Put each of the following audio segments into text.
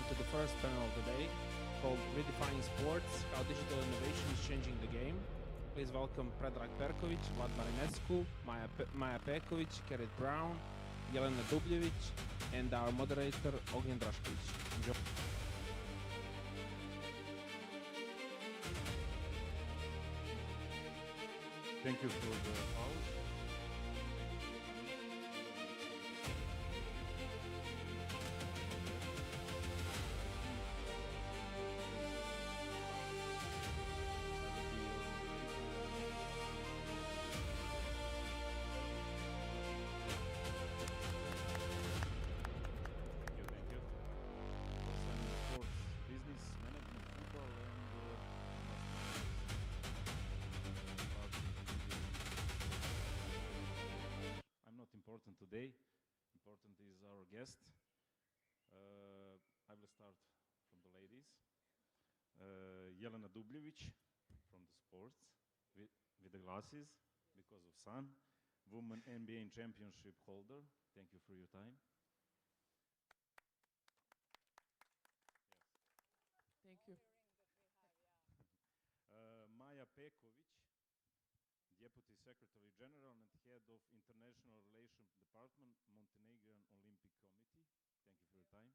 welcome to the first panel of the day called Redefining Sports, How Digital Innovation is Changing the Game. Please welcome Predrag Perkovic, Vlad Marinescu, Maja Pekovic, Kerit Brown, Jelena Dubljevic, and our moderator Ognjen Draškovic. Enjoy. Thank you for the pause. Thank you. Also, I'm in sports business, management, football, I'm not important today. Important is our guest. I will start from the ladies. Jelena Dubljevic from the sports with the glasses because of sun. Women NBA championship holder. Thank you for your time. Thank you. Maja Pekovic, Deputy Secretary General and Head of International Relations Department, Montenegro Olympic Committee. Thank you for your time.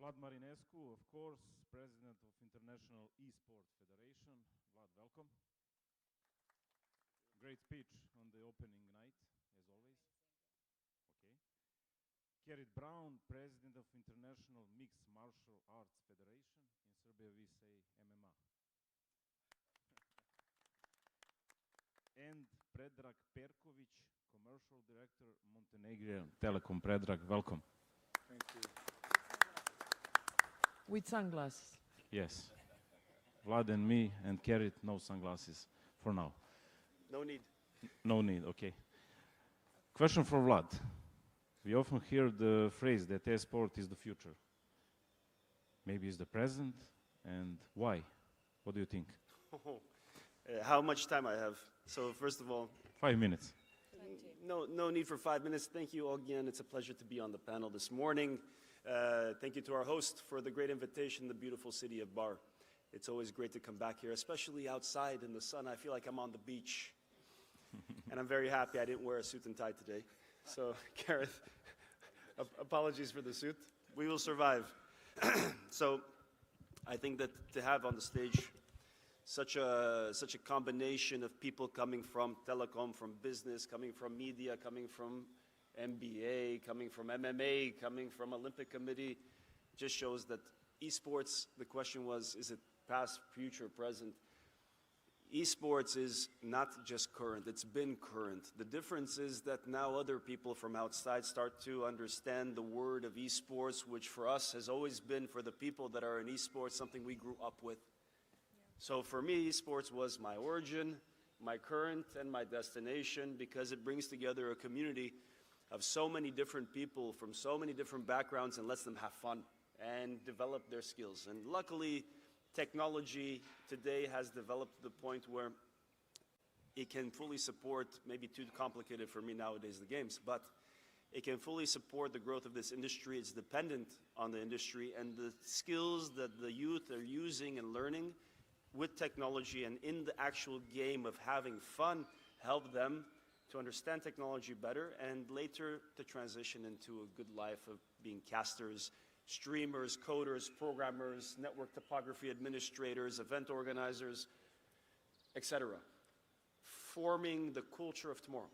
Vlad Marinescu, of course, President of International Esports Federation. Vlad, welcome. Great speech on the opening night, as always. Okay. Kerit Brown, President of International Mixed Martial Arts Federation. In Serbia, we say MMA. And Predrag Perkovic, Commercial Director, Montenegro Telecom. Predrag, welcome. Thank you. With sunglasses. Yes. Vlad and me and Kerit, no sunglasses for now. No need. No need, okay. Question for Vlad. We often hear the phrase that esport is the future. Maybe it's the present, and why? What do you think? How much time I have? So first of all, 5 minutes. no need for 5 minutes. Thank you, Ognjen. It's a pleasure to be on the panel this morning. Thank you to our host for the great invitation, the beautiful city of Bar. It's always great to come back here, especially outside in the sun. I feel like I'm on the beach. And I'm very happy I didn't wear a suit and tie today. So, Gareth, apologies for the suit. We will survive. So, I think that to have on the stage such a combination of people coming from Telecom, from business, coming from media, coming from NBA, coming from MMA, coming from Olympic Committee, just shows that esports, the question was, is it past, future, present? Esports is not just current, it's been current. The difference is that now other people from outside start to understand the word of esports, which for us has always been, for the people that are in esports, something we grew up with. So for me, esports was my origin, my current, and my destination, because it brings together a community of so many different people from so many different backgrounds and lets them have fun and develop their skills. And luckily, technology today has developed to the point where it can fully support, maybe too complicated for me nowadays, the games, but it can fully support the growth of this industry. It's dependent on the industry and the skills that the youth are using and learning with technology and in the actual game of having fun help them to understand technology better and later to transition into a good life of being casters, streamers, coders, programmers, network topography administrators, event organizers, etc. Forming the culture of tomorrow.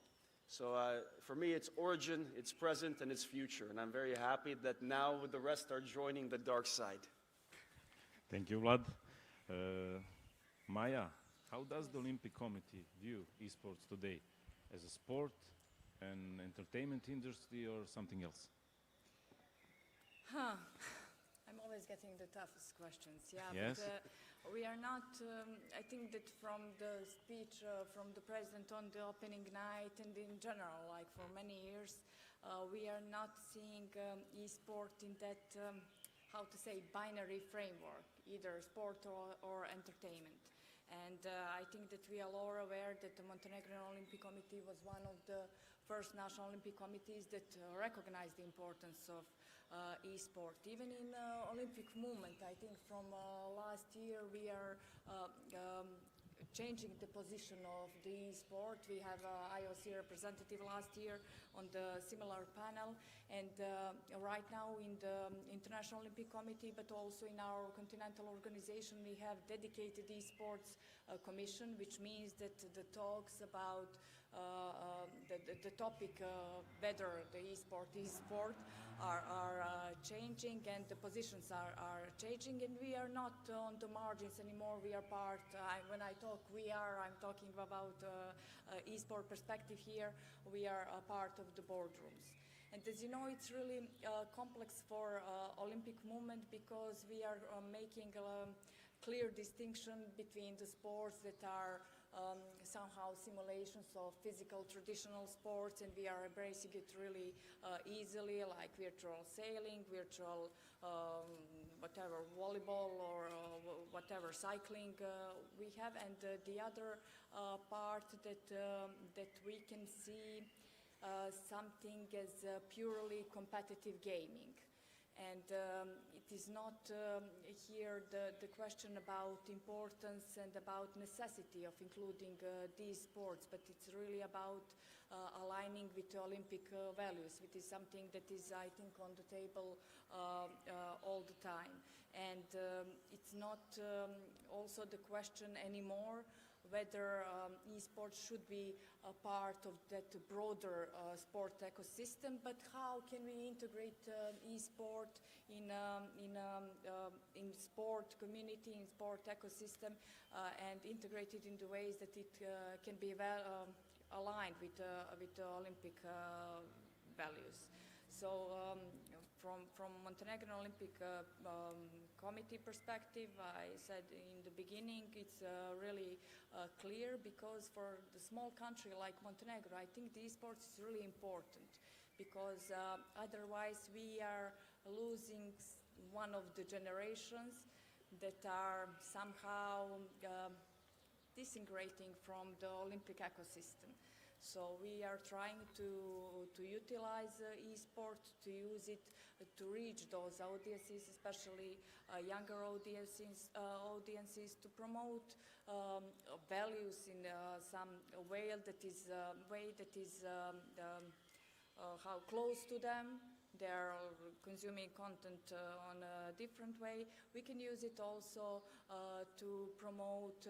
So for me, it's origin, it's present, and it's future. And I'm very happy that now the rest are joining the dark side. Thank you, Vlad. Maja, how does the Olympic Committee view esports today? As a sport, an entertainment industry, or something else? I'm always getting the toughest questions, yeah. Yes. But we are not, I think that from the speech from the president on the opening night and in general, like for many years, we are not seeing e-sport in that, how to say, binary framework, either sport or entertainment. And I think that we are all aware that the Montenegro Olympic Committee was one of the first national Olympic committees that recognize the importance of e-sport. Even in Olympic movement, I think from last year we are changing the position of the e-sport. We have IOC representative last year on the similar panel, and right now in the International Olympic Committee, but also in our continental organization, we have dedicated esports commission, which means that the talks about the topic whether the e-sport is sport are changing, and the positions are changing, and we are not on the margins anymore. We are part, when I talk I'm talking about e-sport perspective here. We are a part of the boardrooms. And as you know, it's really complex for Olympic movement, because we are making a clear distinction between the sports that are somehow simulations of physical traditional sports, and we are embracing it really easily, like virtual sailing, virtual whatever, volleyball, or whatever, cycling we have, and the other part that we can see something as purely competitive gaming. And it is not here the question about importance and about necessity of including these sports, but it's really about aligning with the Olympic values, which is something that is, I think, on the table all the time. And it's not also the question anymore whether esports should be a part of that broader sport ecosystem, but how can we integrate esport in sport community, in sport ecosystem, and integrate it in the ways that it can be aligned with the Olympic values. So from Montenegro Olympic Committee perspective, I said in the beginning, it's really clear, because for the small country like Montenegro, I think the esports is really important, because otherwise we are losing one of the generations that are somehow disintegrating from the Olympic ecosystem. So we are trying to utilize esport, to use it to reach those audiences, especially younger audiences, to promote values in some way that is how close to them. They are consuming content on a different way. We can use it also to promote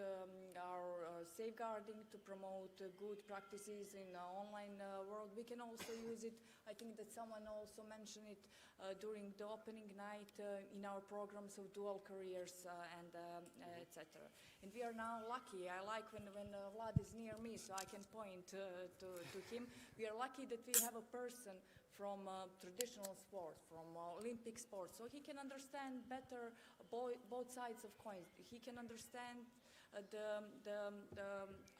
our safeguarding, to promote good practices in the online world. We can also use it, I think that someone also mentioned it during the opening night in our programs of dual careers and etc. And we are now lucky. I like when Vlad is near me, so I can point to him. We are lucky that we have a person from traditional sports, from Olympic sports, so he can understand better both sides of coins. He can understand the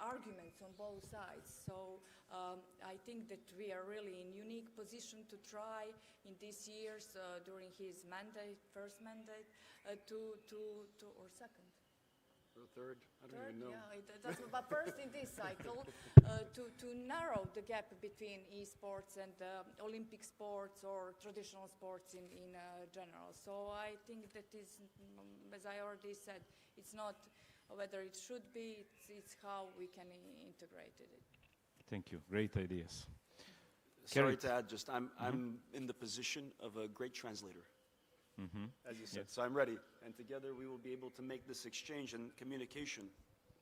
arguments on both sides. So I think that we are really in unique position to try in these years during his mandate, first mandate, or second. Or third, I don't even know. Yeah, but first in this cycle, to narrow the gap between esports and Olympic sports or traditional sports in general. So I think that is, as I already said, it's not whether it should be, it's how we can integrate it. Thank you. Great ideas. Sorry to add, just I'm in the position of a great translator. As you said. Yes. So I'm ready, and together we will be able to make this exchange and communication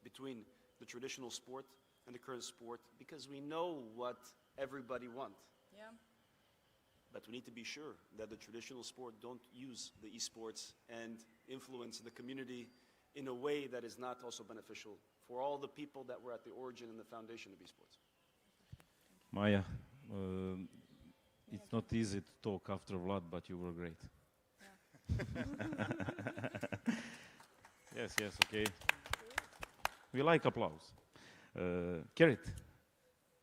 between the traditional sport and the current sport, because we know what everybody wants. Yeah. But we need to be sure that the traditional sport don't use the esports and influence the community in a way that is not also beneficial for all the people that were at the origin and the foundation of esports. Maya, it's not easy to talk after Vlad, but you were great. Yes, okay. We like applause. Kerit,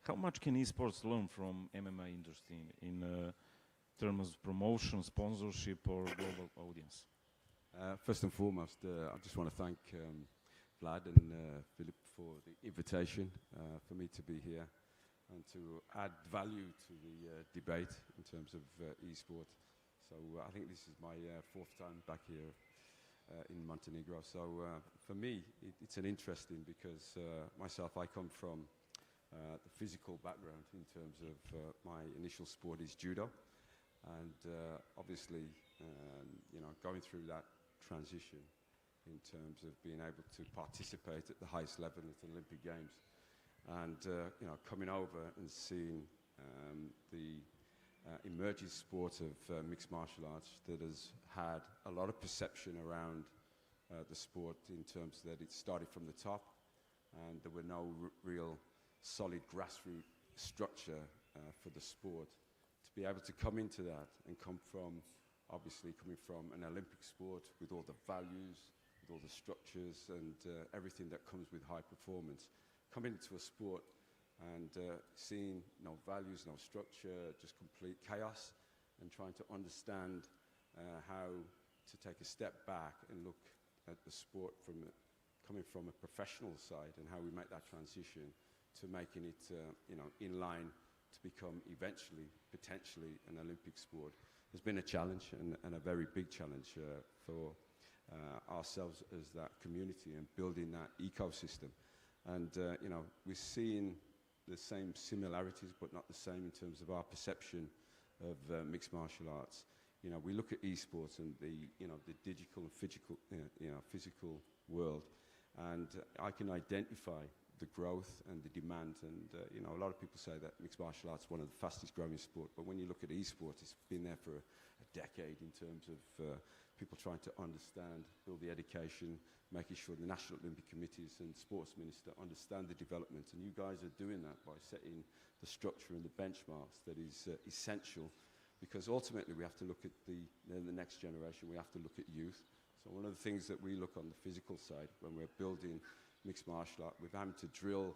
how much can esports learn from MMA industry in terms of promotion, sponsorship, or global audience? First and foremost, I just want to thank Vlad and Philip for the invitation for me to be here. and to add value to the debate in terms of esport. So I think this is my fourth time back here in Montenegro. So for me, it's an interesting because myself, I come from the physical background in terms of my initial sport is judo. And obviously, going through that transition in terms of being able to participate at the highest level at the Olympic Games. And, coming over and seeing the emerging sport of mixed martial arts that has had a lot of perception around the sport in terms that it started from the top and there were no real solid grassroots structure for the sport. To be able to come into that and come from an Olympic sport with all the values, with all the structures and everything that comes with high performance, coming into a sport and seeing no values, no structure, just complete chaos, and trying to understand how to take a step back and look at the sport coming from a professional side and how we make that transition to making it in line to become eventually, potentially, an Olympic sport has been a challenge and a very big challenge for ourselves as that community and building that ecosystem. And, we're seeing the same similarities, but not the same in terms of our perception of mixed martial arts. We look at esports and the digital and physical world, and I can identify the growth and the demand. And, a lot of people say that mixed martial arts is one of the fastest growing sport, but when you look at esports, it's been there for a decade in terms of people trying to understand, build the education, making sure the National Olympic Committees and Sports Minister understand the development. And you guys are doing that by setting the structure and the benchmarks that is essential, because ultimately we have to look at the next generation, we have to look at youth. So one of the things that we look on the physical side when we're building mixed martial art, we're having to do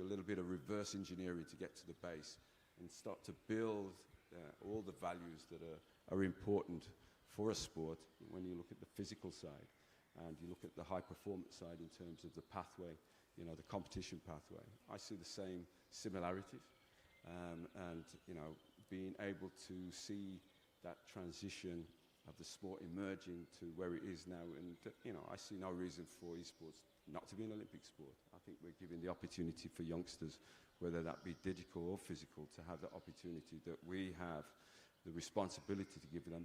a little bit of reverse engineering to get to the base and start to build all the values that are important for a sport when you look at the physical side and you look at the high performance side in terms of the pathway, the competition pathway. I see the same similarities and, being able to see that transition of the sport emerging to where it is now. And, I see no reason for esports not to be an Olympic sport. I think we're giving the opportunity for youngsters, whether that be digital or physical, to have the opportunity that we have the responsibility to give them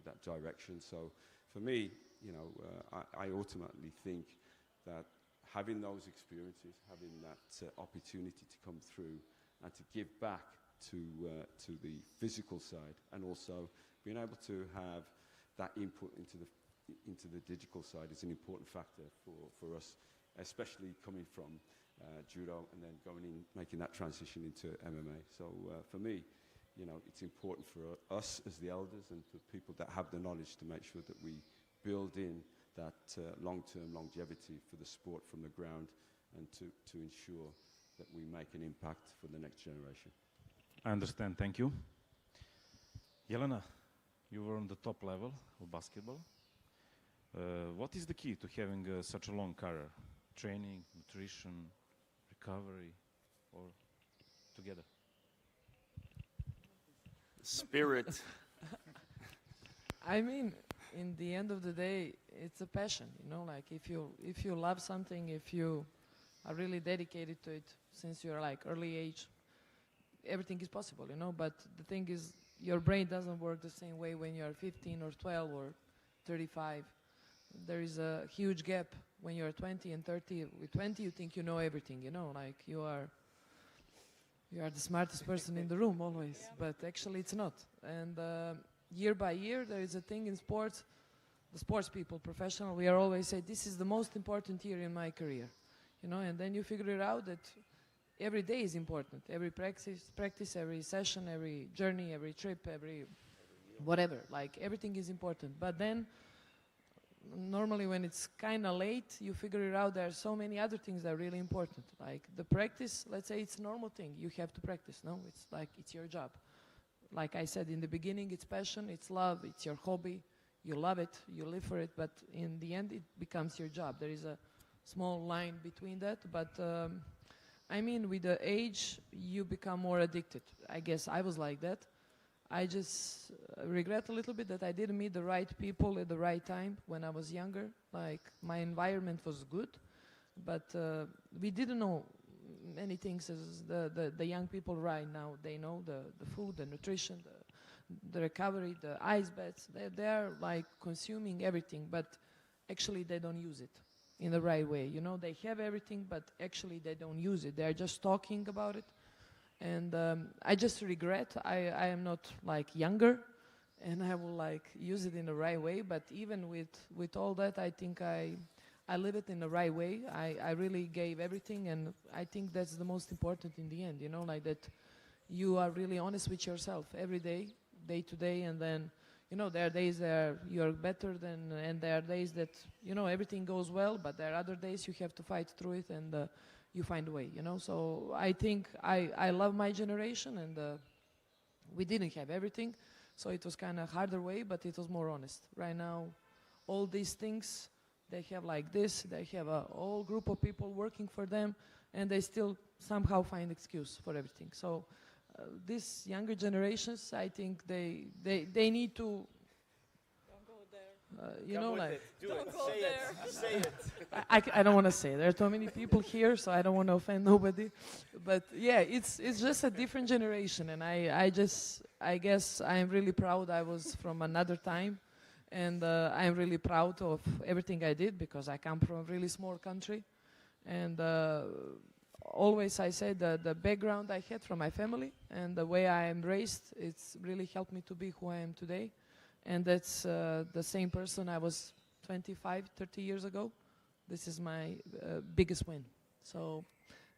that direction. So for me, I ultimately think that having those experiences, having that opportunity to come through and to give back to the physical side, and also being able to have that input into the digital side is an important factor for us, especially coming from judo and then making that transition into MMA. So for me, it's important for us as the elders and for people that have the knowledge to make sure that we build in that long-term longevity for the sport from the ground and to ensure that we make an impact for the next generation. I understand, thank you. Jelena, you were on the top level of basketball. What is the key to having such a long career? Training, nutrition, recovery, or together? Spirit. I mean, in the end of the day, it's a passion, like if you love something, if you are really dedicated to it since you're like early age, everything is possible, but the thing is, your brain doesn't work the same way when you're 15 or 12 or 35. There is a huge gap when you're 20 and 30. With 20, you think you know everything, like you are the smartest person in the room always, but actually it's not. And year by year, there is a thing in sports, the sports people, professional, we are always say, this is the most important year in my career, and then you figure it out that every day is important. Every practice, every session, every journey, every trip, every whatever, like everything is important. But then normally when it's kind of late, you figure it out there are so many other things that are really important. Like the practice, let's say it's a normal thing. You have to practice, no? It's like, it's your job. Like I said in the beginning, it's passion, it's love, it's your hobby. You love it, you live for it, but in the end, it becomes your job. There is a small line between that, but I mean, with the age, you become more addicted. I guess I was like that. I just regret a little bit that I didn't meet the right people at the right time when I was younger. Like, my environment was good, but we didn't know many things as the young people right now. They know the food, the nutrition, the recovery, the ice baths. They are like consuming everything, but actually they don't use it in the right way. You know, they have everything, but actually they don't use it. They are just talking about it. And I just regret I am not like younger, and I will like use it in the right way. But even with all that, I think I live it in the right way. I really gave everything, and I think that's the most important in the end, you know, like that you are really honest with yourself every day, day to day, and then, you know, there are days that you're better than, and there are days that, you know, everything goes well, but there are other days you have to fight through it, and you find a way, you know. So I think I love my generation, and we didn't have everything, so it was kind of harder way, but it was more honest. Right now, all these things, they have like this, they have a whole group of people working for them, and they still somehow find excuse for everything. So these younger generations, I think they need to, you know, like, Say it. I don't want to say. There are too many people here, so I don't want to offend nobody. But yeah, it's just a different generation, and I guess I'm really proud I was from another time, and I'm really proud of everything I did, because I come from a really small country, and always I say the background I had from my family and the way I am raised, it's really helped me to be who I am today. And that's the same person I was 25, 30 years ago. This is my biggest win. So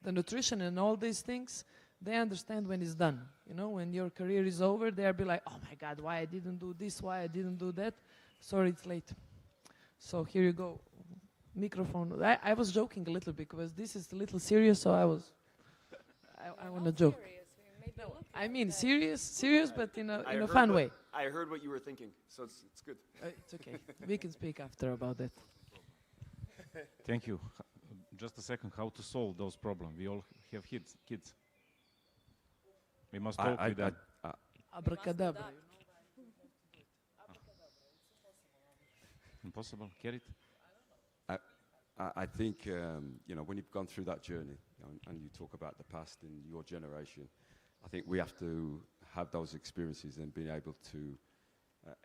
the nutrition and all these things, they understand when it's done. You know, when your career is over, they'll be like, oh my God, why I didn't do this, why I didn't do that. Sorry, it's late. So here you go. Microphone. I was joking a little bit, because this is a little serious, so I want to joke. No, I mean serious, but in a fun way. I heard what you were thinking, so it's good. It's okay. We can speak after about that. Thank you. Just a second, how to solve those problems? We all have kids. We must talk with them. Abracadabra. Impossible? Get it? I think, you know, when you've gone through that journey, you know, and you talk about the past in your generation, I think we have to have those experiences and be able to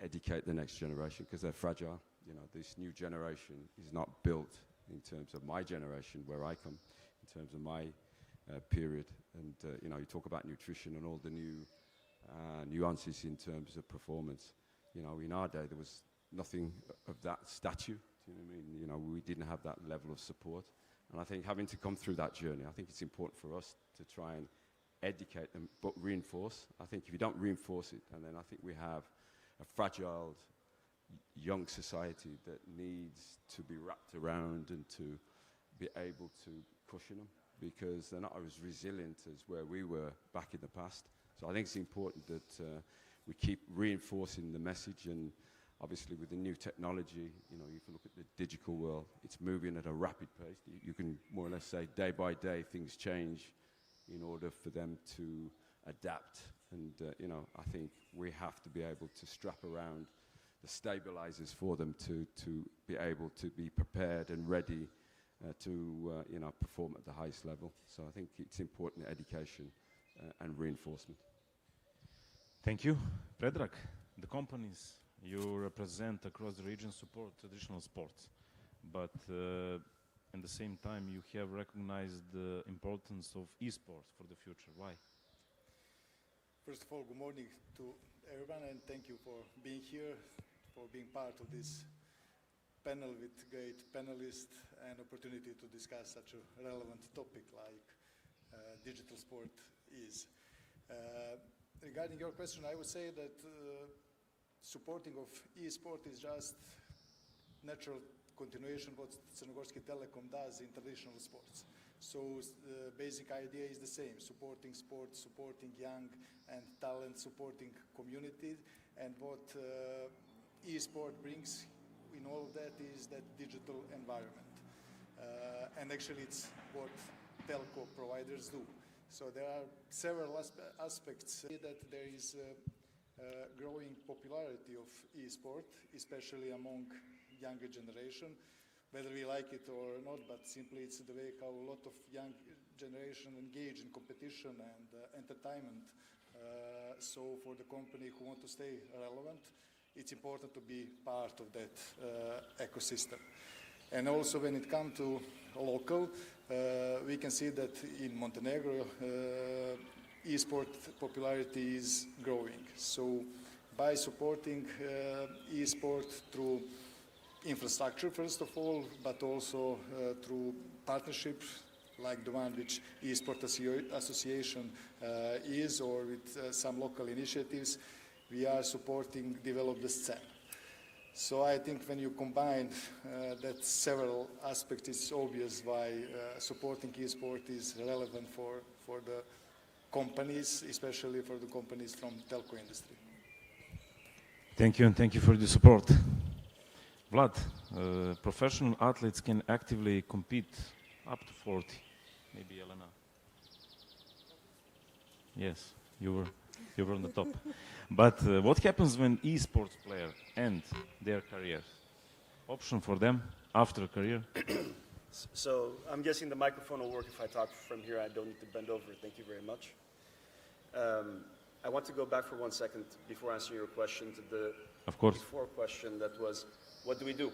educate the next generation, because they're fragile. You know, this new generation is not built in terms of my generation, where I come, in terms of my period. And, you know, you talk about nutrition and all the new nuances in terms of performance. You know, in our day, there was nothing of that stature. Do you know what I mean? You know, we didn't have that level of support. And I think having to come through that journey, I think it's important for us to try and educate them, but reinforce. I think if you don't reinforce it, and then I think we have a fragile young society that needs to be wrapped around and to be able to cushion them, because they're not as resilient as where we were back in the past. So I think it's important that we keep reinforcing the message. And obviously with the new technology, you know, you can look at the digital world, it's moving at a rapid pace. You can more or less say day by day things change in order for them to adapt. And, you know, I think we have to be able to strap around the stabilizers for them to be able to be prepared and ready to, you know, perform at the highest level. So I think it's important education and reinforcement. Thank you. Predrag, the companies you represent across the region support traditional sports, but at the same time you have recognized the importance of esports for the future. Why? First of all, good morning to everyone, and thank you for being here, for being part of this panel with great panelists and opportunity to discuss such a relevant topic like digital sport is. Regarding your question, I would say that supporting of e-sport is just natural continuation what Crnogorski Telecom does in traditional sports. So the basic idea is the same: supporting sport, supporting young and talent, supporting community. And what e-sport brings in all of that is that digital environment. And actually it's what telco providers do. So there are several aspects that there is growing popularity of e-sport, especially among younger generation, whether we like it or not, but simply it's the way how a lot of young generation engage in competition and entertainment. So for the company who want to stay relevant, it's important to be part of that ecosystem. And also when it comes to local, we can see that in Montenegro, e-sport popularity is growing. So by supporting e-sport through infrastructure, first of all, but also through partnerships like the one which eSport Association is, or with some local initiatives, we are supporting develop the scene. So I think when you combine that several aspects, it's obvious why supporting eSport is relevant for the companies, especially for the companies from telco industry. Thank you, and thank you for the support. Vlad, professional athletes can actively compete up to 40. Maybe Elena. Yes, you were on the top. But what happens when esports players end their careers? Option for them after a career? So I'm guessing the microphone will work if I talk from here. I don't need to bend over. Thank you very much. I want to go back for 1 second before answering your question to the before question that was, what do we do?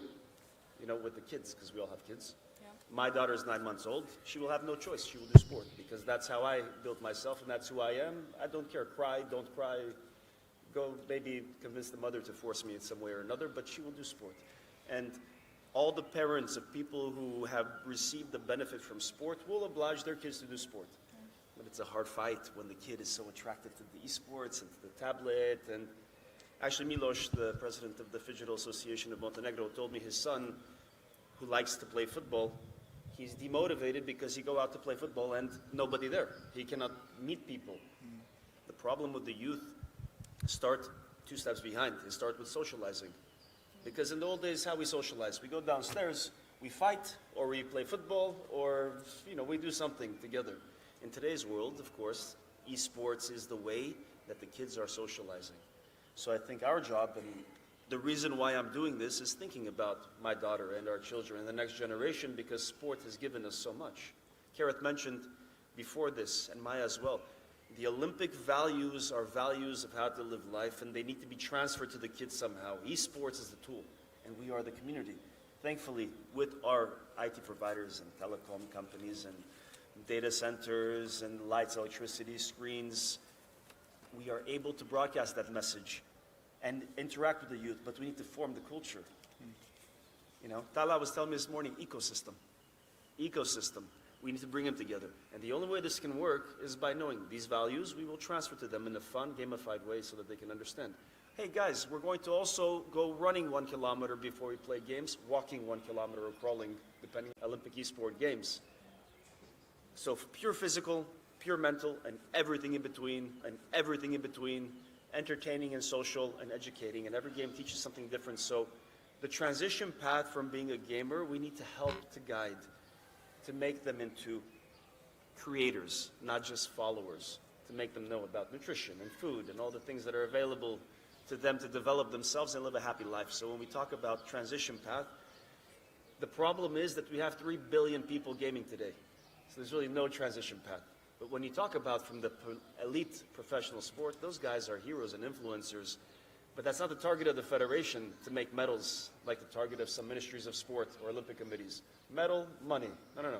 You know, with the kids, because we all have kids. Yeah. My daughter is 9 months old. She will have no choice. She will do sport because that's how I built myself and that's who I am. I don't care. Cry, don't cry. Go maybe convince the mother to force me in some way or another, but she will do sport. And all the parents of people who have received the benefit from sport will oblige their kids to do sport. But it's a hard fight when the kid is so attracted to the esports and to the tablet. And actually, Milos, the president of the Digital Association of Montenegro, told me his son, who likes to play football, he's demotivated because he go out to play football and nobody there. He cannot meet people. The problem with the youth start 2 steps behind. They start with socializing. Because in the old days, how we socialize, we go downstairs, we fight, or we play football, or we do something together. In today's world, of course, esports is the way that the kids are socializing. So I think our job, and the reason why I'm doing this, is thinking about my daughter and our children and the next generation, because sport has given us so much. Karat mentioned before this, and Maya as well, the Olympic values are values of how to live life, and they need to be transferred to the kids somehow. Esports is the tool, and we are the community. Thankfully, with our IT providers and telecom companies and data centers and lights, electricity, screens, we are able to broadcast that message and interact with the youth, but we need to form the culture. Tala was telling me this morning, ecosystem. We need to bring them together. And the only way this can work is by knowing these values. We will transfer to them in a fun, gamified way so that they can understand. Hey guys, we're going to also go running 1 kilometer before we play games, walking 1 kilometer or crawling, depending on Olympic esport games. So pure physical, pure mental, and everything in between, entertaining and social and educating, and every game teaches something different. So the transition path from being a gamer, we need to help to guide, to make them into creators, not just followers, to make them know about nutrition and food and all the things that are available to them to develop themselves and live a happy life. So when we talk about transition path, the problem is that we have 3 billion people gaming today. So there's really no transition path. But when you talk about from the elite professional sport, those guys are heroes and influencers. But that's not the target of the federation to make medals like the target of some ministries of sport or Olympic committees. Medal, money. No.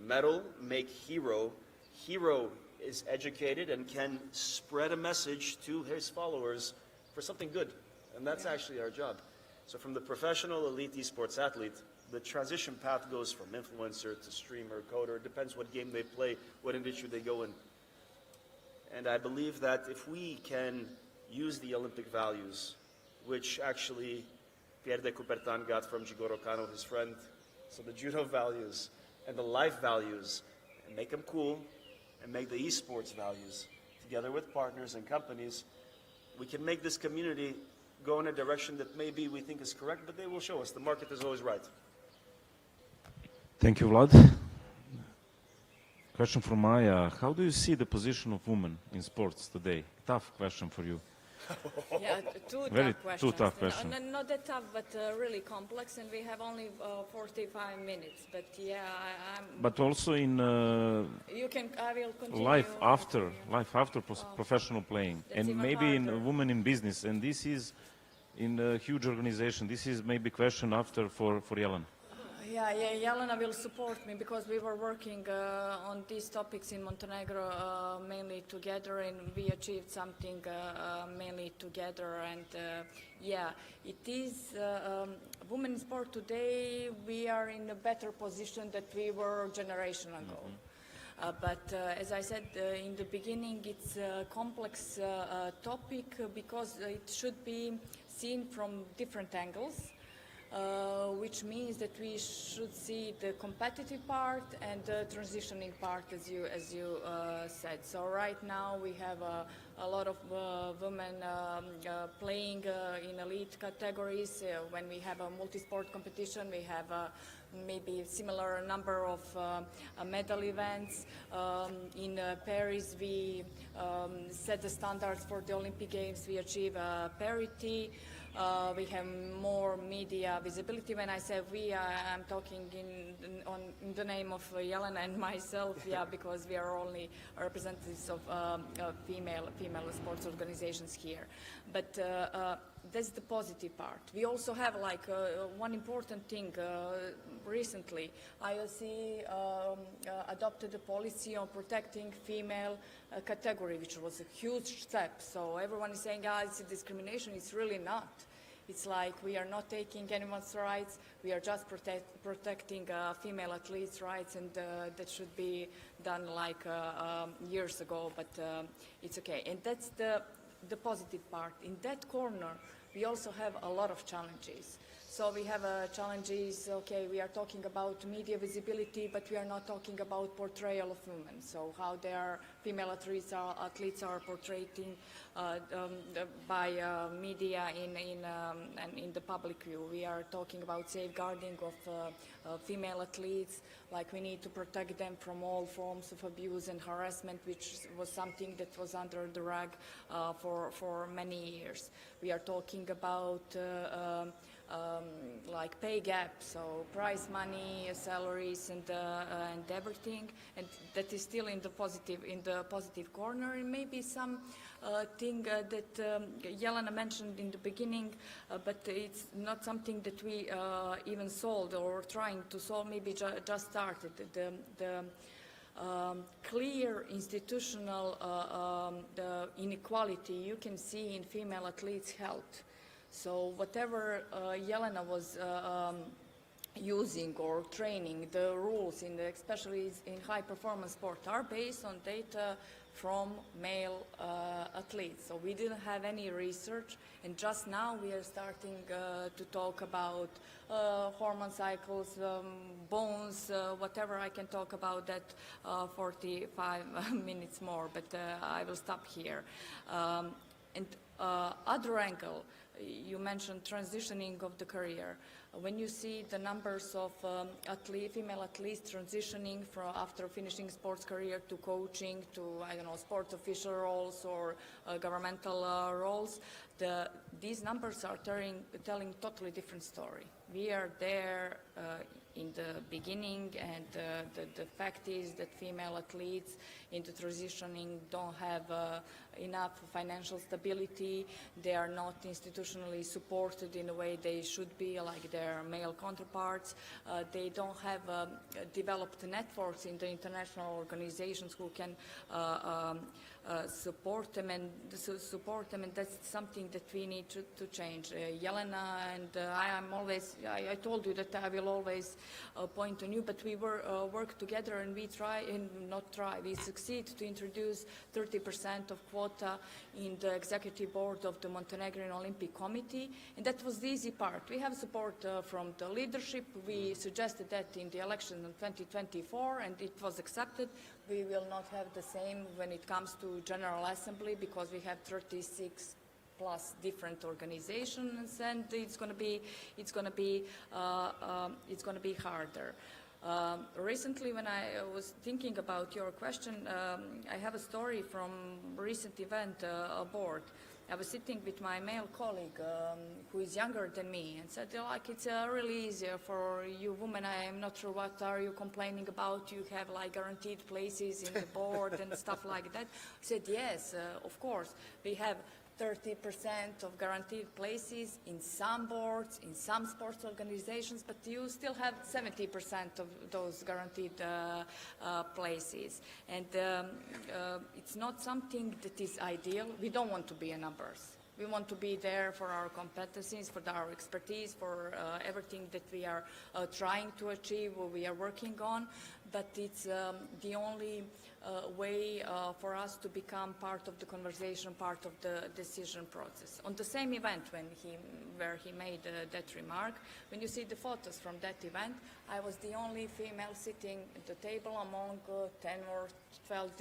Medal, make hero. Hero is educated and can spread a message to his followers for something good. And that's actually our job. So from the professional elite esports athlete, the transition path goes from influencer to streamer, coder. It depends what game they play, what industry they go in. And I believe that if we can use the Olympic values, which actually Pierre de Coubertin got from Jigoro Kano, his friend, so the judo values and the life values, and make them cool, and make the esports values, together with partners and companies, we can make this community go in a direction that maybe we think is correct, but they will show us. The market is always right. Thank you, Vlad. Question from Maya. How do you see the position of women in sports today? Tough question for you. Yeah, Very two tough questions. Not that tough, but really complex, and we have only 45 minutes. But yeah, I'm. But also in You can. I will continue. life after professional playing, That's and even maybe harder. in women in business, and this is in a huge organization. This is maybe question after for Jelena. Yeah, Jelena will support me because we were working on these topics in Montenegro mainly together, and we achieved something mainly together. And yeah, it is women in sport today. We are in a better position than we were a generation ago. But as I said in the beginning, it's a complex topic because it should be seen from different angles. Which means that we should see the competitive part and the transitioning part, as you said. So right now we have a lot of women playing in elite categories. When we have a multi-sport competition, we have maybe a similar number of medal events. In Paris, we set the standards for the Olympic Games. We achieve parity. We have more media visibility. When I say we, I'm talking in the name of Jelena and myself, yeah, because we are only representatives of female sports organizations here. But that's the positive part. We also have like one important thing recently. IOC adopted a policy on protecting female category, which was a huge step. So everyone is saying, it's a discrimination. It's really not. It's like we are not taking anyone's rights. We are just protecting female athletes' rights, and that should be done like years ago. But it's okay, and that's the positive part. In that corner, we also have a lot of challenges. So we have challenges, okay, we are talking about media visibility, but we are not talking about portrayal of women. So how their female athletes are portrayed by media in the public view. We are talking about safeguarding of female athletes, like we need to protect them from all forms of abuse and harassment, which was something that was under the rug for many years. We are talking about like pay gap, so prize money, salaries, and everything, and that is still in the positive corner. And maybe some thing that Jelena mentioned in the beginning, but it's not something that we even solved or trying to solve. Maybe just started the clear institutional the inequality you can see in female athletes' health. So whatever Jelena was using or training, the rules, especially in high-performance sport, are based on data from male athletes. So we didn't have any research, and just now we are starting to talk about hormone cycles, bones, whatever. I can talk about that 45 minutes more, but I will stop here. And other angle, you mentioned transitioning of the career. When you see the numbers of female athletes transitioning after finishing sports career to coaching, to, I don't know, sports official roles or governmental roles, these numbers are telling totally different story. We are there in the beginning, and the fact is that female athletes into transitioning don't have enough financial stability. They are not institutionally supported in the way they should be, like their male counterparts. They don't have developed networks in the international organizations who can support them, and that's something that we need to change. Jelena and I told you that I will always point on you, but we work together, and we we succeed to introduce 30% of quota in the executive board of the Montenegrin Olympic Committee, and that was the easy part. We have support from the leadership. We suggested that in the election in 2024, and it was accepted. We will not have the same when it comes to General Assembly, because we have 36 plus different organizations, and it's going to be harder. Recently, when I was thinking about your question, I have a story from a recent event aboard. I was sitting with my male colleague who is younger than me and said, like, it's really easier for you women. I am not sure what are you complaining about. You have like guaranteed places in the board and stuff like that. I said, yes, of course. We have 30% of guaranteed places in some boards, in some sports organizations, but you still have 70% of those guaranteed places. And it's not something that is ideal. We don't want to be a numbers. We want to be there for our competencies, for our expertise, for everything that we are trying to achieve, what we are working on. But it's the only way for us to become part of the conversation, part of the decision process. On the same event where he made that remark, when you see the photos from that event, I was the only female sitting at the table among 10 or 12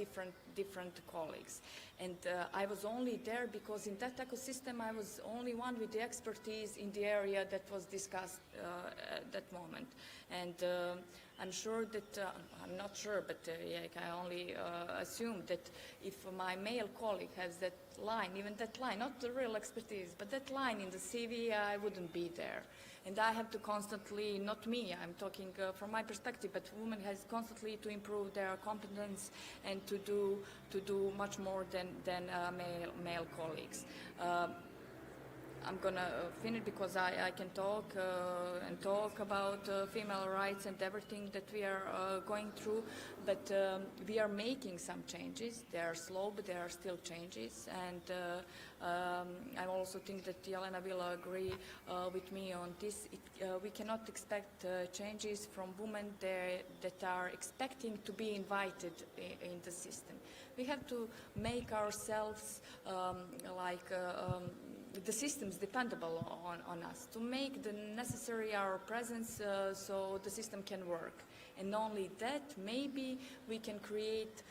different colleagues. And I was only there because in that ecosystem I was only one with the expertise in the area that was discussed at that moment. And I'm sure that, I'm not sure, but I can only assume that if my male colleague has that line, even that line, not the real expertise, but that line in the CV, I wouldn't be there. And I have to constantly, not me, I'm talking from my perspective, but women has constantly to improve their competence and to do much more than male colleagues. I'm going to finish because I can talk and talk about female rights and everything that we are going through, but we are making some changes. They are slow, but there are still changes. And I also think that Jelena will agree with me on this. We cannot expect changes from women that are expecting to be invited in the system. We have to make ourselves the systems dependable on us, to make the necessary our presence so the system can work. And only that, maybe we can create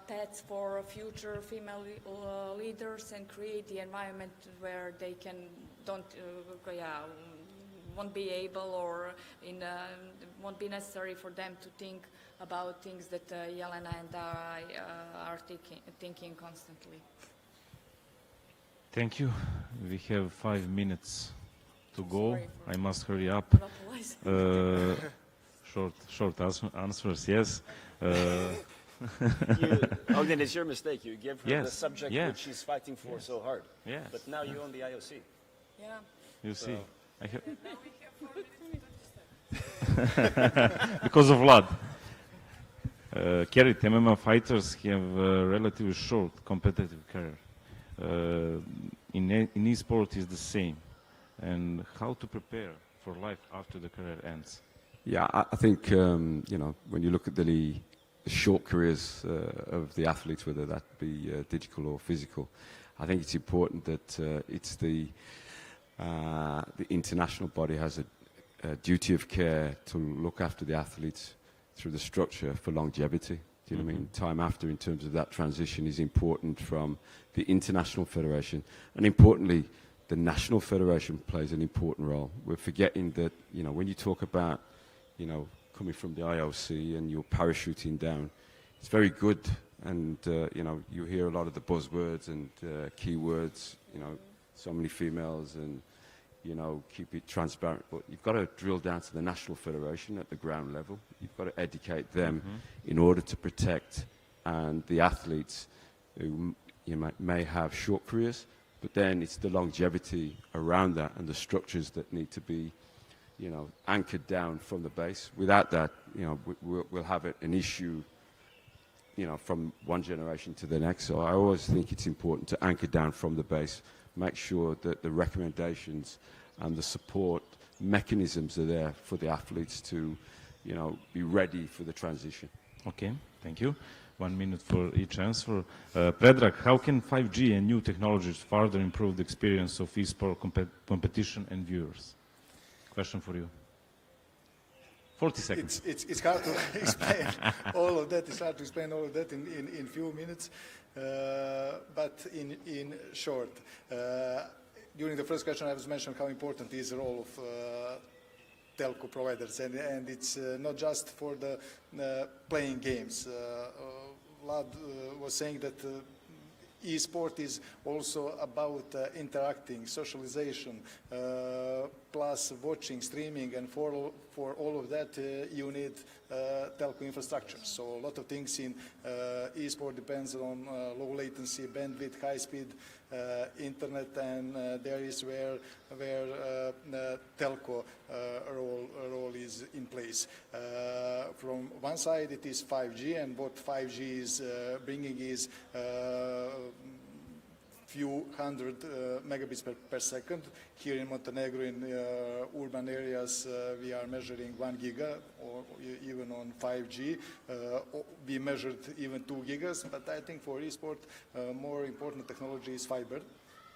paths for future female leaders and create the environment where they won't be able or won't be necessary for them to think about things that Jelena and I are thinking constantly. Thank you. We have 5 minutes to go. I must hurry up. Short answers, yes. Ogden, it's your mistake. You give her the subject which she's fighting for so hard. Yes. But now you own the IOC. Yeah. You see. Because of Vlad. Kerit, MMA fighters have a relatively short competitive career. In esports is the same. And how to prepare for life after the career ends? Yeah, I think, when you look at the short careers of the athletes, whether that be digital or physical, I think it's important that it's the international body has a duty of care to look after the athletes through the structure for longevity. Do you know what I mean? Time after, in terms of that transition, is important from the international federation. And importantly, the national federation plays an important role. We're forgetting that, when you talk about, coming from the IOC and you're parachuting down, it's very good. And, you hear a lot of the buzzwords and keywords, so many females and, keep it transparent. But you've got to drill down to the national federation at the ground level. You've got to educate them in order to protect the athletes who may have short careers, but then it's the longevity around that and the structures that need to be, anchored down from the base. Without that, we'll have an issue, from one generation to the next. So I always think it's important to anchor down from the base, make sure that the recommendations and the support mechanisms are there for the athletes to, be ready for the transition. Okay, thank you. 1 minute for each answer. Predrag, how can 5G and new technologies further improve the experience of eSport competition and viewers? Question for you. 40 seconds. It's hard to explain all of that. It's hard to explain all of that in few minutes. But in short, during the first question I was mentioning how important is the role of telco providers, and it's not just for the playing games. Vlad was saying that e-sport is also about interacting, socialization, plus watching, streaming, and for all of that you need telco infrastructure. So a lot of things in e-sport depends on low latency, bandwidth, high speed internet, and there is where telco role is in place. From one side it is 5G, and what 5G is bringing is few hundred megabits per second. Here in Montenegro, in urban areas, we are measuring 1 giga, or even on 5G. We measured even 2 gigas, but I think for esport, more important technology is fiber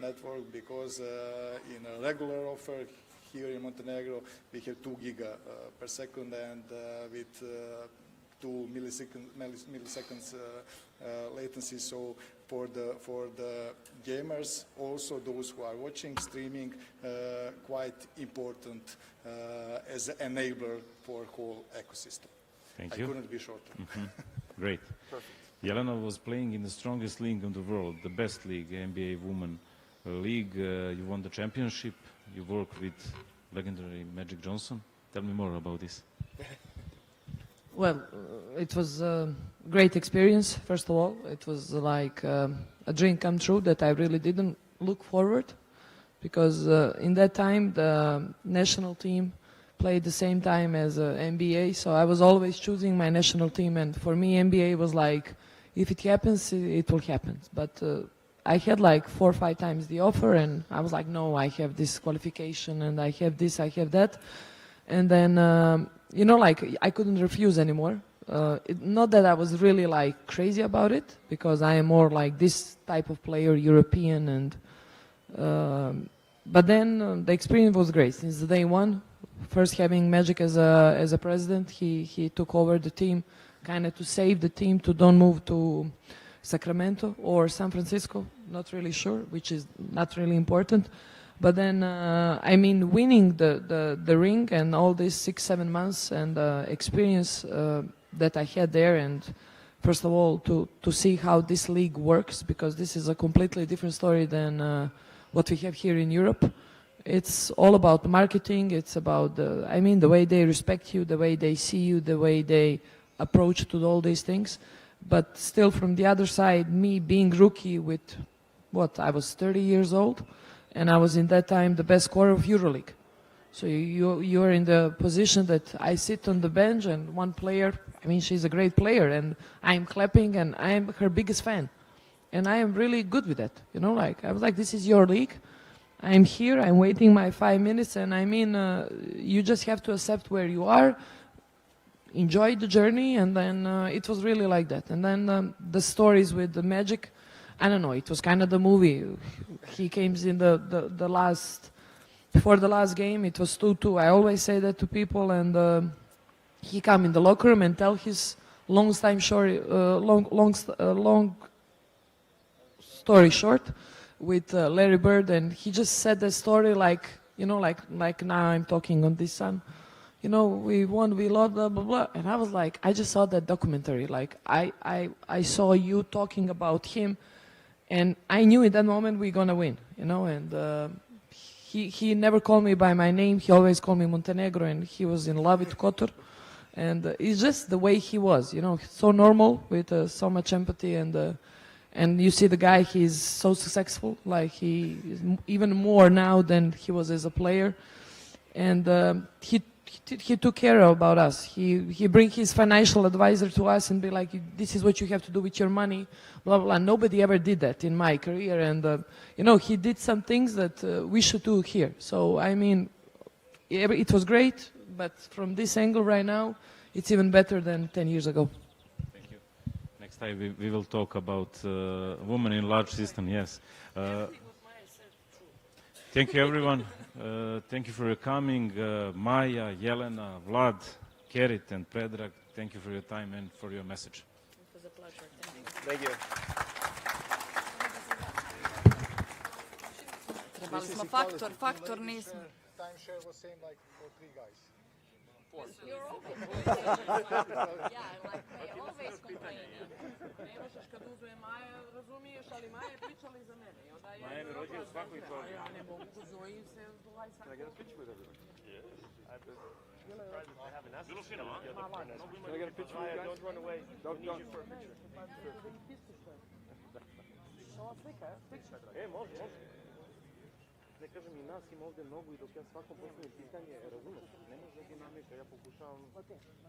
network, because in a regular offer here in Montenegro, we have 2 giga per second, and with 2 milliseconds latency. So for the gamers, also those who are watching, streaming, quite important as an enabler for whole ecosystem. Thank you. I couldn't be shorter. Great. Perfect. Jelena was playing in the strongest league in the world, the best league, NBA Women League. You won the championship. You worked with legendary Magic Johnson. Tell me more about this. Well, it was a great experience, first of all. It was like a dream come true that I really didn't look forward, because in that time the national team played the same time as NBA, so I was always choosing my national team, and for me NBA was like, if it happens, it will happen. But I had like 4 or 5 times the offer, and I was like, no, I have this qualification, and I have this, I have that. And then, you know, like I couldn't refuse anymore. Not that I was really like crazy about it, because I am more like this type of player, European, and but then the experience was great since day one. First having Magic as a president, he took over the team, kind of to save the team to don't move to Sacramento or San Francisco, not really sure, which is not really important. But then, I mean, winning the ring and all these 6-7 months and experience that I had there, and first of all, to see how this league works, because this is a completely different story than what we have here in Europe. It's all about marketing. It's about, I mean, the way they respect you, the way they see you, the way they approach to all these things. But still, from the other side, me being rookie with, what, I was 30 years old, and I was in that time the best scorer of EuroLeague. So you're in the position that I sit on the bench, and one player, I mean, she's a great player, and I'm clapping, and I'm her biggest fan. And I am really good with that, you know, like, I was like, this is your league. I'm here, I'm waiting my 5 minutes, and I mean, you just have to accept where you are, enjoy the journey, and then it was really like that. And then the stories with the Magic, I don't know, it was kind of the movie. He came in the last, before the last game, it was 2-2. I always say that to people, and he come in the locker room and tell his long story short with Larry Bird, and he just said the story like, you know, like now I'm talking on this son. You know, we won, we lost, blah, blah, blah. And I was like, I just saw that documentary. Like, I saw you talking about him, and I knew in that moment we're going to win, you know. And he never called me by my name. He always called me Montenegro, and he was in love with Kotor. And it's just the way he was, you know, so normal with so much empathy. And you see the guy, he's so successful. Like, he is even more now than he was as a player. And he took care about us. He bring his financial advisor to us and be like, this is what you have to do with your money, blah, blah, blah. Nobody ever did that in my career. And, you know, he did some things that we should do here. So, I mean, it was great, but from this angle right now, it's even better than 10 years ago. Thank you. Next time we will talk about women in large system, yes. Thank you, everyone. Thank you for your coming. Maja, Jelena, Vlad, Kerit, and Predrag, thank you for your time and for your message. It was a pleasure. Thank you. Trebali smo faktor nismo. Timeshare was same like for 3 guys. You're always yeah, like me, always complaining. Ne možeš kad uzme Maja, razumiješ, ali Maja je pričala i za mene. I onda Maja je rođena u svakoj sobi. Ja ne mogu, zovim se, ovaj sad. Can I get a picture with everybody? Yes. I've been surprised I haven't asked Bilo you fino, a? the other partners. Can I get a picture with Maya, you guys? don't run away. We need you for a picture. Ova slika, je? Može. Ne kažem i nas ima ovdje mnogo i dok ja svakom postavim pitanje, razumeš, ne može dinamika, ja pokušavam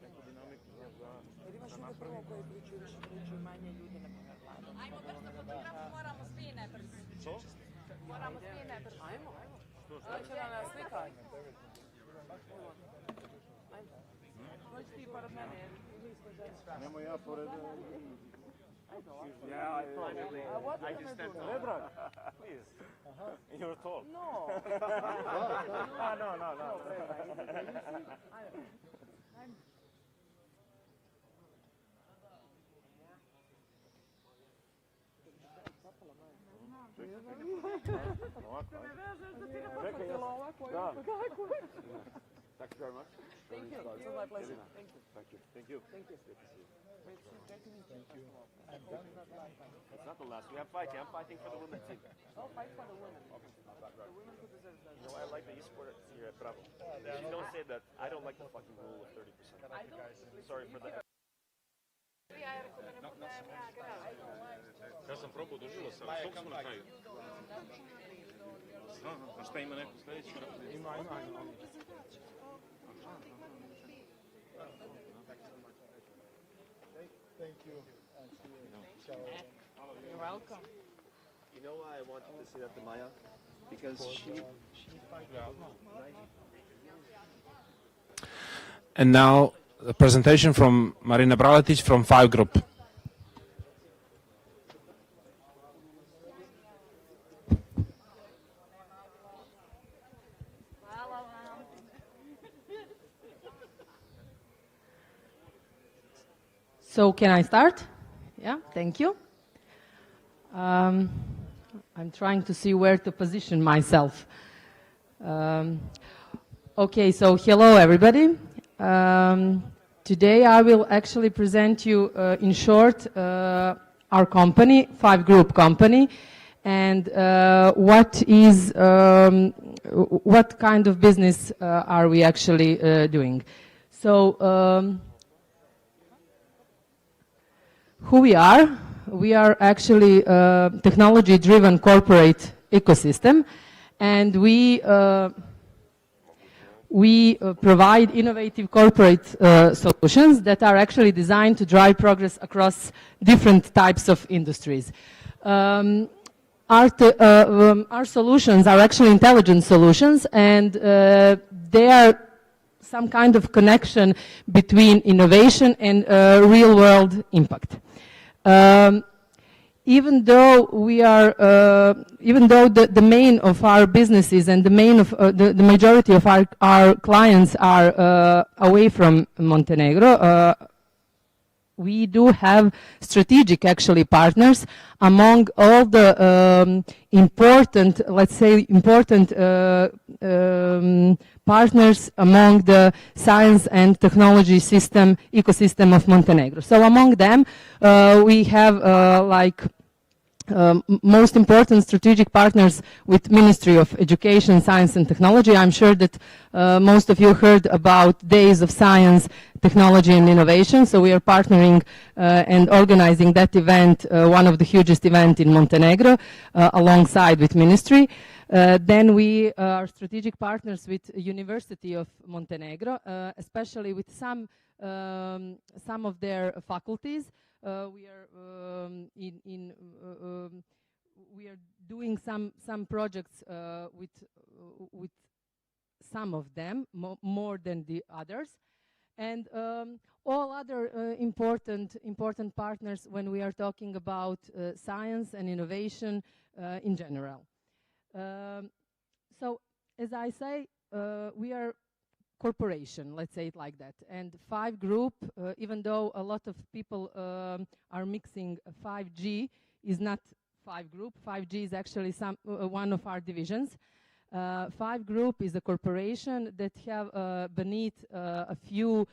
neku dinamiku za... Jer imaš uvijek prvo koje pričaju manje ljudi na vlada. Ajmo brzo fotografu, moramo svi nebrzo. Što? Moramo svi nebrzo. Ajmo. Hoće da nas slika? Ajmo. Hoće ti pored mene, jer mi smo ženi. Nemo ja pored... What I can just I do stand now? Rebran, please. You're tall. No. No. Čekaj, ovako. Thank you very much. Thank you. It's my pleasure. Thank you. Thank you. It's not the last. We have fighting. I'm fighting for the women's team. Oh, fight for the women. The women who deserve that. You know, I like the Esports here at Bravo. Please don't say that. I don't like the fucking rule of 30%. I don't. Sorry for that. Ja sam probao dužilo sam, što smo na kraju? A šta ima neko sljedeći? Ima. Thank you. And see you. Ciao. You're welcome. You know why I wanted to say that to Maya? Because she And now a presentation from Marina Braletic from 5 Group. So can I start? Yeah, thank you. I'm trying to see where to position myself. Okay, so hello everybody. Today I will actually present you in short our company, 5 Group company, and what kind of business are we actually doing. So who we are? We are actually a technology-driven corporate ecosystem, and we provide innovative corporate solutions that are actually designed to drive progress across different types of industries. Our solutions are actually intelligent solutions, and they are some kind of connection between innovation and real-world impact. Even though the main of our businesses and the majority of our clients are away from Montenegro, we do have strategic actually partners among all the important partners among the science and technology ecosystem of Montenegro. So among them, we have most important strategic partners with Ministry of Education, Science and Technology. I'm sure that most of you heard about Days of Science, Technology and Innovation. So we are partnering and organizing that event, one of the hugest events in Montenegro, alongside with Ministry. Then we are strategic partners with University of Montenegro, especially with some of their faculties. We are doing some projects with some of them more than the others, and all other important partners when we are talking about science and innovation in general. So, as I say, we are corporation, let's say it like that. And 5 Group, even though a lot of people are mixing 5G, is not 5 Group. 5G is actually one of our divisions. Five Group is a corporation that have beneath a few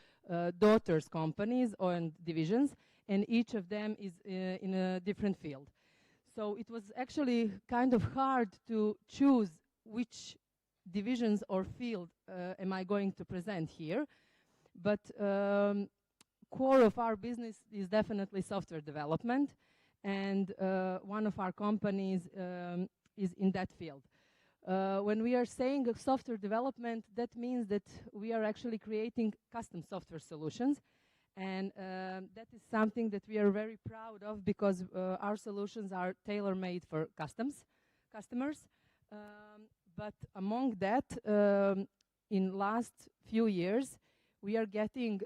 daughters companies and divisions, and each of them is in a different field. So it was actually kind of hard to choose which divisions or field am I going to present here. But core of our business is definitely software development, and one of our companies is in that field. When we are saying software development, that means that we are actually creating custom software solutions, and that is something that we are very proud of, because our solutions are tailor-made for customers. But among that, in last few years, we are getting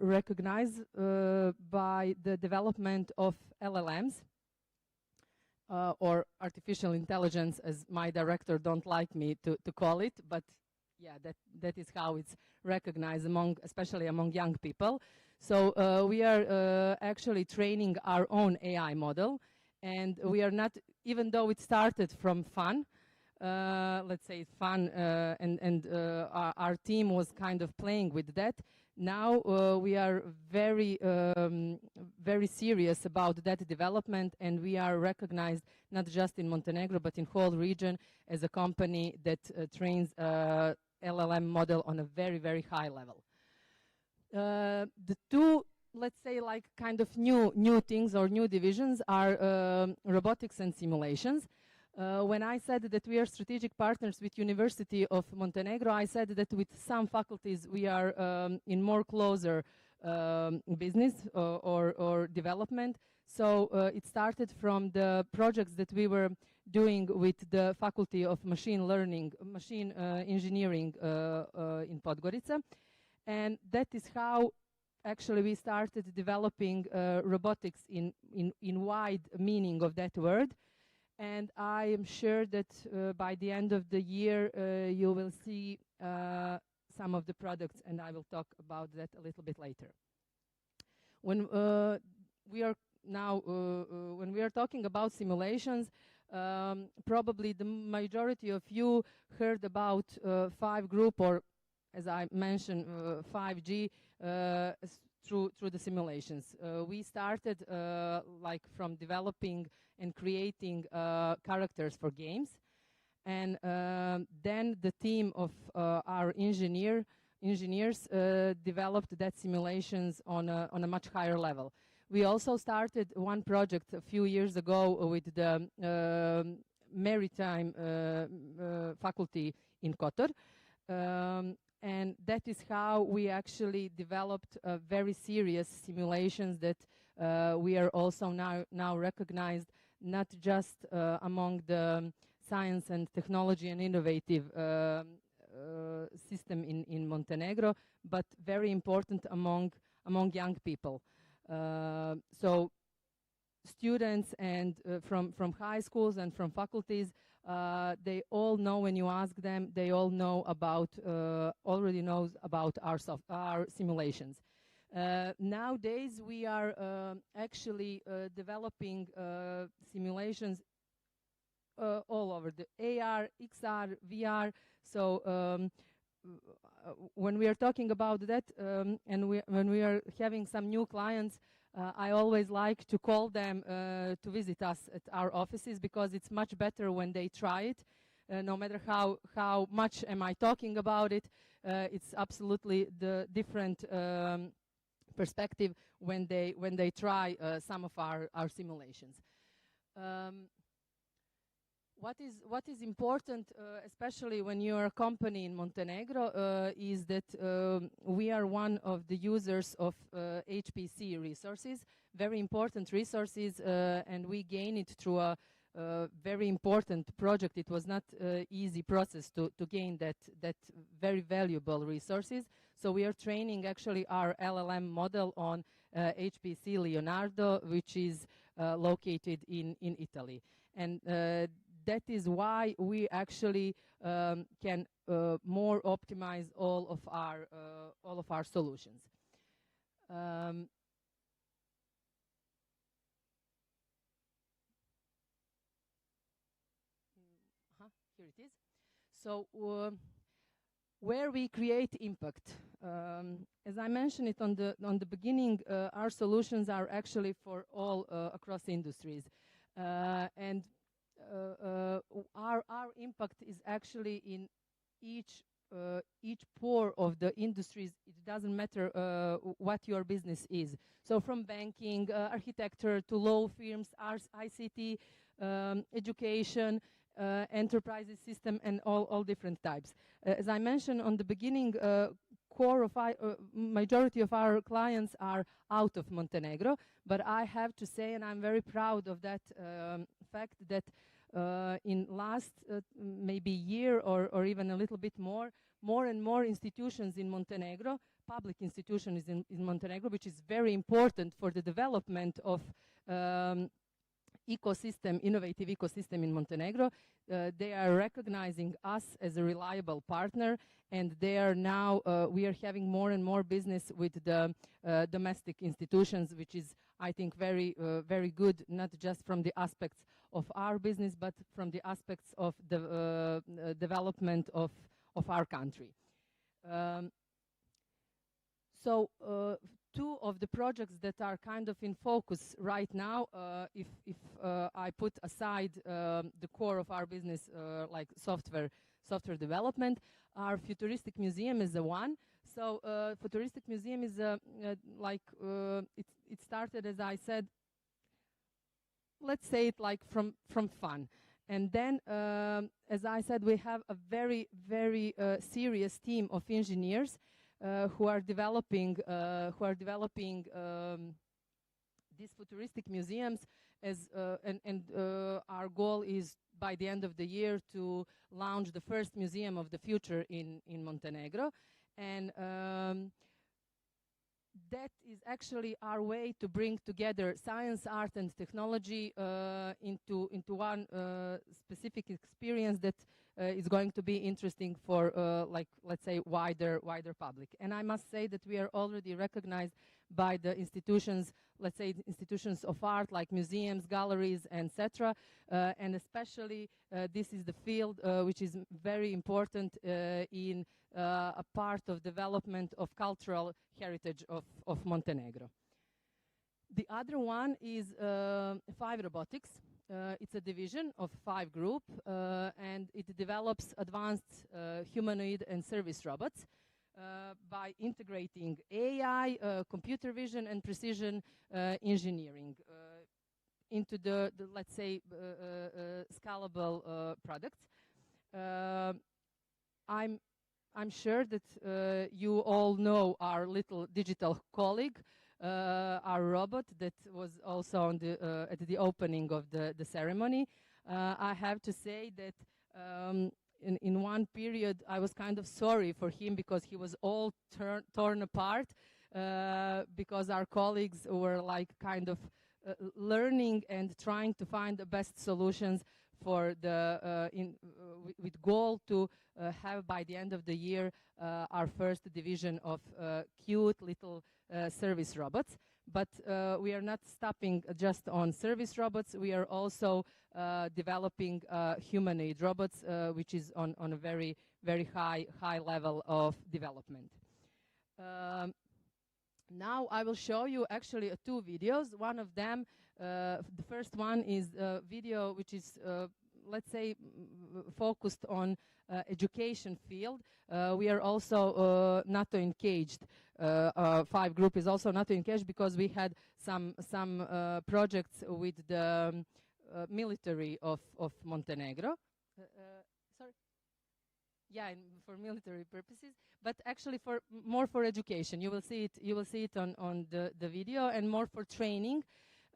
recognized by the development of LLMs, or artificial intelligence, as my director don't like me to call it, but yeah, that is how it's recognized especially among young people. So we are actually training our own AI model, and we are not, even though it started from fun, let's say fun, and our team was kind of playing with that. Now we are very, very serious about that development, and we are recognized not just in Montenegro but in whole region as a company that trains LLM model on a very, very high level. The two, let's say, like kind of new things or new divisions are robotics and simulations. When I said that we are strategic partners with University of Montenegro, I said that with some faculties we are in more closer business or development. So it started from the projects that we were doing with the Faculty of Machine Engineering in Podgorica. And that is how actually we started developing robotics in wide meaning of that word. And I am sure that by the end of the year you will see some of the products, and I will talk about that a little bit later. When we are now when we are talking about simulations, probably the majority of you heard about 5 Group, or as I mentioned, 5G through the simulations. We started like from developing and creating characters for games, and then the team of our engineers developed that simulations on a much higher level. We also started one project a few years ago with the maritime faculty in Kotor. And that is how we actually developed very serious simulations that we are also now recognized, not just among the science and technology and innovative system in Montenegro, but very important among young people. So students and from high schools and from faculties, they all know, when you ask them, they all know about, already knows about our simulations. Nowadays, we are actually developing simulations all over the AR, XR, VR. So when we are talking about that, and when we are having some new clients, I always like to call them to visit us at our offices, because it's much better when they try it. No matter how much am I talking about it, it's absolutely the different perspective when they try some of our simulations. What is important, especially when you are a company in Montenegro, is that we are one of the users of HPC resources, very important resources, and we gain it through a very important project. It was not an easy process to gain that very valuable resources. So we are training actually our LLM model on HPC Leonardo, which is located in Italy. And that is why we actually can more optimize all of our solutions. Here it is. So where we create impact. As I mentioned it on the beginning, our solutions are actually for all across industries, and our impact is actually in each pore of the industries. It doesn't matter what your business is. So from banking, architecture to law firms, ICT, education, enterprises system, and all different types. As I mentioned on the beginning, majority of our clients are out of Montenegro, but I have to say, and I'm very proud of that fact, that in last maybe year or even a little bit more and more institutions in Montenegro, public institutions in Montenegro, which is very important for the development of innovative ecosystem in Montenegro. They are recognizing us as a reliable partner, and they are now, we are having more and more business with the domestic institutions, which is, I think, very good, not just from the aspects of our business, but from the aspects of the development of our country. So two of the projects that are kind of in focus right now, if I put aside the core of our business, like software development, our futuristic museum is the one. So futuristic museum is it started, as I said, let's say it like from fun. And then, as I said, we have a very serious team of engineers who are developing these futuristic museums, as and our goal is by the end of the year to launch the first museum of the future in Montenegro, and that is actually our way to bring together science, art, and technology into one specific experience that is going to be interesting for, like, let's say, wider public. And I must say that we are already recognized by the institutions, let's say, institutions of art, like museums, galleries, etc. And especially this is the field which is very important in a part of development of cultural heritage of Montenegro. The other one is 5 Robotics. It's a division of 5 Group, and it develops advanced humanoid and service robots by integrating AI, computer vision, and precision engineering into the let's say, scalable products. I'm sure that you all know our little digital colleague, our robot that was also on at the opening of the ceremony. I have to say that in one period I was kind of sorry for him, because he was all torn apart, because our colleagues were like kind of learning and trying to find the best solutions for the with goal to have by the end of the year our first division of cute little service robots. But we are not stopping just on service robots. We are also developing humanoid robots, which is on a very high level of development. Now I will show you actually 2 videos. One of them, the first one is a video which is, let's say, focused on education field. We are also NATO engaged. 5 Group is also NATO engaged, because we had some projects with the military of Montenegro. Sorry. Yeah, for military purposes, but actually more for education. You will see it on the video, and more for training.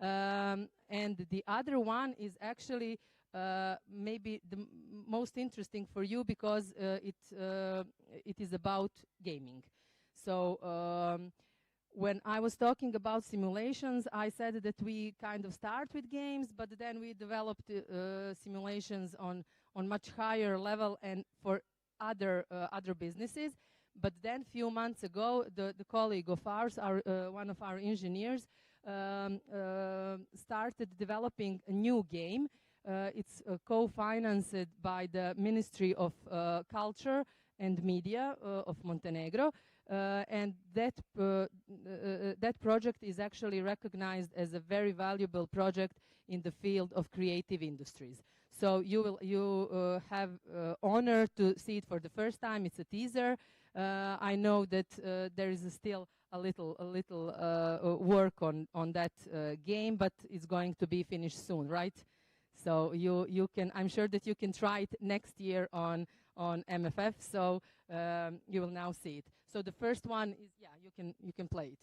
And the other one is actually maybe the most interesting for you, because it is about gaming. So when I was talking about simulations, I said that we kind of start with games, but then we developed simulations on much higher level and for other businesses. But then few months ago, the colleague of ours, one of our engineers, started developing a new game It's co-financed by the Ministry of Culture and Media of Montenegro, and that project is actually recognized as a very valuable project in the field of creative industries. So you have honor to see it for the first time. It's a teaser. I know that there is still a little work on that game, but it's going to be finished soon, right? So you can, I'm sure that you can try it next year on MFF. So you will now see it. So the first one is, yeah, you can play it.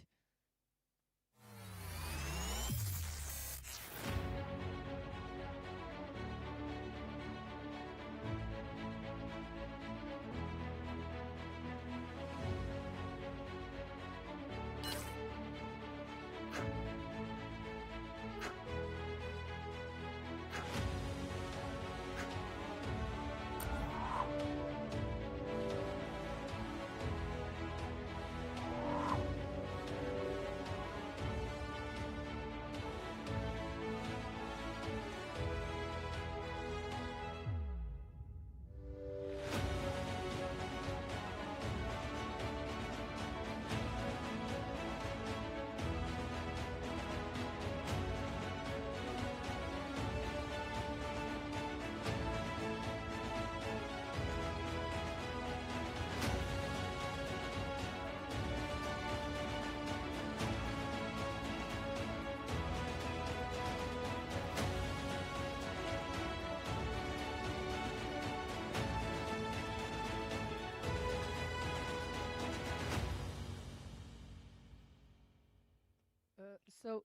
So,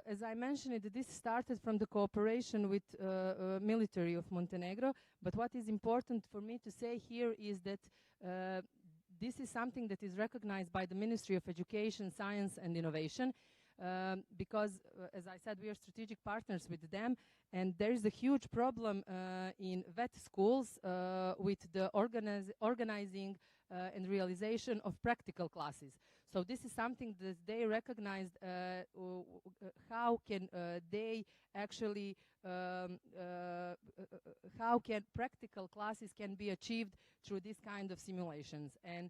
as I mentioned, this started from the cooperation with military of Montenegro. But what is important for me to say here is that this is something that is recognized by the Ministry of Education, Science and Innovation. Because, as I said, we are strategic partners with them, and there is a huge problem in vet schools with the organizing and realization of practical classes. So this is something that they recognized. How can they actually, how can practical classes can be achieved through this kind of simulations? And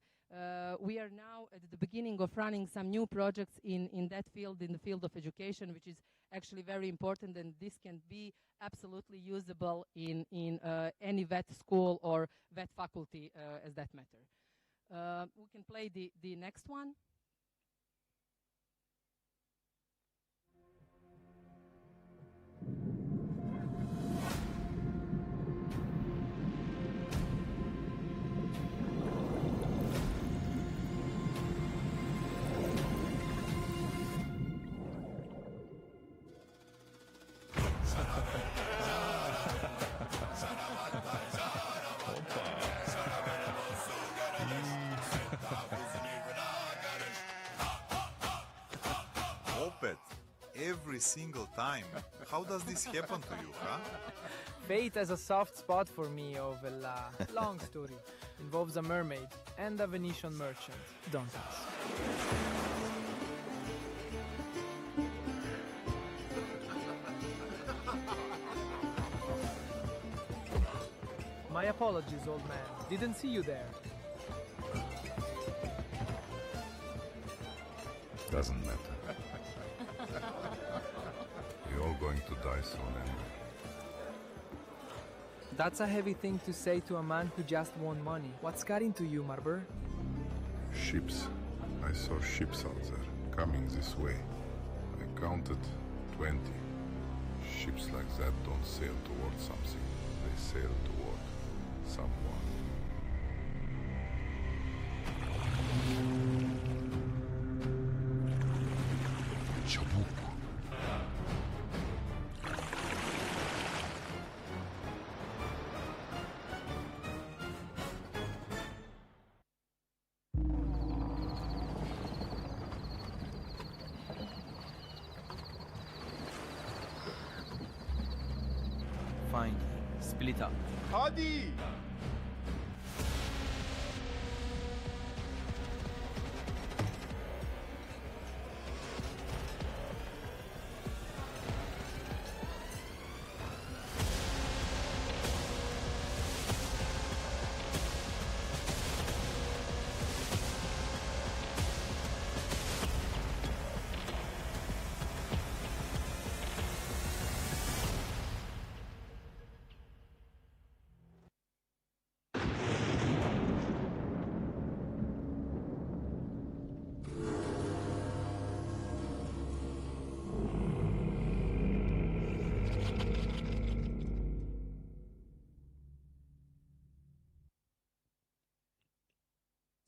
we are now at the beginning of running some new projects in that field, in the field of education, which is actually very important, and this can be absolutely usable in any vet school or vet faculty as that matter. We can play the next one. Every single time. How does this happen to you, huh? Fate has a soft spot for me, Ovella. Long story. Involves a mermaid and a Venetian merchant. Don't ask. My apologies, old man. Didn't see you there. Doesn't matter. You're all going to die soon anyway. That's a heavy thing to say to a man who just won money. What's got into you, Marber? Ships. I saw ships out there, coming this way. I counted 20. Ships like that don't sail toward something. They sail toward someone. Fine. Split up. Hadi!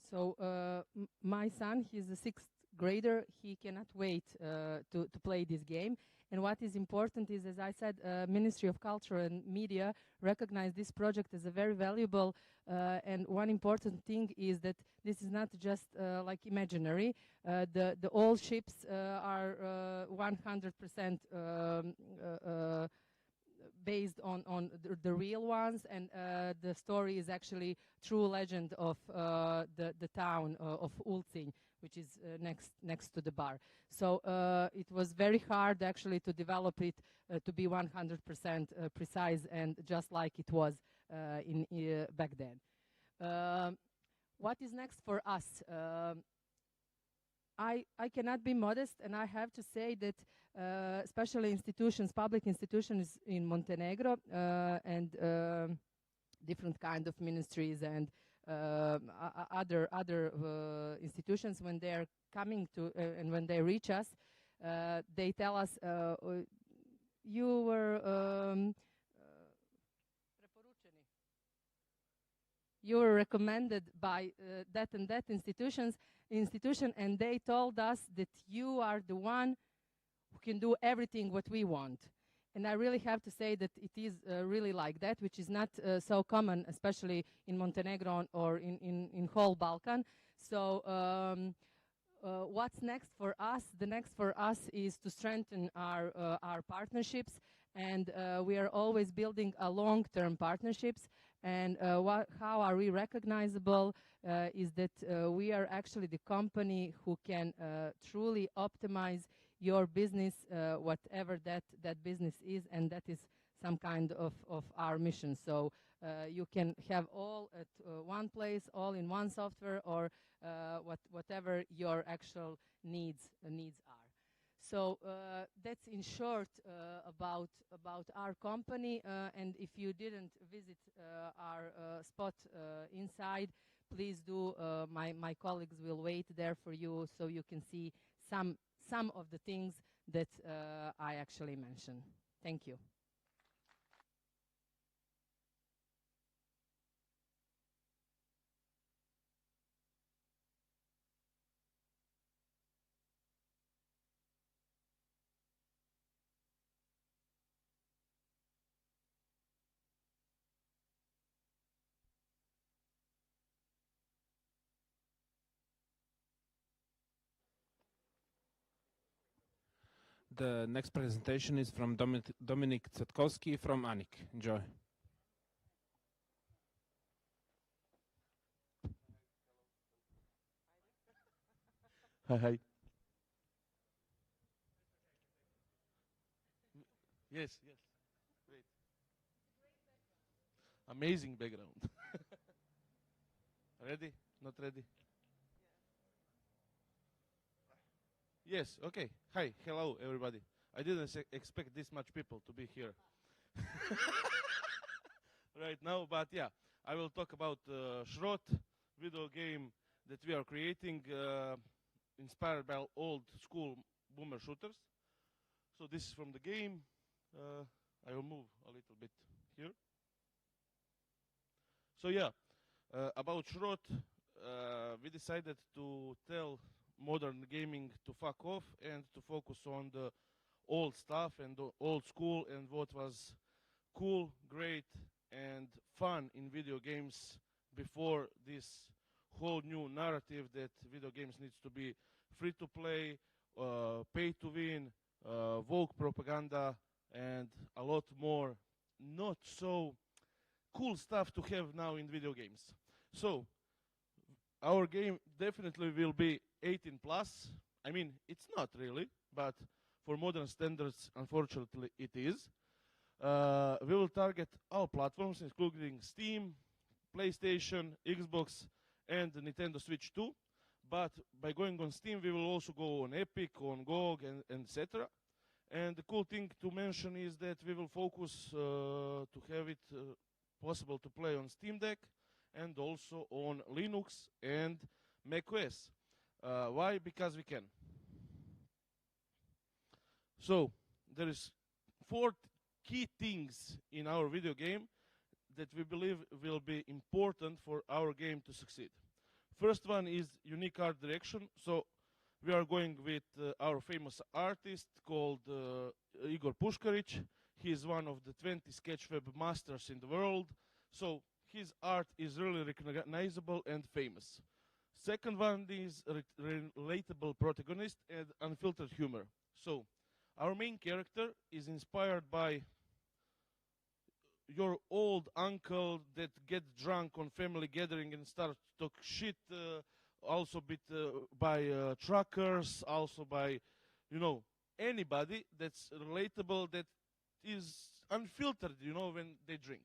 So my son, he's a 6th grader. He cannot wait to play this game. And what is important is, as I said, Ministry of Culture and Media recognize this project as a very valuable. And one important thing is that this is not just like imaginary. The old ships are 100% based on the real ones, and the story is actually true legend of the town of Ulcinj, which is next to the bar. So it was very hard actually to develop it to be 100% precise and just like it was back then. What is next for us? I cannot be modest, and I have to say that especially institutions, public institutions in Montenegro and different kind of ministries and other institutions, when they are coming to and when they reach us, they tell us you were you were recommended by that and that institution, and they told us that you are the one who can do everything what we want. And I really have to say that it is really like that, which is not so common, especially in Montenegro or in whole Balkan. So what's next for us? The next for us is to strengthen our partnerships, and we are always building a long-term partnerships. And how are we recognizable is that we are actually the company who can truly optimize your business, whatever that business is, and that is some kind of our mission. So you can have all at one place, all in one software, or whatever your actual needs are. So that's in short about our company. And if you didn't visit our spot inside, please do. My colleagues will wait there for you, so you can see some of the things that I actually mentioned. Thank you. The next presentation is from Dominik Cetkowski from ANIK. Enjoy. Hi. Yes. Great. Amazing background. Ready? Not ready? Yes, okay. Hi, hello everybody. I didn't expect this much people to be here right now, but yeah, I will talk about Shro, video game that we are creating, inspired by old school boomer shooters. So this is from the game. I will move a little bit here. So yeah, about Shro, we decided to tell modern gaming to fuck off and to focus on the old stuff and the old school and what was cool, great, and fun in video games before this whole new narrative that video games needs to be free to play, pay to win, woke propaganda, and a lot more not so cool stuff to have now in video games. So our game definitely will be 18 plus. I mean, it's not really, but for modern standards, unfortunately, it is. We will target all platforms, including Steam, PlayStation, Xbox, and the Nintendo Switch 2. But by going on Steam, we will also go on Epic, on GOG, and etc. And the cool thing to mention is that we will focus to have it possible to play on Steam Deck and also on Linux and macOS. Why? Because we can. So there is 4 key things in our video game that we believe will be important for our game to succeed. First one is unique art direction. So we are going with our famous artist called Igor Puškarić. He is one of the 20 sketch web masters in the world. So his art is really recognizable and famous. Second one is relatable protagonist and unfiltered humor. So our main character is inspired by your old uncle that get drunk on family gathering and start to talk shit, also bit by truckers, also by, you know, anybody that's relatable, that is unfiltered, you know, when they drink,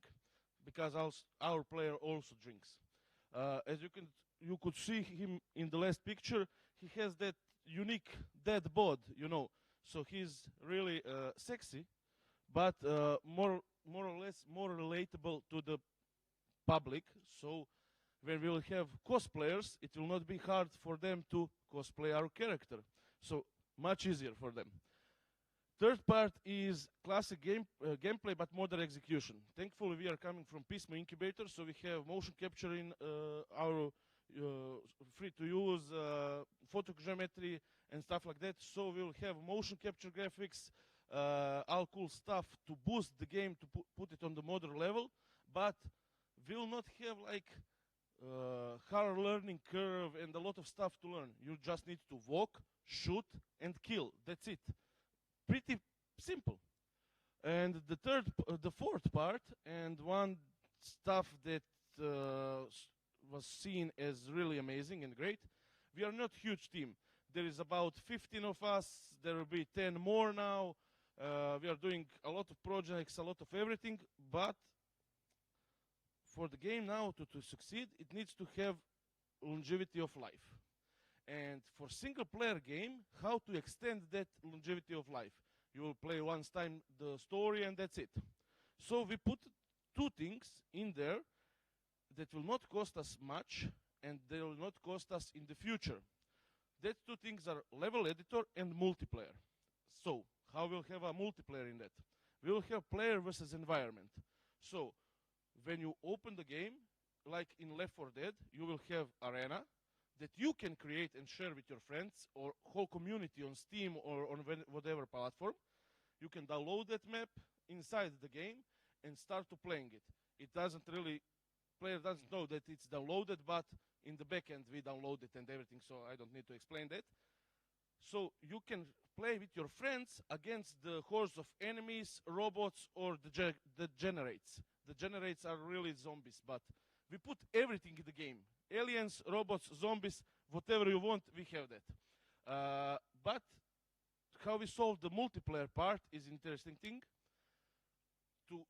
because our player also drinks. As you could see him in the last picture, he has that unique dead bod, you know, so he's really sexy, but more or less more relatable to the public. So when we will have cosplayers, it will not be hard for them to cosplay our character. So much easier for them. Third part is classic gameplay, but modern execution. Thankfully, we are coming from Pismo Incubator, so we have motion capture in our free-to-use photogeometry and stuff like that. So we will have motion capture graphics, all cool stuff to boost the game, to put it on the modern level, but we will not have like hard learning curve and a lot of stuff to learn. You just need to walk, shoot, and kill. That's it. Pretty simple. And the fourth part, and one stuff that was seen as really amazing and great, we are not huge team. There is about 15 of us. There will be 10 more now. We are doing a lot of projects, a lot of everything, but for the game now to succeed, it needs to have longevity of life. And for single player game, how to extend that longevity of life? You will play once time the story and that's it. So we put two things in there that will not cost us much and they will not cost us in the future. That two things are level editor and multiplayer. So how we'll have a multiplayer in that? We will have player versus environment. So when you open the game, like in Left 4 Dead, you will have arena that you can create and share with your friends or whole community on Steam or on whatever platform. You can download that map inside the game and start to playing it. It doesn't really, player doesn't know that it's downloaded, but in the back end we download it and everything, so I don't need to explain that. So you can play with your friends against the hordes of enemies, robots, or the generates. The generates are really zombies, but we put everything in the game. Aliens, robots, zombies, whatever you want, we have that. But how we solve the multiplayer part is interesting thing. To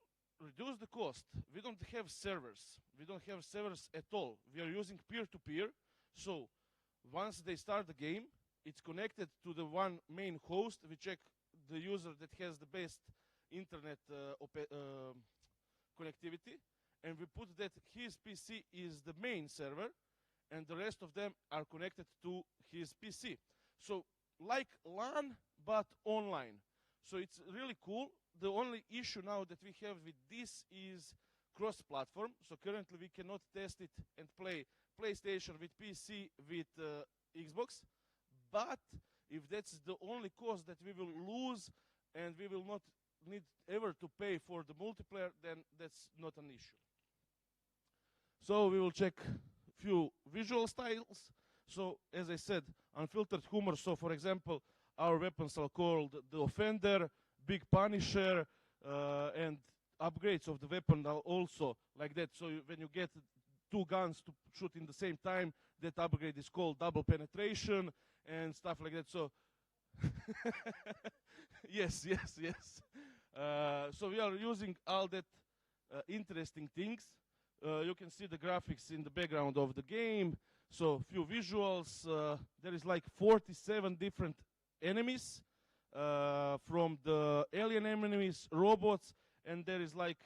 reduce the cost, we don't have servers. We don't have servers at all. We are using peer-to-peer. So once they start the game, it's connected to the one main host. We check the user that has the best internet connectivity, and we put that his PC is the main server, and the rest of them are connected to his PC. So like LAN, but online. So it's really cool. The only issue now that we have with this is cross-platform. So currently we cannot test it and play PlayStation with PC with Xbox. But if that's the only cost that we will lose and we will not need ever to pay for the multiplayer, then that's not an issue. So we will check few visual styles. So as I said, unfiltered humor. So for example, our weapons are called the Offender, Big Punisher, and upgrades of the weapon are also like that. So when you get two guns to shoot in the same time, that upgrade is called double penetration and stuff like that. So yes. So we are using all that interesting things. You can see the graphics in the background of the game. So few visuals. There is like 47 different enemies, from the alien enemies, robots, and there is like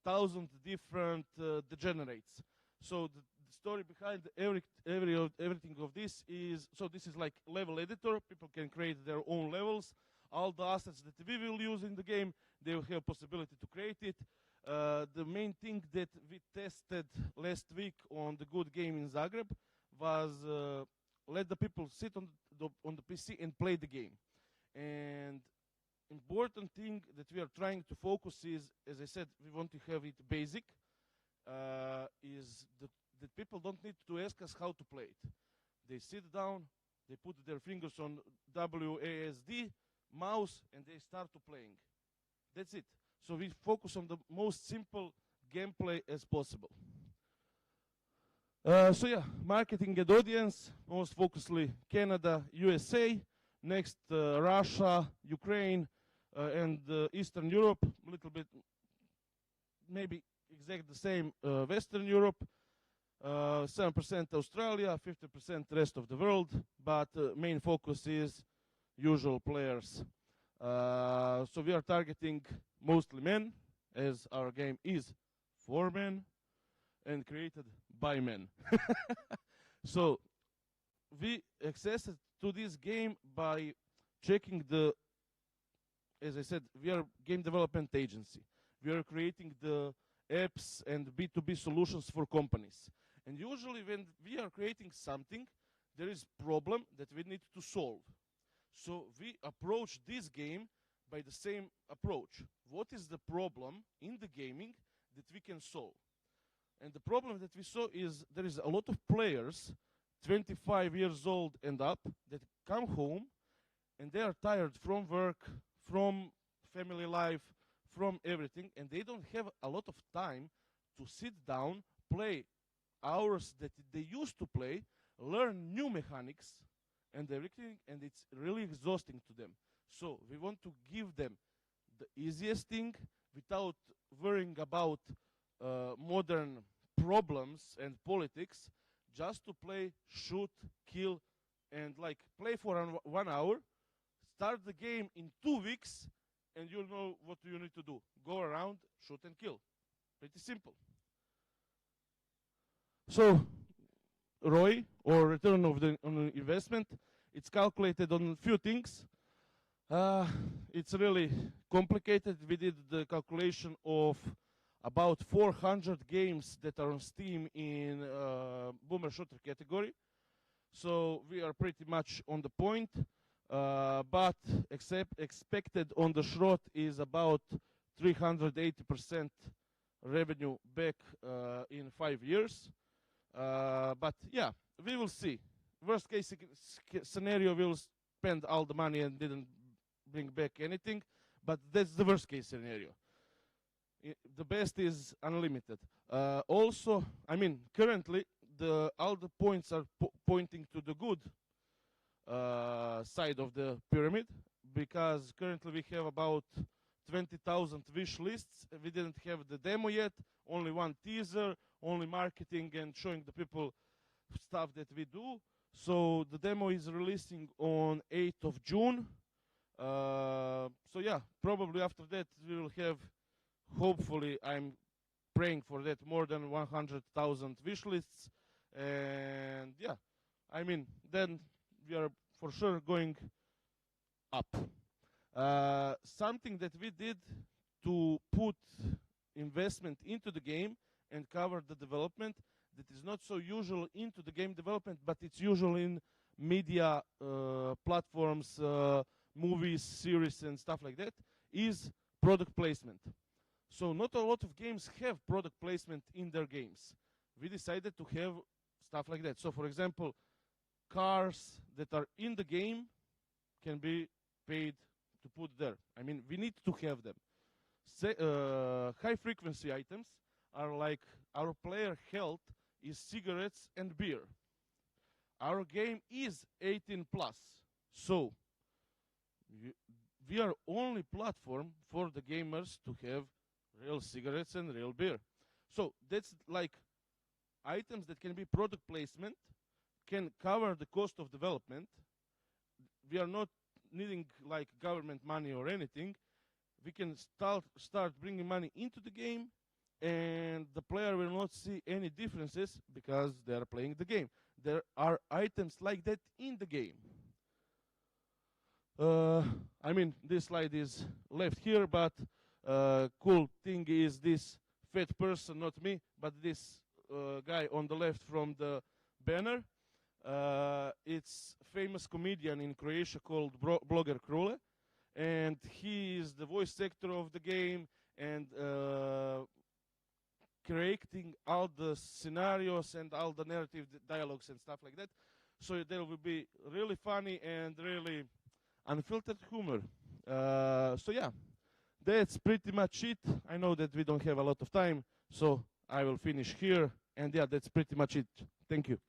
1,000 different degenerates. So the story behind everything of this is, so this is like level editor. People can create their own levels. All the assets that we will use in the game, they will have possibility to create it. The main thing that we tested last week on the good game in Zagreb was let the people sit on the PC and play the game. And important thing that we are trying to focus is, as I said, we want to have it basic, is that people don't need to ask us how to play it. They sit down, they put their fingers on WASD, mouse, and they start to playing. That's it. So we focus on the most simple gameplay as possible. So yeah, marketing and audience, most focusedly Canada, USA, next Russia, Ukraine, and Eastern Europe, a little bit, maybe exactly the same Western Europe, 7% Australia, 50% rest of the world, but main focus is usual players. So we are targeting mostly men, as our game is for men and created by men. So we access to this game by checking as I said, we are game development agency. We are creating the apps and B2B solutions for companies. And usually when we are creating something, there is problem that we need to solve. So we approach this game by the same approach. What is the problem in the gaming that we can solve? And the problem that we saw is there is a lot of players, 25 years old and up, that come home and they are tired from work, from family life, from everything, and they don't have a lot of time to sit down, play hours that they used to play, learn new mechanics and everything, and it's really exhausting to them. So we want to give them the easiest thing without worrying about modern problems and politics, just to play, shoot, kill, and like play for 1 hour, start the game in 2 weeks, and you'll know what you need to do. Go around, shoot and kill. Pretty simple. So ROI, or return on investment, it's calculated on a few things. It's really complicated. We did the calculation of about 400 games that are on Steam in boomer shooter category. So we are pretty much on the point. But expected on the Shro is about 380% revenue back in 5 years. But yeah, we will see. Worst case scenario, we'll spend all the money and didn't bring back anything. But that's the worst case scenario. The best is unlimited. Also, I mean, currently, all the points are pointing to the good side of the pyramid, because currently we have about 20,000 wish lists. We didn't have the demo yet, only one teaser, only marketing and showing the people stuff that we do. So the demo is releasing on 8th of June. So yeah, probably after that we will have, hopefully, I'm praying for that, more than 100,000 wish lists. And yeah, I mean, then we are for sure going up. Something that we did to put investment into the game and cover the development that is not so usual into the game development, but it's usual in media platforms, movies, series, and stuff like that, is product placement. So not a lot of games have product placement in their games. We decided to have stuff like that. So for example, cars that are in the game can be paid to put there. I mean, we need to have them. High frequency items are like our player health is cigarettes and beer. Our game is 18 plus. So we are only platform for the gamers to have real cigarettes and real beer. So that's like items that can be product placement, can cover the cost of development. We are not needing like government money or anything. We can start bringing money into the game, and the player will not see any differences because they are playing the game. There are items like that in the game. I mean, this slide is left here, but cool thing is this fat person, not me, but this guy on the left from the banner. It's famous comedian in Croatia called Blogger Krule, and he is the voice actor of the game and creating all the scenarios and all the narrative dialogues and stuff like that. So there will be really funny and really unfiltered humor. So yeah, that's pretty much it. I know that we don't have a lot of time, so I will finish here. And yeah, that's pretty much it. Thank you.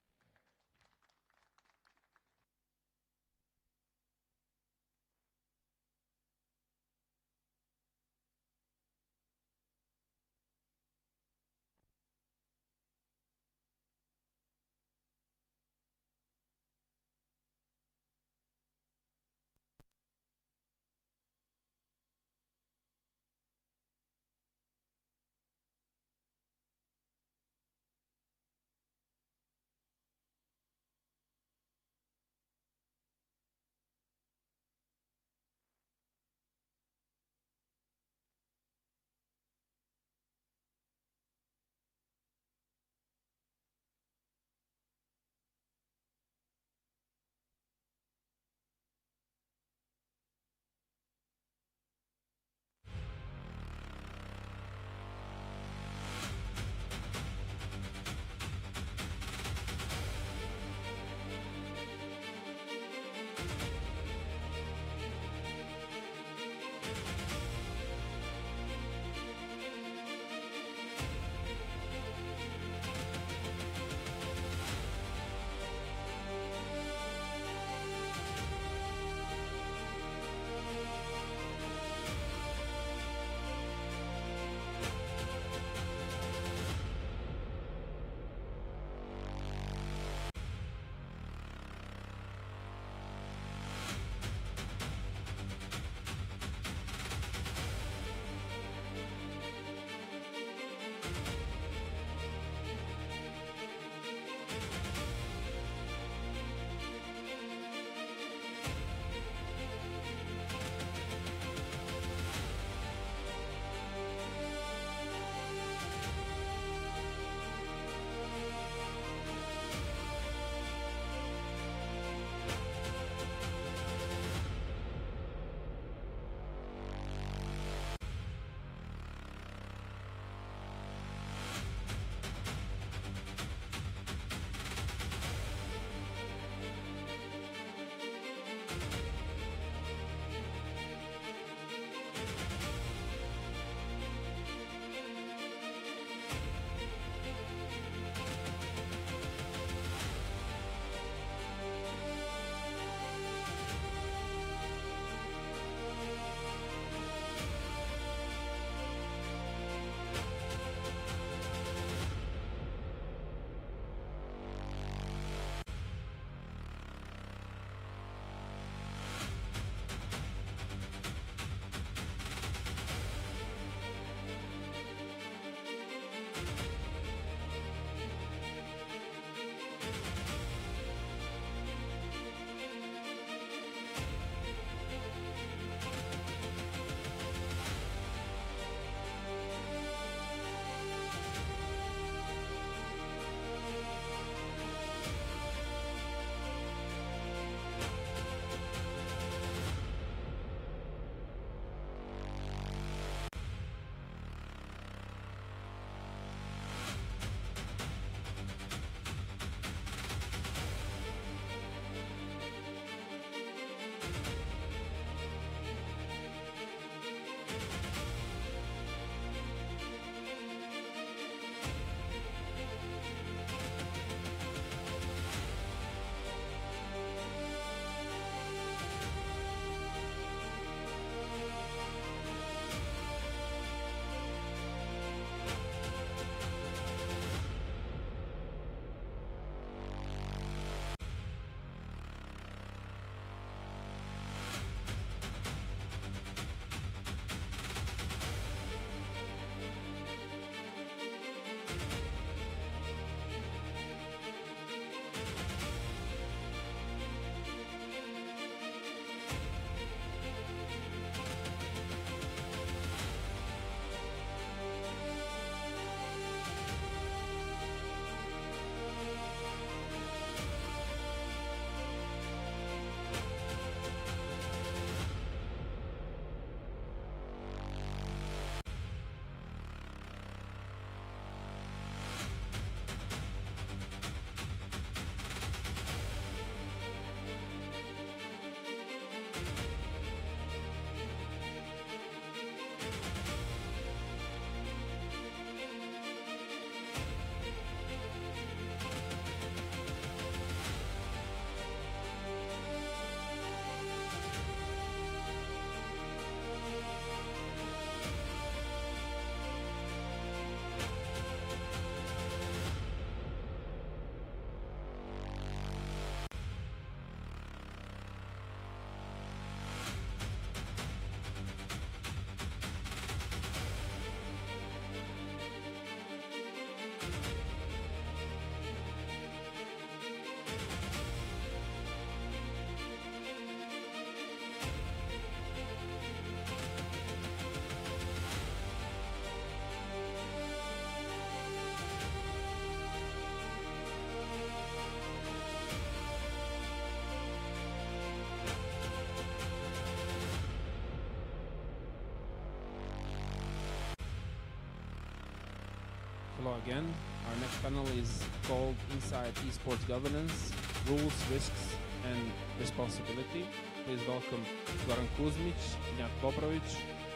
Hello again. Our next panel is called Inside Esports Governance, Rules, Risks and Responsibility. Please welcome Goran Kuzmic, Njak Bobrovic,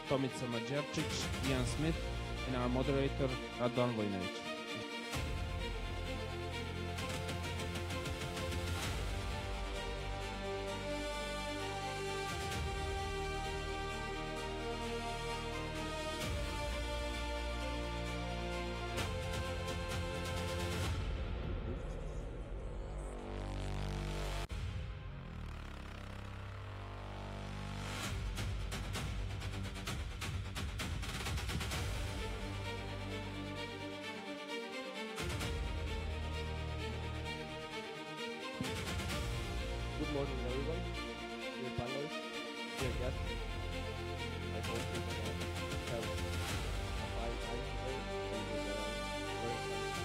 Tomica Mađerčić, Ian Smith, and our moderator, Radovan Vojinović. Good morning, everyone. Dear panelists, dear guests. I hope you're going to have a fine time today and you're going to learn something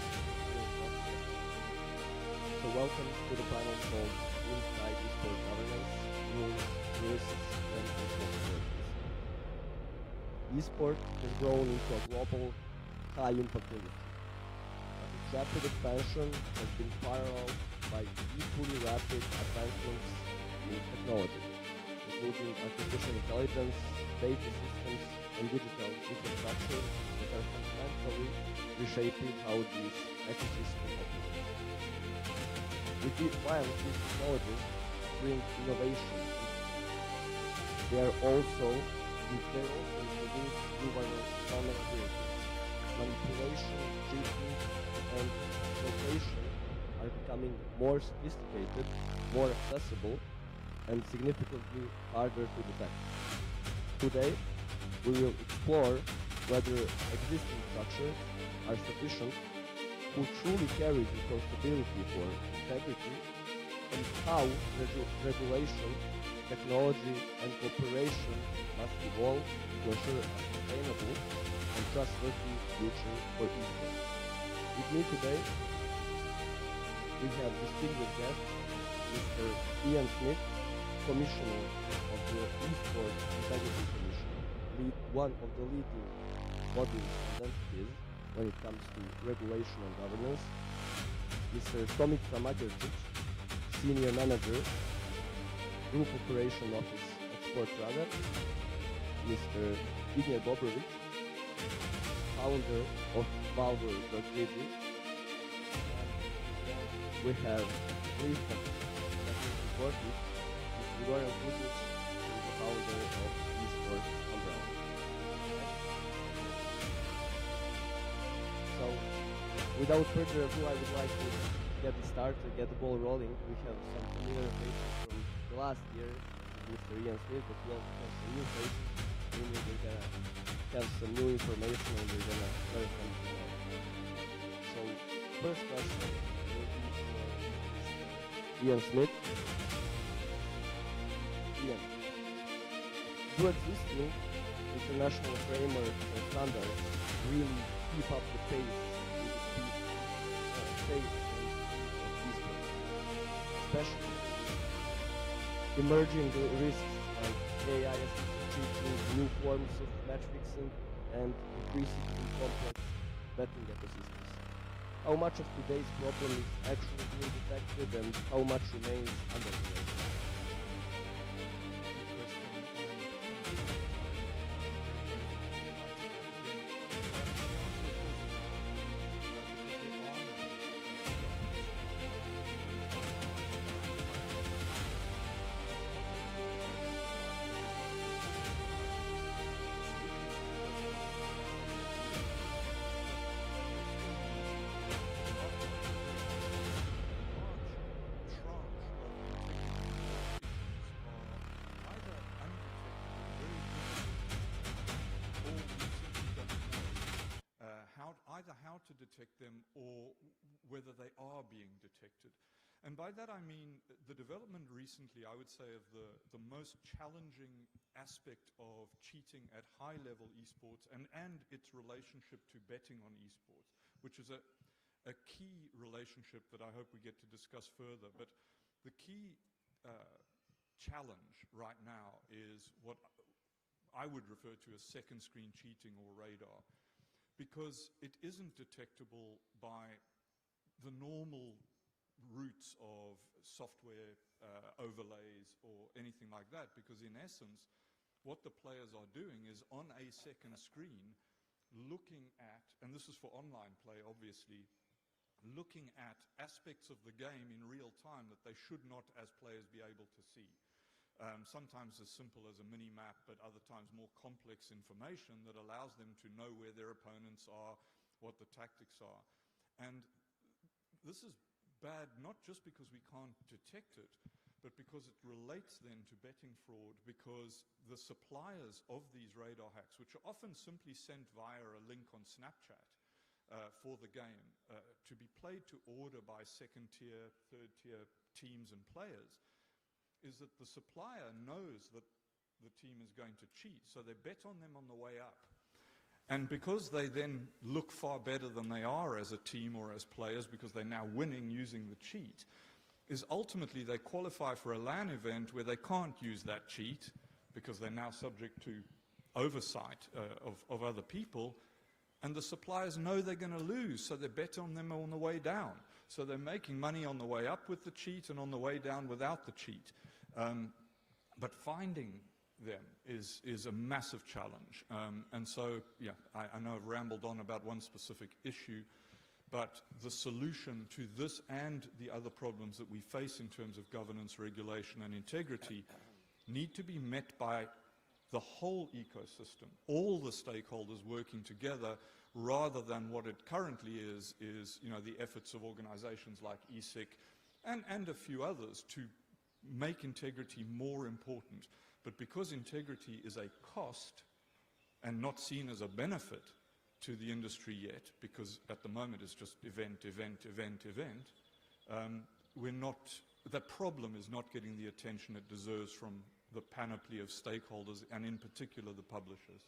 new from here. So welcome to the panel called Inside Esports Governance, Rules, Risks and Responsibilities. Esport has grown into a global, high-impact industry. But its rapid expansion has been paralleled by equally rapid advancements in technology, including artificial intelligence, data systems, and digital infrastructure that are fundamentally reshaping how this ecosystem operates. While these technologies bring innovation, they also introduce new vulnerabilities. Manipulation, cheating, and exploitation are becoming more sophisticated, more accessible, and significantly harder to detect. Today, we will explore whether existing structures are sufficient, who truly carries responsibility for integrity, and how regulation, technology, and cooperation must evolve to ensure a sustainable and trustworthy future for esports. With me today, we have distinguished guest, Mr. Ian Smith, Commissioner of the Esports Integrity Commission, one of the leading bodies and entities when it comes to regulation and governance, Mr. Tomica Mađerčić, Senior Manager, Group Operation Office at Sports Radar, Mr. Njak Bobrovic, Founder of Valve.gg, we have pleased but important Mr. Goran Kuzmic, who is the founder of Esports Umbrella. So, without further ado, I would like to get the start, get the ball rolling. We have some familiar faces from the last year, Mr. Ian Smith, but we also have some new faces, meaning we're gonna have some new information and we're gonna learn something more. So, first question. Ian Smith. Ian, do existing international frameworks and standards really keep up the pace with the pace of esports, especially emerging risks like AI assisted cheating, new forms of match fixing, and increasingly complex betting ecosystems? How much of today's problem is actually being detected and how much remains underestimated? Either how to detect them or whether they are being detected. And by that I mean the development recently, I would say, of the most challenging aspect of cheating at high-level esports and its relationship to betting on esports, which is a key relationship that I hope we get to discuss further. But the key challenge right now is what I would refer to as second screen cheating or radar. because it isn't detectable by the normal routes of software overlays or anything like that, because in essence, what the players are doing is on a second screen looking at, and this is for online play obviously, looking at aspects of the game in real time that they should not as players be able to see. Sometimes as simple as a mini-map, but other times more complex information that allows them to know where their opponents are, what the tactics are. And this is bad not just because we can't detect it, but because it relates then to betting fraud, because the suppliers of these radar hacks, which are often simply sent via a link on Snapchat for the game, to be played to order by second-tier, third-tier teams and players, is that the supplier knows that the team is going to cheat, so they bet on them on the way up. And because they then look far better than they are as a team or as players, because they're now winning using the cheat, is ultimately they qualify for a LAN event where they can't use that cheat because they're now subject to oversight of other people, and the suppliers know they're going to lose, so they bet on them on the way down. So they're making money on the way up with the cheat and on the way down without the cheat. But finding them is a massive challenge. And so, yeah, I know I've rambled on about one specific issue, but the solution to this and the other problems that we face in terms of governance, regulation, and integrity need to be met by the whole ecosystem, all the stakeholders working together, rather than what it currently is the efforts of organizations like ESIC and a few others to make integrity more important. But because integrity is a cost and not seen as a benefit to the industry yet, because at the moment it's just event, the problem is not getting the attention it deserves from the panoply of stakeholders, and in particular the publishers.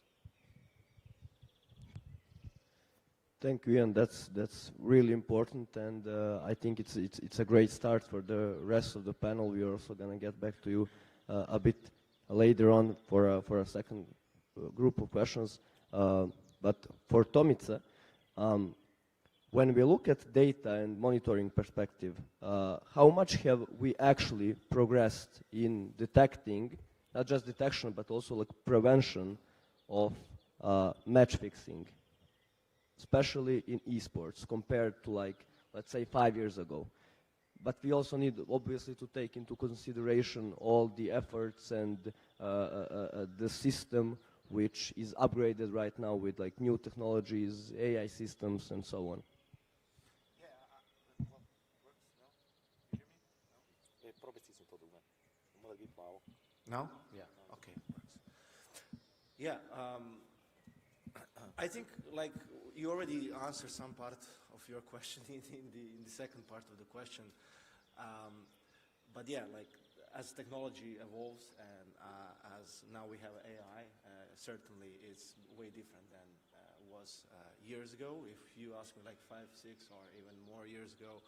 Thank you, Ian. That's really important, and I think it's a great start for the rest of the panel. We're also going to get back to you a bit later on for a second group of questions. But for Tomica, when we look at data and monitoring perspective, how much have we actually progressed in detecting, not just detection, but also like prevention of match fixing, especially in esports, compared to, like, let's say 5 years ago? But we also need, obviously, to take into consideration all the efforts and the system which is upgraded right now with like new technologies, AI systems, and so on. No? Yeah, okay. Yeah, I think like you already answered some part of your question in the second part of the question. But yeah, like as technology evolves and as now we have AI, certainly it's way different than was years ago. If you ask me like 5, 6, or even more years ago,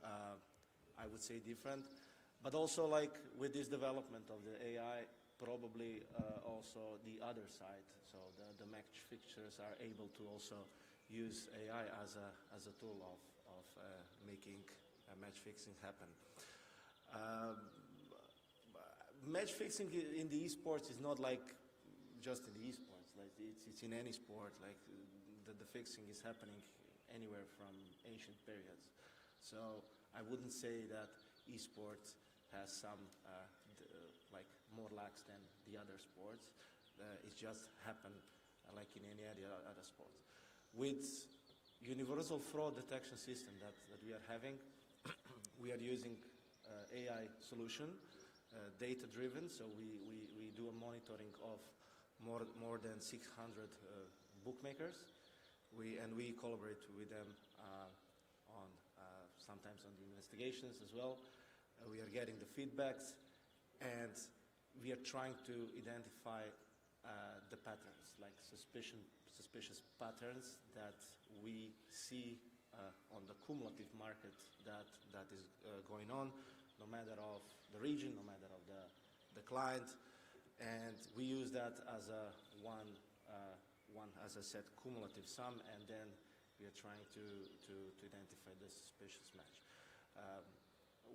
I would say different. But also, like, with this development of the AI, probably also the other side. So the match fixtures are able to also use AI as a tool of making match fixing happen. Match fixing in the esports is not like just in the esports. Like it's in any sport. Like the fixing is happening anywhere from ancient periods. So I wouldn't say that esports has some like more lax than the other sports. It just happened like in any other sports. With universal fraud detection system that we are having, we are using AI solution, data-driven. So we do a monitoring of more than 600 bookmakers. We collaborate with them on sometimes on the investigations as well. We are getting the feedbacks, and we are trying to identify the patterns, like suspicious patterns that we see on the cumulative market that is going on, no matter of the region, no matter of the client, and we use that as a one, as I said, cumulative sum, and then we are trying to identify the suspicious match.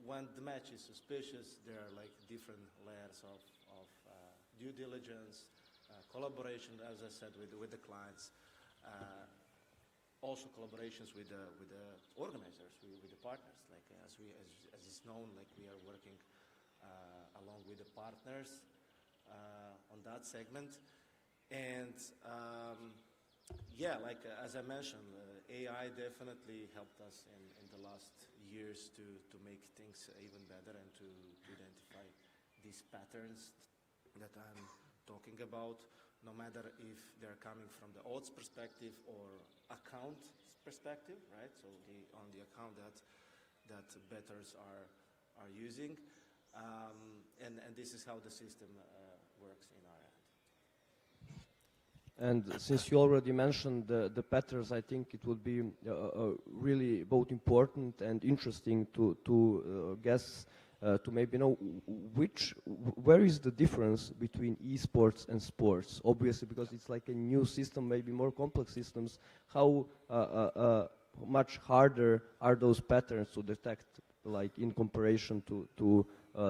When the match is suspicious, there are like different layers of due diligence, collaboration, as I said, with the clients, also collaborations with the organizers, with the partners. Like as is known, like we are working along with the partners on that segment, and yeah, like as I mentioned, AI definitely helped us in the last years to make things even better and to identify these patterns that I'm talking about, no matter if they're coming from the odds perspective or account perspective, right? So on the account that bettors are using, and this is how the system works in our end. And since you already mentioned the patterns, I think it would be really both important and interesting to guess, to maybe know where is the difference between esports and sports? Obviously, because it's like a new system, maybe more complex systems. How much harder are those patterns to detect, like in comparison to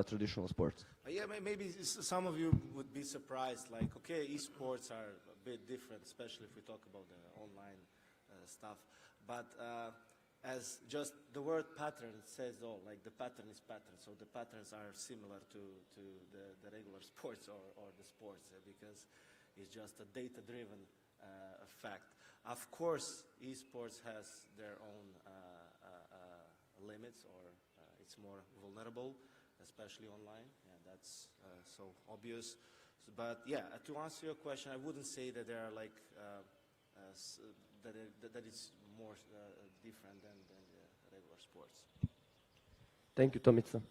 traditional sports? Yeah, maybe some of you would be surprised. Like, okay, esports are a bit different, especially if we talk about the online stuff. But as just the word pattern says all, like the pattern is pattern. So the patterns are similar to the regular sports or the sports because it's just a data-driven fact. Of course, esports has their own limits, or it's more vulnerable, especially online. Yeah, that's so obvious. But yeah, to answer your question, I wouldn't say that there are like that it's more different than the regular sports. Thank you, Tomica.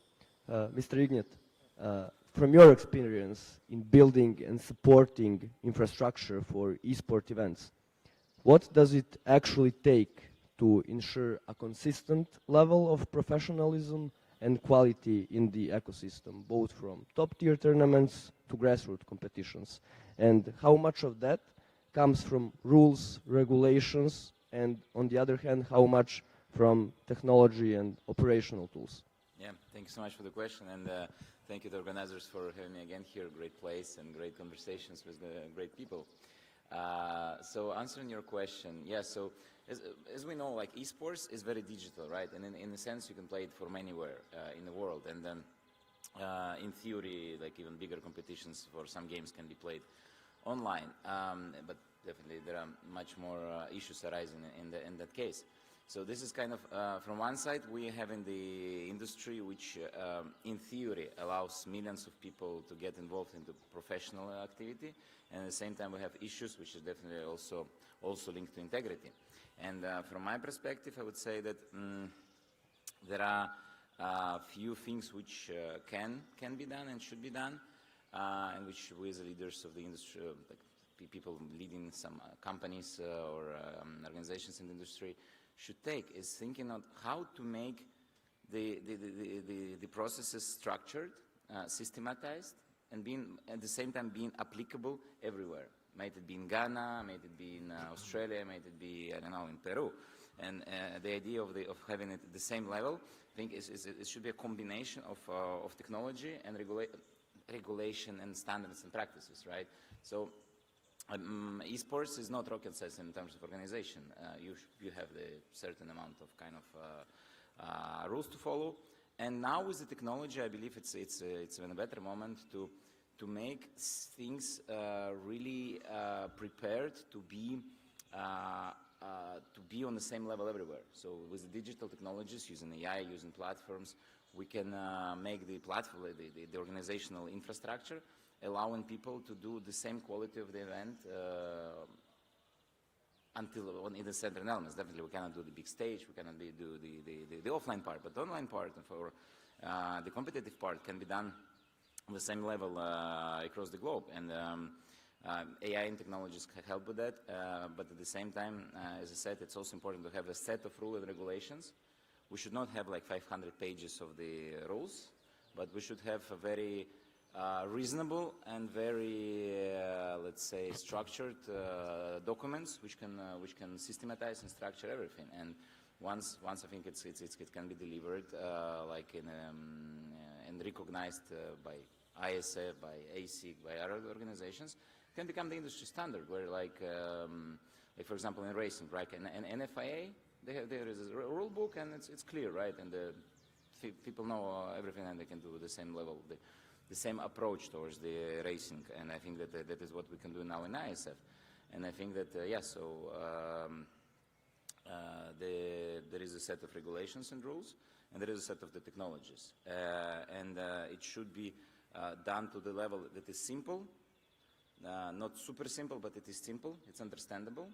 Mr. Ignat, from your experience in building and supporting infrastructure for esport events, what does it actually take to ensure a consistent level of professionalism and quality in the ecosystem, both from top-tier tournaments to grassroots competitions? And how much of that comes from rules, regulations, and on the other hand, how much from technology and operational tools? Yeah, thank you so much for the question, and thank you to the organizers for having me again here. Great place and great conversations with great people. So answering your question, yeah, so as we know, like esports is very digital, right? And in a sense, you can play it from anywhere in the world. And then in theory, like even bigger competitions for some games can be played online. But definitely there are much more issues arising in that case. So this is kind of, from one side, we have in the industry which in theory allows millions of people to get involved into professional activity. And at the same time, we have issues which is definitely also linked to integrity. And from my perspective, I would say that there are a few things which can be done and should be done, and which we as the leaders of the industry, like people leading some companies or organizations in the industry, should take, is thinking on how to make the processes structured, systematized, and at the same time being applicable everywhere. Might it be in Ghana, might it be in Australia, might it be, I don't know, in Peru. And the idea of having it at the same level, I think it should be a combination of technology and regulation and standards and practices, right? So esports is not rocket science in terms of organization. You have the certain amount of kind of rules to follow. And now with the technology, I believe it's in a better moment to make things really prepared to be on the same level everywhere. So with the digital technologies, using AI, using platforms, we can make the platform, the organizational infrastructure, allowing people to do the same quality of the event until in the certain elements. Definitely we cannot do the big stage, we cannot do the offline part, but the online part for the competitive part can be done on the same level across the globe. And AI and technologies can help with that, but at the same time, as I said, it's also important to have a set of rules and regulations. We should not have like 500 pages of the rules, but we should have a very reasonable and very, let's say, structured documents which can systematize and structure everything. And once I think it can be delivered like and recognized by ISF, by ASIC, by other organizations, it can become the industry standard. Where like for example in racing, right? And FIA, there is a rule book and it's clear, right? And people know everything and they can do the same level. The same approach towards the racing, and I think that that is what we can do now in ISF. And I think that, there is a set of regulations and rules, and there is a set of the technologies. And it should be done to the level that is simple, not super simple, but it is simple, it's understandable.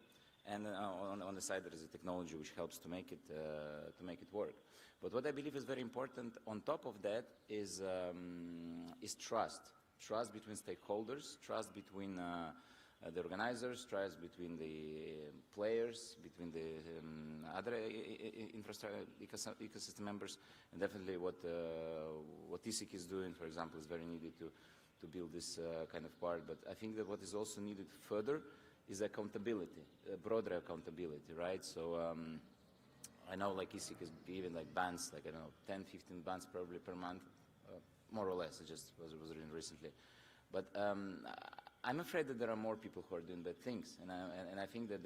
And on the side there is a technology which helps to make it work. But what I believe is very important on top of that is trust. Trust between stakeholders, trust between the organizers, trust between the players, between the other infrastructure ecosystem members, and definitely what ISIC is doing, for example, is very needed to build this kind of part. But I think that what is also needed further is accountability, broader accountability, right? So I know like ISIC is giving like bans, like I don't know, 10, 15 bans probably per month, more or less. It just was written recently. But I'm afraid that there are more people who are doing bad things, and I think that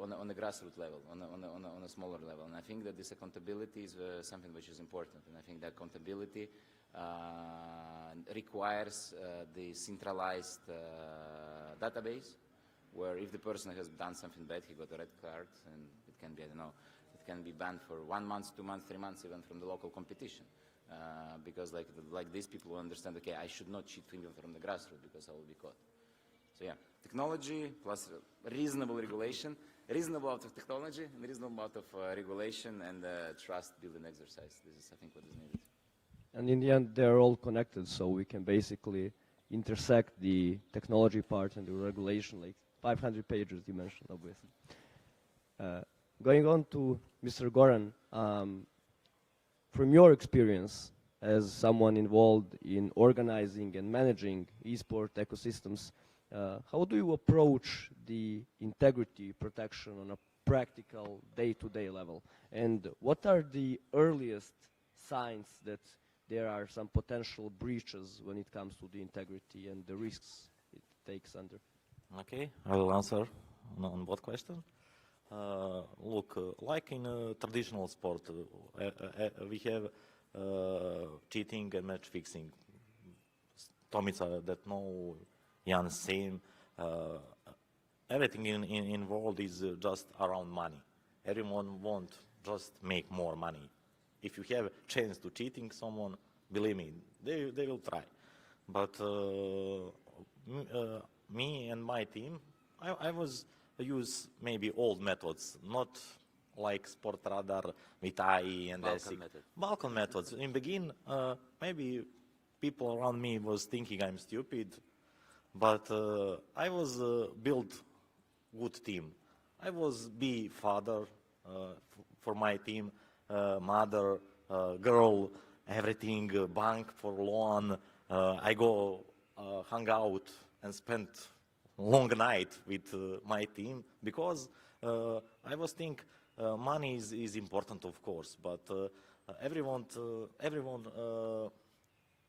on the grassroots level, on a smaller level, and I think that this accountability is something which is important, and I think that accountability requires the centralized database, where if the person has done something bad, he got a red card, and it can be, I don't know, it can be banned for 1 month, 2 months, 3 months, even from the local competition. Because like these people will understand, okay, I should not cheat even from the grassroots because I will be caught. So yeah, technology plus reasonable regulation, reasonable amount of technology, and reasonable amount of regulation and trust building exercise. This is, I think, what is needed. And in the end, they're all connected, so we can basically intersect the technology part and the regulation, like 500 pages you mentioned, obviously. Going on to Mr. Goran, from your experience as someone involved in organizing and managing esport ecosystems, how do you approach the integrity protection on a practical day-to-day level? And what are the earliest signs that there are some potential breaches when it comes to the integrity and the risks it takes under? Okay, I will answer on both questions. Look, like in traditional sport, we have cheating and match fixing. Tomica that know, Jan same. Everything involved is just around money. Everyone wants just make more money. If you have a chance to cheating someone, believe me, they will try. But me and my team, I use maybe old methods, not like Sport Radar with AI and ASIC. Balkan methods. In begin, maybe people around me was thinking I'm stupid, but I was build good team. I was be father for my team, mother, girl, everything, bank for loan. I go hang out and spend long night with my team because I was think money is important, of course, but everyone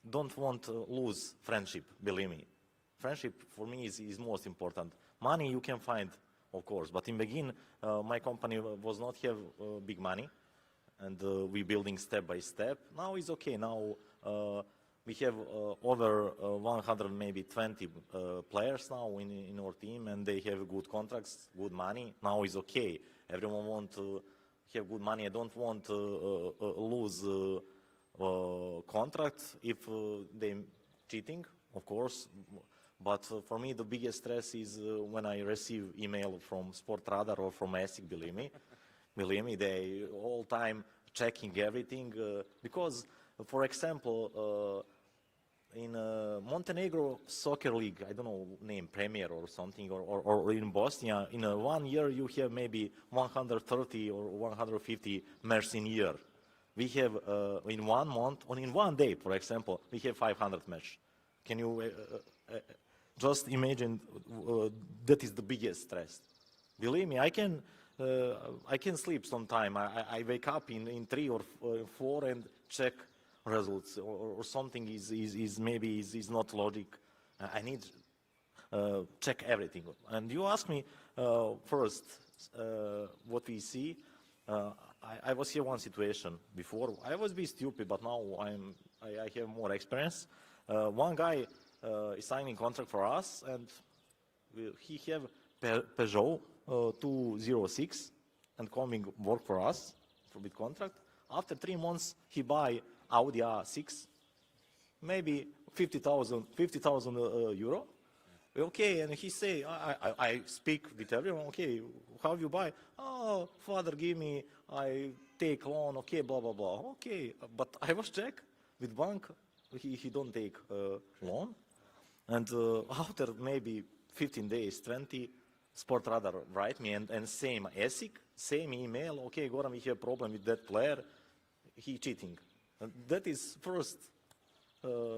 don't want to lose friendship, believe me. Friendship for me is most important. Money you can find, of course, but in begin my company was not have big money, and we building step by step. Now it's okay. Now we have over 100, maybe 20 players now in our team, and they have good contracts, good money. Now it's okay. Everyone want to have good money. I don't want to lose contracts if they cheating, of course. But for me, the biggest stress is when I receive email from Sport Radar or from ASIC, believe me. Believe me, they all time checking everything. Because, for example, in Montenegro Soccer League, I don't know, name Premier or something, or in Bosnia, in 1 year you have maybe 130 or 150 matches in a year. we have in 1 month, or in 1 day, for example, we have 500 matches. Can you just imagine that is the biggest stress? Believe me, I can sleep sometime. I wake up in 3 or 4 and check results, or something is maybe is not logic. I need check everything. And you ask me first what we see. I was here one situation before. I was a bit stupid, but now I have more experience. One guy is signing contract for us, and he have Peugeot 206 and coming work for us with contract. After 3 months, he buy Audi A6, maybe 50,000 euro. Okay, and he say, I speak with everyone, okay, how you buy? Oh, father give me, I take loan, okay, blah, blah, blah. Okay, but I was check with bank, he don't take loan. And after maybe 15 days, 20, Sportradar write me and same ESIC, same email, okay, Goran, we have problem with that player, he cheating. And that is first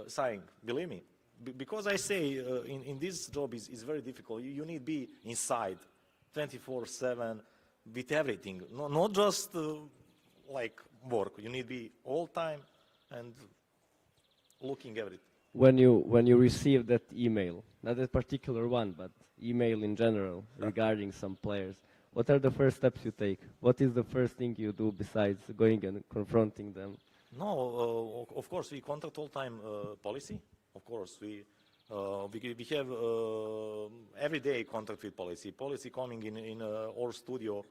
sign, believe me. Because I say in this job is very difficult. You need to be inside 24/7 with everything, not just like work. You need to be all time and looking everything. When you receive that email, not that particular one, but email in general regarding some players, what are the first steps you take? What is the first thing you do besides going and confronting them? No, of course we contact all time policy. Of course we have every day contact with policy. Policy coming in our studio.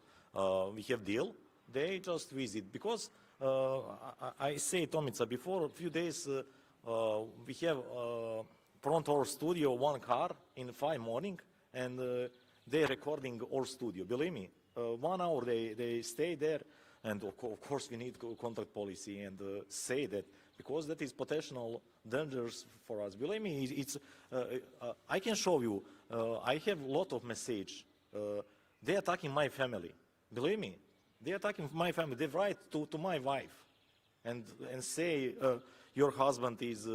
We have deal. They just visit because I say Tomica before a few days we have front our studio 1 car in 5 morning and they recording our studio. Believe me, 1 hour they stay there. And of course we need to contact policy and say that, because that is potential dangers for us. Believe me, it's I can show you, I have a lot of message. They are attacking my family. Believe me, they are attacking my family. They write to my wife and say, your husband is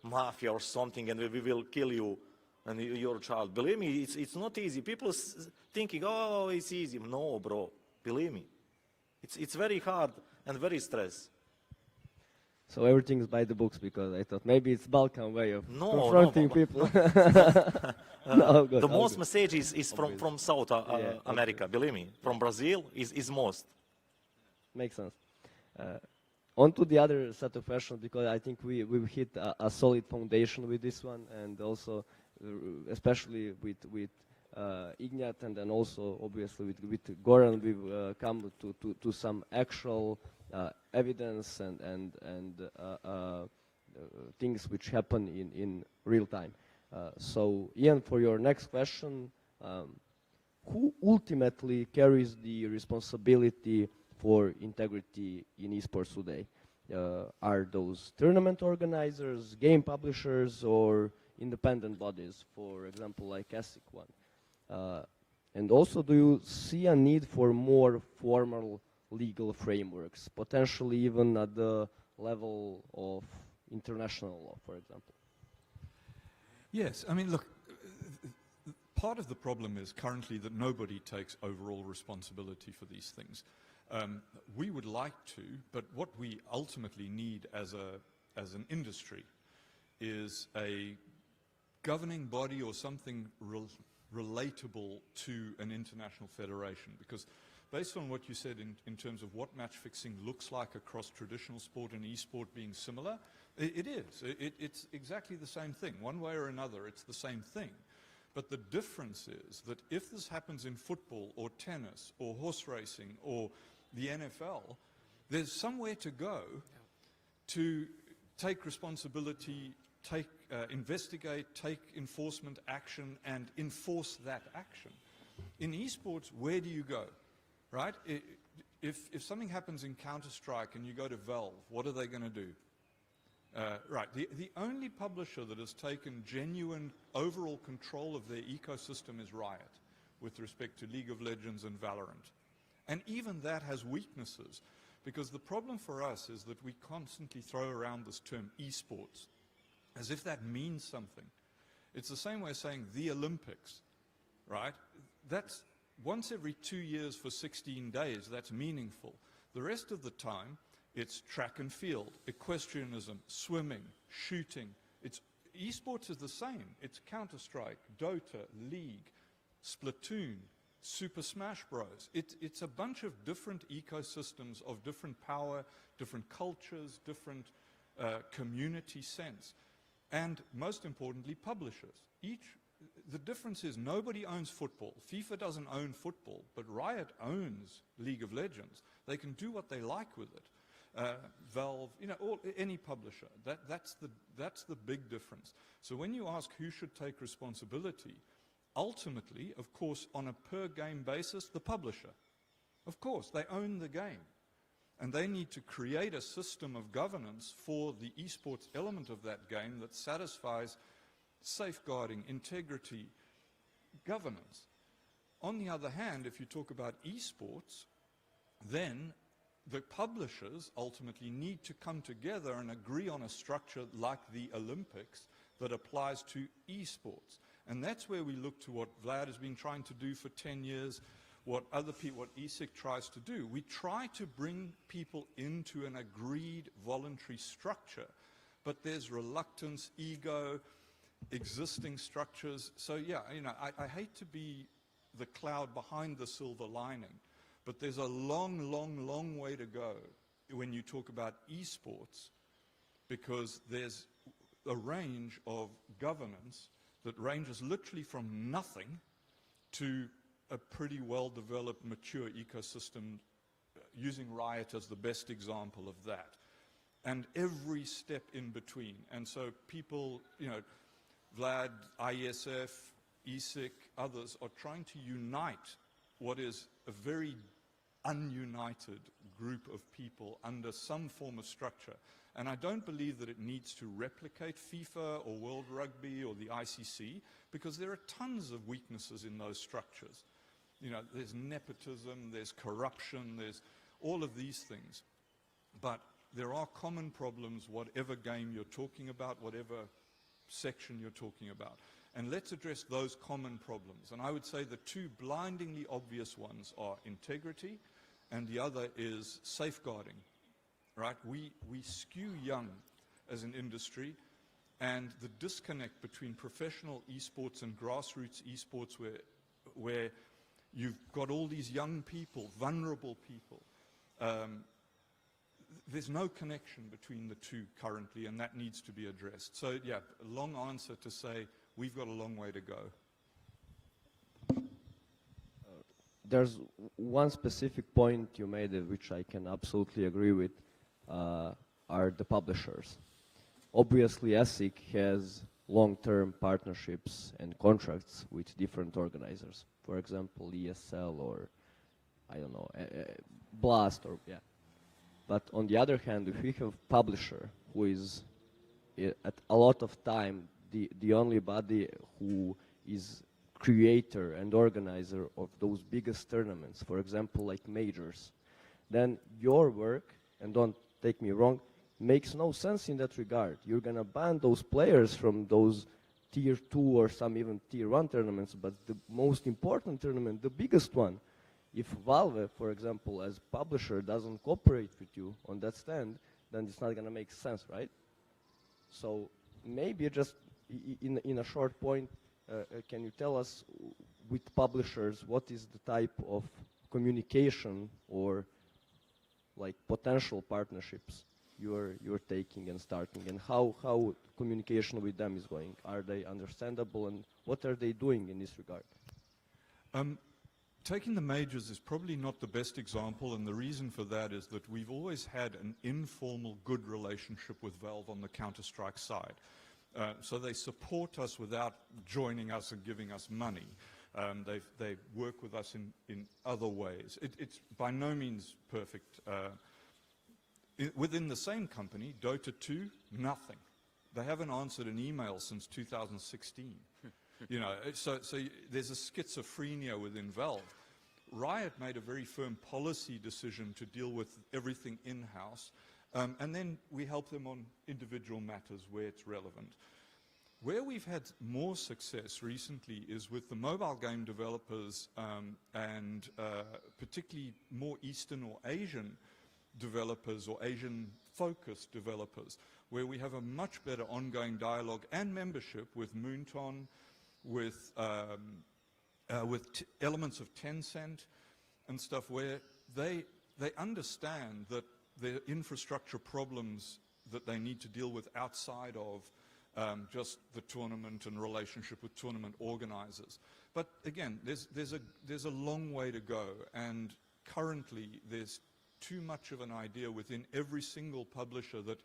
mafia or something and we will kill you and your child. Believe me, it's not easy. People thinking, oh, it's easy. No, bro, believe me. It's very hard and very stress. So everything is by the books, because I thought maybe it's Balkan way of confronting people. The most message is from South America, believe me. From Brazil is most. Makes sense. On to the other set of questions, because I think we've hit a solid foundation with this one, and also especially with Ignat, and then also obviously with Goran, we've come to some actual evidence and things which happen in real time. So Ian, for your next question, who ultimately carries the responsibility for integrity in esports today? Are those tournament organizers, game publishers, or independent bodies, for example, like ASIC one? And also, do you see a need for more formal legal frameworks, potentially even at the level of international law, for example? Yes, I mean, look, part of the problem is currently that nobody takes overall responsibility for these things. We would like to, but what we ultimately need as an industry is a governing body or something relatable to an international federation, because based on what you said in terms of what match fixing looks like across traditional sport and e-sport being similar, it is. It's exactly the same thing. One way or another, it's the same thing. But the difference is that if this happens in football or tennis or horse racing or the NFL, there's somewhere to go to take responsibility, investigate, take enforcement action, and enforce that action. In esports, where do you go, right? If something happens in Counter-Strike and you go to Valve, what are they going to do? Right, the only publisher that has taken genuine overall control of their ecosystem is Riot, with respect to League of Legends and Valorant. And even that has weaknesses, Because the problem for us is that we constantly throw around this term esports as if that means something. It's the same way as saying the Olympics, right? That's once every 2 years for 16 days, that's meaningful. The rest of the time, it's track and field, equestrianism, swimming, shooting. Esports is the same. It's Counter-Strike, Dota, League, Splatoon, Super Smash Bros. It's a bunch of different ecosystems of different power, different cultures, different community sense, and most importantly, publishers. The difference is nobody owns football. FIFA doesn't own football, but Riot owns League of Legends. They can do what they like with it. Valve, any publisher. That's the big difference. So when you ask who should take responsibility, ultimately, of course, on a per-game basis, the publisher. Of course, they own the game. And they need to create a system of governance for the esports element of that game that satisfies safeguarding, integrity, governance. On the other hand, if you talk about esports, then the publishers ultimately need to come together and agree on a structure like the Olympics that applies to esports. And that's where we look to what Vlad has been trying to do for 10 years, what ESIC tries to do. We try to bring people into an agreed voluntary structure, but there's reluctance, ego, existing structures. So yeah, I hate to be the cloud behind the silver lining, but there's a long, long, long way to go when you talk about esports, because there's a range of governance that ranges literally from nothing to a pretty well-developed, mature ecosystem, using Riot as the best example of that, and every step in between. And so people, Vlad, ISF, ESIC, others are trying to unite what is a very ununited group of people under some form of structure. And I don't believe that it needs to replicate FIFA or World Rugby or the ICC, because there are tons of weaknesses in those structures. There's nepotism, there's corruption, there's all of these things. But there are common problems, whatever game you're talking about, whatever section you're talking about. And let's address those common problems. And I would say the two blindingly obvious ones are integrity, and the other is safeguarding, right? We skew young as an industry, and the disconnect between professional esports and grassroots esports, where you've got all these young people, vulnerable people, there's no connection between the two currently, and that needs to be addressed. So yeah, a long answer to say we've got a long way to go. There's one specific point you made, which I can absolutely agree with, are the publishers. Obviously, ESIC has long-term partnerships and contracts with different organizers. For example, ESL or, I don't know, Blast or, yeah. But on the other hand, if we have a publisher who is, at a lot of time, the only body who is creator and organizer of those biggest tournaments, for example, like majors, then your work, and don't take me wrong, makes no sense in that regard. You're going to ban those players from those tier 2 or some even tier 1 tournaments, but the most important tournament, the biggest one, if Valve, for example, as publisher doesn't cooperate with you on that stand, then it's not going to make sense, right? So maybe just in a short point, can you tell us with publishers what is the type of communication or like potential partnerships you're taking and starting, and how communication with them is going? Are they understandable, and what are they doing in this regard? Taking the majors is probably not the best example, and the reason for that is that we've always had an informal good relationship with Valve on the Counter-Strike side. So they support us without joining us and giving us money. They work with us in other ways. It's by no means perfect. Within the same company, Dota 2, nothing. They haven't answered an email since 2016. So there's a schizophrenia within Valve. Riot made a very firm policy decision to deal with everything in-house, and then we help them on individual matters where it's relevant. Where we've had more success recently is with the mobile game developers and particularly more Eastern or Asian developers or Asian-focused developers, where we have a much better ongoing dialogue and membership with Moonton, with elements of Tencent and stuff, where they understand that there are infrastructure problems that they need to deal with outside of just the tournament and relationship with tournament organizers. But again, there's a long way to go, and currently there's too much of an idea within every single publisher that,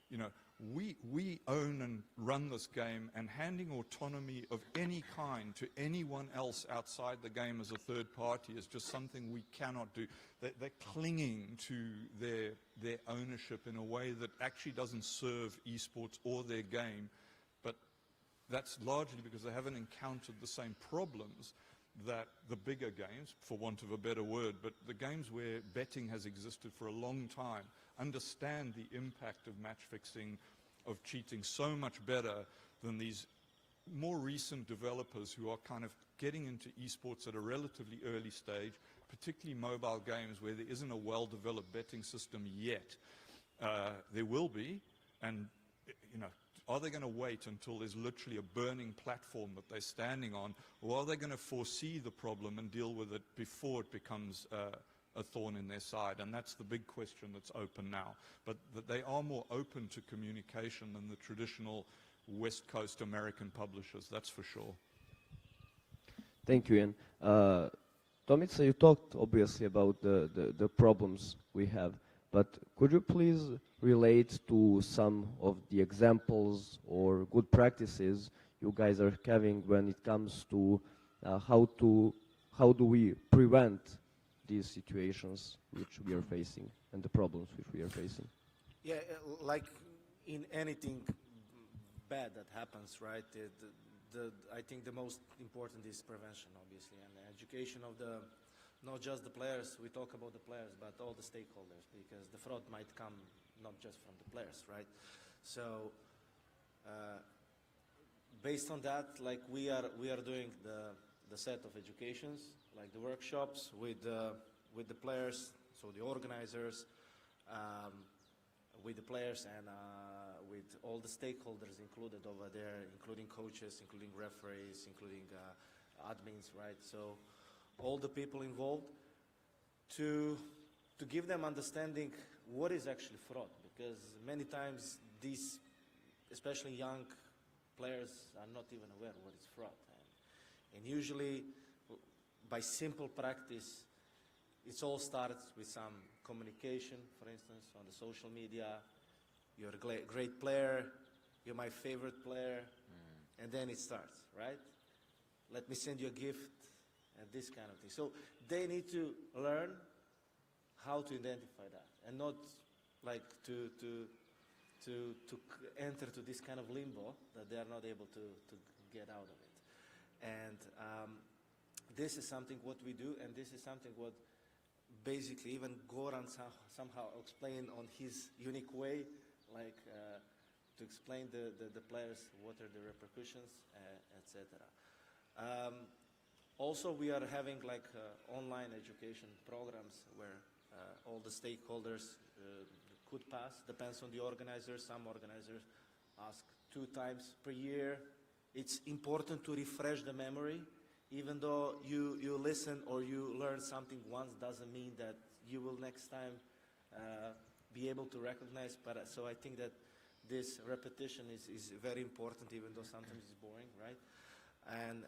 you know, we own and run this game, and handing autonomy of any kind to anyone else outside the game as a third party is just something we cannot do. They're clinging to their ownership in a way that actually doesn't serve esports or their game, but that's largely because they haven't encountered the same problems that the bigger games, for want of a better word, but the games where betting has existed for a long time, understand the impact of match fixing, of cheating so much better than these more recent developers who are kind of getting into esports at a relatively early stage, particularly mobile games where there isn't a well-developed betting system yet. There will be, and you know, are they going to wait until there's literally a burning platform that they're standing on, or are they going to foresee the problem and deal with it before it becomes a thorn in their side? And that's the big question that's open now. But that they are more open to communication than the traditional West Coast American publishers, that's for sure. Thank you, Ian. Tomica, you talked obviously about the problems we have, but could you please relate to some of the examples or good practices you guys are having when it comes to how do we prevent these situations which we are facing and the problems which we are facing? Yeah, like in anything bad that happens, right? I think the most important is prevention, obviously, and the education of not just the players. We talk about the players, but all the stakeholders, because the fraud might come not just from the players, right? So based on that, like we are doing the set of educations, like the workshops with the players, so the organizers, with the players and with all the stakeholders included over there, including coaches, including referees, including admins, right? So all the people involved to give them understanding what is actually fraud, because many times these, especially young players, are not even aware what is fraud. And usually by simple practice, it all starts with some communication, for instance, on the social media. You're a great player, you're my favorite player, and then it starts, right? Let me send you a gift, and this kind of thing. So they need to learn how to identify that, and not like to enter to this kind of limbo that they are not able to get out of it. And this is something what we do, and this is something what basically even Goran somehow explained on his unique way, like to explain the players what are the repercussions, etc. Also, we are having like online education programs where all the stakeholders could pass. Depends on the organizers. Some organizers ask 2 times per year. It's important to refresh the memory. Even though you listen or you learn something once, doesn't mean that you will next time be able to recognize. But so I think that this repetition is very important, even though sometimes it's boring, right? And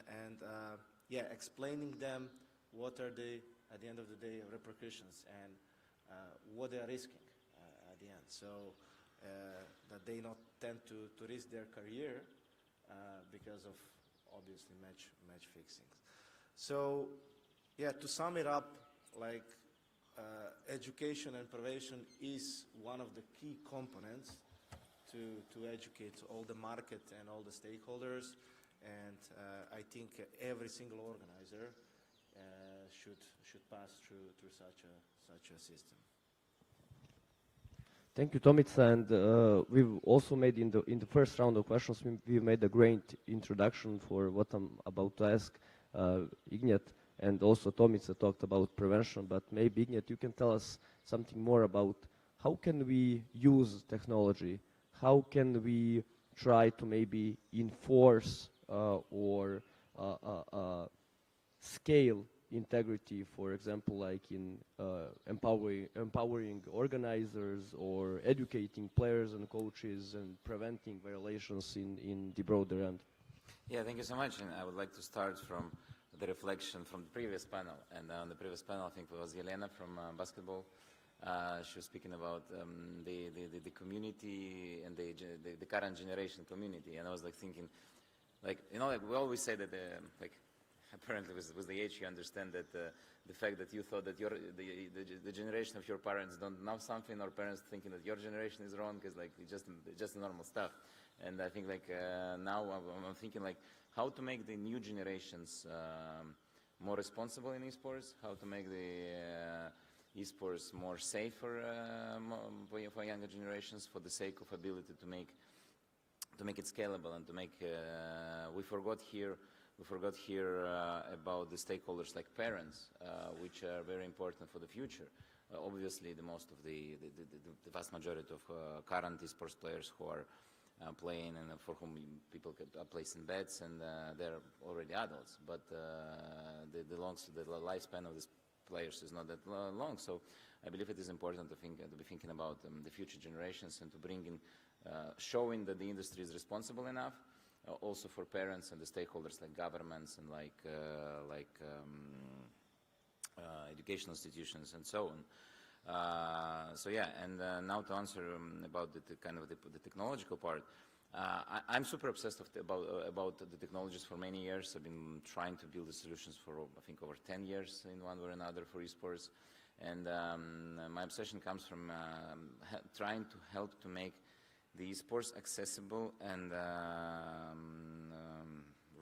yeah, explaining them what are the, at the end of the day, repercussions and what they are risking at the end. So that they not tend to risk their career because of obviously match fixing. So yeah, to sum it up, like education and prevention is one of the key components to educate all the market and all the stakeholders. And I think every single organizer should pass through such a system. Thank you, Tomica, and we've also made in the first round of questions, we've made a great introduction for what I'm about to ask Ignat, and also Tomica talked about prevention, but maybe Ignat, you can tell us something more about how can we use technology, how can we try to maybe enforce or scale integrity, for example, like in empowering organizers or educating players and coaches and preventing violations in the broader end. Yeah, thank you so much. And I would like to start from the reflection from the previous panel. And on the previous panel, I think it was Yelena from basketball. She was speaking about the community and the current generation community. And I was like thinking, like, you know, like we always say that like apparently with the age you understand that the fact that you thought that the generation of your parents don't know something, or parents thinking that your generation is wrong is like it's just normal stuff. And I think like now I'm thinking like how to make the new generations more responsible in esports, how to make the esports more safe for younger generations, for the sake of ability to make it scalable and to make we forgot here about the stakeholders like parents, which are very important for the future. Obviously, the vast majority of current esports players who are playing and for whom people are placing bets, and they're already adults. But the lifespan of these players is not that long. So I believe it is important to be thinking about the future generations and to bring in showing that the industry is responsible enough. Also for parents and the stakeholders like governments and like educational institutions and so on. So yeah, and now to answer about the technological part, I'm super obsessed about the technologies for many years. I've been trying to build the solutions for I think over 10 years in one way or another for esports, and my obsession comes from trying to help to make the esports accessible and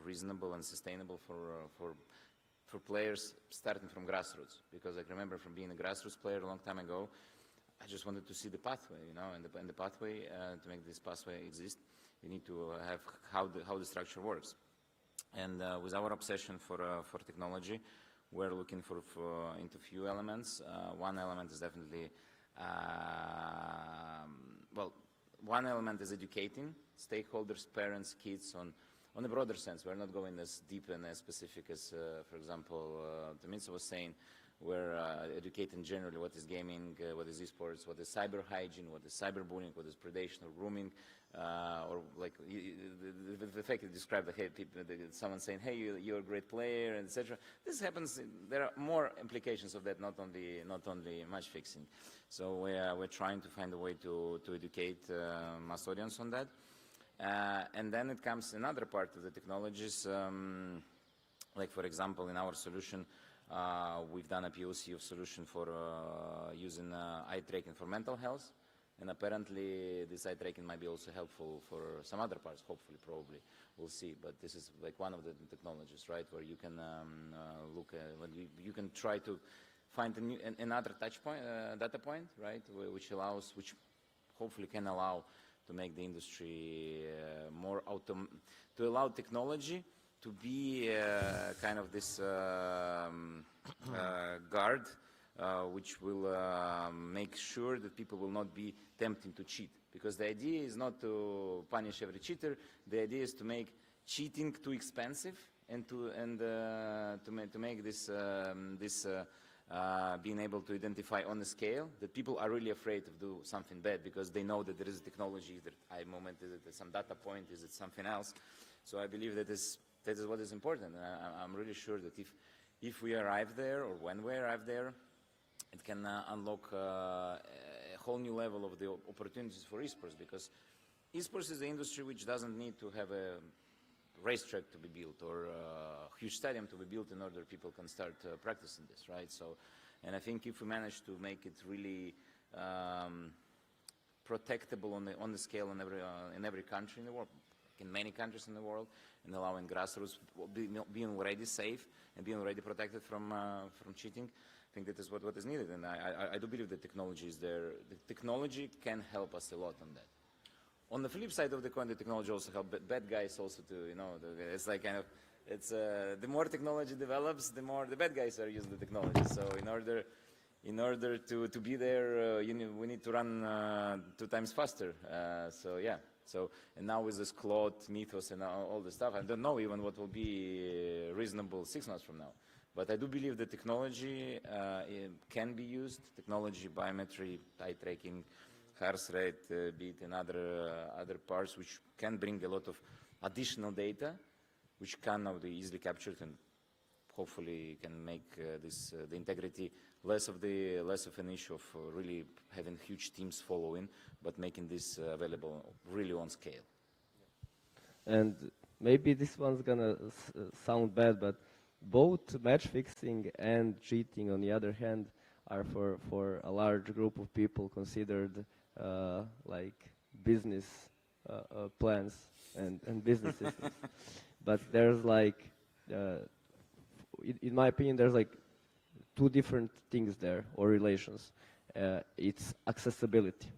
reasonable and sustainable for players starting from grassroots. Because I remember from being a grassroots player a long time ago, I just wanted to see the pathway, you know, and the pathway to make this pathway exist, you need to have how the structure works. And with our obsession for technology, we're looking into few elements. One element is definitely one element is educating stakeholders, parents, kids on a broader sense. We're not going as deep and as specific as, for example, Tomica was saying. We're educating generally what is gaming, what is esports, what is cyber hygiene, what is cyberbullying, what is predation or grooming, or like the fact that you described the someone saying, "Hey, you're a great player," and etc. This happens. There are more implications of that, not only match fixing. So we're trying to find a way to educate mass audience on that. And then it comes another part of the technologies, like for example in our solution. We've done a POC of solution for using eye tracking for mental health, and apparently this eye tracking might be also helpful for some other parts. Hopefully, probably, we'll see. But this is like one of the technologies, right, where you can look at when you can try to find another touch point, data point, right, which hopefully can allow to make the industry more to allow technology to be kind of this guard, which will make sure that people will not be tempted to cheat. Because the idea is not to punish every cheater. The idea is to make cheating too expensive and to make this being able to identify on a scale that people are really afraid to do something bad because they know that there is technology, that eye moment, is it some data point, is it something else? So I believe that is what is important. I'm really sure that if we arrive there, or when we arrive there, it can unlock a whole new level of the opportunities for esports, because esports is an industry which doesn't need to have a racetrack to be built or a huge stadium to be built in order people can start practicing this, right? So, and I think if we manage to make it really protectable on the scale in every country in the world, in many countries in the world, and allowing grassroots being already safe and being already protected from cheating. I think that is what is needed, and I do believe that technology is there. The technology can help us a lot on that. On the flip side of the coin, the technology also helps bad guys also to, it's like kind of, it's the more technology develops, the more the bad guys are using the technology. So in order to be there, we need to run 2 times faster. So yeah. So, and now with this cloud mythos and all the stuff, I don't know even what will be reasonable 6 months from now. But I do believe that technology can be used. Technology, biometry, eye tracking, heart rate, beat, and other parts, which can bring a lot of additional data, which can now be easily captured, and hopefully can make the integrity less of an issue of really having huge teams following, but making this available really on scale. And maybe this one's gonna sound bad, but both match fixing and cheating, on the other hand, are for a large group of people considered like business plans and business systems. But there's like, in my opinion, there's like 2 different things there, or relations. It's accessibility.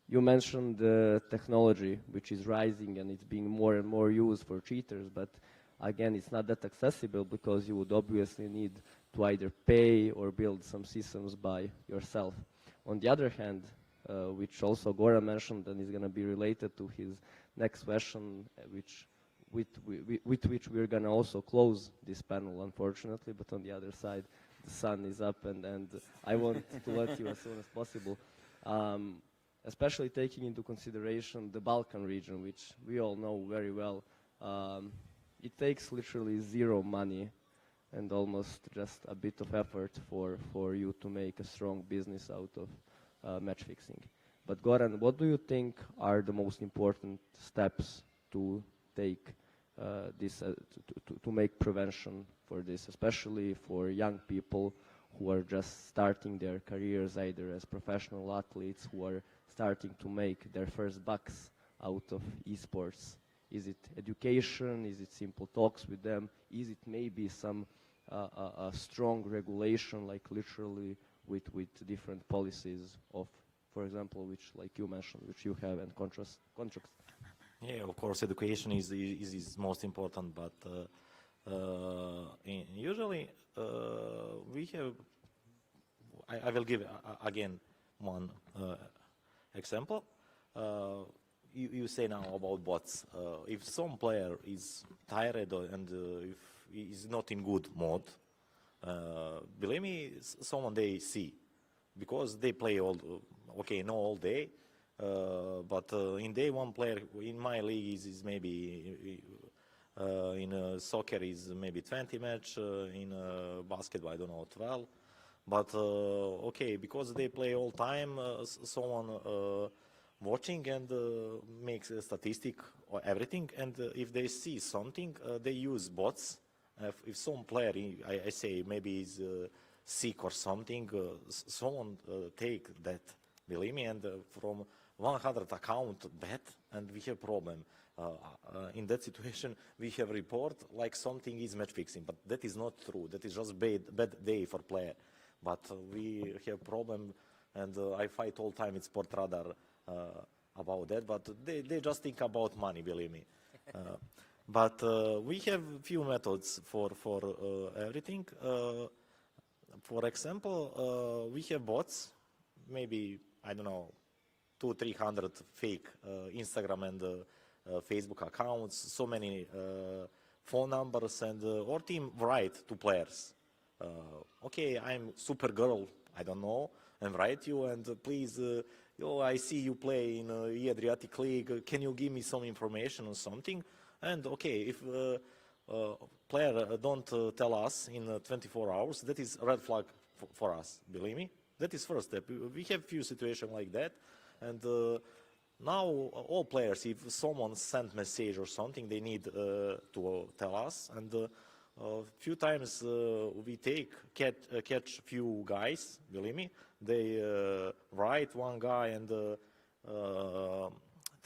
You mentioned the technology, which is rising and it's being more and more used for cheaters, but again, it's not that accessible because you would obviously need to either pay or build some systems by yourself. On the other hand, which also Goran mentioned and is going to be related to his next question, with which we're going to also close this panel, unfortunately, but on the other side, the sun is up and I want to let you as soon as possible. Especially taking into consideration the Balkan region, which we all know very well. It takes literally 0 money and almost just a bit of effort for you to make a strong business out of match fixing. But Goran, what do you think are the most important steps to take to make prevention for this, especially for young people who are just starting their careers, either as professional athletes who are starting to make their first bucks out of esports? Is it education? Is it simple talks with them? Is it maybe some a strong regulation, like literally with different policies of, for example, which, like you mentioned, which you have, and contracts? Yeah, of course, education is most important, but usually we have. I will give again one example. You say now about bots. If some player is tired and if he is not in good mode, believe me, someone they see, because they play not all day, but in day one player in my league is maybe in soccer is maybe 20 match, in basketball I don't know 12, but because they play all time, someone watching and makes a statistic or everything, and if they see something, they use bots. If some player, I say maybe is sick or something, someone take that, believe me, and from 100 account bet, and we have problem. In that situation, we have report like something is match fixing, but that is not true. That is just bad day for player. But we have problem, and I fight all time with Sportradar about that, but they just think about money, believe me. But we have few methods for everything. For example, we have bots, maybe, I don't know, 200-300 fake Instagram and Facebook accounts, so many phone numbers, and our team write to players. I'm super girl, I don't know, and write you, and please, I see you play in Adriatic League, can you give me some information or something? And if player don't tell us in 24 hours, that is a red flag for us, believe me. That is first step. We have few situations like that, and now all players, if someone sent message or something, they need to tell us, and few times we catch few guys, believe me. They write one guy and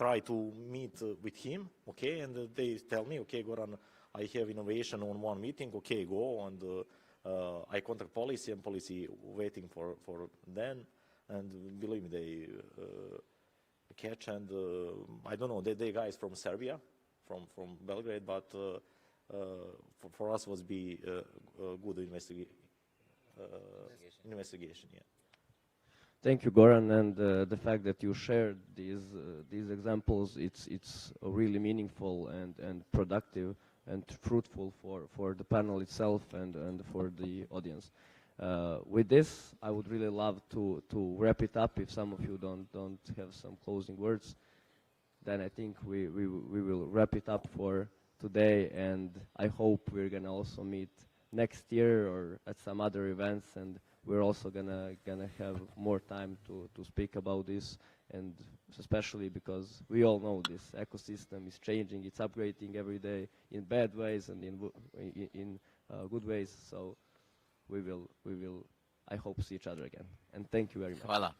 try to meet with him, okay, and they tell me, okay, Goran, I have innovation on one meeting, okay, go, and I contact policy, and policy waiting for them, and believe me, they catch, and I don't know, they guys from Serbia, from Belgrade, but for us was be a good investigation, yeah. Thank you, Goran, and the fact that you shared these examples, it's really meaningful and productive and fruitful for the panel itself and for the audience. With this, I would really love to wrap it up. If some of you don't have some closing words, then I think we will wrap it up for today, and I hope we're gonna also meet next year or at some other events, and we're also gonna have more time to speak about this, and especially because we all know this ecosystem is changing, it's upgrading every day in bad ways and in good ways. So we will I hope see each other again, and thank you very much. Hvala.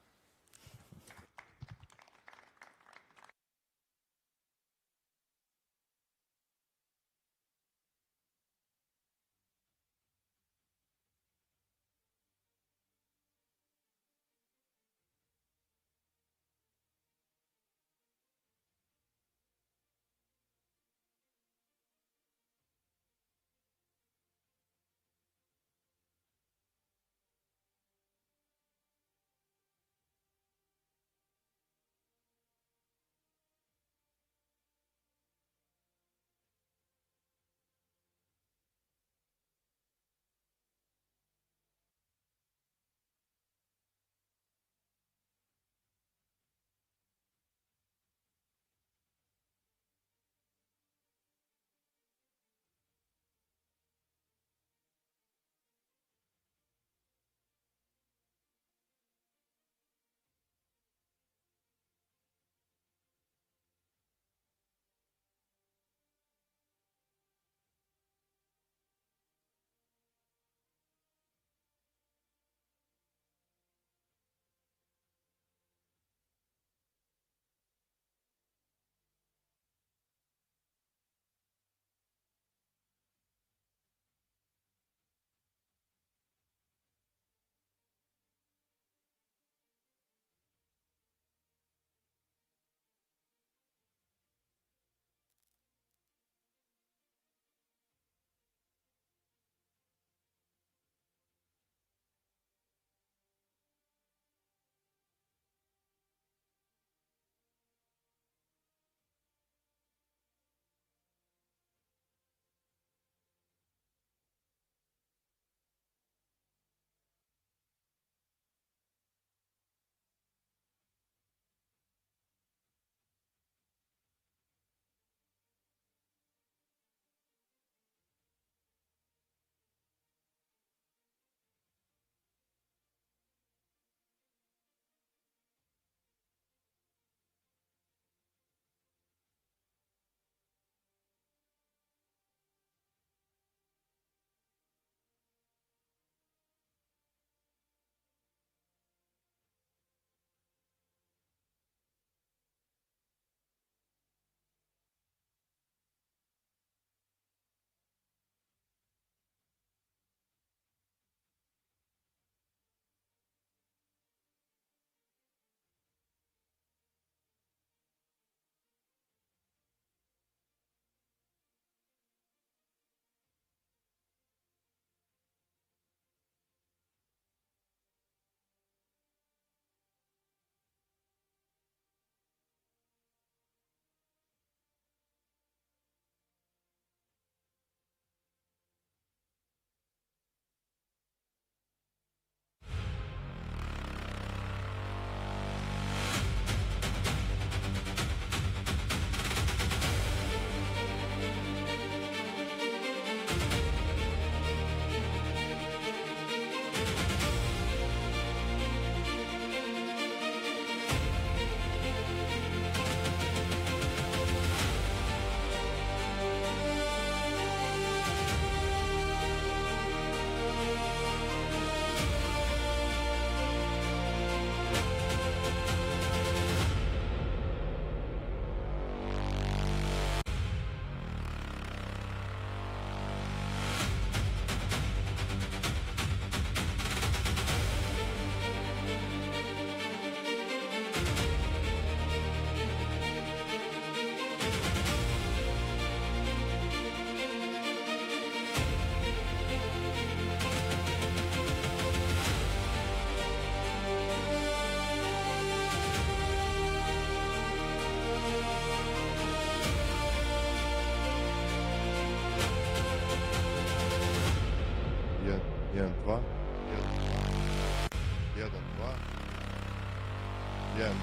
1, 2, 3.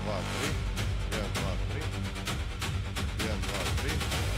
1, 2, 3. 1, 2, 3. 1, 2.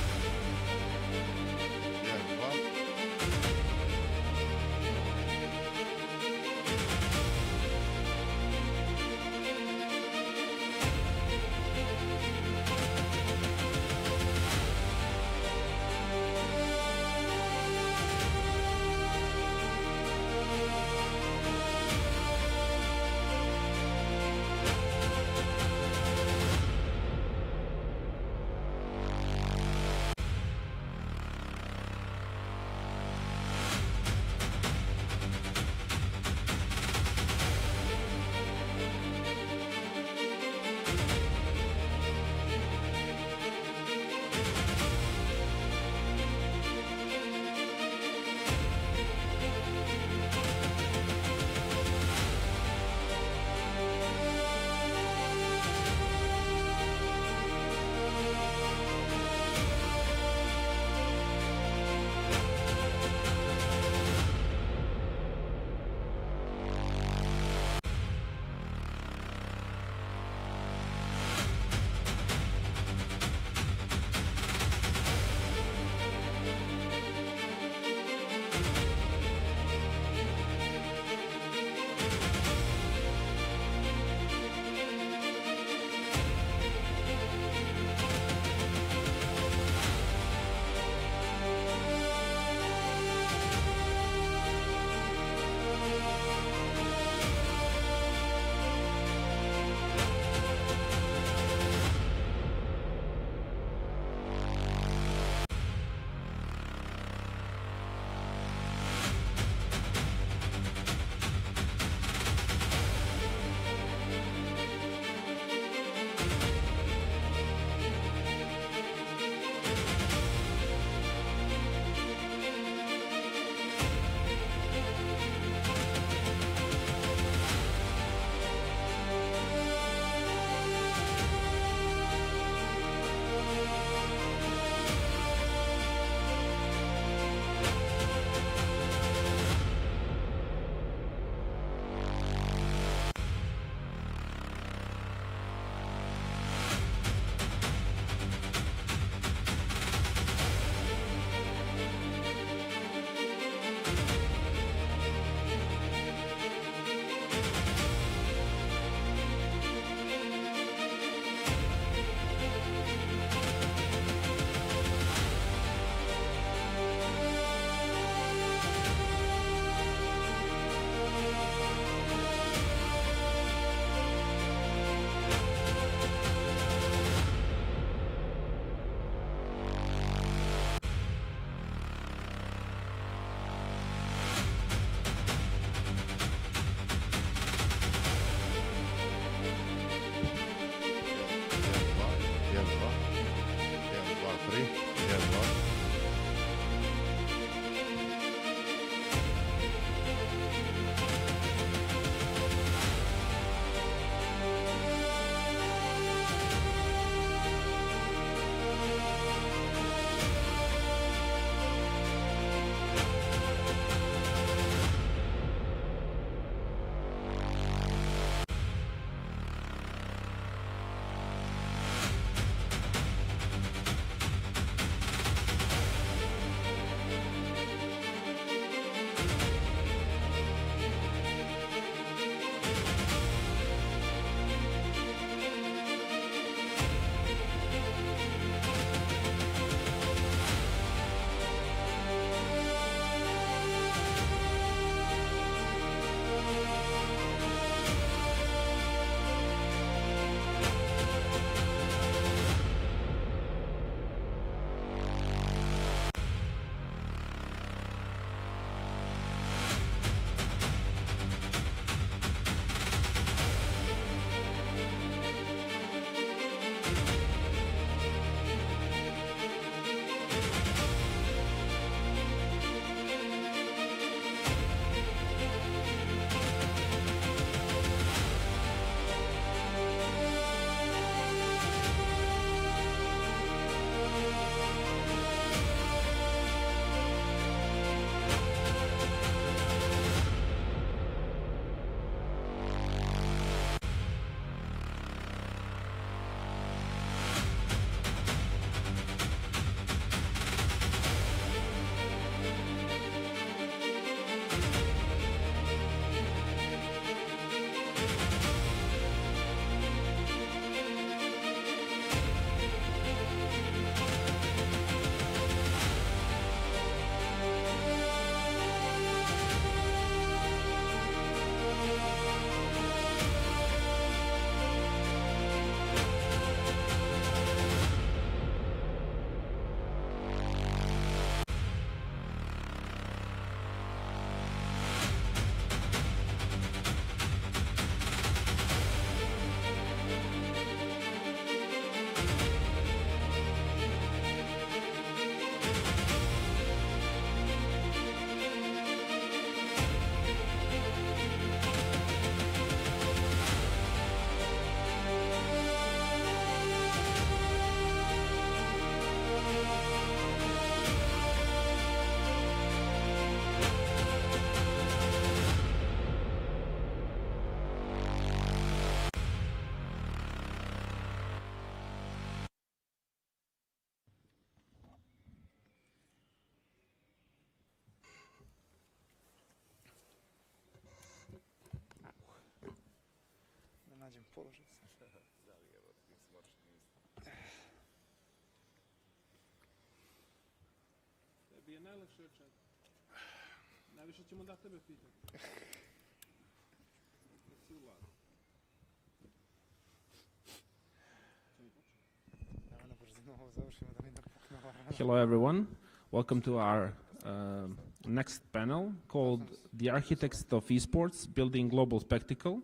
položiti. Tebi je najlepše očet. Najviše ćemo da tebe pitati. Hello everyone, welcome to our next panel called The Architects of Esports, Building Global Spectacle.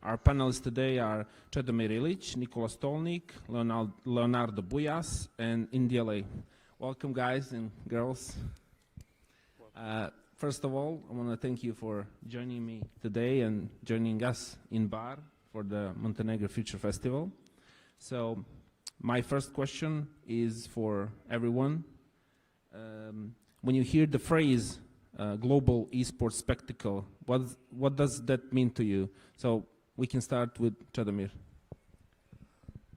Our panelists today are Čedomir Ilić, Nikola Stolnik, Leonardo Bujas, and Indiele. Welcome guys and girls. First of all, I want to thank you for joining me today and joining us in Bar for the Montenegro Future Festival. So, my first question is for everyone. When you hear the phrase global esports spectacle, what does that mean to you? So we can start with Čedomir.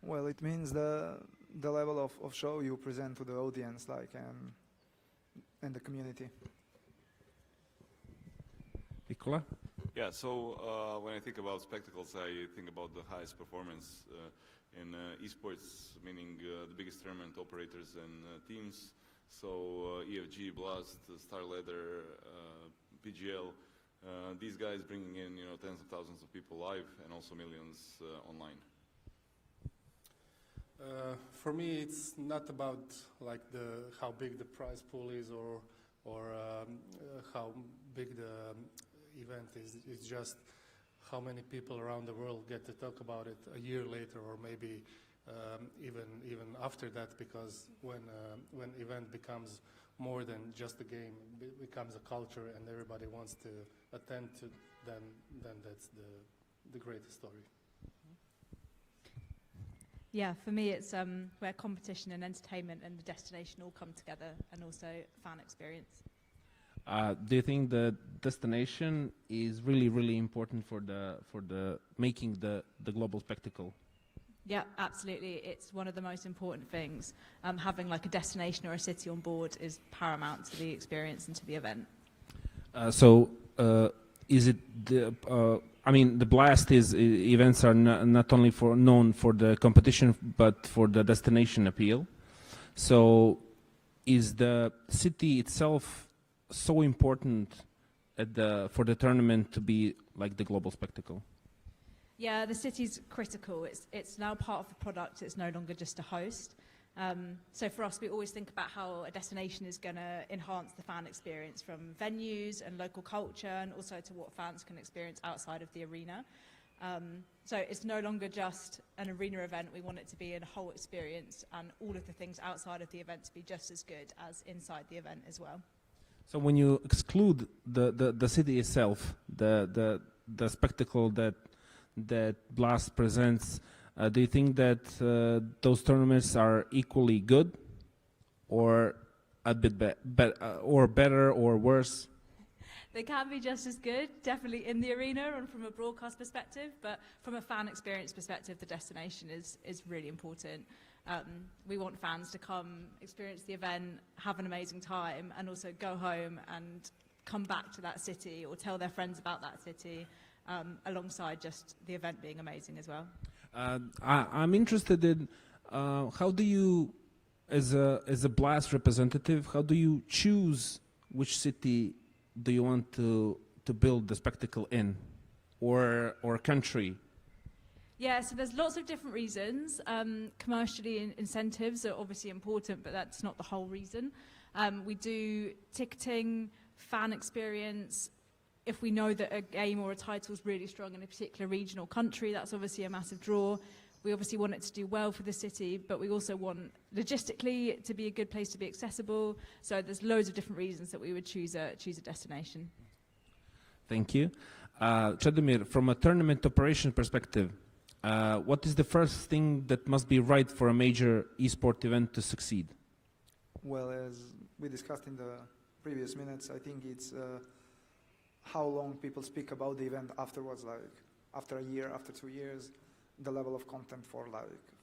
Well, it means the level of show you present to the audience, like, and the community. Nikola? Yeah, so when I think about spectacles, I think about the highest performance in esports, meaning the biggest tournament operators and teams. So EFG, Blast, Star Leather, PGL, these guys bringing in tens of thousands of people live and also millions online. For me, it's not about like how big the prize pool is or how big the event is. It's just how many people around the world get to talk about it a year later, or maybe even after that, because when event becomes more than just a game, it becomes a culture, and everybody wants to attend to, then that's the greatest story. Yeah, for me it's where competition and entertainment and the destination all come together, and also fan experience. Do you think the destination is really important for the making the global spectacle? Yeah, absolutely. It's one of the most important things. Having like a destination or a city on board is paramount to the experience and to the event. Is it the Blast events are not only known for the competition but for the destination appeal. So is the city itself so important for the tournament to be like the global spectacle? Yeah, the city's critical. It's now part of the product. It's no longer just a host. So for us, we always think about how a destination is going to enhance the fan experience, from venues and local culture, and also to what fans can experience outside of the arena. So it's no longer just an arena event. We want it to be a whole experience, and all of the things outside of the event to be just as good as inside the event as well. So when you exclude the city itself, the spectacle that Blast presents, do you think that those tournaments are equally good, or a bit or better or worse? They can be just as good, definitely in the arena and from a broadcast perspective, but from a fan experience perspective, the destination is really important. We want fans to come, experience the event, have an amazing time, and also go home and come back to that city or tell their friends about that city, alongside just the event being amazing as well. I'm interested in how do you, as a Blast representative, how do you choose which city do you want to build the spectacle in, or country? Yeah, so there's lots of different reasons. Commercially, incentives are obviously important, but that's not the whole reason. We do ticketing, fan experience. If we know that a game or a title is really strong in a particular region or country, that's obviously a massive draw. We obviously want it to do well for the city, but we also want logistically to be a good place to be accessible. So there's loads of different reasons that we would choose a destination. Thank you. Čedomir, from a tournament operation perspective, what is the first thing that must be right for a major esport event to succeed? Well, as we discussed in the previous minutes, I think it's how long people speak about the event afterwards, like after a year, after 2 years, the level of content for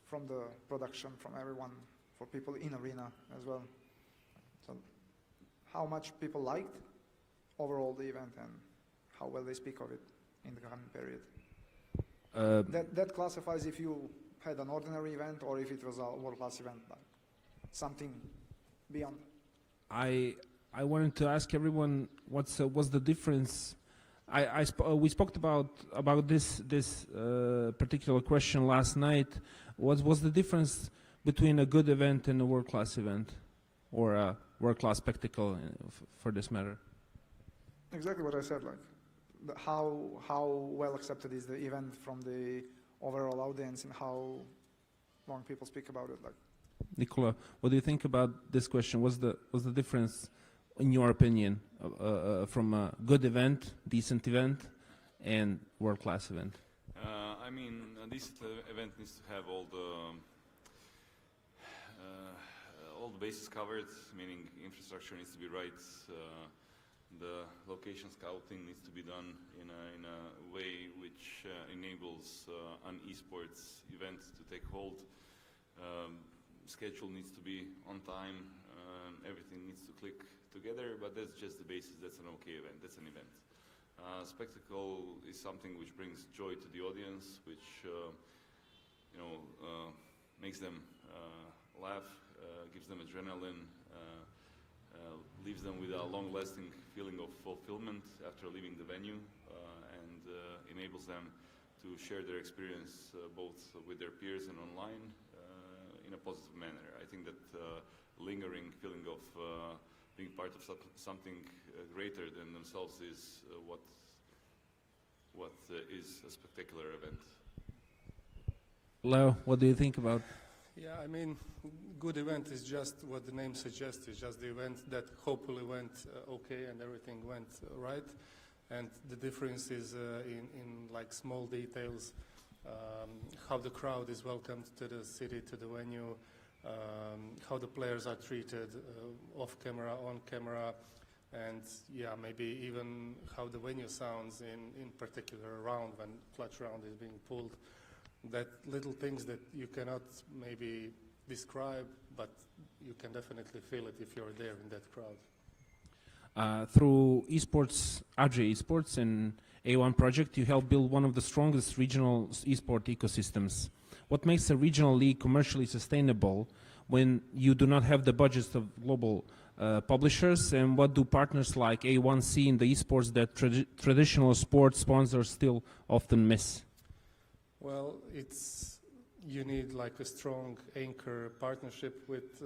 from the production, from everyone, for people in arena as well. So how much people liked overall the event and how well they speak of it in the coming period. That classifies if you had an ordinary event or if it was a world-class event, like something beyond. I wanted to ask everyone what's the difference. We spoke about this particular question last night. What was the difference between a good event and a world-class event, or a world-class spectacle, for this matter? Exactly what I said. Like how well accepted is the event from the overall audience, and how long people speak about it. Like, Nicola, what do you think about this question? What's the difference, in your opinion, from a good event, decent event, and world-class event? I mean, a decent event needs to have all the bases covered, meaning infrastructure needs to be right. The location scouting needs to be done in a way which enables an esports event to take hold. Schedule needs to be on time. Everything needs to click together, but that's just the basis. That's an okay event. That's an event. Spectacle is something which brings joy to the audience, which makes them laugh, gives them adrenaline, leaves them with a long-lasting feeling of fulfillment after leaving the venue, and enables them to share their experience both with their peers and online in a positive manner. I think that lingering feeling of being part of something greater than themselves is what is a spectacular event. Leo, what do you think about? Yeah, I mean, good event is just what the name suggests. It's just the event that hopefully went okay and everything went right. And the difference is in like small details, how the crowd is welcomed to the city, to the venue, how the players are treated off camera, on camera, and yeah, maybe even how the venue sounds in particular round when clutch round is being pulled. That little things that you cannot maybe describe, but you can definitely feel it if you're there in that crowd. Through Esports, AJ Esports and A1 project, you help build one of the strongest regional esport ecosystems. What makes a regional league commercially sustainable when you do not have the budgets of global publishers, and what do partners like A1 see in the esports that traditional sports sponsors still often miss? Well, you need like a strong anchor partnership with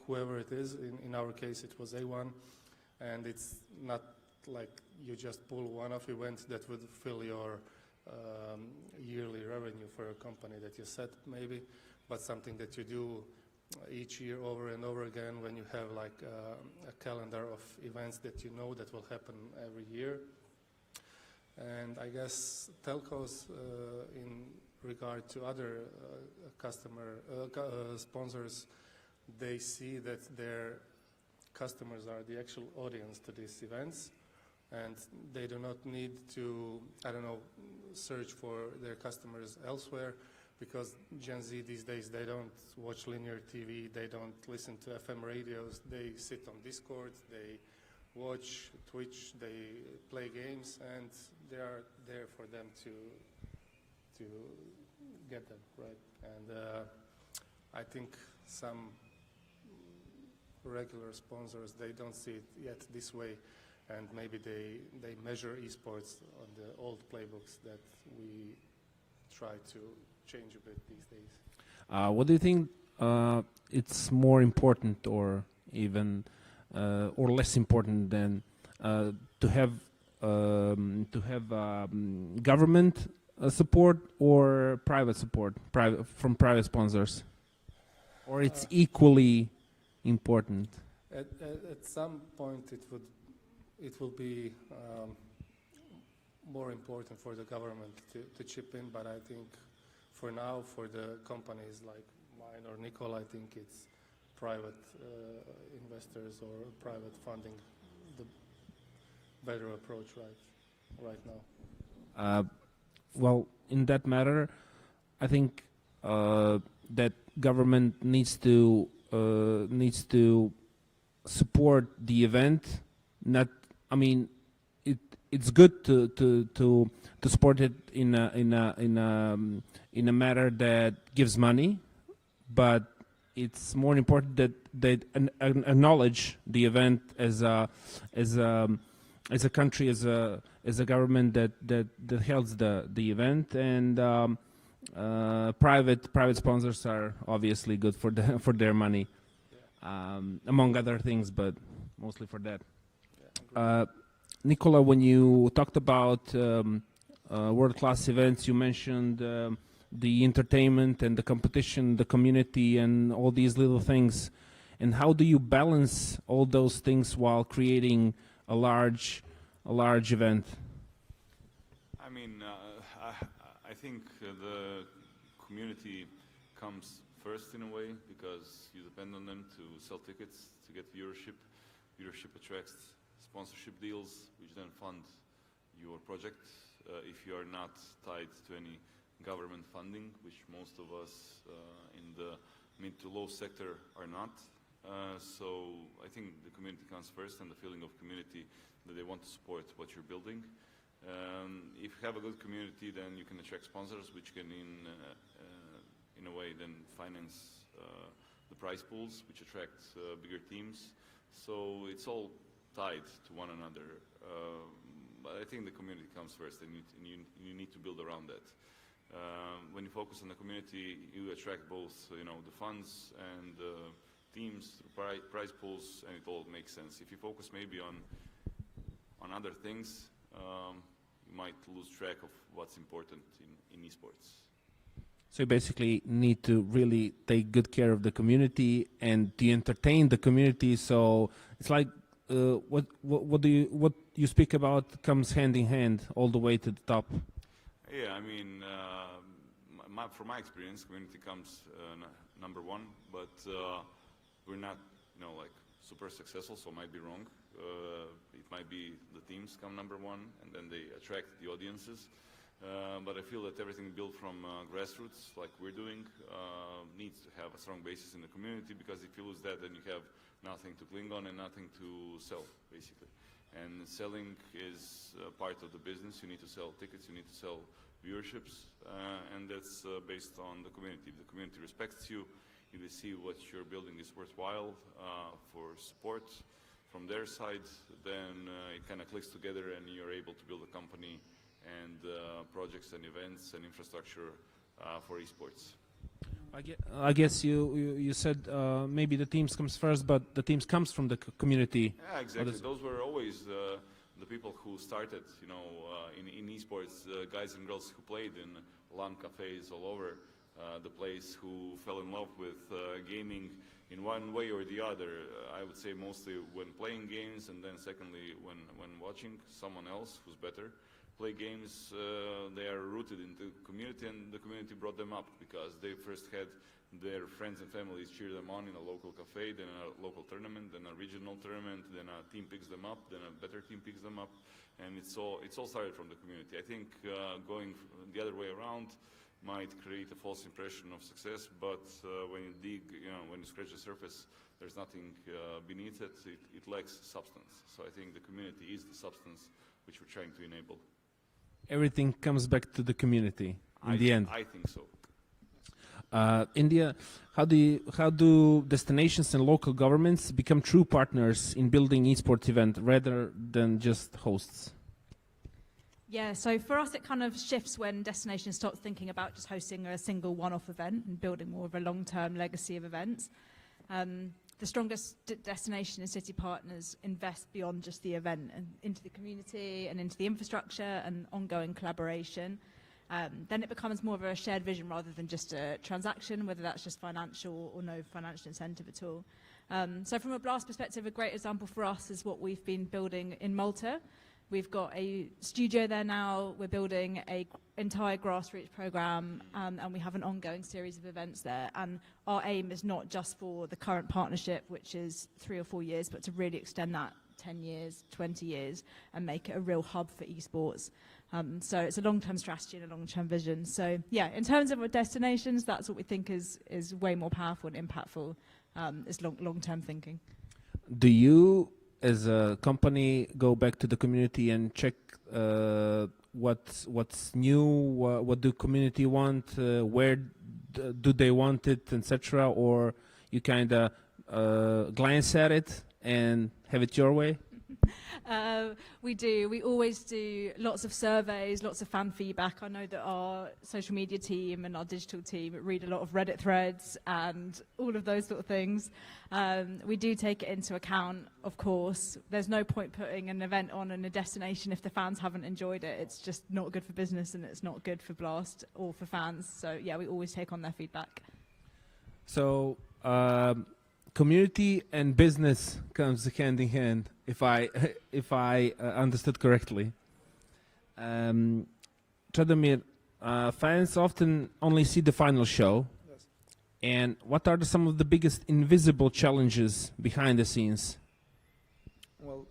whoever it is. In our case, it was A1, and it's not like you just pull one-off event that would fill your yearly revenue for a company that you set maybe, but something that you do each year over and over again when you have like a calendar of events that you know that will happen every year. And I guess telcos, in regard to other sponsors, they see that their customers are the actual audience to these events, and they do not need to, search for their customers elsewhere, because Gen Z these days, they don't watch linear TV, they don't listen to FM radios, they sit on Discord, they watch Twitch, they play games, and they are there for them to get them, right? And I think some regular sponsors, they don't see it yet this way, and maybe they measure esports on the old playbooks that we try to change a bit these days. What do you think it's more important, or even or less important than to have government support or private support from private sponsors, or it's equally important? At some point, it will be more important for the government to chip in, but I think for now, for the companies like mine or Nicole, I think it's private investors or private funding the better approach right now. Well, in that matter, I think that government needs to support the event. Not, I mean, it's good to support it in a matter that gives money, but it's more important that they acknowledge the event as a country, as a government that holds the event, and private sponsors are obviously good for their money, among other things, but mostly for that. Nicola, when you talked about world-class events, you mentioned the entertainment and the competition, the community, and all these little things. And how do you balance all those things while creating a large event? I mean, I think the community comes first in a way, because you depend on them to sell tickets, to get viewership. Viewership attracts sponsorship deals, which then fund your project. If you are not tied to any government funding, which most of us in the mid to low sector are not. So I think the community comes first, and the feeling of community that they want to support what you're building. If you have a good community, then you can attract sponsors, which can in a way then finance the prize pools, which attract bigger teams. So it's all tied to one another. But I think the community comes first, and you need to build around that. When you focus on the community, you attract both, the funds and teams, prize pools, and it all makes sense. If you focus maybe on other things, you might lose track of what's important in esports. So you basically need to really take good care of the community and to entertain the community. So it's like what you speak about comes hand in hand all the way to the top. Yeah, I mean, from my experience, community comes number one, but we're not, like super successful, so I might be wrong. It might be the teams come number one, and then they attract the audiences. But I feel that everything built from grassroots, like we're doing, needs to have a strong basis in the community, because if you lose that, then you have nothing to cling on and nothing to sell, basically. And selling is part of the business. You need to sell tickets, you need to sell viewerships, and that's based on the community. If the community respects you, if they see what you're building is worthwhile for support from their side, then it kind of clicks together, and you're able to build a company and projects and events and infrastructure for esports. I guess you said maybe the teams comes first, but the teams comes from the community. Yeah, exactly. Those were always the people who started, in esports, guys and girls who played in LAN cafes all over the place, who fell in love with gaming in one way or the other. I would say mostly when playing games, and then secondly when watching someone else who's better play games. They are rooted in the community, and the community brought them up because they first had their friends and families cheer them on in a local cafe, then a local tournament, then a regional tournament, then a team picks them up, then a better team picks them up, and it's all started from the community. I think going the other way around might create a false impression of success, but when you dig, when you scratch the surface, there's nothing beneath it. It lacks substance. So I think the community is the substance which we're trying to enable. Everything comes back to the community in the end. I think so. India, how do destinations and local governments become true partners in building esports event rather than just hosts? Yeah, so for us it kind of shifts when destinations start thinking about just hosting a single one-off event and building more of a long-term legacy of events. The strongest destination and city partners invest beyond just the event and into the community and into the infrastructure and ongoing collaboration. Then it becomes more of a shared vision rather than just a transaction, whether that's just financial or no financial incentive at all. So from a Blast perspective, a great example for us is what we've been building in Malta. We've got a studio there now, we're building an entire grassroots program, and we have an ongoing series of events there. And our aim is not just for the current partnership, which is 3 or 4 years, but to really extend that 10 years, 20 years, and make it a real hub for esports. So it's a long-term strategy and a long-term vision. So yeah, in terms of our destinations, that's what we think is way more powerful and impactful, is long-term thinking. Do you as a company, go back to the community and check what's new, what do community want, where do they want it, etc., or you kind of glance at it and have it your way? We do. We always do lots of surveys, lots of fan feedback. I know that our social media team and our digital team read a lot of Reddit threads and all of those sort of things. We do take it into account, of course. There's no point putting an event on in a destination if the fans haven't enjoyed it. It's just not good for business and it's not good for Blast or for fans. So yeah, we always take on their feedback. So community and business comes hand in hand, if I understood correctly. Tradomir, fans often only see the final show. Yes. And what are some of the biggest invisible challenges behind the scenes? Well,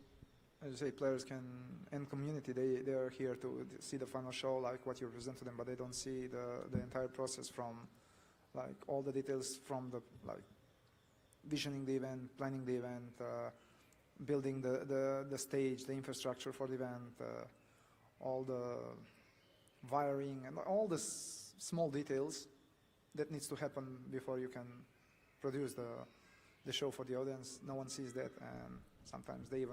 as you say, players can, and community, they are here to see the final show, like what you present to them, but they don't see the entire process from, like, all the details from the, like, visioning the event, planning the event, building the stage, the infrastructure for the event, all the wiring, and all the small details that needs to happen before you can produce the show for the audience. No one sees that, and sometimes they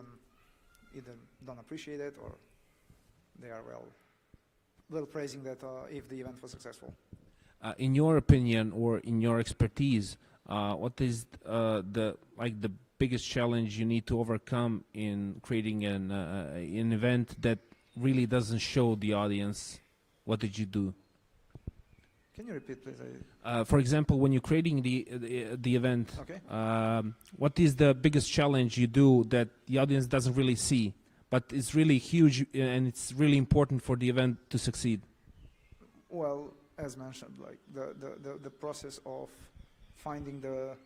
either don't appreciate it or they are well praising that if the event was successful. In your opinion or in your expertise, what is the biggest challenge you need to overcome in creating an event that really doesn't show the audience? What did you do? Can you repeat, please? For example, when you're creating the event, okay. What is the biggest challenge you do that the audience doesn't really see, but it's really huge and it's really important for the event to succeed? Well, as mentioned, like the process of finding the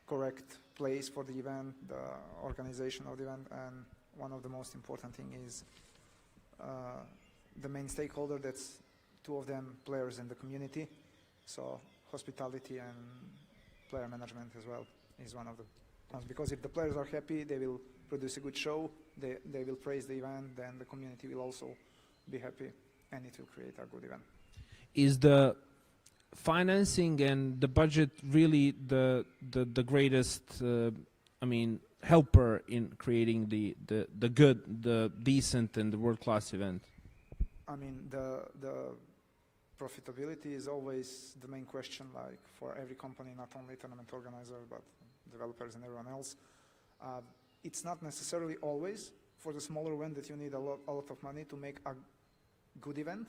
correct place for the event, the organization of the event, and one of the most important thing is the main stakeholder. That's two of them, players in the community. So hospitality and player management as well is one of the ones, because if the players are happy, they will produce a good show, they will praise the event, then the community will also be happy and it will create a good event. Is the financing and the budget really the greatest helper in creating the good, the decent and the world-class event? I mean, the profitability is always the main question, like for every company, not only tournament organizer but developers and everyone else. It's not necessarily always for the smaller event that you need a lot of money to make a good event.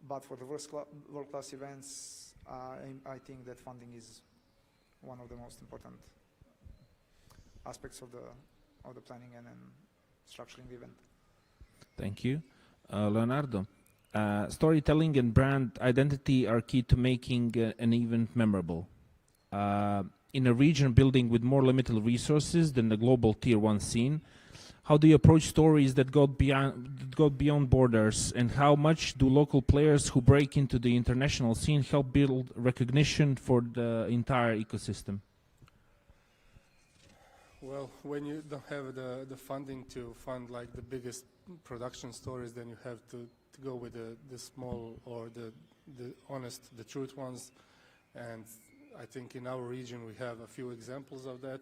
But for the world-class events, I think that funding is one of the most important aspects of the planning and structuring the event. Thank you. Leonardo, storytelling and brand identity are key to making an event memorable. In a region building with more limited resources than the global tier 1 scene, how do you approach stories that go beyond borders, and how much do local players who break into the international scene help build recognition for the entire ecosystem? Well, when you don't have the funding to fund like the biggest production stories, then you have to go with the small or the honest, the truth ones. And I think in our region we have a few examples of that,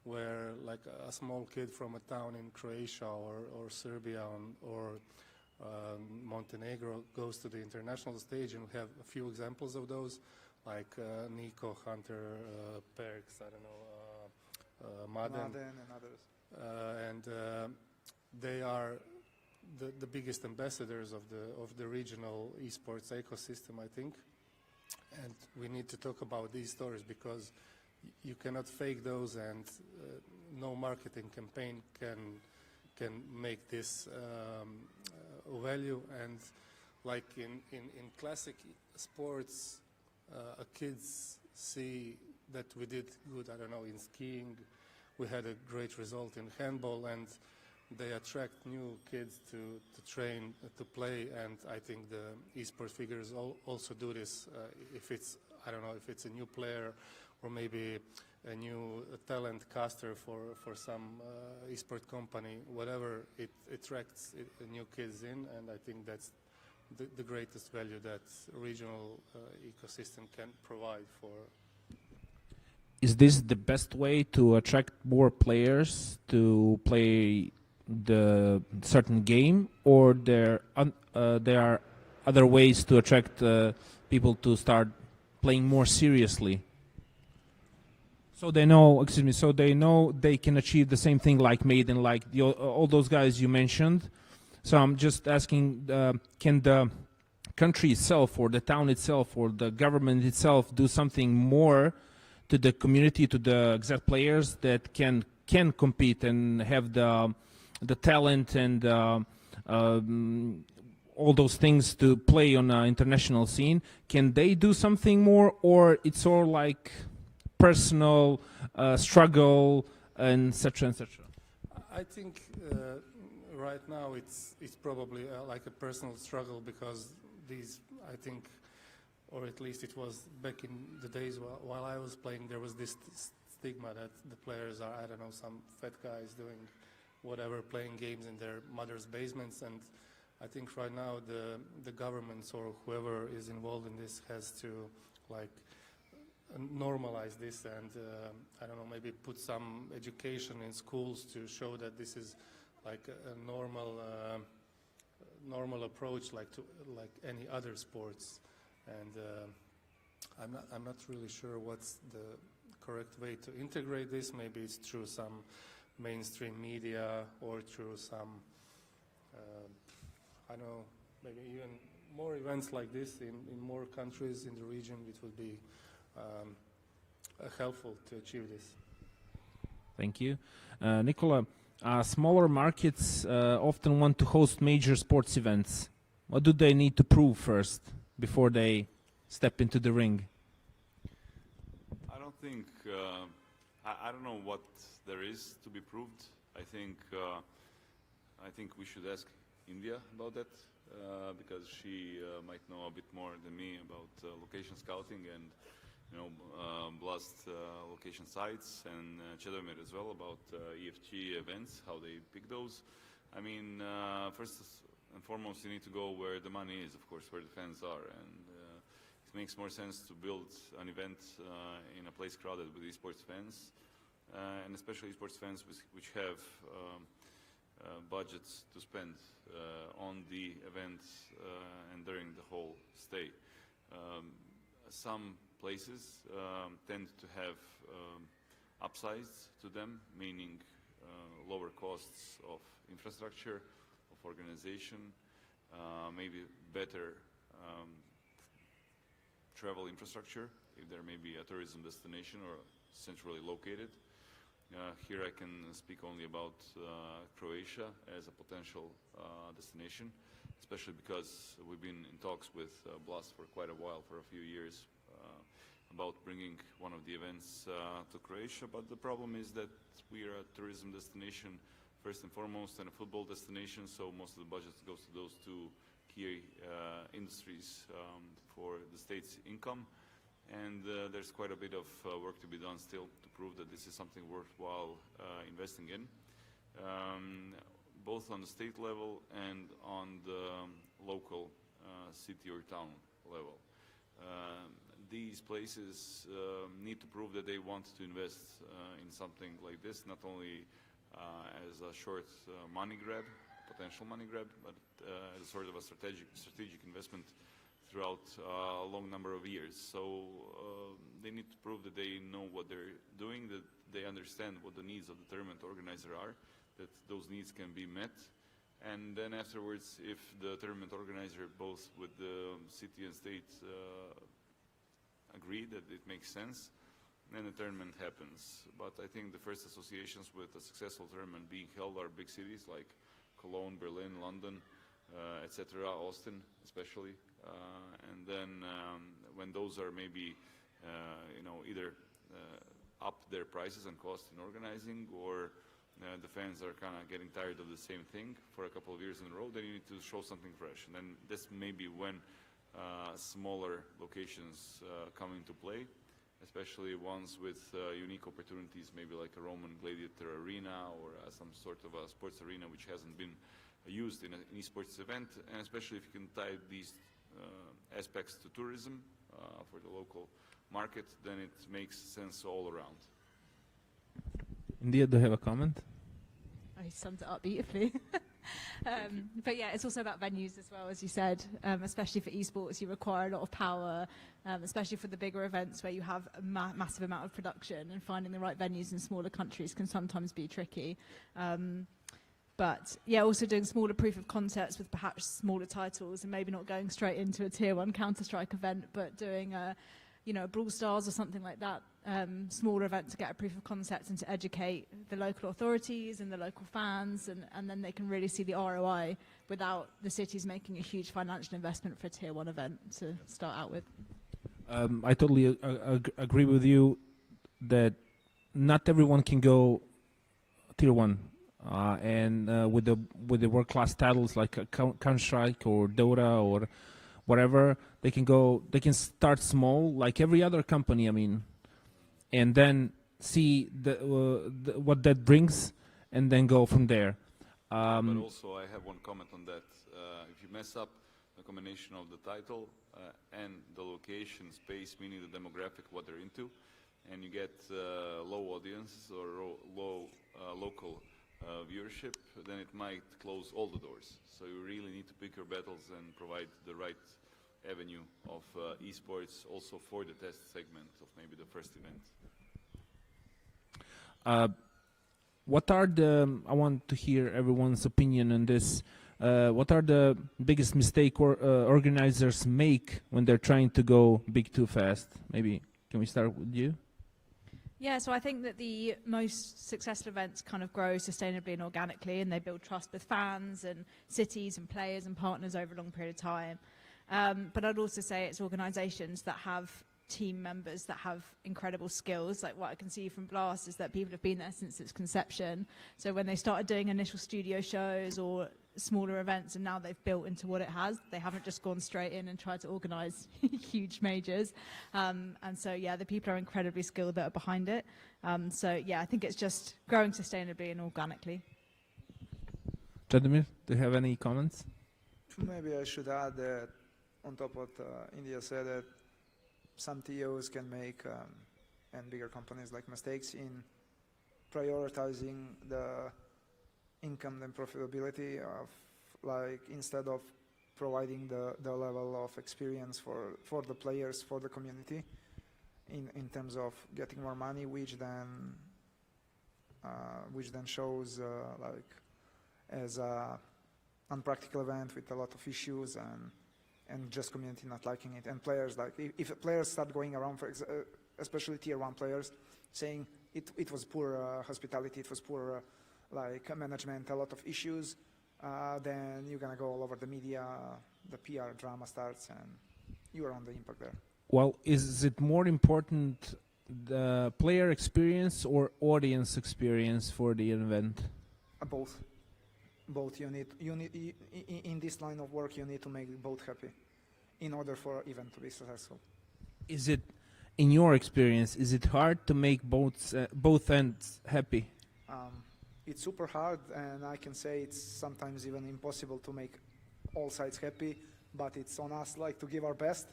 where like a small kid from a town in Croatia or Serbia or Montenegro goes to the international stage, and we have a few examples of those, like Nico, Hunter, Perks, I don't know, Maden and others. And they are the biggest ambassadors of the regional esports ecosystem, I think. And we need to talk about these stories because you cannot fake those, and no marketing campaign can make this value. And like in classic sports, kids see that we did good. I don't know, in skiing, we had a great result in handball, and they attract new kids to train, to play. And I think the esports figures also do this. If it's, I don't know, if it's a new player, or maybe a new talent caster for some esport company, whatever, it attracts new kids in, and I think that's the greatest value that regional ecosystem can provide for. Is this the best way to attract more players to play the certain game, or there are other ways to attract people to start playing more seriously? So they know, excuse me, so they know they can achieve the same thing like Maiden, like all those guys you mentioned. So I'm just asking, can the country itself, or the town itself, or the government itself do something more to the community, to the exact players that can compete and have the talent and all those things to play on an international scene? Can they do something more, or it's all like personal struggle and etc. etc.? I think right now it's probably like a personal struggle, because these, I think, or at least it was back in the days while I was playing, there was this stigma that the players are, I don't know, some fat guys doing whatever, playing games in their mother's basements. And I think right now the governments or whoever is involved in this has to like normalize this and I don't know, maybe put some education in schools to show that this is like a normal approach, like any other sports. And I'm not really sure what's the correct way to integrate this. Maybe it's through some mainstream media or through some I don't know, maybe even more events like this in more countries in the region. It would be helpful to achieve this. Thank you. Nicola, smaller markets often want to host major sports events. What do they need to prove first before they step into the ring? I don't think, I don't know what there is to be proved. I think we should ask India about that, because she might know a bit more than me about location scouting and, you know, blast location sites, and Chedomir as well about EFG events, how they pick those. I mean, first and foremost, you need to go where the money is, of course, where the fans are, and it makes more sense to build an event in a place crowded with esports fans, and especially esports fans which have budgets to spend on the events and during the whole stay. Some places tend to have upsides to them, meaning lower costs of infrastructure, of organization, maybe better travel infrastructure if there may be a tourism destination or centrally located. Here I can speak only about Croatia as a potential destination, especially because we've been in talks with Blast for quite a while, for a few years, about bringing one of the events to Croatia. But the problem is that we are a tourism destination first and foremost, and a football destination, so most of the budget goes to those two key industries for the state's income. And there's quite a bit of work to be done still to prove that this is something worthwhile investing in, both on the state level and on the local city or town level. These places need to prove that they want to invest in something like this, not only as a short money grab, potential money grab, but as a sort of a strategic investment throughout a long number of years. So they need to prove that they know what they're doing, that they understand what the needs of the tournament organizer are, that those needs can be met. And then afterwards, if the tournament organizer, both with the city and state, agree that it makes sense, then the tournament happens. But I think the first associations with a successful tournament being held are big cities like Cologne, Berlin, London, etc., Austin especially. And then when those are maybe, you know, either up their prices and cost in organizing, or the fans are kind of getting tired of the same thing for a couple of years in a row, then you need to show something fresh. And then this may be when smaller locations come into play, especially ones with unique opportunities, maybe like a Roman Gladiator arena or some sort of a sports arena which hasn't been used in an esports event, and especially if you can tie these aspects to tourism for the local market, then it makes sense all around. India, do you have a comment? I summed it up beautifully. But yeah, it's also about venues as well, as you said, especially for esports, you require a lot of power, especially for the bigger events where you have a massive amount of production, and finding the right venues in smaller countries can sometimes be tricky. But yeah, also doing smaller proof of concepts with perhaps smaller titles, and maybe not going straight into a tier 1 Counter-Strike event, but doing a Brawl Stars or something like that, smaller event to get a proof of concept and to educate the local authorities and the local fans, and then they can really see the ROI without the cities making a huge financial investment for a tier 1 event to start out with. I totally agree with you that not everyone can go tier 1. And with the world-class titles like Counter-Strike or Dota or whatever, they can start small like every other company, I mean, and then see what that brings, and then go from there. But also I have one comment on that. If you mess up the combination of the title and the location, space, meaning the demographic, what they're into, and you get low audiences or low local viewership, then it might close all the doors. So you really need to pick your battles and provide the right avenue of esports also for the test segment of maybe the first event. What are I want to hear everyone's opinion on this. What are the biggest mistake organizers make when they're trying to go big too fast? Maybe, can we start with you? Yeah, so I think that the most successful events kind of grow sustainably and organically, and they build trust with fans and cities and players and partners over a long period of time. But I'd also say it's organisations that have team members that have incredible skills. Like what I can see from Blast is that people have been there since its conception. So when they started doing initial studio shows or smaller events, and now they've built into what it has, they haven't just gone straight in and tried to organise huge majors. And so, yeah, the people are incredibly skilled that are behind it. So, yeah, I think it's just growing sustainably and organically. Jadimir, do you have any comments? Maybe I should add that on top of what India said, that some TOs can make, and bigger companies like mistakes in prioritizing the income and profitability of, like, instead of providing the level of experience for the players, for the community, in terms of getting more money, which then shows like as a unpractical event with a lot of issues and just community not liking it, and players, like if players start going around, for especially tier 1 players, saying it was poor hospitality, it was poor like management, a lot of issues, then you're gonna go all over the media, the PR drama starts, and you are on the impact there. Well, is it more important the player experience or audience experience for the event? Both. Both. You need in this line of work, you need to make both happy in order for an event to be successful. Is it, in your experience, is it hard to make both ends happy? It's super hard, and I can say it's sometimes even impossible to make all sides happy, but it's on us, like, to give our best,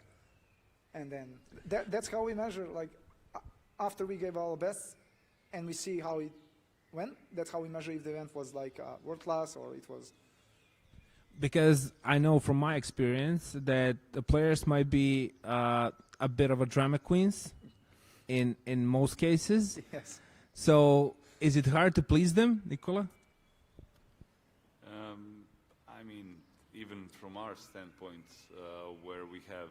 and then that's how we measure, like, after we gave our best and we see how it went, that's how we measure if the event was like world class or it was. Because I know from my experience that the players might be a bit of a drama queens in most cases. Yes. So is it hard to please them, Nicola? I mean, even from our standpoint, where we have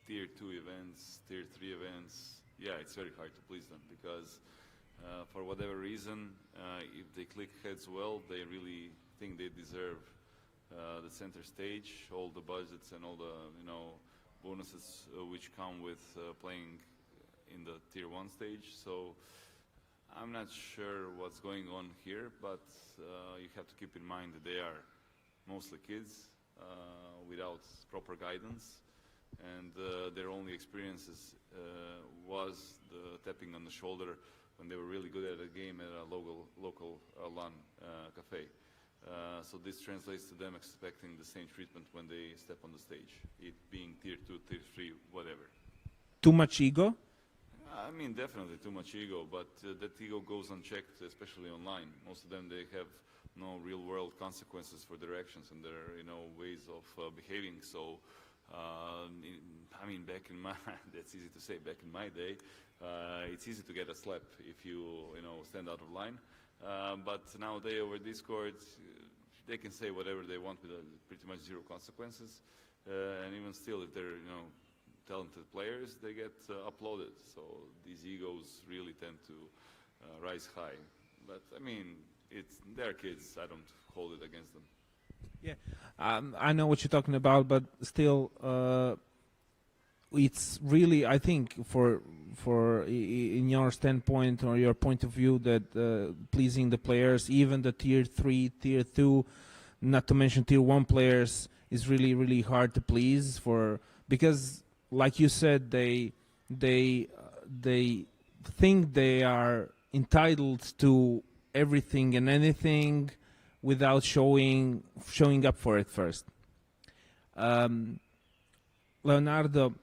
tier 2 events, tier 3 events, yeah, it's very hard to please them because for whatever reason, if they click heads well, they really think they deserve the center stage, all the budgets and all the bonuses which come with playing in the tier 1 stage. So I'm not sure what's going on here, but you have to keep in mind that they are mostly kids without proper guidance, and their only experiences was the tapping on the shoulder when they were really good at a game at a local LAN cafe. So this translates to them expecting the same treatment when they step on the stage, it being tier 2, tier 3, whatever. Too much ego? I mean, definitely too much ego, but that ego goes unchecked, especially online. Most of them, they have no real-world consequences for their actions and their, ways of behaving. So, I mean, back in my, that's easy to say, back in my day, it's easy to get a slap if you, stand out of line. But nowadays over Discord, they can say whatever they want with pretty much zero consequences. And even still, if they're, talented players, they get uploaded. So these egos really tend to rise high. But I mean, they're kids. I don't hold it against them. Yeah, I know what you're talking about, but still, it's really, I think, for in your standpoint or your point of view, that pleasing the players, even the tier 3, tier 2, not to mention tier 1 players, is really, really hard to please because, like you said, they think they are entitled to everything and anything without showing up for it first. Leonardo,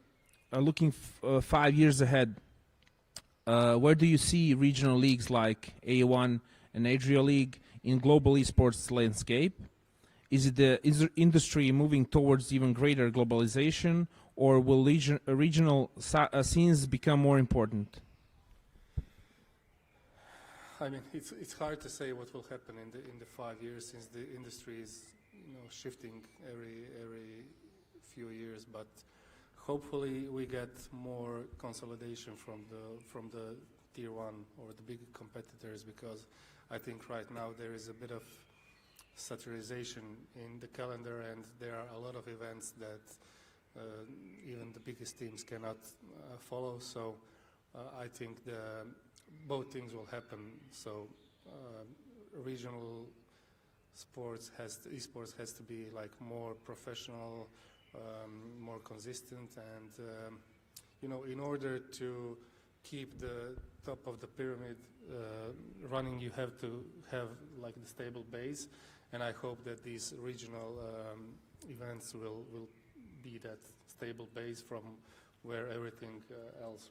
looking 5 years ahead, where do you see regional leagues like A1 and Adria League in global esports landscape? Is the industry moving towards even greater globalization, or will regional scenes become more important? I mean, it's hard to say what will happen in the 5 years, since the industry is shifting every few years. But hopefully we get more consolidation from the tier 1 or the big competitors, because I think right now there is a bit of saturation in the calendar, and there are a lot of events that even the biggest teams cannot follow. So I think both things will happen. So regional esports has to be like more professional, more consistent, and in order to keep the top of the pyramid running, you have to have like the stable base, and I hope that these regional events will be that stable base from where everything else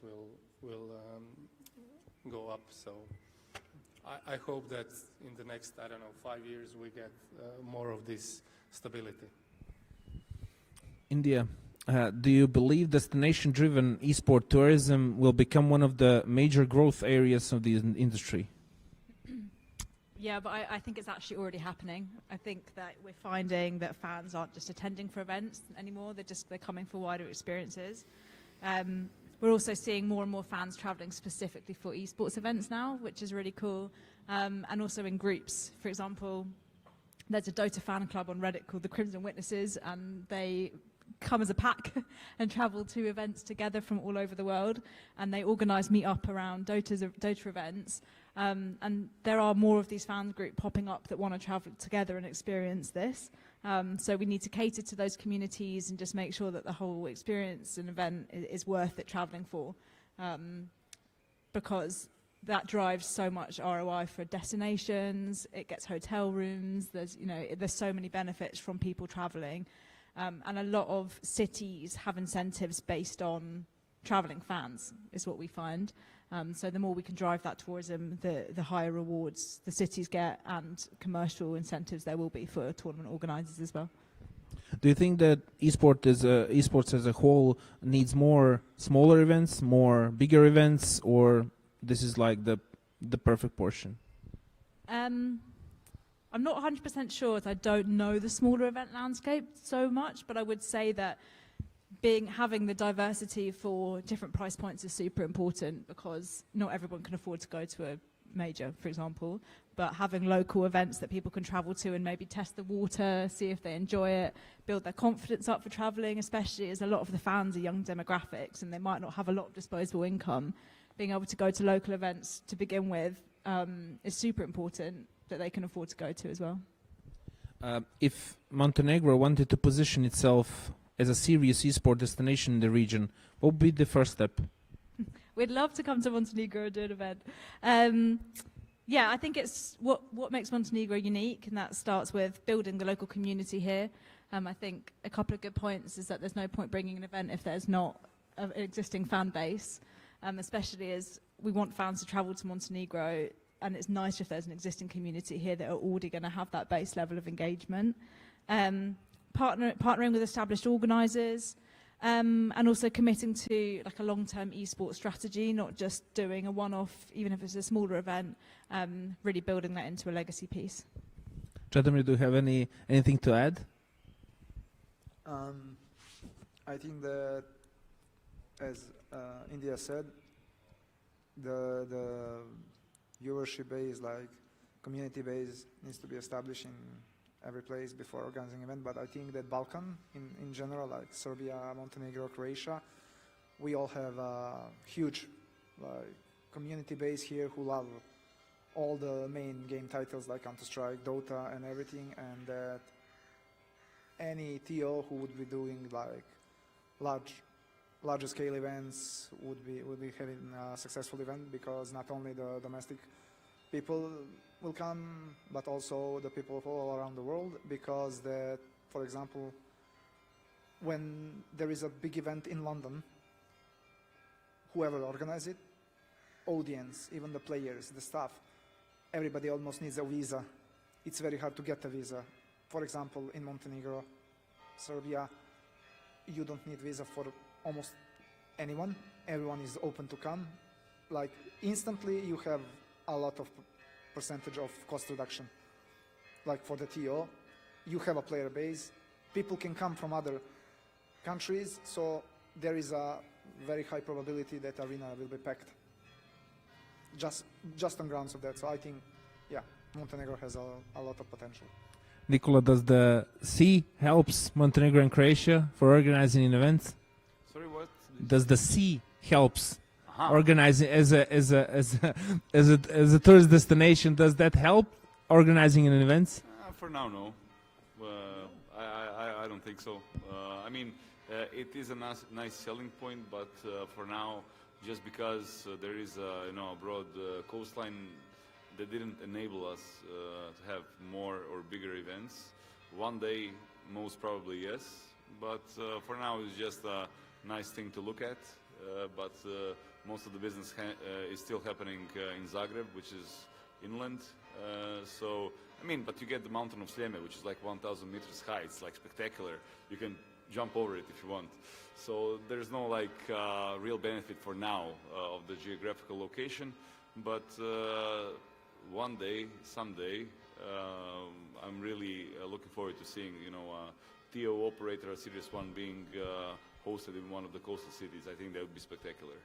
will go up. So I hope that in the next, 5 years we get more of this stability. India, do you believe destination-driven esport tourism will become one of the major growth areas of the industry? Yeah, but I think it's actually already happening. I think that we're finding that fans aren't just attending for events anymore, they're coming for wider experiences. We're also seeing more and more fans traveling specifically for esports events now, which is really cool, and also in groups. For example, there's a Dota fan club on Reddit called the Crimson Witnesses, and they come as a pack and travel to events together from all over the world, and they organise meet-up around Dota events. And there are more of these fan groups popping up that want to travel together and experience this. So we need to cater to those communities and just make sure that the whole experience and event is worth it traveling for, because that drives so much ROI for destinations. It gets hotel rooms. There's so many benefits from people traveling, and a lot of cities have incentives based on traveling fans, is what we find. So the more we can drive that tourism, the higher rewards the cities get and commercial incentives there will be for tournament organisers as well. Do you think that esports as a whole needs more smaller events, more bigger events, or this is like the perfect portion? I'm not 100% sure, as I don't know the smaller event landscape so much, but I would say that having the diversity for different price points is super important, because not everyone can afford to go to a major, for example, but having local events that people can travel to and maybe test the water, see if they enjoy it, build their confidence up for traveling, especially as a lot of the fans are young demographics and they might not have a lot of disposable income. Being able to go to local events to begin with is super important, that they can afford to go to as well. If Montenegro wanted to position itself as a serious esport destination in the region, what would be the first step? We'd love to come to Montenegro and do an event. Yeah, I think it's what makes Montenegro unique, and that starts with building the local community here. I think a couple of good points is that there's no point bringing an event if there's not an existing fan base, especially as we want fans to travel to Montenegro, and it's nice if there's an existing community here that are already going to have that base level of engagement. Partnering with established organisers, and also committing to like a long-term esports strategy, not just doing a one-off, even if it's a smaller event, really building that into a legacy piece. Chadomir, do you have anything to add? I think that, as India said, the viewership base, like community base, needs to be established in every place before organizing event. But I think that Balkan, in general, like Serbia, Montenegro, Croatia, we all have a huge community base here who love all the main game titles like Counter-Strike, Dota, and everything, and that any TO who would be doing like larger scale events would be having a successful event, because not only the domestic people will come, but also the people all around the world, because that, for example, when there is a big event in London, whoever organizes it, audience, even the players, the staff, everybody almost needs a visa. It's very hard to get a visa. For example, in Montenegro, Serbia, you don't need visa for almost anyone. Everyone is open to come. Like instantly you have a lot of percentage of cost reduction. Like for the TO, you have a player base. People can come from other countries, so there is a very high probability that arena will be packed. Just on grounds of that. So I think, yeah, Montenegro has a lot of potential. Nikola, does the sea helps Montenegro and Croatia for organizing events? Sorry, what? Does the sea helps organizing as a tourist destination? Does that help organizing an event? For now, no. I don't think so. I mean, it is a nice selling point, but for now, just because there is a broad coastline, that didn't enable us to have more or bigger events. One day, most probably yes, but for now it's just a nice thing to look at. But most of the business is still happening in Zagreb, which is inland. So, I mean, but you get the mountain of Sljeme, which is like 1,000 meters high. It's like spectacular. You can jump over it if you want. So there's no like real benefit for now of the geographical location, but one day, someday, I'm really looking forward to seeing, a TO operator, a Serious One, being hosted in one of the coastal cities. I think that would be spectacular.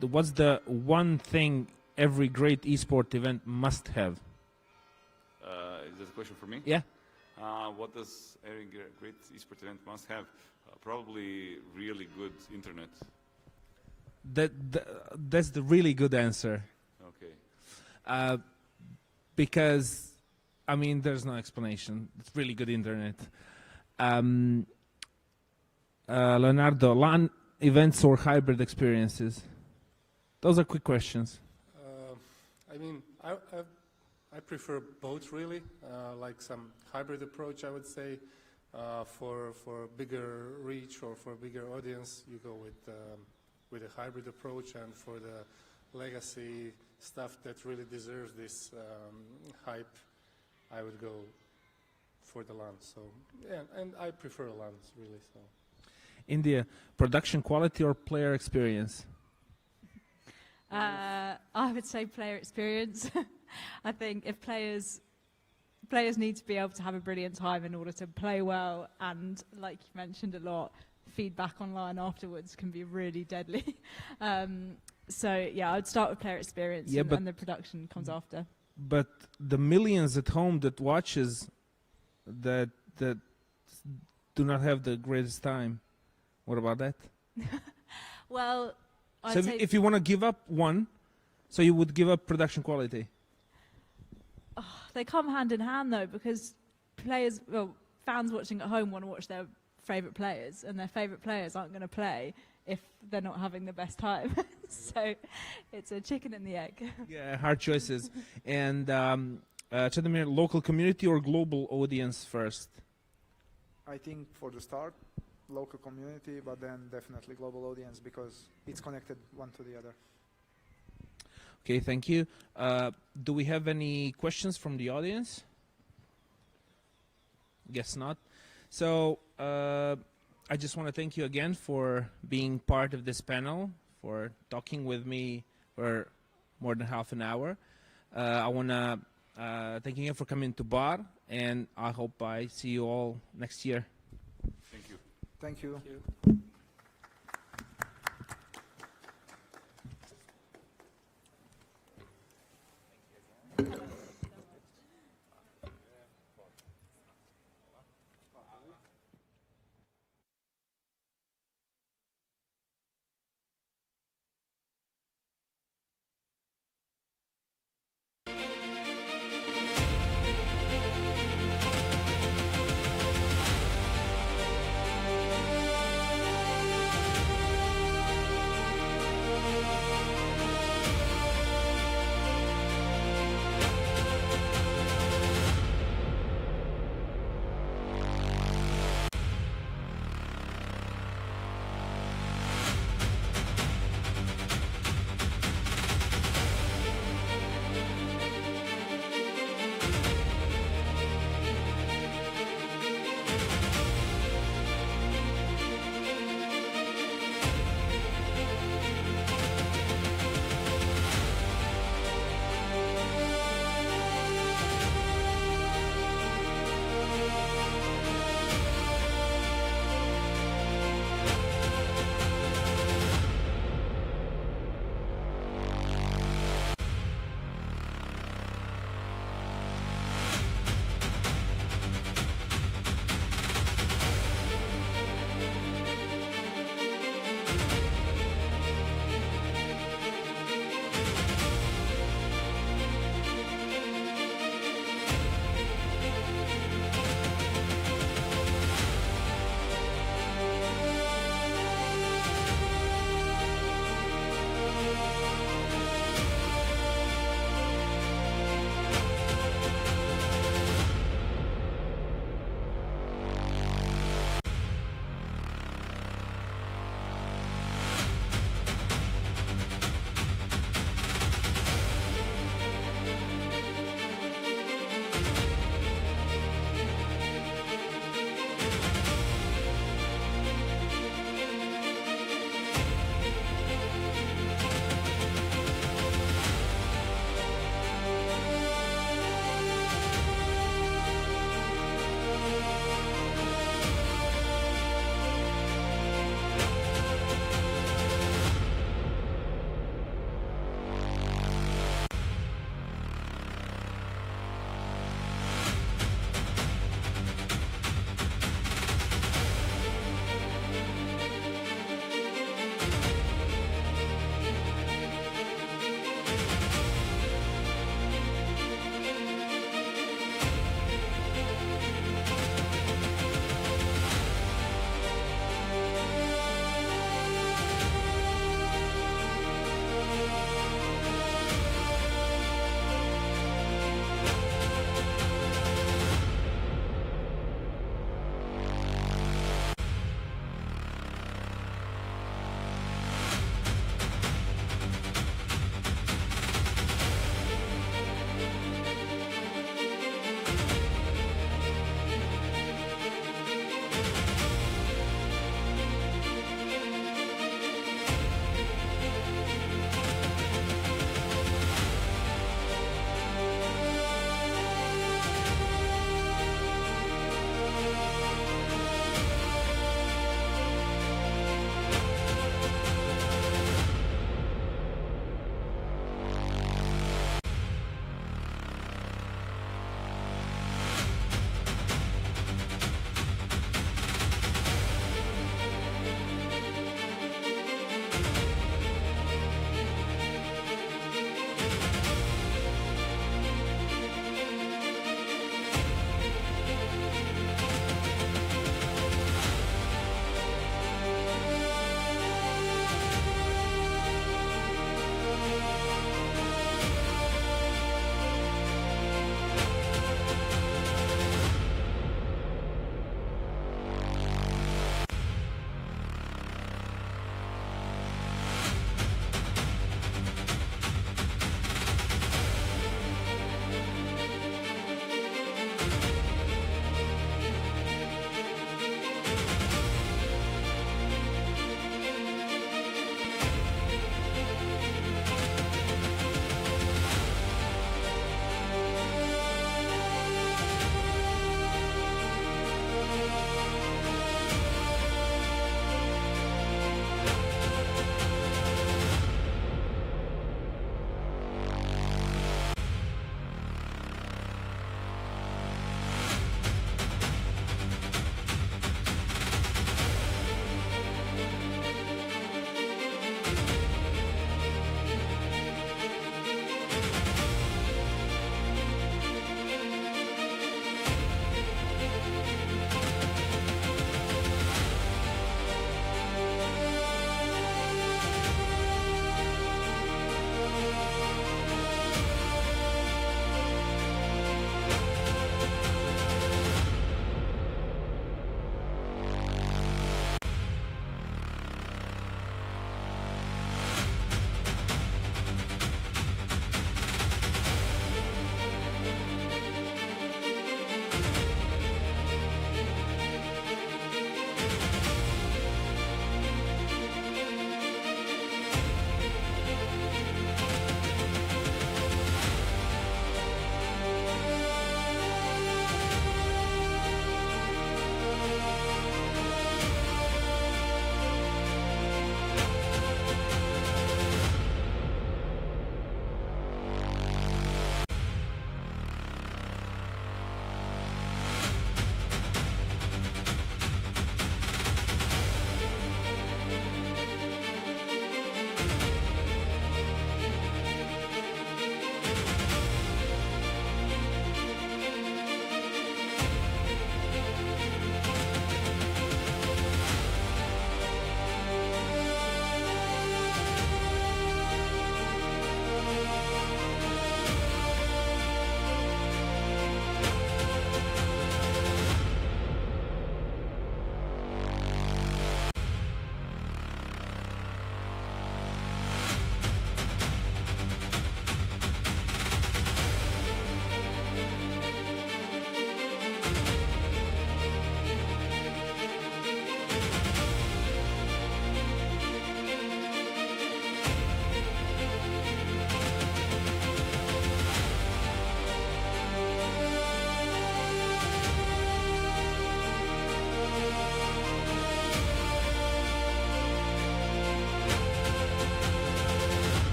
What's the one thing every great esport event must have? Is that a question for me? Yeah. What does every great esport event must have? Probably really good internet. That's the really good answer. Okay. Because, I mean, there's no explanation. It's really good internet. Leonardo, LAN events or hybrid experiences? Those are quick questions. I mean, I prefer both really, like some hybrid approach, I would say. For bigger reach or for bigger audience, you go with a hybrid approach, and for the legacy stuff that really deserves this hype, I would go for the LAN. So yeah, and I prefer LANs really. So India, production quality or player experience? I would say player experience. I think if players need to be able to have a brilliant time in order to play well, and like you mentioned a lot, feedback online afterwards can be really deadly. So yeah, I'd start with player experience, and the production comes after. But the millions at home that watches that do not have the greatest time, what about that? Well, so if you want to give up one, so you would give up production quality? They come hand in hand though, because fans watching at home want to watch their favourite players, and their favourite players aren't going to play if they're not having the best time. So it's a chicken and the egg. Yeah, hard choices. And Chadamir, local community or global audience first? I think for the start, local community, but then definitely global audience because it's connected one to the other. Okay, thank you. Do we have any questions from the audience? Guess not. So I just want to thank you again for being part of this panel, for talking with me for more than half an hour. I want to thank you again for coming to Bar, and I hope I see you all next year. Thank you. Thank you. Thank you.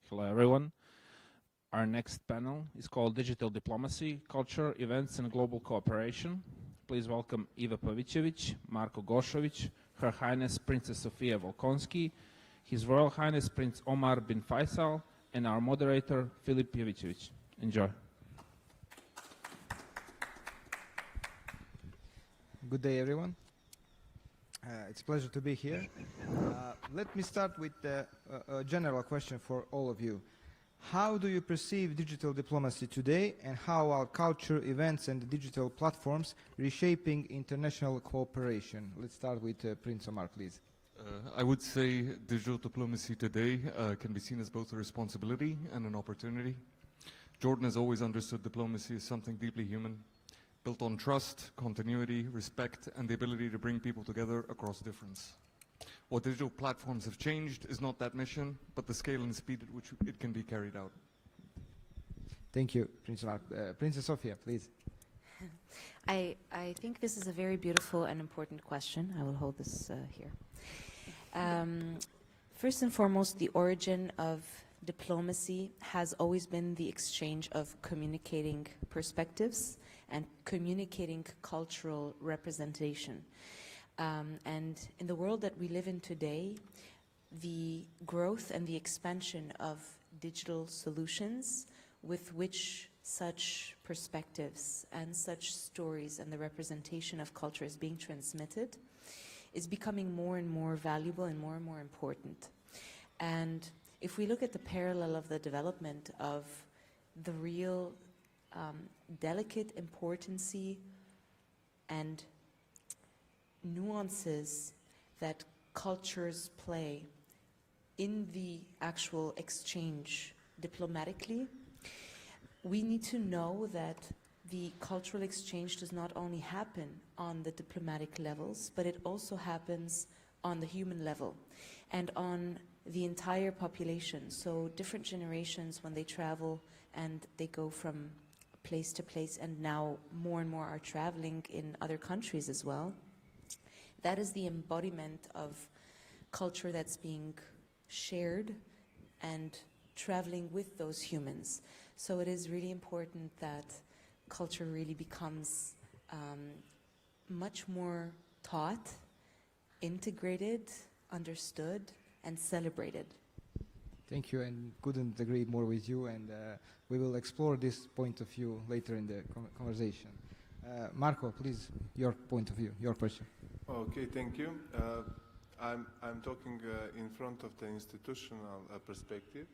Hello, everyone. Our next panel is called Digital Diplomacy, Culture, Events, and Global Cooperation. Please welcome Iva Pavicevic, Marko Gošović, Her Highness Princess Sofia Volkonski, His Royal Highness Prince Omar bin Faisal, and our moderator, Filip Pavicevic. Enjoy. Good day, everyone. It's a pleasure to be here. Let me start with a general question for all of you. How do you perceive digital diplomacy today, and how are culture, events, and digital platforms reshaping international cooperation? Let's start with Prince Omar, please. I would say digital diplomacy today can be seen as both a responsibility and an opportunity. Jordan has always understood diplomacy as something deeply human, built on trust, continuity, respect, and the ability to bring people together across difference. What digital platforms have changed is not that mission, but the scale and speed at which it can be carried out. Thank you, Prince Omar. Princess Sofia, please. I think this is a very beautiful and important question. I will hold this here. First and foremost, the origin of diplomacy has always been the exchange of communicating perspectives and communicating cultural representation. And in the world that we live in today, the growth and the expansion of digital solutions with which such perspectives and such stories and the representation of culture is being transmitted is becoming more and more valuable and more important. And if we look at the parallel of the development of the real delicate importance and nuances that cultures play in the actual exchange diplomatically, we need to know that the cultural exchange does not only happen on the diplomatic levels, but it also happens on the human level and on the entire population. So different generations, when they travel and they go from place to place, and now more and more are traveling in other countries as well, that is the embodiment of culture that's being shared and traveling with those humans. So it is really important that culture really becomes much more taught, integrated, understood, and celebrated. Thank you, and couldn't agree more with you, and we will explore this point of view later in the conversation. Marko, please, your point of view, your question. Okay, thank you. I'm talking in front of the institutional perspective,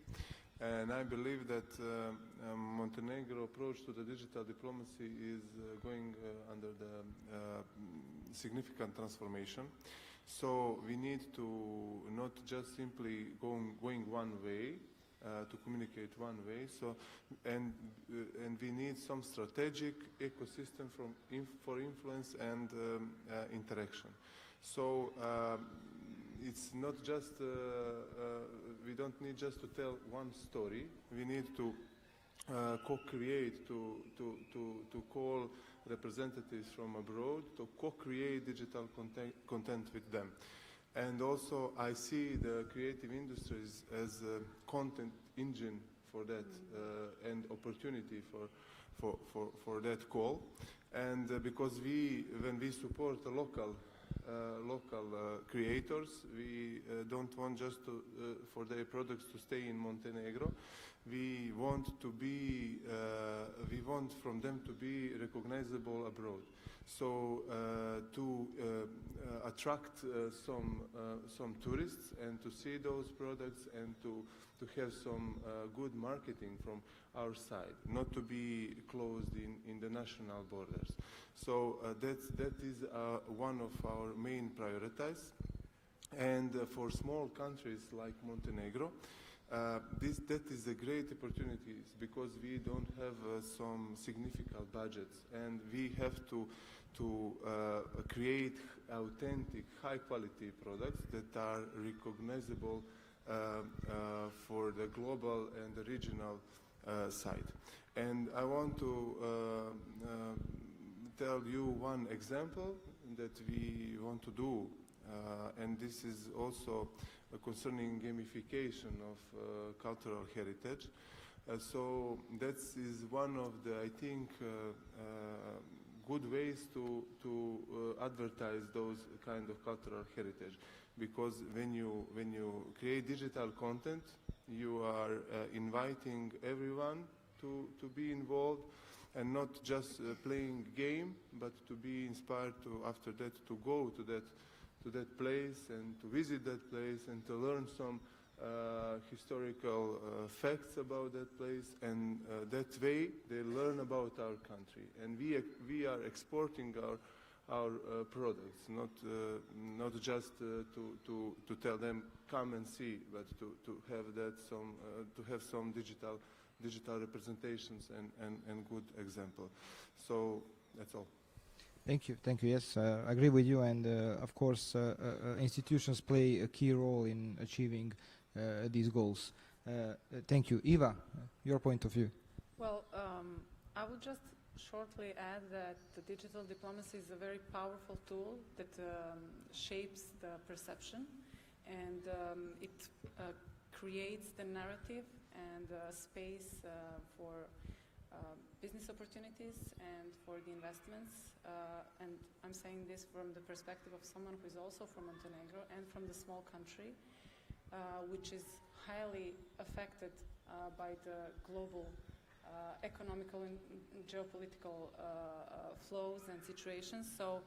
and I believe that Montenegro approach to the digital diplomacy is going under the significant transformation. So we need to not just simply going one way, to communicate one way. So and we need some strategic ecosystem for influence and interaction. So it's not just we don't need just to tell one story. We need to co-create, to call representatives from abroad, to co-create digital content with them. And also I see the creative industries as a content engine for that and opportunity for that call. And because when we support the local creators, we don't want just for their products to stay in Montenegro. We want from them to be recognizable abroad. So to attract some tourists and to see those products and to have some good marketing from our side, not to be closed in the national borders. So that is one of our main priorities. And for small countries like Montenegro, that is a great opportunity because we don't have some significant budgets, and we have to create authentic, high-quality products that are recognizable for the global and the regional side. And I want to tell you one example that we want to do and this is also concerning gamification of cultural heritage. So that is one of the, I think, good ways to advertise those kind of cultural heritage, because when you create digital content, you are inviting everyone to be involved, and not just playing game, but to be inspired to, after that, to go to that place and to visit that place and to learn some historical facts about that place, and that way they learn about our country, and we are exporting our products, not just to tell them come and see, but to have some digital representations and good example. So that's all. Thank you. Yes, I agree with you. And of course, institutions play a key role in achieving these goals. Thank you. Eva, your point of view. Well, I would just shortly add that the digital diplomacy is a very powerful tool that shapes the perception, and it creates the narrative and space for business opportunities and for the investments. And I'm saying this from the perspective of someone who is also from Montenegro and from the small country, which is highly affected by the global economical and geopolitical flows and situations. So,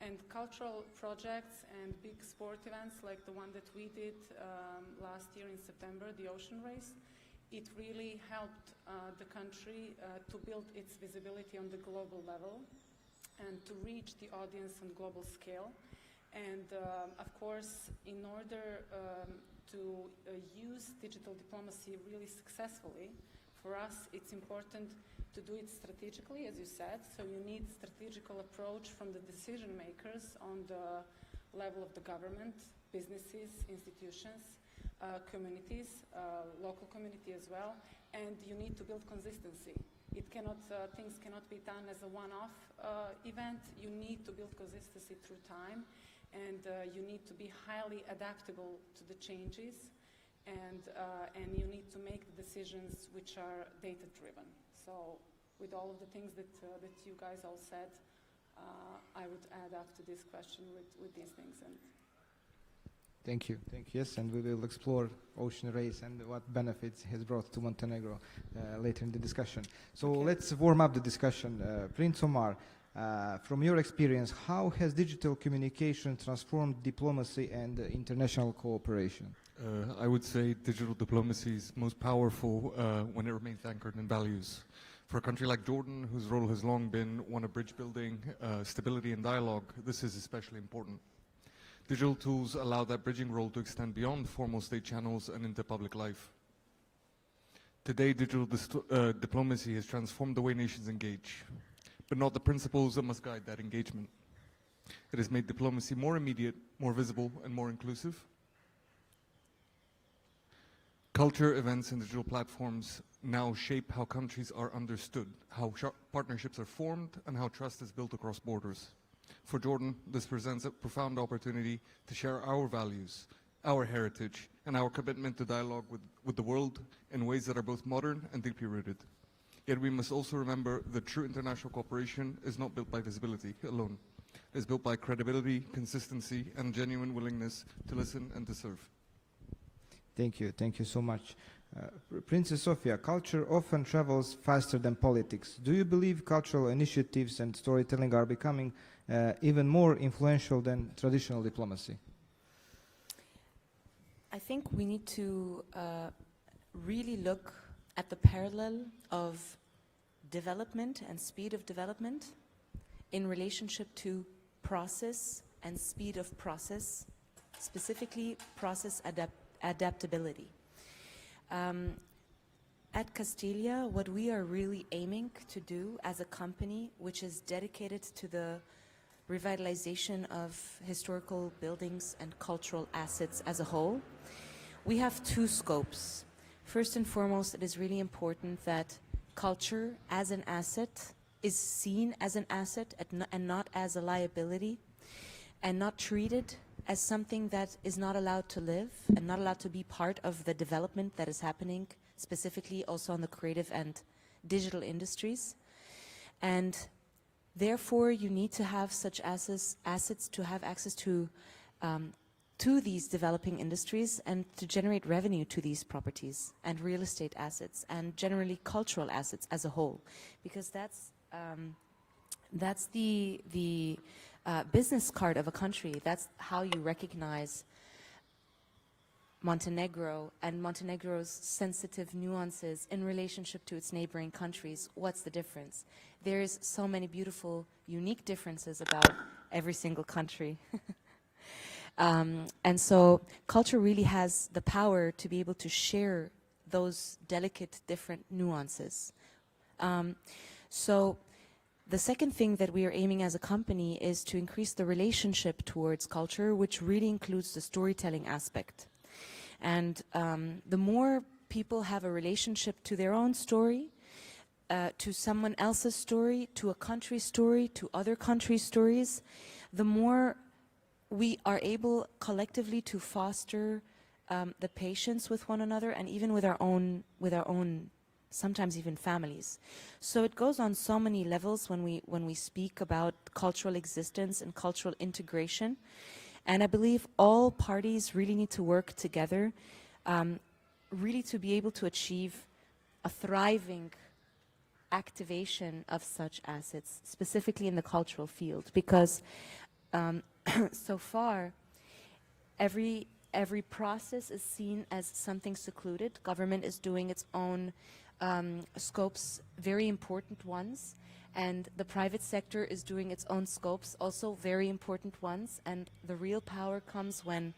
and cultural projects and big sport events like the one that we did last year in September, the Ocean Race, it really helped the country to build its visibility on the global level and to reach the audience on global scale. And of course, in order to use digital diplomacy really successfully, for us it's important to do it strategically, as you said. So you need strategical approach from the decision makers on the level of the government, businesses, institutions, communities, local community as well, and you need to build consistency. It cannot, things cannot be done as a one-off event. You need to build consistency through time, and you need to be highly adaptable to the changes, and you need to make decisions which are data-driven. So with all of the things that you guys all said, I would add up to this question with these things. And Thank you. Yes, and we will explore Ocean Race and what benefits it has brought to Montenegro later in the discussion. So let's warm up the discussion. Prince Omar, from your experience, how has digital communication transformed diplomacy and international cooperation? I would say digital diplomacy is most powerful when it remains anchored in values. For a country like Jordan, whose role has long been one of bridge building, stability and dialogue, this is especially important. Digital tools allow that bridging role to extend beyond formal state channels and into public life. Today, digital diplomacy has transformed the way nations engage, but not the principles that must guide that engagement. It has made diplomacy more immediate, more visible, and more inclusive. Culture, events, and digital platforms now shape how countries are understood, how partnerships are formed, and how trust is built across borders. For Jordan, this presents a profound opportunity to share our values, our heritage, and our commitment to dialogue with the world in ways that are both modern and deeply rooted. Yet we must also remember that true international cooperation is not built by visibility alone. It is built by credibility, consistency, and genuine willingness to listen and to serve. Thank you so much. Princess Sofia, culture often travels faster than politics. Do you believe cultural initiatives and storytelling are becoming even more influential than traditional diplomacy? I think we need to really look at the parallel of development and speed of development in relationship to process and speed of process, specifically process adaptability. At Castilla, what we are really aiming to do as a company which is dedicated to the revitalization of historical buildings and cultural assets as a whole, we have two scopes. First and foremost, it is really important that culture as an asset is seen as an asset and not as a liability. and not treated as something that is not allowed to live and not allowed to be part of the development that is happening, specifically also on the creative and digital industries. And therefore, you need to have such assets to have access to these developing industries and to generate revenue to these properties and real estate assets and generally cultural assets as a whole, because that's the business card of a country. That's how you recognize Montenegro and Montenegro's sensitive nuances in relationship to its neighboring countries. What's the difference? There's so many beautiful, unique differences about every single country. And so culture really has the power to be able to share those delicate, different nuances. So the second thing that we are aiming as a company is to increase the relationship towards culture, which really includes the storytelling aspect. And the more people have a relationship to their own story, to someone else's story, to a country's story, to other countries' stories, the more we are able collectively to foster the patience with one another and even with our own sometimes even families. So it goes on so many levels when we speak about cultural existence and cultural integration. And I believe all parties really need to work together, really to be able to achieve a thriving activation of such assets, specifically in the cultural field, because so far every process is seen as something secluded. Government is doing its own scopes, very important ones, and the private sector is doing its own scopes, also very important ones, and the real power comes when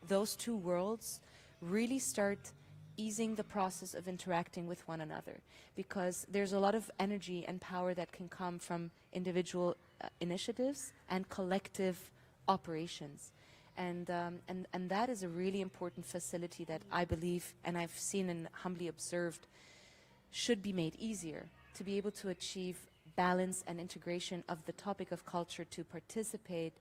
those two worlds really start easing the process of interacting with one another, because there's a lot of energy and power that can come from individual initiatives and collective operations. And that is a really important facility that I believe, and I've seen and humbly observed, should be made easier to be able to achieve balance and integration of the topic of culture to participate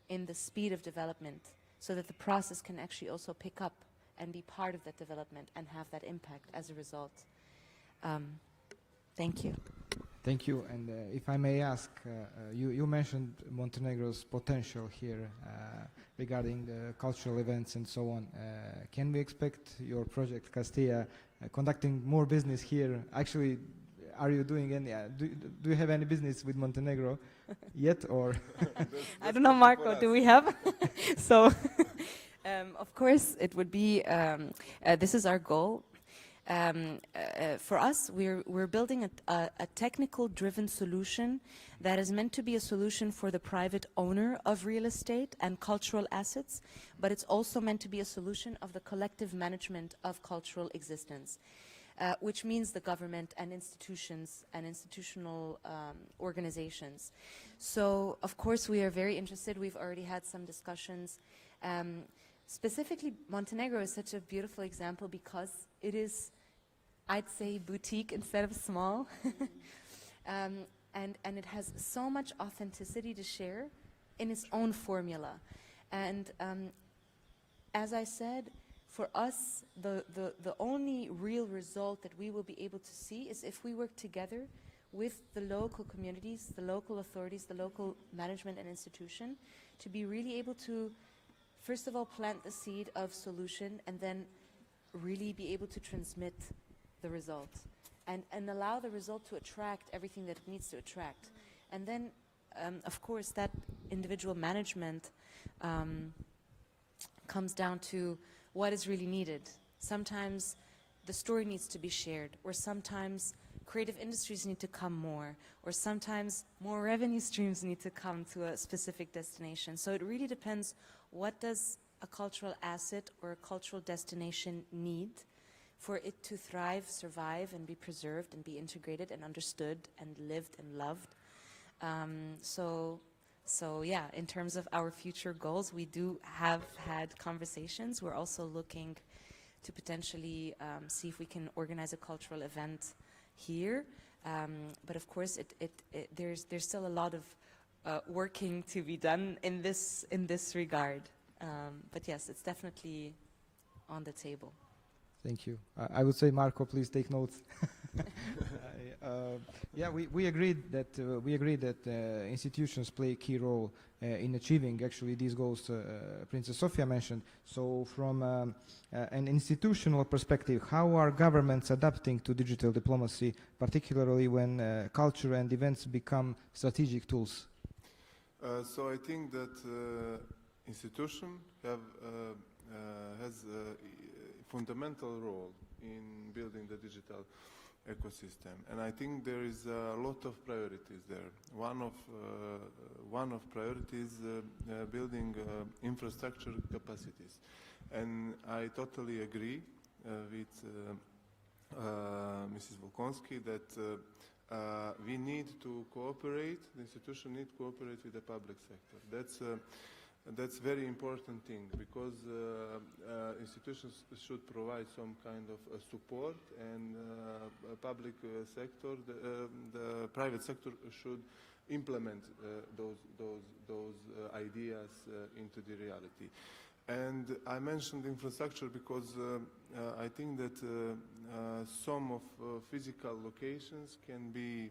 in the speed of development, so that the process can actually also pick up and be part of that development and have that impact as a result. Thank you. Thank you. And if I may ask, you mentioned Montenegro's potential here regarding cultural events and so on. Can we expect your project Castilla conducting more business here? Actually, are you doing any? Do you have any business with Montenegro yet, or? I don't know, Marco. Do we have? So, of course, it would be. This is our goal. For us, we're building a technical-driven solution that is meant to be a solution for the private owner of real estate and cultural assets, but it's also meant to be a solution of the collective management of cultural existence, which means the government and institutions and institutional organizations. So, of course, we are very interested. We've already had some discussions. Specifically, Montenegro is such a beautiful example because it is, I'd say, boutique instead of small. And it has so much authenticity to share in its own formula. And as I said, for us, the only real result that we will be able to see is if we work together with the local communities, the local authorities, the local management and institution, to be really able to, first of all, plant the seed of solution and then really be able to transmit the result and allow the result to attract everything that it needs to attract. And then, of course, that individual management comes down to what is really needed. Sometimes the story needs to be shared, or sometimes creative industries need to come more, or sometimes more revenue streams need to come to a specific destination. So it really depends, what does a cultural asset or a cultural destination need for it to thrive, survive, and be preserved and be integrated and understood and lived and loved. So yeah, in terms of our future goals, we do have had conversations. We're also looking to potentially see if we can organize a cultural event here. But of course, there's still a lot of working to be done in this regard. But yes, it's definitely on the table. Thank you. I would say, Marco, please take notes. Yeah, we agreed that institutions play a key role in achieving actually these goals Princess Sofia mentioned. So from an institutional perspective, how are governments adapting to digital diplomacy, particularly when culture and events become strategic tools? So I think that institution has a fundamental role in building the digital ecosystem, and I think there is a lot of priorities there. One of priorities building infrastructure capacities, and I totally agree with Mrs. Volkonsky that we need to cooperate. The institution need to cooperate with the public sector. That's very important thing, because institutions should provide some kind of support, and public sector, the private sector should implement those ideas into the reality. And I mentioned infrastructure because I think that some of physical locations can be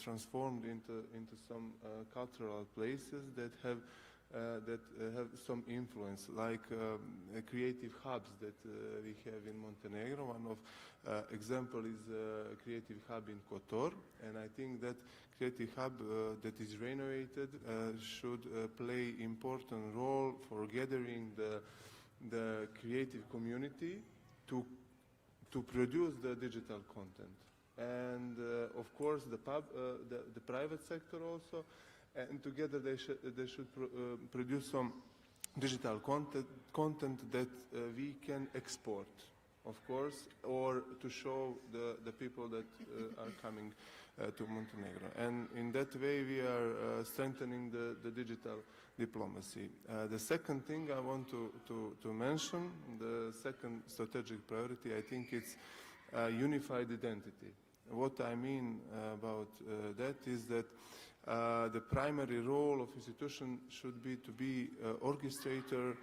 transformed into some cultural places that have some influence, like creative hubs that we have in Montenegro. One of example is a creative hub in Kotor, and I think that creative hub that is renovated should play important role for gathering the creative community to produce the digital content, and of course the private sector also. And together they should produce some digital content that we can export, of course, or to show the people that are coming to Montenegro. And in that way we are strengthening the digital diplomacy. The second thing I want to mention, the second strategic priority, I think it's unified identity. What I mean about that is that the primary role of institution should be to be orchestrator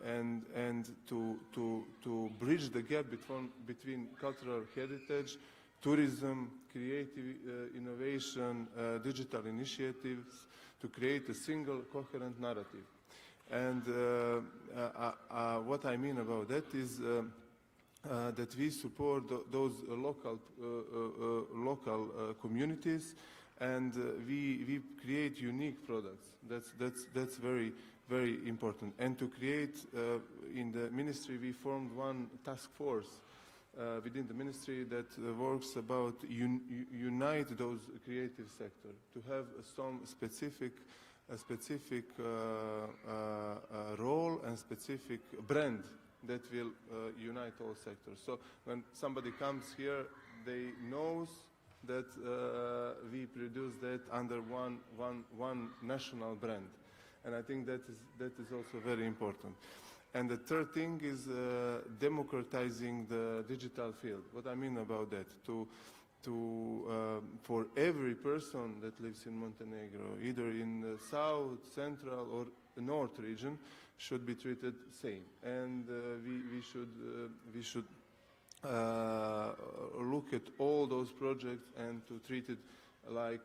and to bridge the gap between cultural heritage, tourism, creative innovation, digital initiatives, to create a single coherent narrative. And what I mean about that is that we support those local communities, and we create unique products. That's very, very important. And to create, in the ministry we formed one task force within the ministry that works about unite those creative sector, to have some specific role and specific brand that will unite all sectors. So when somebody comes here, they knows that we produce that under one national brand, and I think that is also very important. And the third thing is democratizing the digital field. What I mean about that, for every person that lives in Montenegro, either in the south, central, or north region, should be treated same, and we should look at all those projects and to treat it like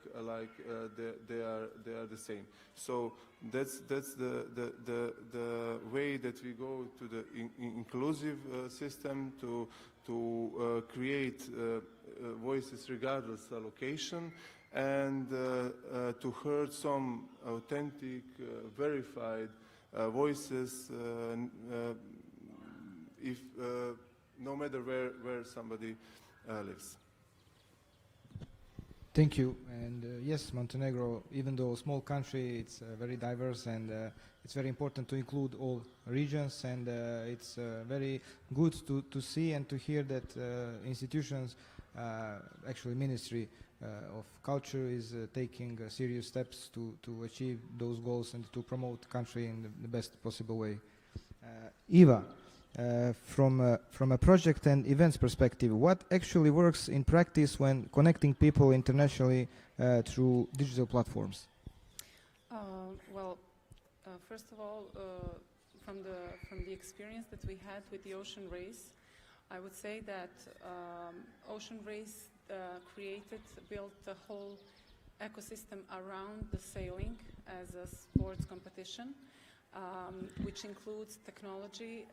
they are the same. So that's the way that we go to the inclusive system, to create voices regardless of location, and to hear some authentic, verified voices, if no matter where somebody lives. Thank you. And yes, Montenegro, even though a small country, it's very diverse, and it's very important to include all regions, and it's very good to see and to hear that institutions, actually Ministry of Culture, is taking serious steps to achieve those goals and to promote the country in the best possible way. Eva, from a project and events perspective, what actually works in practice when connecting people internationally through digital platforms? First of all, from the experience that we had with the ocean race, I would say that ocean race built the whole ecosystem around the sailing as a sports competition, which includes technology,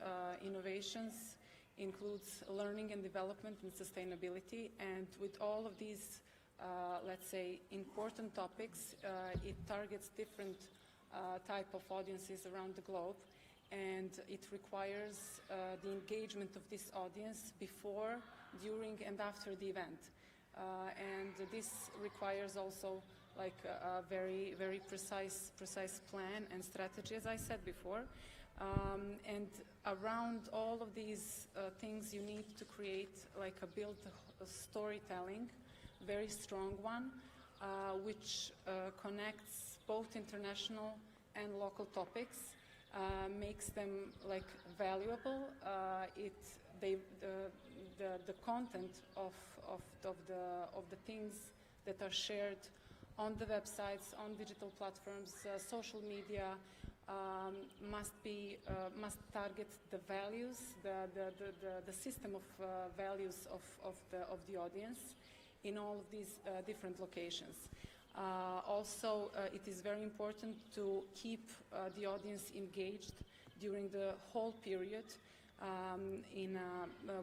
innovations, includes learning and development and sustainability. And with all of these, let's say, important topics, it targets different type of audiences around the globe. And it requires the engagement of this audience before, during, and after the event. And this requires also like a very, very precise plan and strategy, as I said before. And around all of these things, you need to create like a storytelling, very strong one, which connects both international and local topics. Makes them like valuable. The content of the things that are shared on the websites, on digital platforms, social media, must target the values, the system of values of the audience in all of these different locations. Also, it is very important to keep the audience engaged during the whole period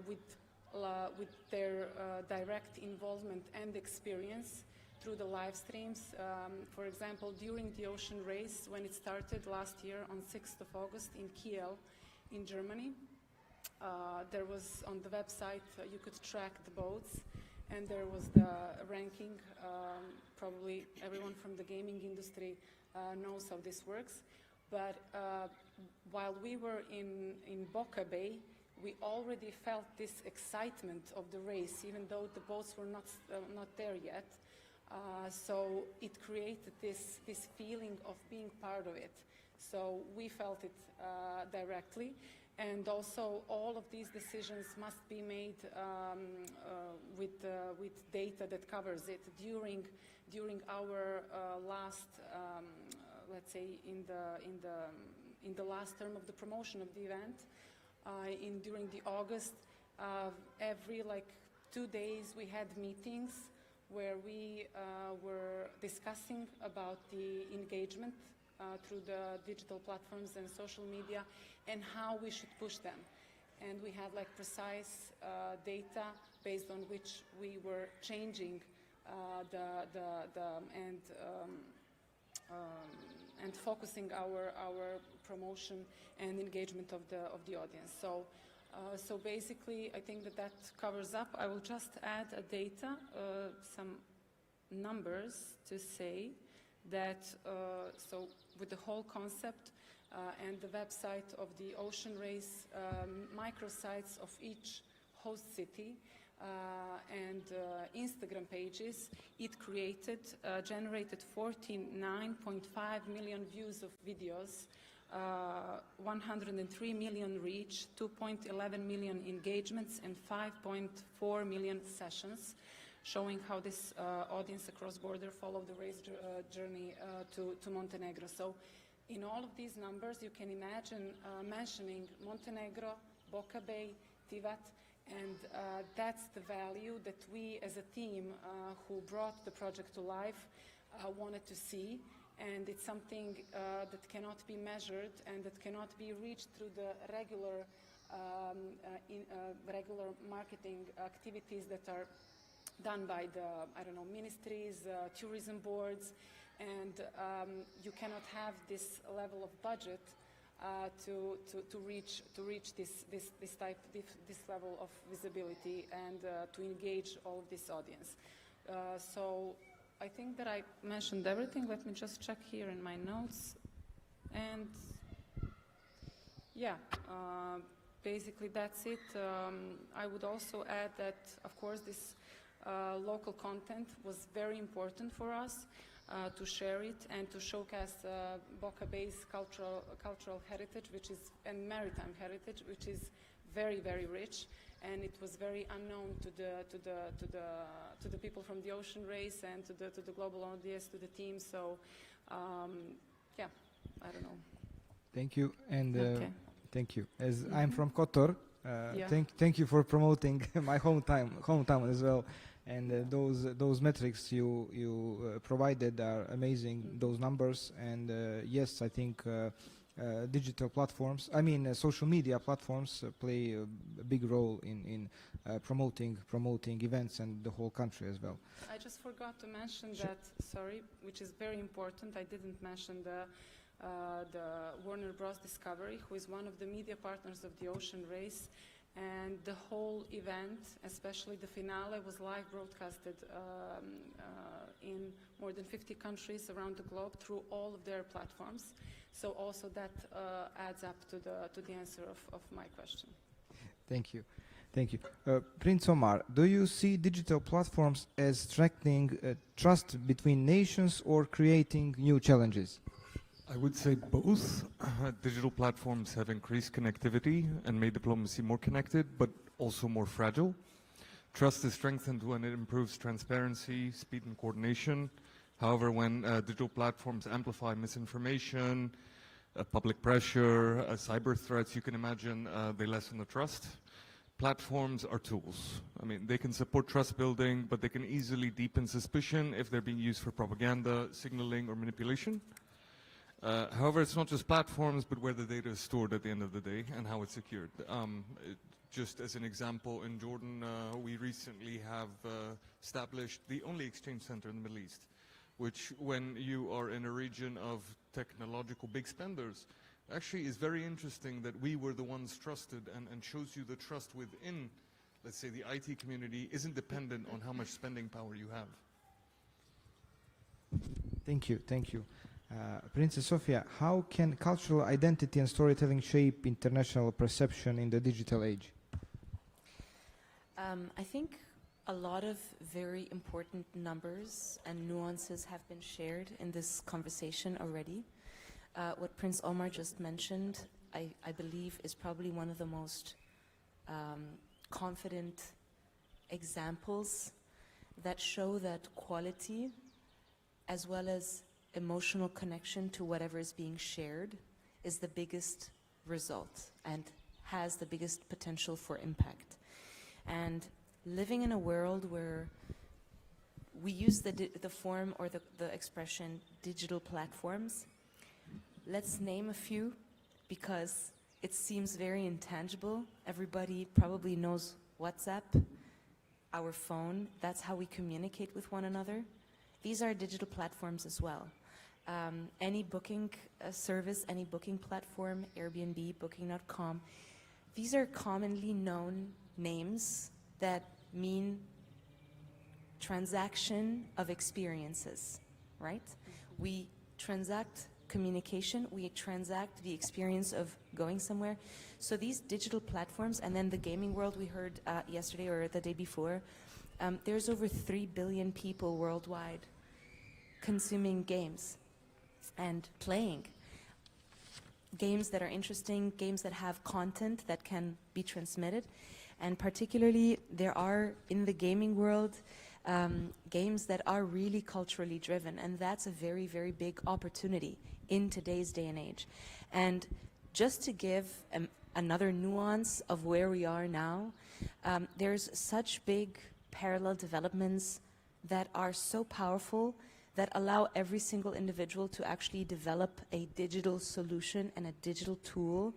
with their direct involvement and experience through the live streams. For example, during the ocean race, when it started last year on 6th of August in Kiel, in Germany, there was on the website, you could track the boats, and there was the ranking. Probably everyone from the gaming industry knows how this works. But while we were in Boca Bay, we already felt this excitement of the race, even though the boats were not there yet. So it created this feeling of being part of it. So we felt it directly. And also, all of these decisions must be made with data that covers it during our last, let's say, in the last term of the promotion of the event. During the August, every 2 days we had meetings where we were discussing about the engagement through the digital platforms and social media and how we should push them. And we had precise data based on which we were changing and focusing our promotion and engagement of the audience. So basically, I think that covers up. I will just add a data, some numbers to say that, so with the whole concept and the website of the ocean race, microsites of each host city and Instagram pages, it generated 49.5 million views of videos, 103 million reach, 2.11 million engagements, and 5.4 million sessions, showing how this audience across border followed the race journey to Montenegro. So in all of these numbers, you can imagine mentioning Montenegro, Boca Bay, Tivat, and that's the value that we as a team who brought the project to life wanted to see. And it's something that cannot be measured and that cannot be reached through the regular marketing activities that are done by the, ministries, tourism boards, and you cannot have this level of budget to reach this level of visibility and to engage all of this audience. So I think that I mentioned everything. Let me just check here in my notes. And yeah, basically that's it. I would also add that, of course, this local content was very important for us to share it and to showcase Boca Bay's cultural heritage, and maritime heritage, which is very, very rich. And it was very unknown to the people from the ocean race and to the global audience, to the team. So, yeah, I don't know. Thank you, and thank you. As I'm from Kotor, Yeah. thank you for promoting my hometown as well. And those metrics you provided are amazing. Those numbers, and yes, I think digital platforms, social media platforms play a big role in promoting events and the whole country as well. I just forgot to mention Sure. that, sorry, which is very important. I didn't mention the Warner Bros. Discovery, who is one of the media partners of the Ocean Race. And the whole event, especially the finale, was live broadcasted in more than 50 countries around the globe through all of their platforms. So also that adds up to the answer of my question. Thank you. Thank you. Prince Omar, do you see digital platforms as strengthening trust between nations or creating new challenges? I would say both. Digital platforms have increased connectivity and made diplomacy more connected, but also more fragile. Trust is strengthened when it improves transparency, speed, and coordination. However, when digital platforms amplify misinformation, public pressure, cyber threats, you can imagine they lessen the trust. Platforms are tools. They can support trust building, but they can easily deepen suspicion if they're being used for propaganda, signaling, or manipulation. However, it's not just platforms, but where the data is stored at the end of the day and how it's secured. Just as an example, in Jordan, we recently have established the only exchange center in the Middle East, which, when you are in a region of technological big spenders, actually is very interesting that we were the ones trusted, and shows you the trust within, let's say, the IT community isn't dependent on how much spending power you have. Thank you. Thank you. Princess Sofia, how can cultural identity and storytelling shape international perception in the digital age? I think a lot of very important numbers and nuances have been shared in this conversation already. What Prince Omar just mentioned, I believe, is probably one of the most confident examples that show that quality, as well as emotional connection to whatever is being shared, is the biggest result and has the biggest potential for impact. And living in a world where we use the form or the expression digital platforms, let's name a few because it seems very intangible. Everybody probably knows WhatsApp, our phone. That's how we communicate with one another. These are digital platforms as well. Any booking service, any booking platform, Airbnb, Booking.com, these are commonly known names that mean transaction of experiences, right? We transact communication, we transact the experience of going somewhere. So these digital platforms, and then the gaming world we heard yesterday or the day before, there's over 3 billion people worldwide consuming games and playing games that are interesting, games that have content that can be transmitted. And particularly there are, in the gaming world, games that are really culturally driven, and that's a very, very big opportunity in today's day and age. And just to give another nuance of where we are now, there's such big parallel developments that are so powerful that allow every single individual to actually develop a digital solution and a digital tool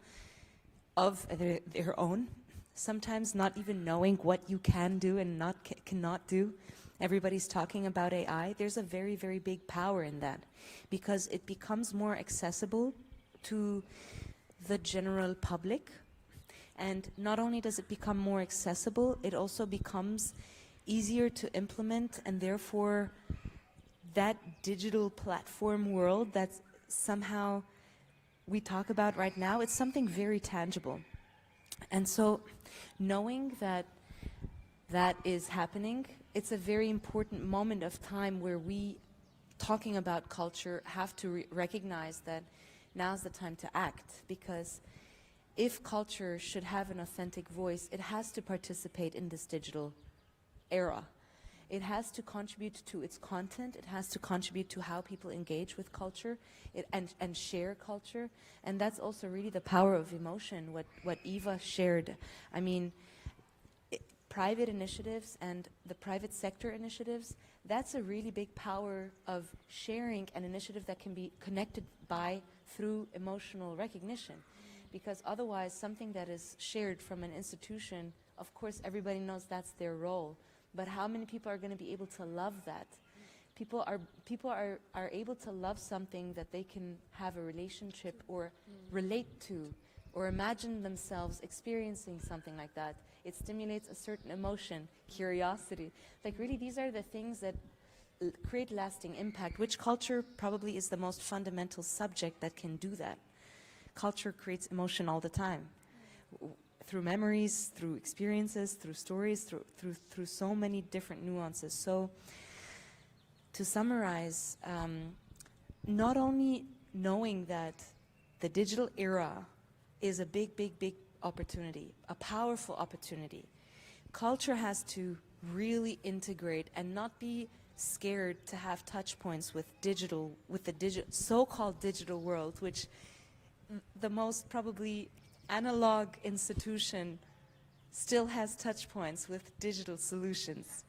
of their own, sometimes not even knowing what you can do and cannot do. Everybody's talking about AI. There's a very, very big power in that because it becomes more accessible to the general public. And not only does it become more accessible, it also becomes easier to implement, and therefore that digital platform world that somehow we talk about right now, it's something very tangible. And so knowing that that is happening, it's a very important moment of time where we, talking about culture, have to recognize that now's the time to act, because if culture should have an authentic voice, it has to participate in this digital era. It has to contribute to its content. It has to contribute to how people engage with culture and share culture. And that's also really the power of emotion, what Eva shared. I mean, private initiatives and the private sector initiatives, that's a really big power of sharing an initiative that can be connected through emotional recognition. Because otherwise, something that is shared from an institution, of course, everybody knows that's their role. But how many people are going to be able to love that? People are able to love something that they can have a relationship or relate to, or imagine themselves experiencing something like that. It stimulates a certain emotion, curiosity. Like really, these are the things that create lasting impact. Which culture probably is the most fundamental subject that can do that? Culture creates emotion all the time. Through memories, through experiences, through stories, through so many different nuances. So, to summarize, not only knowing that the digital era is a big opportunity, a powerful opportunity, culture has to really integrate and not be scared to have touch points with the so-called digital world, which the most probably analog institution still has touch points with digital solutions.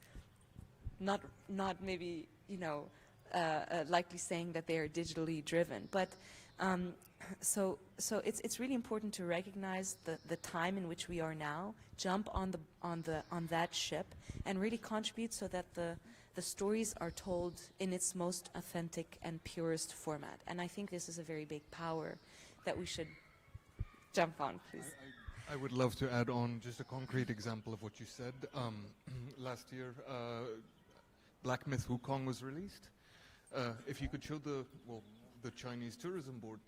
Not maybe, likely saying that they are digitally driven, but so it's really important to recognize the time in which we are now, jump on that ship, and really contribute so that the stories are told in its most authentic and purest format. And I think this is a very big power that we should jump on, please. I would love to add on just a concrete example of what you said. Last year, Black Myth Wukong was released. If you could show the Chinese Tourism Board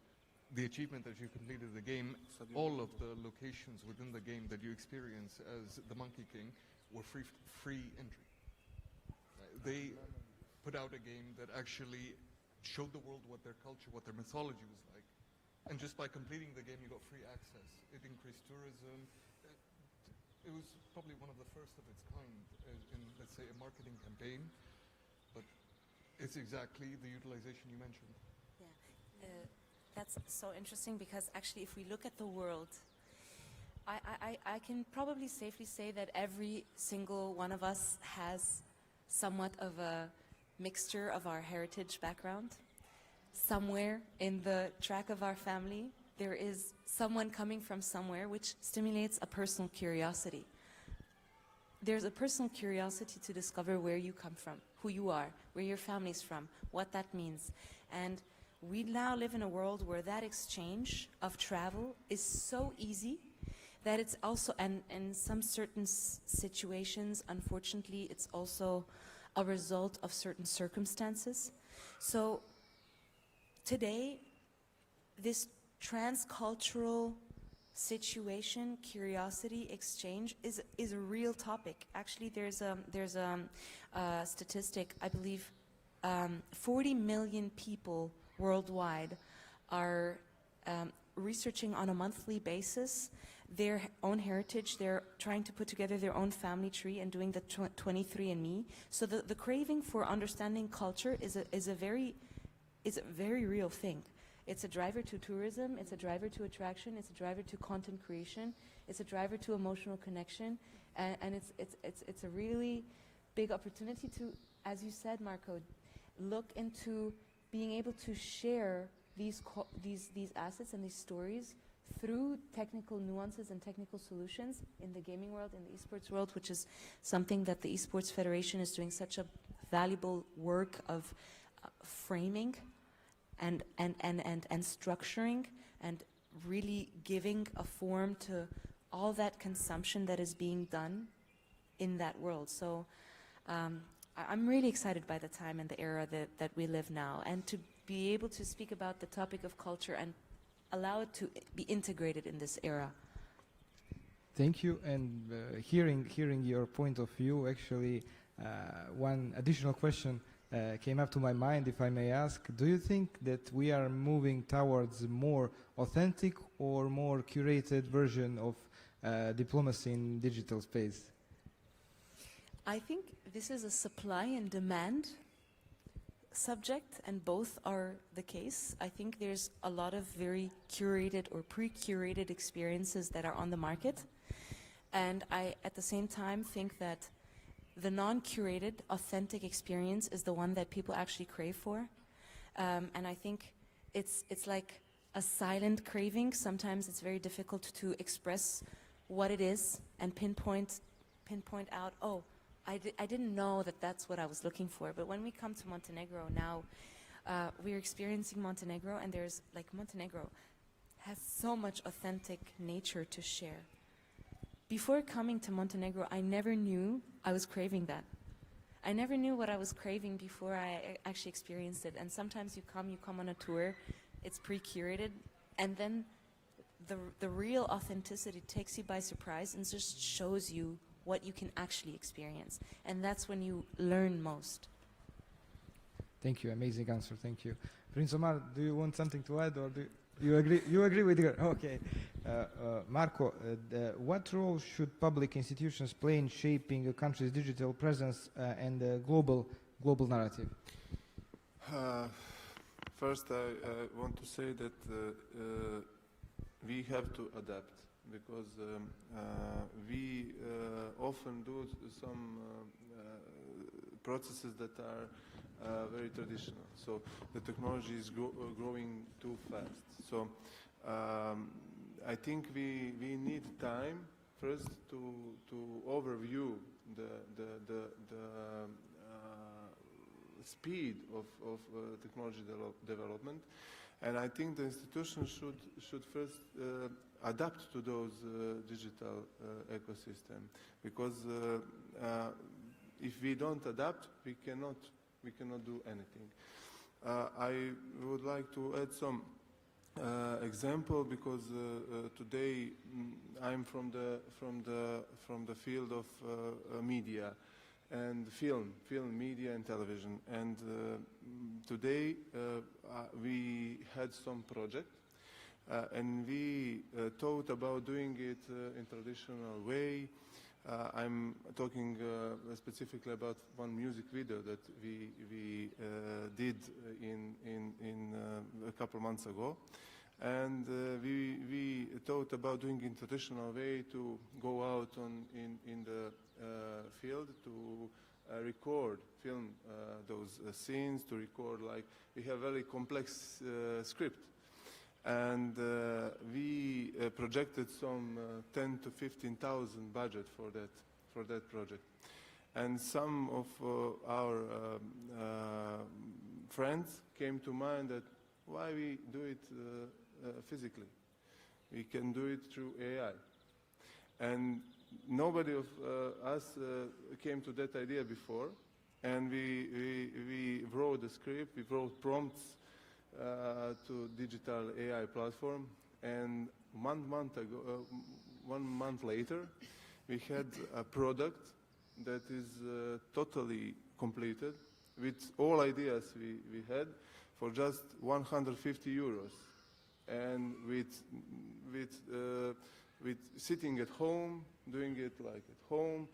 the achievement that you completed the game, all of the locations within the game that you experience as the Monkey King were free entry. They put out a game that actually showed the world what their culture, what their mythology was like. And just by completing the game, you got free access. It increased tourism. It was probably one of the first of its kind in, let's say, a marketing campaign. But it's exactly the utilization you mentioned. Yeah, that's so interesting because actually, if we look at the world, I can probably safely say that every single one of us has somewhat of a mixture of our heritage background. Somewhere in the track of our family, there is someone coming from somewhere which stimulates a personal curiosity. There's a personal curiosity to discover where you come from, who you are, where your family's from, what that means. And we now live in a world where that exchange of travel is so easy that it's also, and in some certain situations, unfortunately, it's also a result of certain circumstances. So today, this transcultural situation, curiosity, exchange is a real topic. Actually, there's a statistic. I believe 40 million people worldwide are researching on a monthly basis their own heritage. They're trying to put together their own family tree and doing the 23andMe. So the craving for understanding culture is a very real thing. It's a driver to tourism, it's a driver to attraction, it's a driver to content creation, it's a driver to emotional connection, and it's a really big opportunity to, as you said, Marco, look into being able to share these assets and these stories through technical nuances and technical solutions in the gaming world, in the esports world, which is something that the Esports Federation is doing such a valuable work of framing and structuring and really giving a form to all that consumption that is being done in that world. So I'm really excited by the time and the era that we live now, and to be able to speak about the topic of culture and allow it to be integrated in this era. Thank you. And hearing your point of view, actually, one additional question came up to my mind, if I may ask. Do you think that we are moving towards a more authentic or more curated version of diplomacy in digital space? I think this is a supply and demand subject, and both are the case. I think there's a lot of very curated or pre-curated experiences that are on the market. And I, at the same time, think that the non-curated, authentic experience is the one that people actually crave for. And I think it's like a silent craving. Sometimes it's very difficult to express what it is and pinpoint out, oh, I didn't know that that's what I was looking for. But when we come to Montenegro now, we're experiencing Montenegro, and there's, like, Montenegro has so much authentic nature to share. Before coming to Montenegro, I never knew I was craving that. I never knew what I was craving before I actually experienced it. And sometimes you come on a tour, it's pre-curated, and then the real authenticity takes you by surprise and just shows you what you can actually experience. And that's when you learn most. Thank you, amazing answer, thank you. Prince Omar, do you want something to add, or do you agree? You agree with her? Okay. Marco, what role should public institutions play in shaping a country's digital presence and global narrative? First, I want to say that we have to adapt, because we often do some processes that are very traditional. So the technology is growing too fast. So I think we need time first to overview the speed of technology development, and I think the institutions should first adapt to those digital ecosystem, because if we don't adapt, we cannot do anything. I would like to add some example, because today I'm from the field of media and film, media and television, and today we had some project, and we thought about doing it in traditional way. I'm talking specifically about one music video that we did in a couple months ago, and we thought about doing it in traditional way, to go out in the field to record, film those scenes, to record, like, we have very complex script. And we projected some 10 to 15,000 budget for that project. And some of our friends came to mind that why we do it physically? We can do it through AI. And nobody of us came to that idea before. And we wrote the script, we wrote prompts to digital AI platform, and 1 month later, we had a product that is totally completed with all ideas we had for just 150 euros, and with sitting at home, doing it like at home,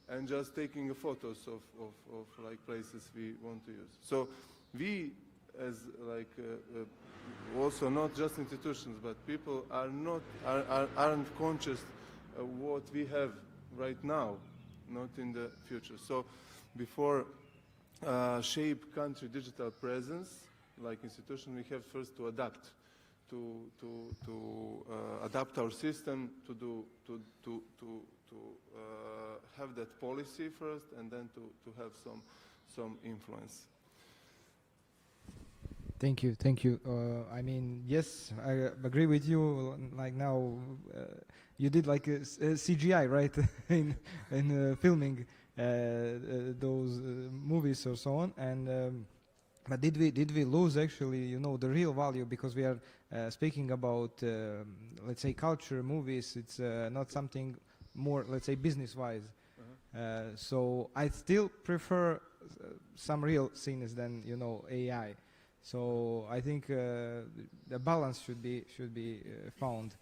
and just taking photos of like places we want to use. So we, as like also not just institutions, but people aren't conscious of what we have right now, not in the future. So before shape country digital presence, like institution, we have first to adapt, to adapt our system, to have that policy first, and then to have some influence. Thank you. I mean, yes, I agree with you. Like now, you did like a CGI, right, in filming those movies or so on. And but did we lose actually, you know, the real value, because we are speaking about let's say culture, movies. It's not something more, let's say, business-wise. So I still prefer some real scenes than, you know, AI. So I think the balance should be found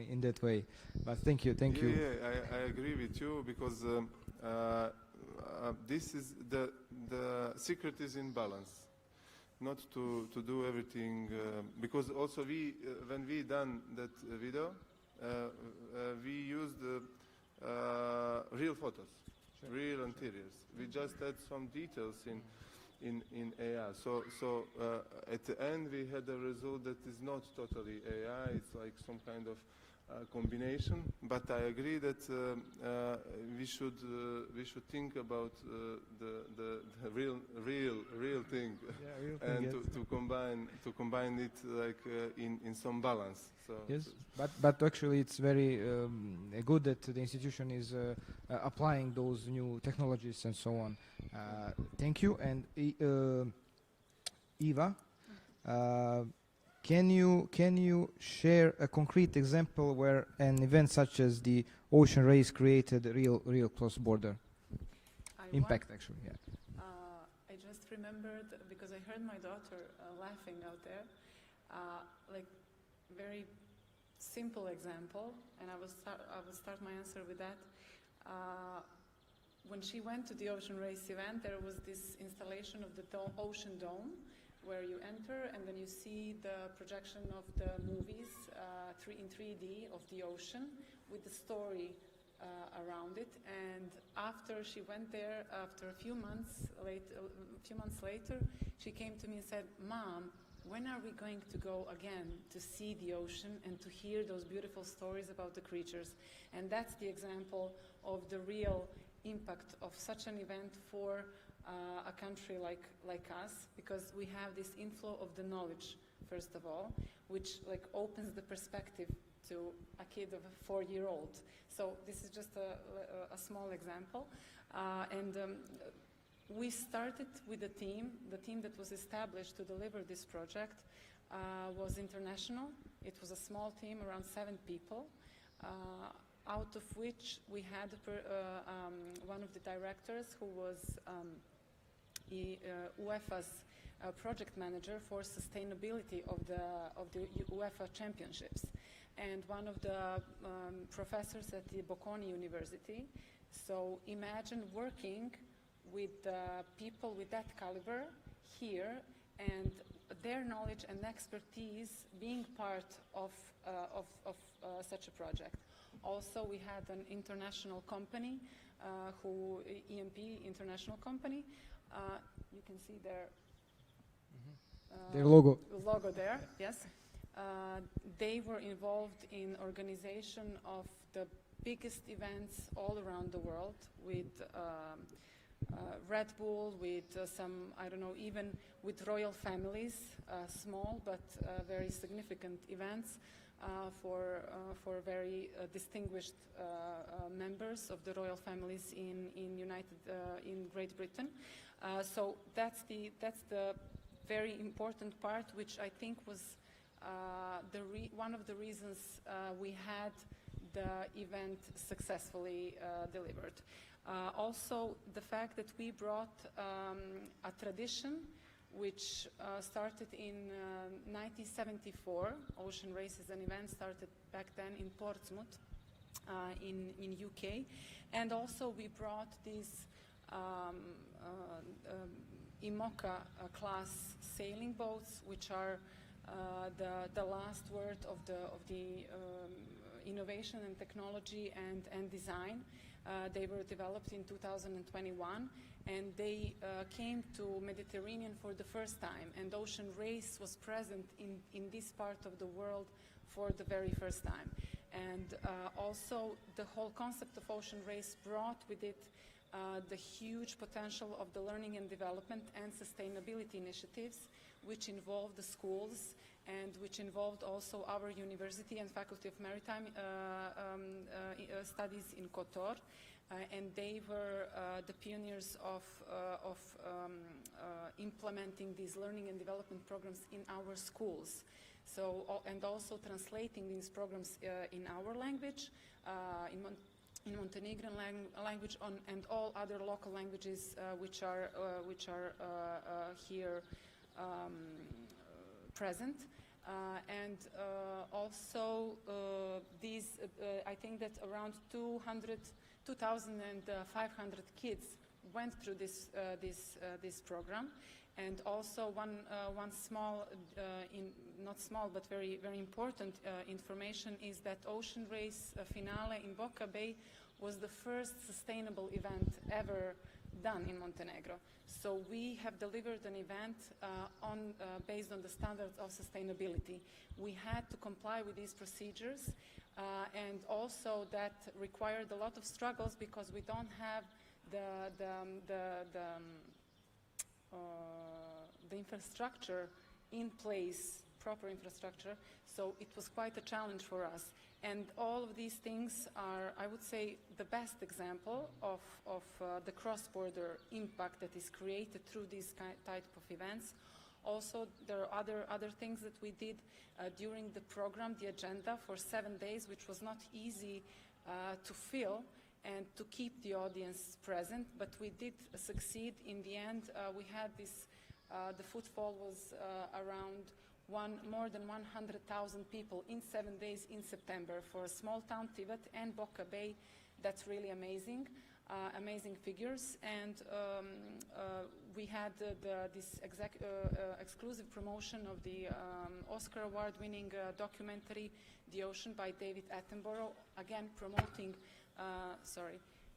in that way. But thank you. Yeah, I agree with you, because this is the secret is in balance, not to do everything, because also we when we done that video, we used real photos, real interiors. We just had some details in AI. So at the end we had a result that is not totally AI. It's like some kind of combination. But I agree that we should think about the real thing, real thing, and yes. to combine it like in some balance. So Yes, but actually it's very good that the institution is applying those new technologies and so on. Thank you. And Eva, can you share a concrete example where an event such as the ocean race created real cross-border impact? Actually, yeah. I just remembered, because I heard my daughter laughing out there, like very simple example, and I will start my answer with that. When she went to the ocean race event, there was this installation of the ocean dome, where you enter and then you see the projection of the movies in 3D of the ocean with the story around it. And after she went there, after a few months later, she came to me and said, "Mom, when are we going to go again to see the ocean and to hear those beautiful stories about the creatures?" And that's the example of the real impact of such an event for a country like us, because we have this inflow of the knowledge, first of all, which like opens the perspective to a kid of a 4-year-old. So this is just a small example. We started with a team. The team that was established to deliver this project was international. It was a small team, around 7 people, out of which we had one of the directors who was UEFA's project manager for sustainability of the UEFA championships, and one of the professors at the Bocconi University. So imagine working with people with that caliber here, and their knowledge and expertise being part of such a project. Also, we had an international company, EMP International Company. You can see their logo. Logo there, yes. They were involved in organization of the biggest events all around the world with Red Bull, with some, I don't know, even with royal families, small but very significant events for very distinguished members of the royal families in Great Britain. So that's the very important part, which I think was one of the reasons we had the event successfully delivered. Also, the fact that we brought a tradition which started in 1974. Ocean races and events started back then in Portsmouth in UK. And also we brought these IMOCA class sailing boats, which are the last word of the innovation and technology and design. They were developed in 2021, and they came to Mediterranean for the first time, and ocean race was present in this part of the world for the very first time. And also the whole concept of ocean race brought with it the huge potential of the learning and development and sustainability initiatives, which involved the schools and which involved also our university and Faculty of Maritime Studies in Kotor. And they were the pioneers of implementing these learning and development programs in our schools. So, and also translating these programs in our language, in Montenegrin language, and all other local languages which are here present. And also these, I think that around 2,500 kids went through this program. And also one small, not small, but very, very important information is that Ocean Race finale in Boca Bay was the first sustainable event ever done in Montenegro. So we have delivered an event based on the standards of sustainability. We had to comply with these procedures, and also that required a lot of struggles because we don't have the infrastructure in place, proper infrastructure, so it was quite a challenge for us. And all of these things are, I would say, the best example of the cross-border impact that is created through these type of events. Also, there are other things that we did during the program, the agenda for 7 days, which was not easy to fill and to keep the audience present, but we did succeed. In the end, we had this, the footfall was around more than 100,000 people in 7 days in September for a small town, Tivat, and Boca Bay. That's really amazing, amazing figures. And we had this exclusive promotion of the Oscar Award-winning documentary, The Ocean, by David Attenborough, again promoting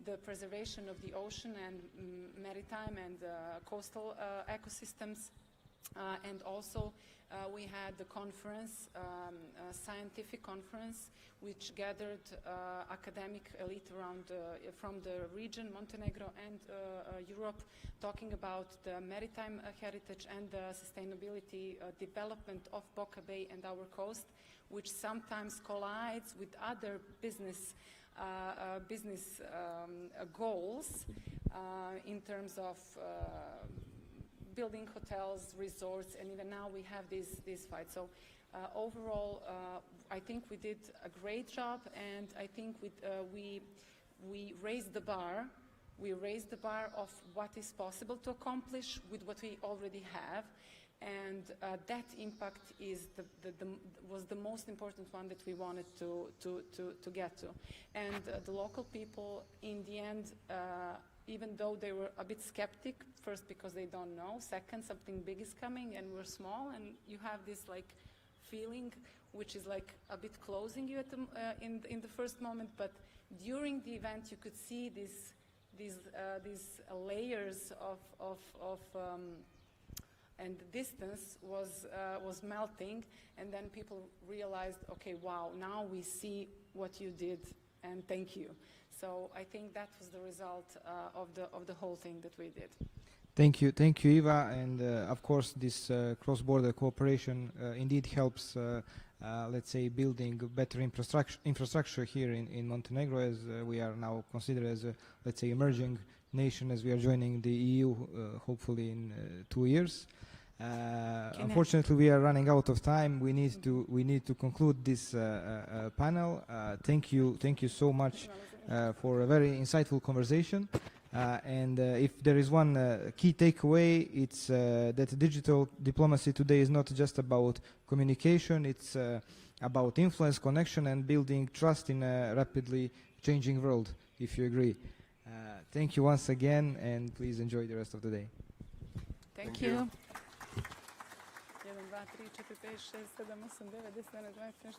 the preservation of the ocean and maritime and coastal ecosystems. And also we had the conference, scientific conference, which gathered academic elite around from the region, Montenegro and Europe, talking about the maritime heritage and the sustainability development of Boca Bay and our coast, which sometimes collides with other business goals in terms of building hotels, resorts, and even now we have these fights. So overall, I think we did a great job, and I think we raised the bar. We raised the bar of what is possible to accomplish with what we already have, and that impact was the most important one that we wanted to get to. And the local people, in the end, even though they were a bit skeptic, first because they don't know, second, something big is coming and we're small, and you have this like feeling which is like a bit closing you at in the first moment, but during the event you could see these layers of and the distance was melting, and then people realized, okay, wow, now we see what you did, and thank you. So I think that was the result of the whole thing that we did. Thank you, Eva, and of course this cross-border cooperation indeed helps, let's say, building better infrastructure here in Montenegro, as we are now considered as a, let's say, emerging nation as we are joining the EU, hopefully in 2 years. Unfortunately, we are running out of time. We need to conclude this panel. Thank you so much for a very insightful conversation. And if there is one key takeaway, it's that digital diplomacy today is not just about communication. It's about influence, connection, and building trust in a rapidly changing world, if you agree. Thank you once again, and please enjoy the rest of the day. Thank you. 1, 2, 3, 4, 5, 6, 7, 8, 9, 10, 11, 12.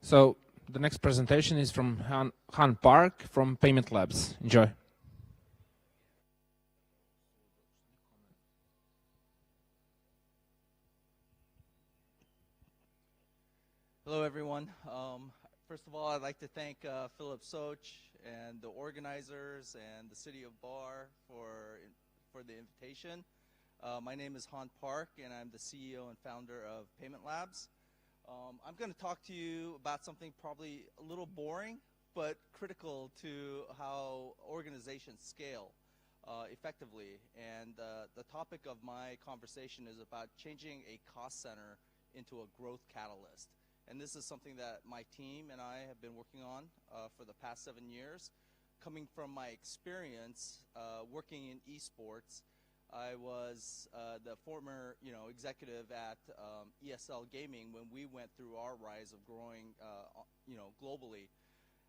So the next presentation is from Han Park from Payment Labs. Enjoy. Hello, everyone. First of all, I'd like to thank Philip Soch and the organizers and the City of Bar for the invitation. My name is Han Park, and I'm the CEO and founder of Payment Labs. I'm going to talk to you about something probably a little boring, but critical to how organizations scale effectively. And the topic of my conversation is about changing a cost center into a growth catalyst. And this is something that my team and I have been working on for the past 7 years. Coming from my experience working in esports, I was the former executive at ESL Gaming when we went through our rise of growing globally.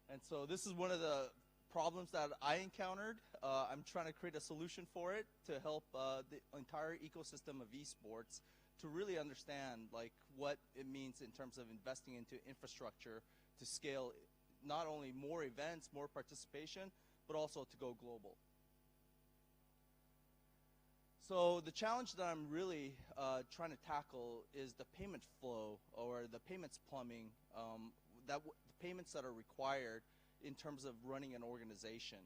And so this is one of the problems that I encountered. I'm trying to create a solution for it to help the entire ecosystem of esports to really understand what it means in terms of investing into infrastructure to scale not only more events, more participation, but also to go global. So the challenge that I'm really trying to tackle is the payment flow or the payments plumbing, the payments that are required in terms of running an organization.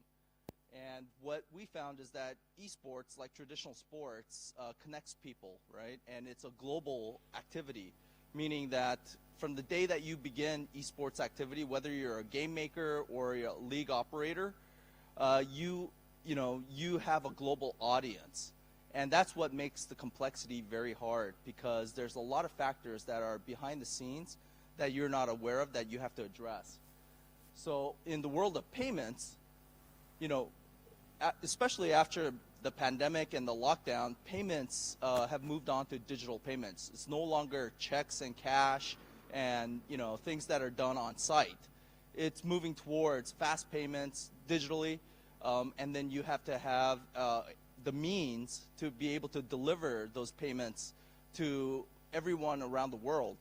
And what we found is that esports, like traditional sports, connects people, right? And it's a global activity, meaning that from the day that you begin esports activity, whether you're a game maker or a league operator, you have a global audience. And that's what makes the complexity very hard, because there's a lot of factors that are behind the scenes that you're not aware of that you have to address. So in the world of payments, especially after the pandemic and the lockdown, payments have moved on to digital payments. It's no longer checks and cash and things that are done on site. It's moving towards fast payments digitally, and then you have to have the means to be able to deliver those payments to everyone around the world.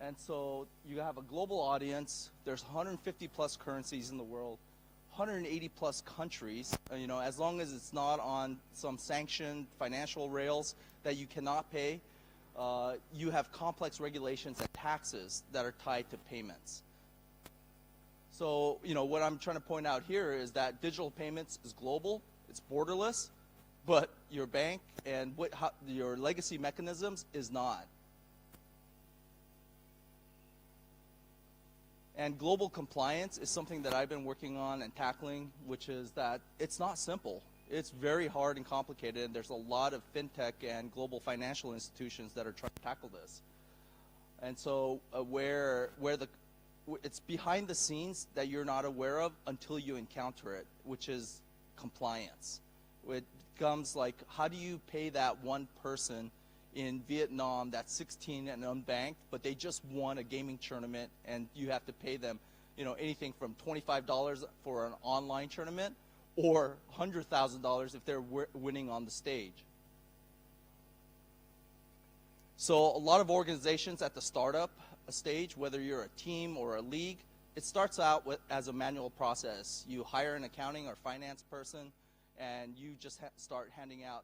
And so you have a global audience. There's 150 plus currencies in the world, 180 plus countries, as long as it's not on some sanctioned financial rails that you cannot pay, you have complex regulations and taxes that are tied to payments. So, what I'm trying to point out here is that digital payments is global, it's borderless, but your bank and your legacy mechanisms is not. And global compliance is something that I've been working on and tackling, which is that it's not simple. It's very hard and complicated, and there's a lot of fintech and global financial institutions that are trying to tackle this. And so it's behind the scenes that you're not aware of until you encounter it, which is compliance. It becomes like, how do you pay that one person in Vietnam that's 16 and unbanked, but they just won a gaming tournament, and you have to pay them, anything from $25 for an online tournament or $100,000 if they're winning on the stage. So a lot of organizations at the startup stage, whether you're a team or a league, it starts out as a manual process. You hire an accounting or finance person, and you just start handing out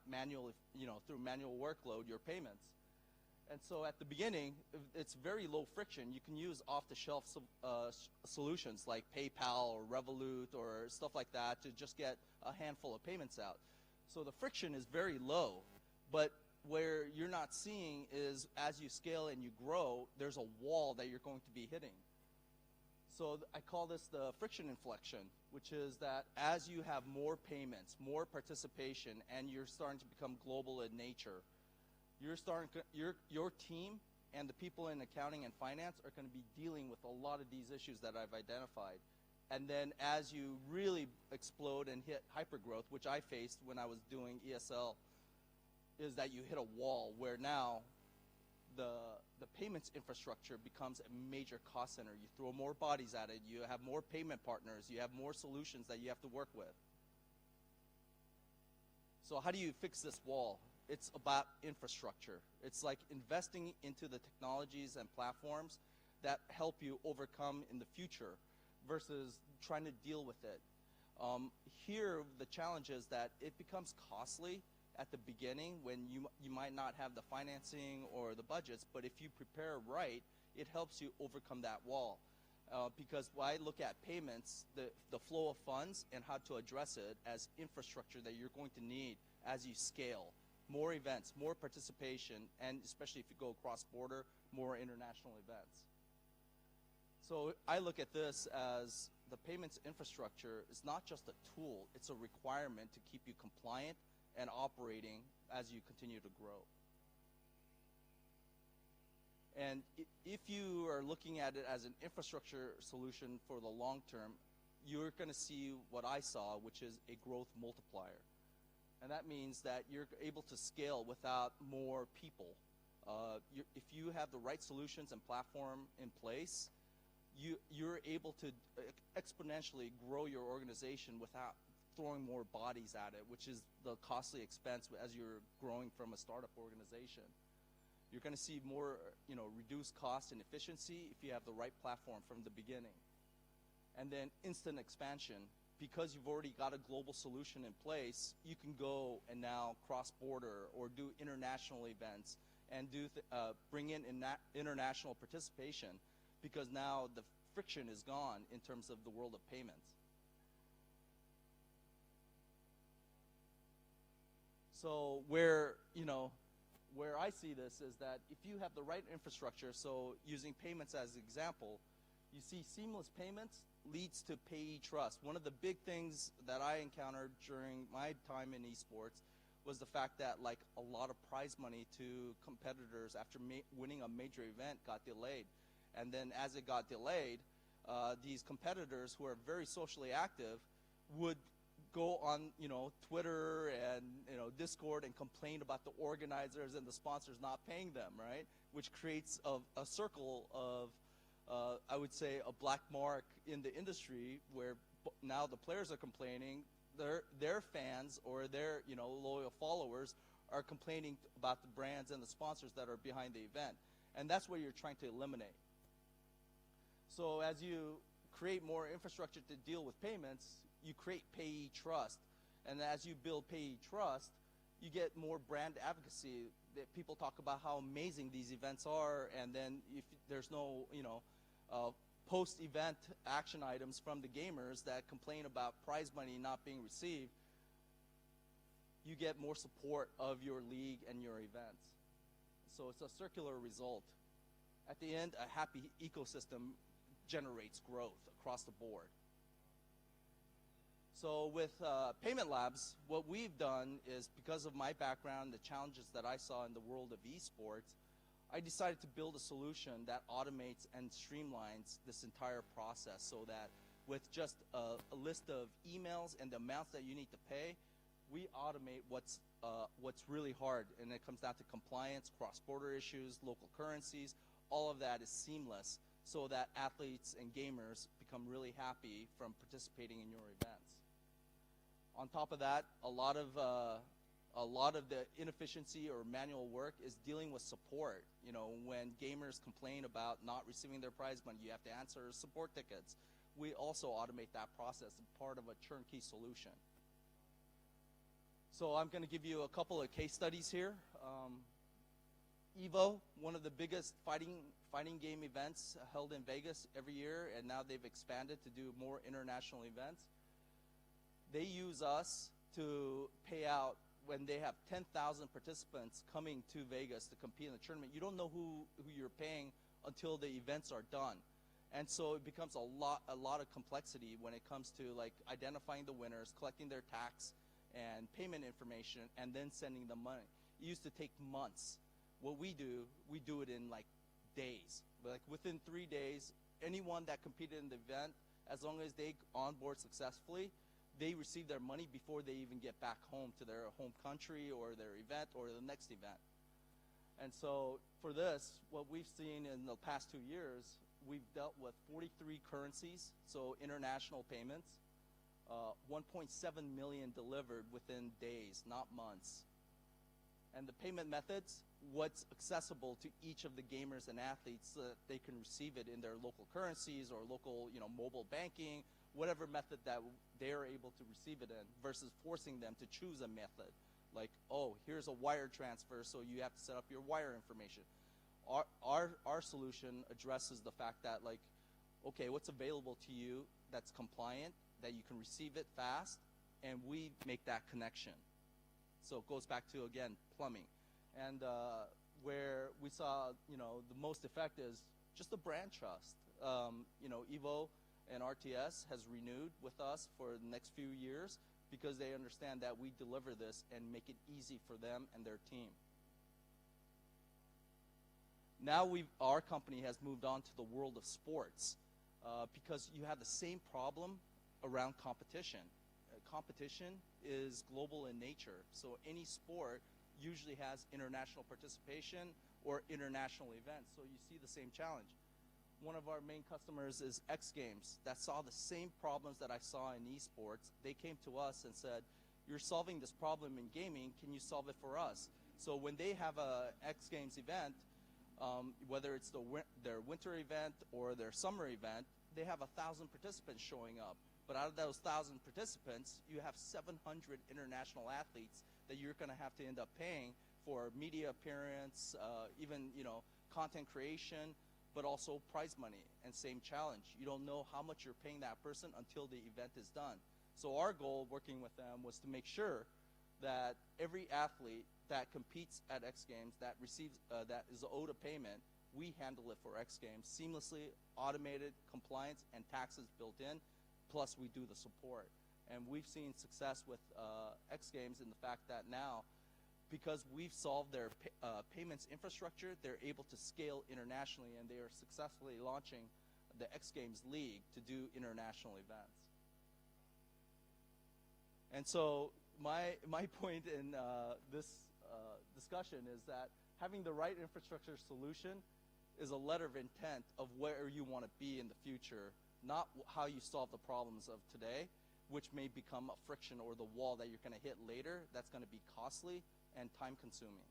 through manual workload, your payments. And so at the beginning, it's very low friction. You can use off-the-shelf solutions like PayPal or Revolut or stuff like that to just get a handful of payments out. So the friction is very low, but where you're not seeing is as you scale and you grow, there's a wall that you're going to be hitting. So I call this the friction inflection, which is that as you have more payments, more participation, and you're starting to become global in nature, your team and the people in accounting and finance are going to be dealing with a lot of these issues that I've identified. And then as you really explode and hit hypergrowth, which I faced when I was doing ESL, is that you hit a wall where now the payments infrastructure becomes a major cost center. You throw more bodies at it, you have more payment partners, you have more solutions that you have to work with. So how do you fix this wall? It's about infrastructure. It's like investing into the technologies and platforms that help you overcome in the future versus trying to deal with it. Here, the challenge is that it becomes costly at the beginning when you might not have the financing or the budgets, but if you prepare right, it helps you overcome that wall. Because when I look at payments, the flow of funds and how to address it as infrastructure that you're going to need as you scale. More events, more participation, and especially if you go cross-border, more international events. So I look at this as the payments infrastructure is not just a tool, it's a requirement to keep you compliant and operating as you continue to grow. And if you are looking at it as an infrastructure solution for the long term, you're going to see what I saw, which is a growth multiplier. And that means that you're able to scale without more people. If you have the right solutions and platform in place, you're able to exponentially grow your organization without throwing more bodies at it, which is the costly expense as you're growing from a startup organization. You're going to see more, reduced cost and efficiency if you have the right platform from the beginning. And then instant expansion. Because you've already got a global solution in place, you can go and now cross-border or do international events and bring in international participation, because now the friction is gone in terms of the world of payments. So where I see this is that if you have the right infrastructure, so using payments as an example, you see seamless payments leads to payee trust. One of the big things that I encountered during my time in esports was the fact that a lot of prize money to competitors after winning a major event got delayed. And then as it got delayed, these competitors who are very socially active would go on Twitter and Discord and complain about the organizers and the sponsors not paying them, right? Which creates a circle of I would say a black mark in the industry where now the players are complaining, their fans or their loyal followers are complaining about the brands and the sponsors that are behind the event. And that's what you're trying to eliminate. So as you create more infrastructure to deal with payments, you create payee trust. And as you build payee trust, you get more brand advocacy. That people talk about how amazing these events are, and then if there's no post-event action items from the gamers that complain about prize money not being received, you get more support of your league and your events. So it's a circular result. At the end, a happy ecosystem generates growth across the board. So with Payment Labs, what we've done is, because of my background, the challenges that I saw in the world of esports, I decided to build a solution that automates and streamlines this entire process, so that with just a list of emails and the amounts that you need to pay, we automate what's really hard, and it comes down to compliance, cross-border issues, local currencies. All of that is seamless, so that athletes and gamers become really happy from participating in your events. On top of that, a lot of the inefficiency or manual work is dealing with support. When gamers complain about not receiving their prize money, you have to answer support tickets. We also automate that process as part of a turnkey solution. So I'm going to give you a couple of case studies here. EVO, one of the biggest fighting game events held in Vegas every year, and now they've expanded to do more international events. They use us to pay out when they have 10,000 participants coming to Vegas to compete in the tournament. You don't know who you're paying until the events are done. And so it becomes a lot of complexity when it comes to identifying the winners, collecting their tax and payment information, and then sending them money. It used to take months. What we do it in days. Within 3 days, anyone that competed in the event, as long as they onboard successfully, they receive their money before they even get back home to their home country or their event or the next event. And so for this, what we've seen in the past 2 years, we've dealt with 43 currencies, so international payments, 1.7 million delivered within days, not months. And the payment methods, what's accessible to each of the gamers and athletes so that they can receive it in their local currencies or local, mobile banking, whatever method that they're able to receive it in, versus forcing them to choose a method. Like, oh, here's a wire transfer, so you have to set up your wire information. Our solution addresses the fact that, like, okay, what's available to you that's compliant, that you can receive it fast, and we make that connection. So it goes back to, again, plumbing. And where we saw, the most effect is just the brand trust. Evo and RTS has renewed with us for the next few years because they understand that we deliver this and make it easy for them and their team. Now our company has moved on to the world of sports because you have the same problem around competition. Competition is global in nature, so any sport usually has international participation or international events, so you see the same challenge. One of our main customers is X Games that saw the same problems that I saw in esports. They came to us and said, you're solving this problem in gaming, can you solve it for us? So when they have a X Games event, whether it's their winter event or their summer event, they have 1,000 participants showing up. But out of those 1,000 participants, you have 700 international athletes that you're going to have to end up paying for media appearance, even content creation, but also prize money. And same challenge. You don't know how much you're paying that person until the event is done. So our goal working with them was to make sure that every athlete that competes at X Games that receives that is owed a payment, we handle it for X Games seamlessly, automated, compliance, and taxes built in. Plus, we do the support. And we've seen success with X Games in the fact that now, because we've solved their payments infrastructure, they're able to scale internationally, and they are successfully launching the X Games League to do international events. And so my point in this discussion is that having the right infrastructure solution is a letter of intent of where you want to be in the future, not how you solve the problems of today, which may become a friction or the wall that you're going to hit later that's going to be costly and time-consuming.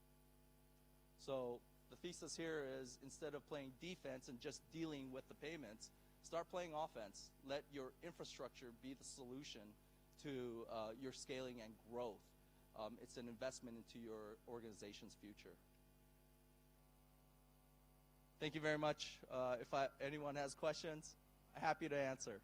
So the thesis here is, instead of playing defense and just dealing with the payments, start playing offense. Let your infrastructure be the solution to your scaling and growth. It's an investment into your organization's future. Thank you very much. If anyone has questions, happy to answer.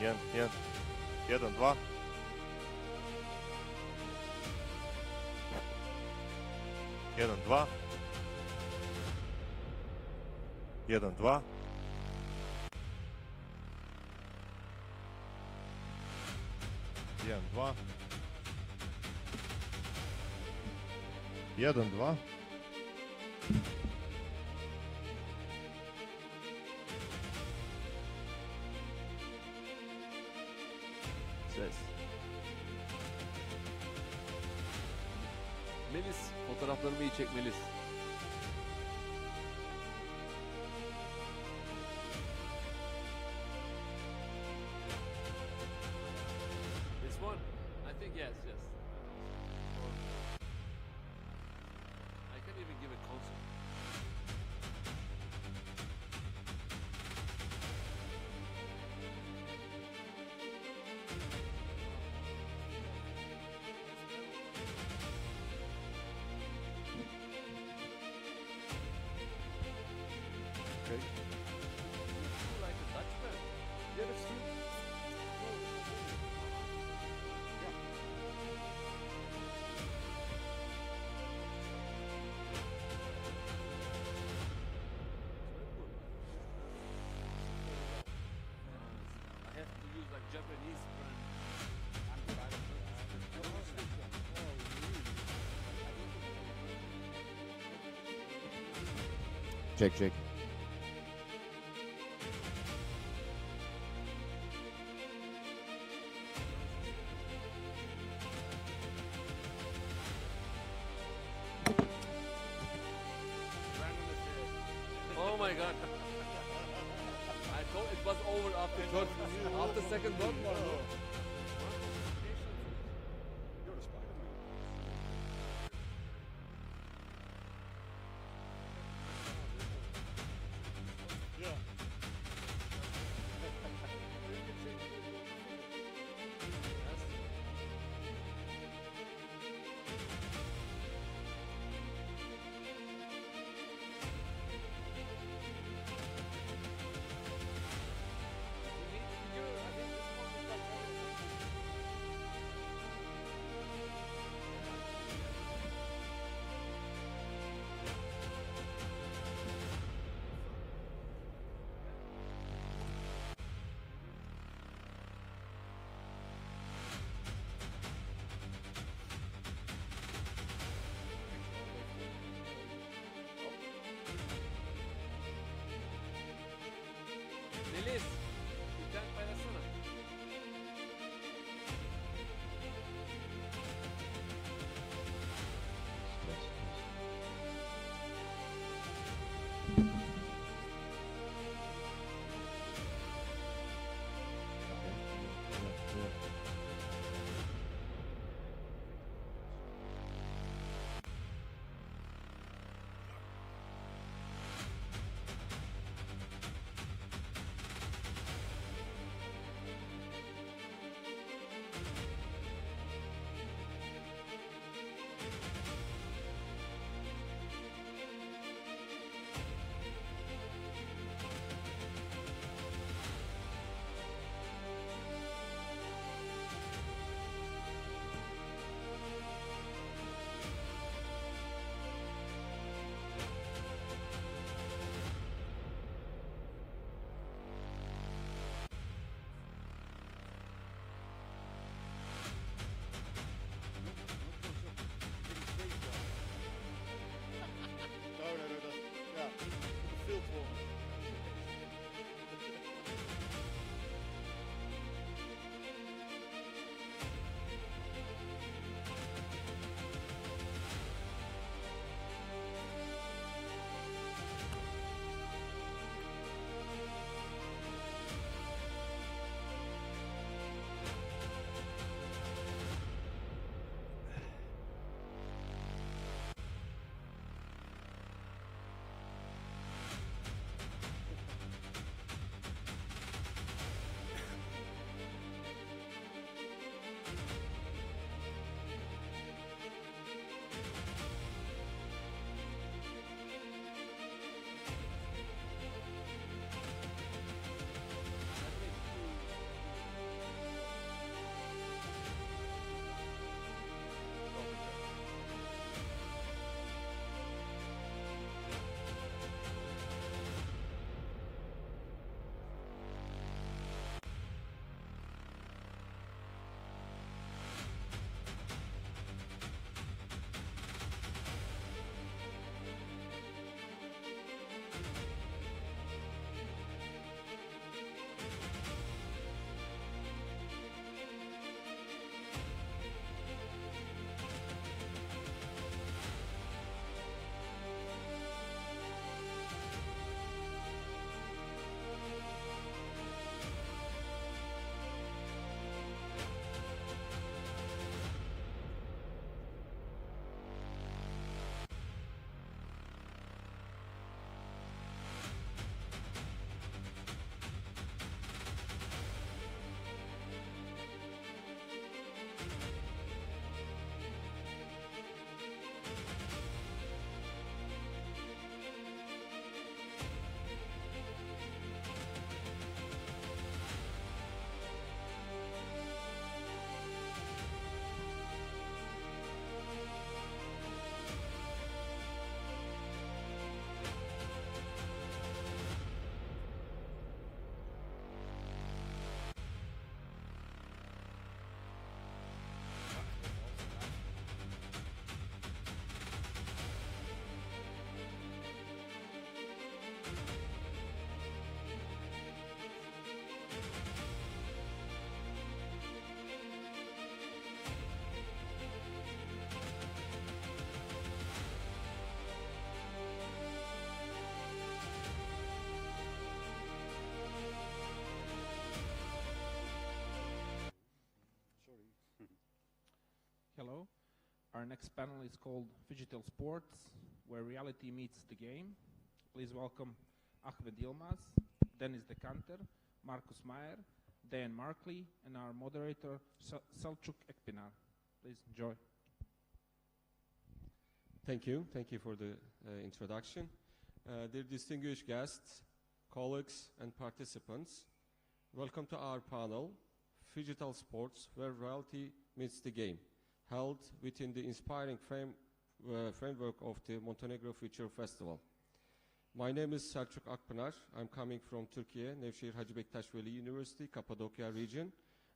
1, 1, 2. Jedan, dva. 1, 2. Jedan, dva. 1, 2. Ses. Melis, fotoğraflarımı iyi çek Melis. This one? I think yes, yes. I can't even give a concert. Okay. Like a Dutchman. Yeah, that's true. I have to use like Japanese brand. Check. Oh my god. I thought it was over after second block. Our next panel is called Digital Sports, where reality meets the game. Please welcome Ahmed Yilmaz, Dennis Dekanter, Marcus Meyer, Dan Markley, and our moderator, Selçuk Ekpinar. Please enjoy. Thank you. Thank you for the introduction. Dear distinguished guests, colleagues, and participants, welcome to our panel, Digital Sports, where reality meets the game, held within the inspiring framework of the Montenegro Future Festival. My name is Selçuk Akpınar. I'm coming from Turkey, Nevşehir Hacı Bektaş Veli University, Cappadocia region,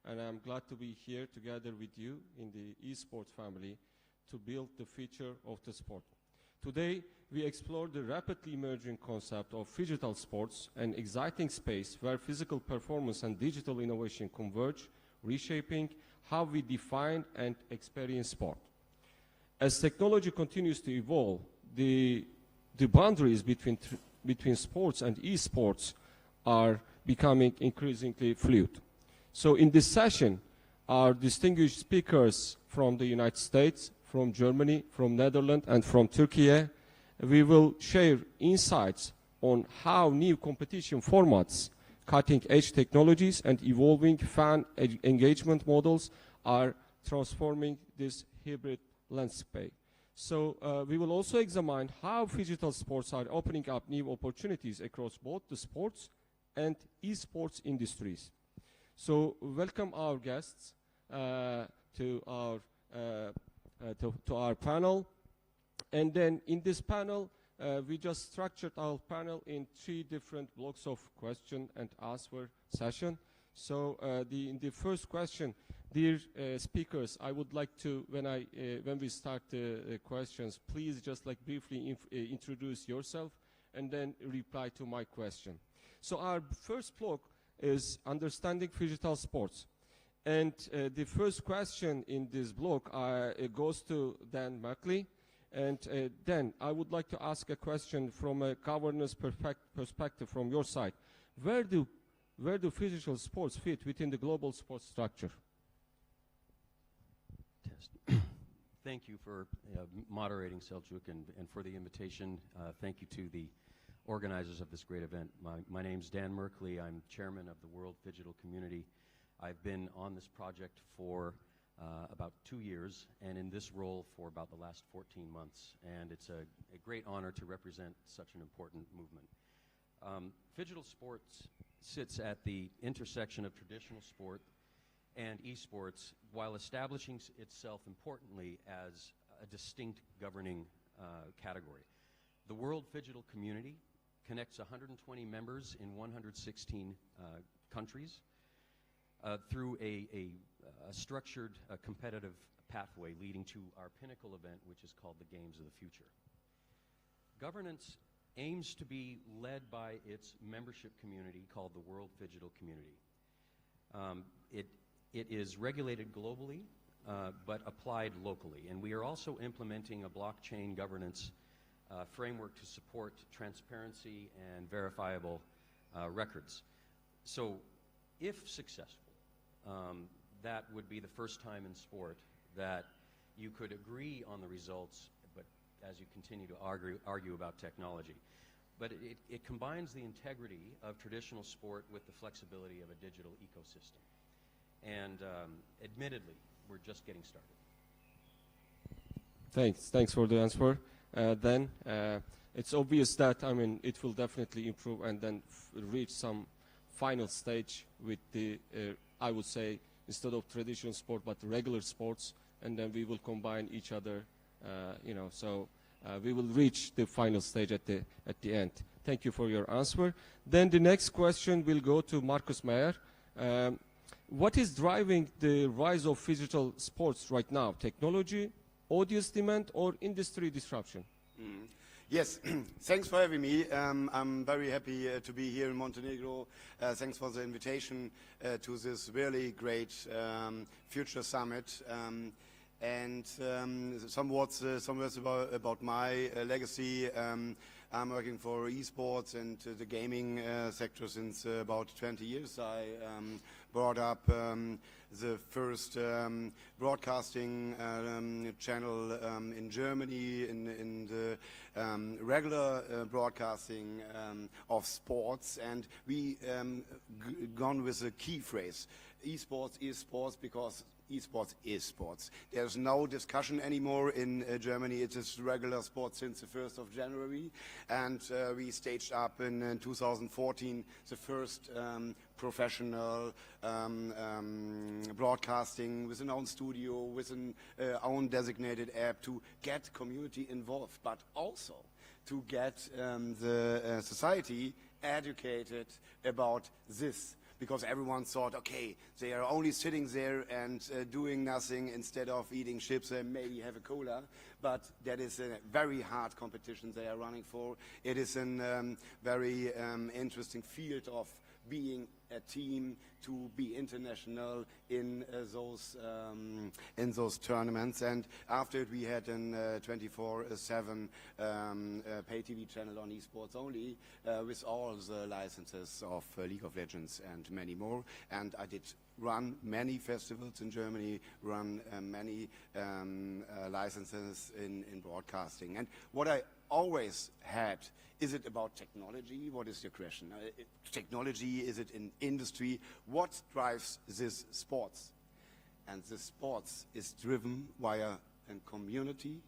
and I'm glad to be here together with you in the esports family to build the future of the sport. Today, we explore the rapidly emerging concept of digital sports, an exciting space where physical performance and digital innovation converge, reshaping how we define and experience sport. As technology continues to evolve, the boundaries between sports and esports are becoming increasingly fluid. So in this session, our distinguished speakers from the United States, from Germany, from Netherlands, and from Turkey, we will share insights on how new competition formats, cutting-edge technologies, and evolving fan engagement models are transforming this hybrid landscape. So we will also examine how digital sports are opening up new opportunities across both the sports and esports industries. So welcome our guests to our panel. And then in this panel, we just structured our panel in 3 different blocks of question and answer session. So in the first question, dear speakers, I would like to, when we start the questions, please just like briefly introduce yourself and then reply to my question. So our first block is understanding digital sports. And the first question in this block goes to Dan Markley. And Dan, I would like to ask a question from a governance perspective from your side. Where do digital sports fit within the global sports structure? Thank you for moderating, Selçuk, and for the invitation. Thank you to the organizers of this great event. My name's Dan Markley. I'm chairman of the World Digital Community. I've been on this project for about 2 years, and in this role for about the last 14 months. And it's a great honor to represent such an important movement. Digital sports sits at the intersection of traditional sport and esports while establishing itself importantly as a distinct governing category. The World Digital Community connects 120 members in 116 countries through a structured competitive pathway leading to our pinnacle event, which is called the Games of the Future. Governance aims to be led by its membership community called the World Digital Community. It is regulated globally, but applied locally. And we are also implementing a blockchain governance framework to support transparency and verifiable records. So if successful, that would be the first time in sport that you could agree on the results, but as you continue to argue about technology. But it combines the integrity of traditional sport with the flexibility of a digital ecosystem. And admittedly, we're just getting started. Thanks for the answer. Then it's obvious that, I mean, it will definitely improve and then reach some final stage with the, I would say, instead of traditional sport, but regular sports, and then we will combine each other, so we will reach the final stage at the end. Thank you for your answer. Then the next question will go to Marcus Meyer. What is driving the rise of digital sports right now? Technology, audience demand, or industry disruption? Yes, thanks for having me. I'm very happy to be here in Montenegro. Thanks for the invitation to this really great Future Summit. And some words about my legacy. I'm working for esports and the gaming sector since about 20 years. I brought up the first broadcasting channel in Germany in the regular broadcasting of sports, and we gone with a key phrase: esports is sports, because esports is sports. There's no discussion anymore in Germany. It is regular sports since the 1st of January. And we staged up in 2014 the first professional broadcasting with an own studio, with an own designated app to get community involved, but also to get the society educated about this. Because everyone thought, okay, they are only sitting there and doing nothing instead of eating chips and maybe have a cola. But that is a very hard competition they are running for. It is a very interesting field of being a team, to be international in those tournaments. And after it, we had a 24/7 pay TV channel on esports only, with all the licenses of League of Legends and many more. And I did run many festivals in Germany, run many licenses in broadcasting. And what I always had: is it about technology? What is your question? Technology, is it in industry? What drives this sports? And the sports is driven via a community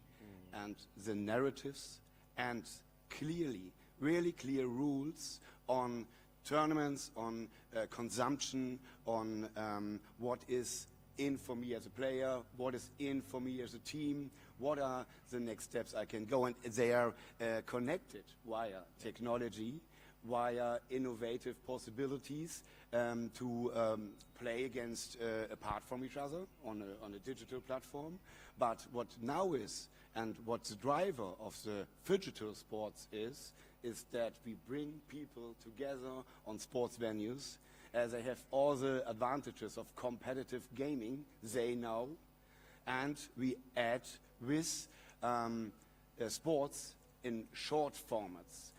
and the narratives and clearly, really clear rules on tournaments, on consumption, on what is in for me as a player, what is in for me as a team, what are the next steps I can go. And they are connected via technology, via innovative possibilities to play against, apart from each other on a digital platform. But what now is, and what the driver of the digital sports is that we bring people together on sports venues, as they have all the advantages of competitive gaming, they know, and we add with sports in short formats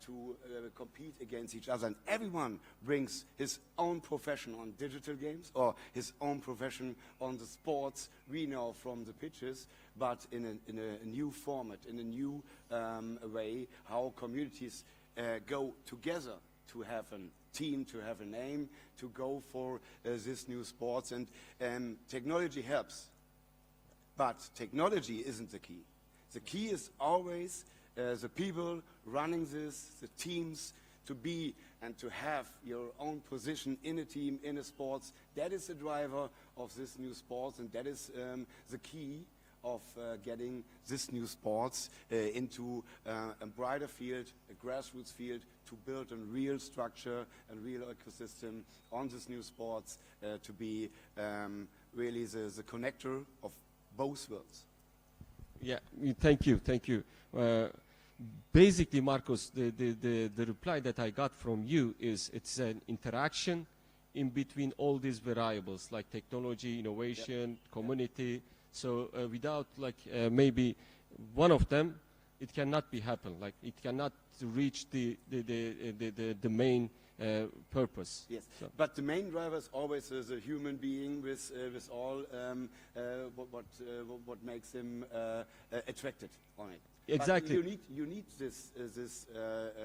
to compete against each other. And everyone brings his own profession on digital games or his own profession on the sports we know from the pitches, but in a new format, in a new way, how communities go together to have a team, to have an aim, to go for this new sports. And technology helps, but technology isn't the key. The key is always the people running this, the teams, to be and to have your own position in a team, in a sports. That is the driver of this new sports, and that is the key of getting this new sports into a brighter field, a grassroots field, to build a real structure and real ecosystem on this new sports, to be really the connector of both worlds. Yeah, thank you. Basically, Marcos, the reply that I got from you is it's an interaction in between all these variables like technology, innovation, community. So without maybe one of them, it cannot be happen. Like it cannot reach the main purpose. Yes, so. But the main driver is always the human being with all what makes him attracted on it. Exactly. But you need this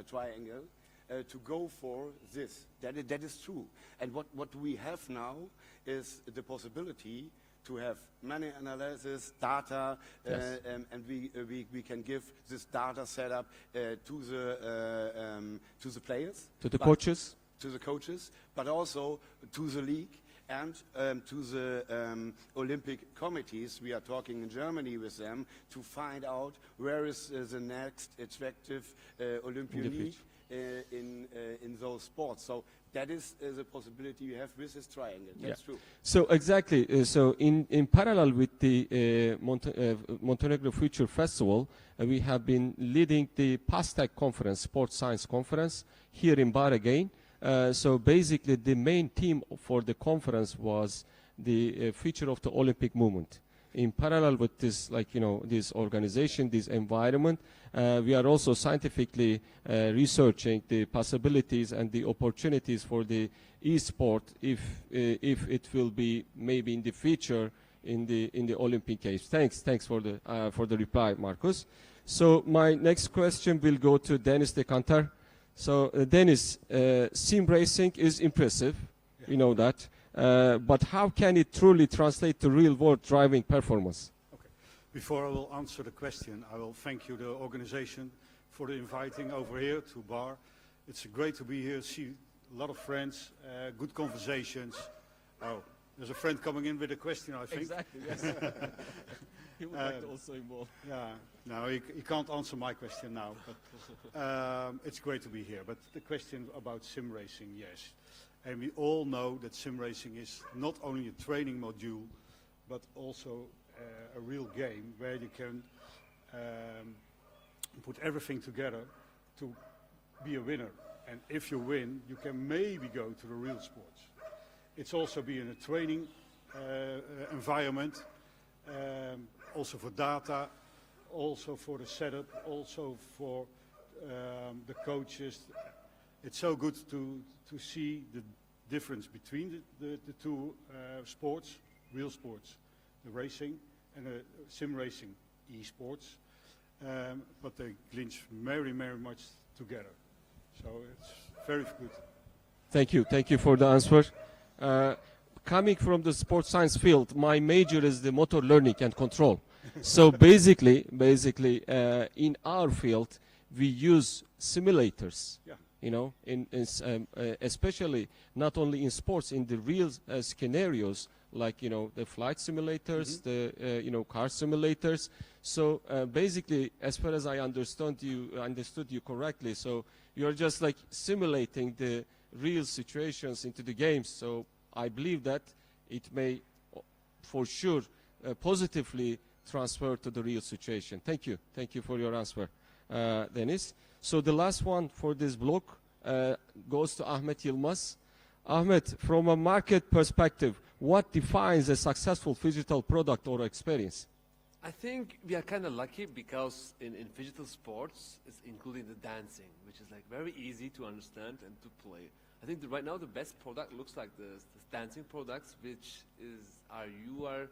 triangle to go for this. That is true. And what we have now is the possibility to have many analysis, data, yes. And we can give this data setup to the players, to the coaches, but also to the league and to the Olympic committees. We are talking in Germany with them to find out where is the next attractive Olympic in those sports. So that is the possibility you have with this triangle. That's true. So exactly. So in parallel with the Montenegro Future Festival, we have been leading the PASTEC conference, Sports Science Conference, here in Bar again. So basically, the main theme for the conference was the future of the Olympic movement. in parallel with this, like, you know, this organization, this environment, we are also scientifically researching the possibilities and the opportunities for the e-sport if it will be maybe in the future in the Olympic Games. Thanks for the reply, Marcus. So my next question will go to Dennis Decantar. So Dennis, sim racing is impressive, we know that, but how can it truly translate to real-world driving performance? Okay. Before I will answer the question, I will thank you, the organization, for the inviting over here to Bar. It's great to be here, see a lot of friends, good conversations. Oh, there's a friend coming in with a question, I think. Exactly, yes. He would like to also involve. Yeah, no, he can't answer my question now, but it's great to be here. But the question about sim racing, yes. And we all know that sim racing is not only a training module, but also a real game where you can put everything together to be a winner. And if you win, you can maybe go to the real sports. It's also be in a training environment, also for data, also for the setup, also for the coaches. It's so good to see the difference between the two sports, real sports, the racing and the sim racing, esports, but they clinch very, very much together. So it's very good. Thank you for the answer. Coming from the sports science field, my major is the motor learning and control. So basically, in our field, we use simulators. Yeah. You know, especially not only in sports, in the real scenarios, like, you know, the flight simulators, the you know, car simulators. So basically, as far as I understood you correctly, so you're just like simulating the real situations into the games. So I believe that it may, for sure, positively transfer to the real situation. Thank you for your answer, Dennis. So the last one for this block goes to Ahmet Yilmaz. Ahmet, from a market perspective, what defines a successful digital product or experience? I think we are kind of lucky because in digital sports, it's including the dancing, which is like very easy to understand and to play. I think right now the best product looks like the dancing products, which is you are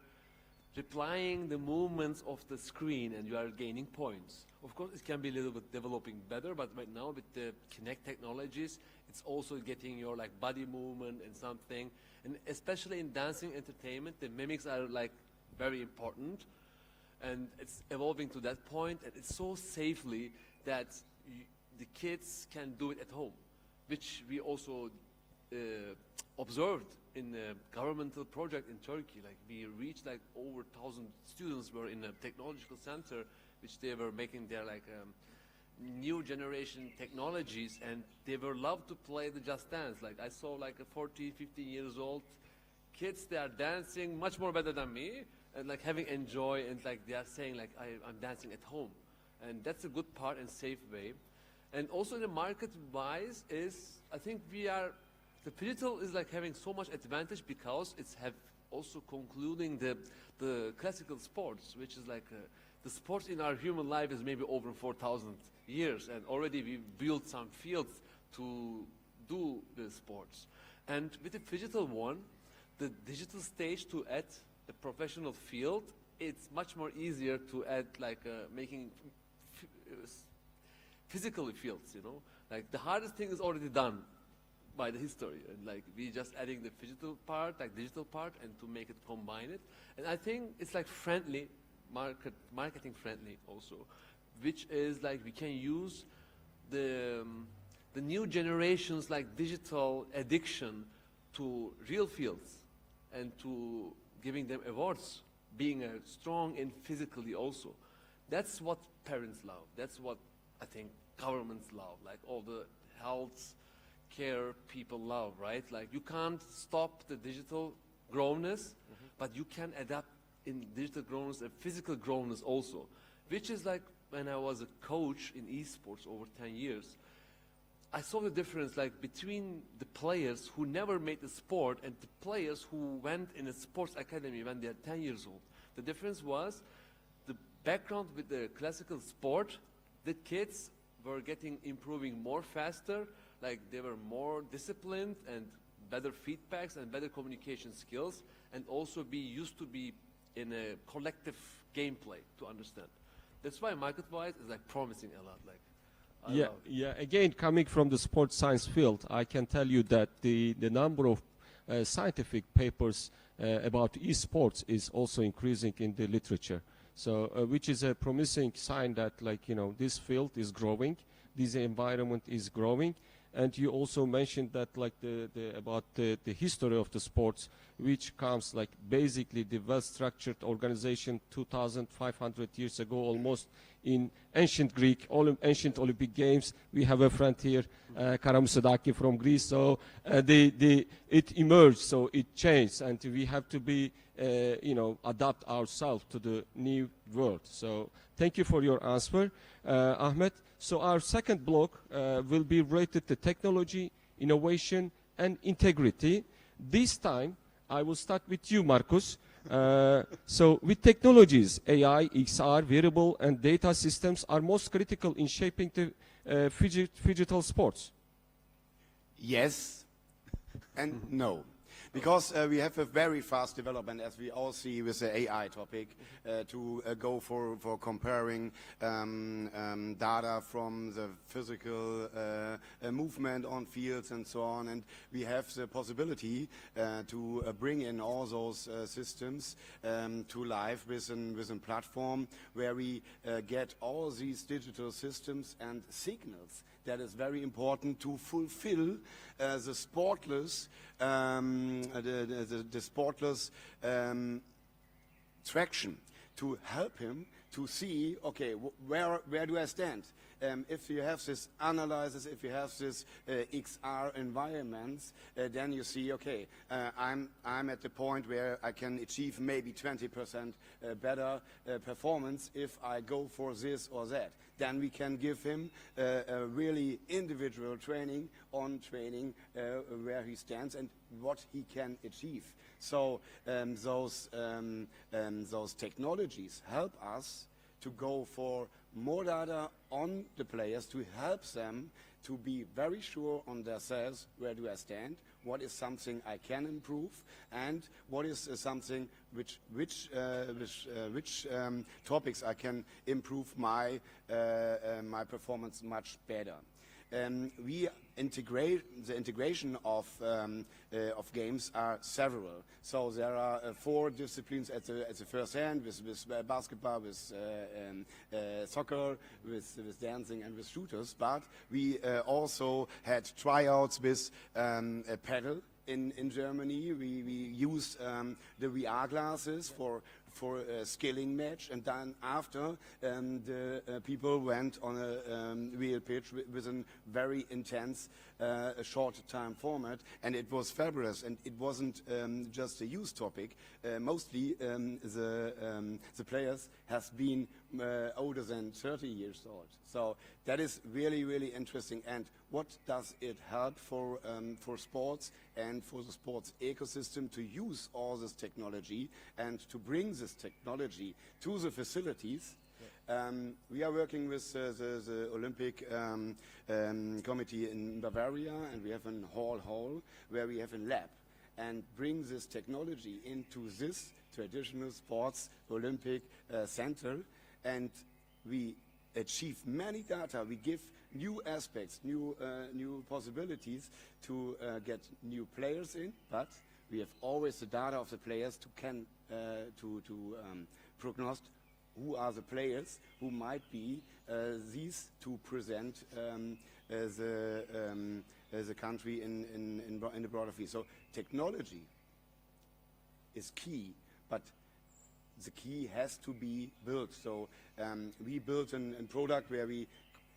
replying the movements of the screen and you are gaining points. Of course, it can be a little bit developing better, but right now with the Kinect technologies, it's also getting your like body movement and something. And especially in dancing entertainment, the mimics are like very important. And it's evolving to that point, and it's so safely that the kids can do it at home, which we also observed in a governmental project in Turkey. Like we reached like over 1,000 students were in a technological center, which they were making their like new generation technologies, and they were loved to play the Just Dance. Like I saw like a 40, 15 years old kids, they are dancing much more better than me, and like having enjoy, and like they are saying like I'm dancing at home, and that's a good part and safe way. And also the market wise is, I think the digital is like having so much advantage because it's also concluding the classical sports, which is like the sports in our human life is maybe over 4,000 years, and already we built some fields to do the sports. And with the digital one, the digital stage to add the professional field, it's much more easier to add like making physical fields, you know. Like the hardest thing is already done by the history, and like we just adding the digital part, like digital part, and to make it combine it. And I think it's like friendly, marketing friendly also, which is like we can use the new generations like digital addiction to real fields and to giving them awards, being strong and physically also. That's what parents love. That's what I think governments love, like all the health care people love, right? Like you can't stop the digital grownness, but you can adapt in digital grownness and physical grownness also, which is like when I was a coach in esports over 10 years, I saw the difference like between the players who never made the sport and the players who went in a sports academy when they are 10 years old. The difference was the background with the classical sport, the kids were improving more faster, like they were more disciplined and better feedbacks and better communication skills, and also used to be in a collective gameplay to understand. That's why market-wise is like promising a lot. Like, I love it. Again, coming from the sports science field, I can tell you that the number of scientific papers about esports is also increasing in the literature. So, which is a promising sign that, like, you know, this field is growing, this environment is growing. And you also mentioned that, like, about the history of the sports, which comes like basically the well-structured organization 2,500 years ago, almost in ancient Greek, ancient Olympic Games. We have a friend here, Karam Sadaki from Greece. So it emerged, so it changed, and we have to be, adapt ourselves to the new world. So thank you for your answer, Ahmet. So our second block will be related to technology, innovation, and integrity. This time, I will start with you, Marcus. So with technologies, AI, XR, wearable, and data systems are most critical in shaping the digital sports. Yes and no. Because we have a very fast development, as we all see with the AI topic, to go for comparing data from the physical movement on fields and so on. And we have the possibility to bring in all those systems to life with a platform where we get all these digital systems and signals. That is very important to fulfill the sportless, the sportless traction, to help him to see, okay, where do I stand? If you have this analysis, if you have this XR environments, then you see, okay, I'm at the point where I can achieve maybe 20% better performance if I go for this or that. Then we can give him a really individual training on training where he stands and what he can achieve. So those technologies help us to go for more data on the players, to help them to be very sure on themselves, where do I stand, what is something I can improve, and what is something which topics I can improve my performance much better. The integration of games are several. So there are 4 disciplines at the first hand, with basketball, with soccer, with dancing, and with shooters. But we also had tryouts with paddle in Germany. We used the VR glasses for a skilling match, and then after the people went on a real pitch with a very intense short time format, and it was fabulous. And it wasn't just a youth topic. Mostly the players have been older than 30 years old. So that is really, really interesting. And what does it help for sports and for the sports ecosystem to use all this technology and to bring this technology to the facilities? We are working with the Olympic Committee in Bavaria, and we have a hall where we have a lab, and bring this technology into this traditional sports Olympic center, and we achieve many data. We give new aspects, new possibilities to get new players in, but we have always the data of the players to prognosticate who are the players who might be these to present the country in the broader field. So technology is key, but the key has to be built. So we built a product where we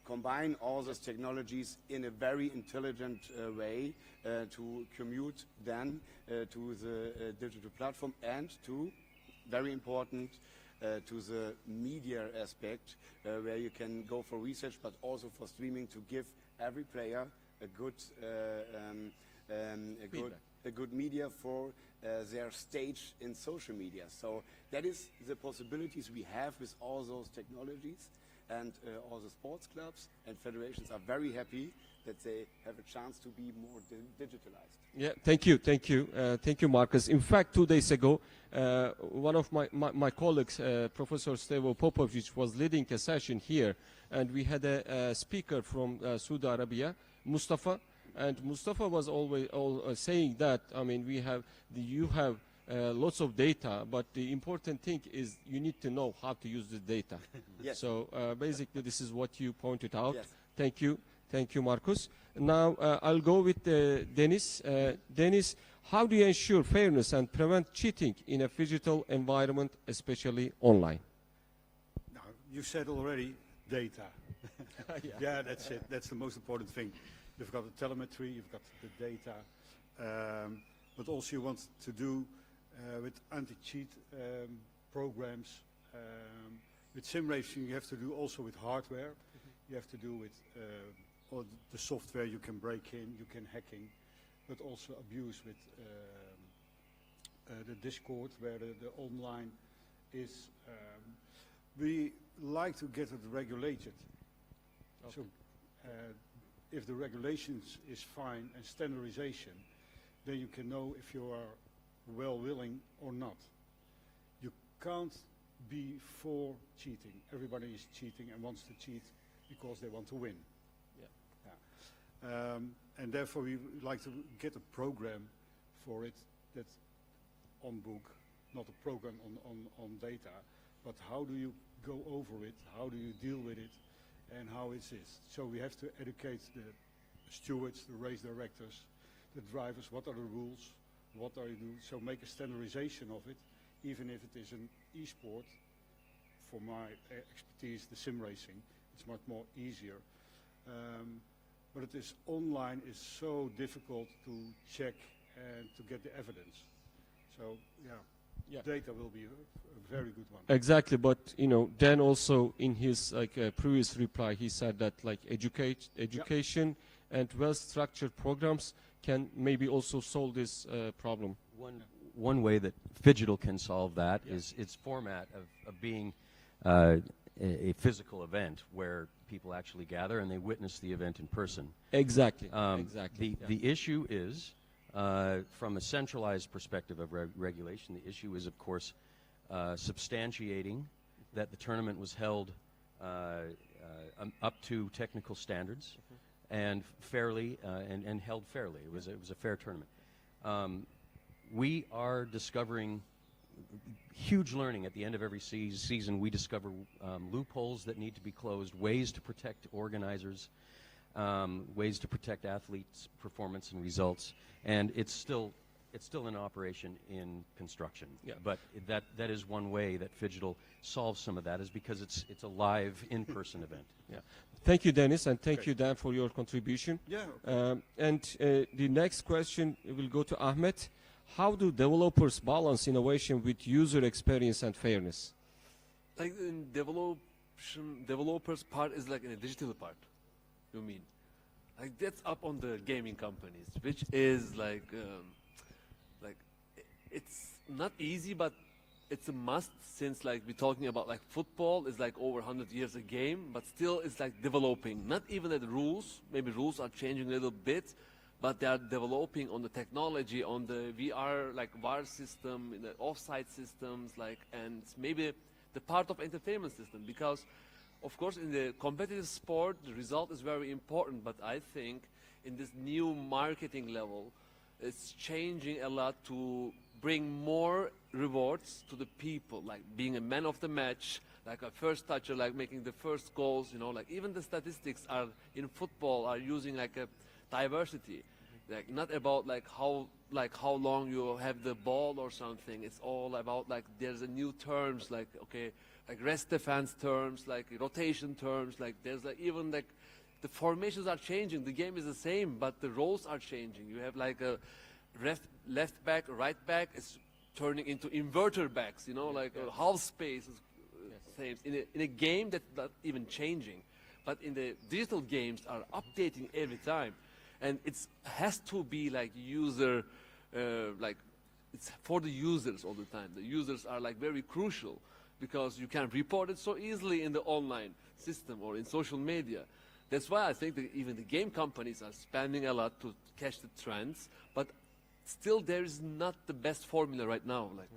combine all those technologies in a very intelligent way to commute then to the digital platform, and to, very important, to the media aspect, where you can go for research but also for streaming, to give every player a good a good media for their stage in social media. So that is the possibilities we have with all those technologies, and all the sports clubs and federations are very happy that they have a chance to be more digitalized. Yeah, thank you, Marcus. In fact, 2 days ago, one of my colleagues, Professor Stevo Popovic, was leading a session here, and we had a speaker from Saudi Arabia, Mustafa, and Mustafa was always saying that, I mean, you have lots of data, but the important thing is you need to know how to use the data. Yes. So basically, this is what you pointed out. Yes. Thank you, Marcus. Now I'll go with Dennis. Dennis, how do you ensure fairness and prevent cheating in a digital environment, especially online? Now, you said already data. Yeah, that's it. That's the most important thing. You've got the telemetry, you've got the data, but also you want to do with anti-cheat programs. With sim racing, you have to do also with hardware. You have to do with all the software you can break in, you can hacking, but also abuse with the Discord where the online is. We like to get it regulated. Okay. So if the regulations is fine and standardization, then you can know if you are well willing or not. You can't be for cheating. Everybody is cheating and wants to cheat because they want to win. Yeah. And therefore we like to get a program for it that's on book, not a program on data, but how do you go over it, how do you deal with it, and how it is. So we have to educate the stewards, the race directors, the drivers, what are the rules, what are you doing, so make a standardization of it, even if it is an e-sport. For my expertise, the sim racing, it's much more easier. But it is online is so difficult to check and to get the evidence. So yeah. Data will be a very good one. Exactly, but Dan also in his previous reply, he said that education and well-structured programs can maybe also solve this problem. One way that Phygital can solve that is its format of being a physical event where people actually gather and they witness the event in person. Exactly. The issue is, from a centralized perspective of regulation, the issue is, of course, substantiating that the tournament was held up to technical standards and fairly and held fairly. It was a fair tournament. We are discovering huge learning at the end of every season. We discover loopholes that need to be closed, ways to protect organizers, ways to protect athletes' performance and results, and it's still in operation in construction. Yeah. But that is one way that Phygital solves some of that, is because it's a live in-person event. Yeah. Thank you, Dennis, and thank you, Dan, for your contribution. Yeah. And the next question will go to Ahmed. How do developers balance innovation with user experience and fairness? Like in developers part is like in a digital part, you mean? Like that's up on the gaming companies, which is like it's not easy, but it's a must, since like we're talking about like football is like over 100 years a game, but still it's like developing. Not even at the rules, maybe rules are changing a little bit, but they are developing on the technology, on the VR, like VAR system, the offside systems, like, and maybe the part of entertainment system, because of course in the competitive sport, the result is very important, but I think in this new marketing level, it's changing a lot to bring more rewards to the people, like being a man of the match, like a first toucher, like making the first goals, like even the statistics are in football are using like a diversity, like not about like how long you have the ball or something. It's all about like there's a new terms, like okay, like rest defense terms, like rotation terms, like there's like even like the formations are changing. The game is the same, but the roles are changing. You have like a left back, right back is turning into inverter backs, like half space is same in a game that's not even changing, but in the digital games are updating every time. And it has to be like user like it's for the users all the time. The users are like very crucial because you can report it so easily in the online system or in social media. That's why I think that even the game companies are spending a lot to catch the trends, but still there is not the best formula right now. Like,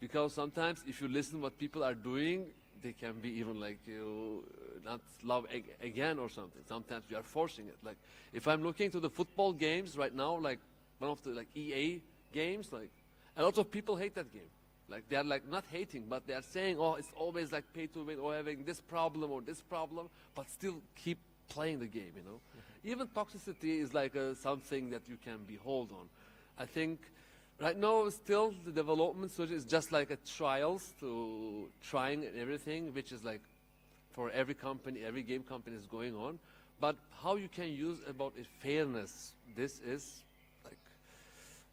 because sometimes if you listen what people are doing, they can be even like you not love again or something. Sometimes you are forcing it. Like if I'm looking to the football games right now, like one of the like EA games, like a lot of people hate that game. Like they are like not hating, but they are saying, oh, it's always like pay to win or having this problem, but still keep playing the game, you know. Even toxicity is like something that you can behold on. I think right now still the development stage is just like a trials to trying everything, which is like for every company, every game company is going on. But how you can use about a fairness, this is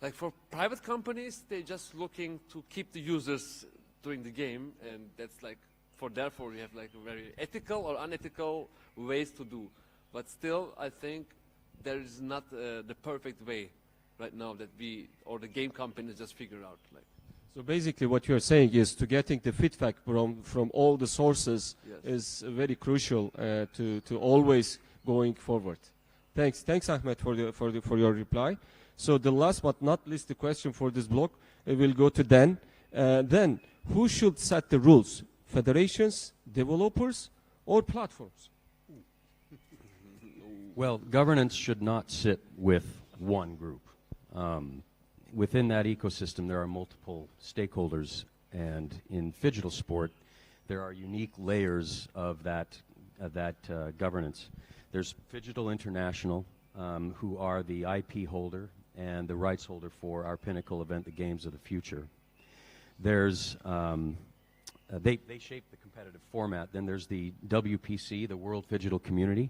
like for private companies, they're just looking to keep the users doing the game, and that's like therefore you have like very ethical or unethical ways to do. But still, I think there is not the perfect way right now that we or the game companies just figure out. Like. So basically what you're saying is to getting the feedback from all the sources is very crucial to always going forward. Thanks Ahmed for your reply. So the last but not least the question for this block will go to Dan. Then who should set the rules? Federations, developers, or platforms? Well, governance should not sit with one group. Within that ecosystem, there are multiple stakeholders, and in phygital sport, there are unique layers of that governance. There's Phygital International, who are the IP holder and the rights holder for our pinnacle event, the Games of the Future. There's they shape the competitive format. Then there's the WPC, the World Phygital Community,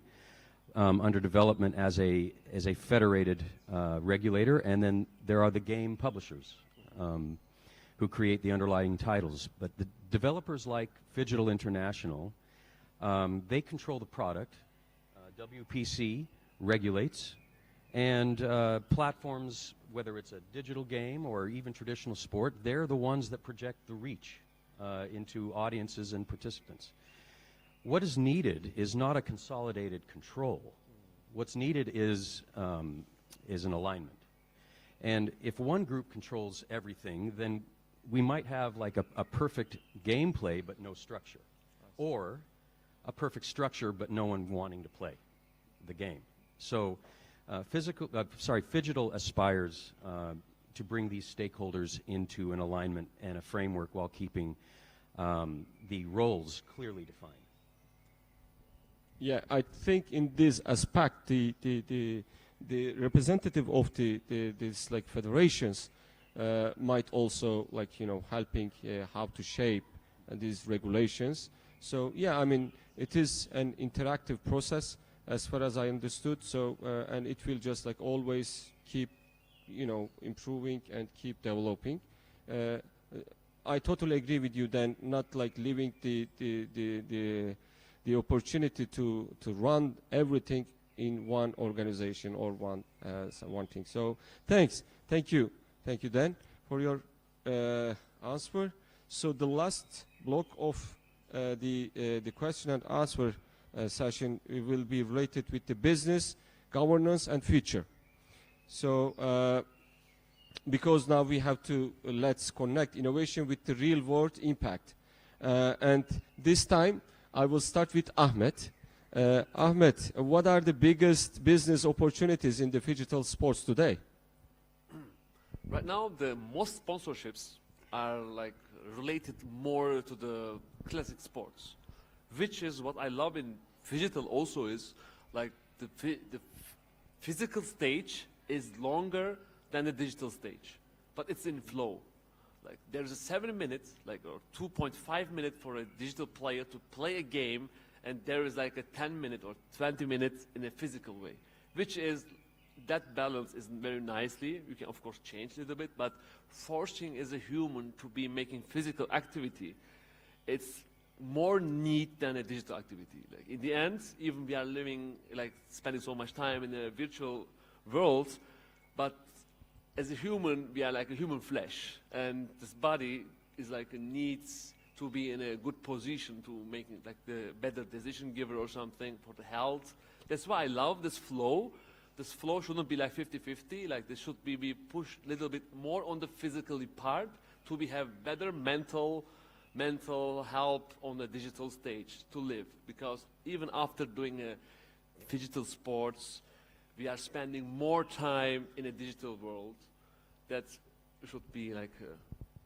under development as a federated regulator, and then there are the game publishers who create the underlying titles. But the developers like Phygital International, they control the product. WPC regulates, and platforms, whether it's a digital game or even traditional sport, they're the ones that project the reach into audiences and participants. What is needed is not a consolidated control. What's needed is an alignment. And if one group controls everything, then we might have like a perfect gameplay but no structure, or a perfect structure but no one wanting to play the game. So Phygital aspires to bring these stakeholders into an alignment and a framework while keeping the roles clearly defined. Yeah, I think in this aspect, the representative of these like federations might also like helping how to shape these regulations. So yeah, I mean it is an interactive process as far as I understood. So and it will just like always keep improving and keep developing. I totally agree with you. Then not like leaving the opportunity to run everything in one organization or one thing. So thank you Dan for your answer. So the last block of the question and answer session will be related with the business, governance, and future. So because now we have to let's connect innovation with the real world impact, and this time I will start with Ahmed. Ahmed, what are the biggest business opportunities in the phygital sports today? Right now, the most sponsorships are like related more to the classic sports, which is what I love in phygital also is like the physical stage is longer than the digital stage, but it's in flow. Like there's a 7 minutes, like or 2.5 minutes for a digital player to play a game, and there is like a 10 minute or 20 minutes in a physical way, which is that balance is very nicely. You can of course change a little bit, but forcing as a human to be making physical activity, it's more neat than a digital activity. Like in the end, even we are living like spending so much time in a virtual world, but as a human, we are like a human flesh, and this body is like needs to be in a good position to make it like the better decision giver or something for the health. That's why I love this flow. This flow shouldn't be like 50-50, like this should be pushed a little bit more on the physically part to have better mental help on the digital stage to live. Because even after doing digital sports, we are spending more time in a digital world. That should be like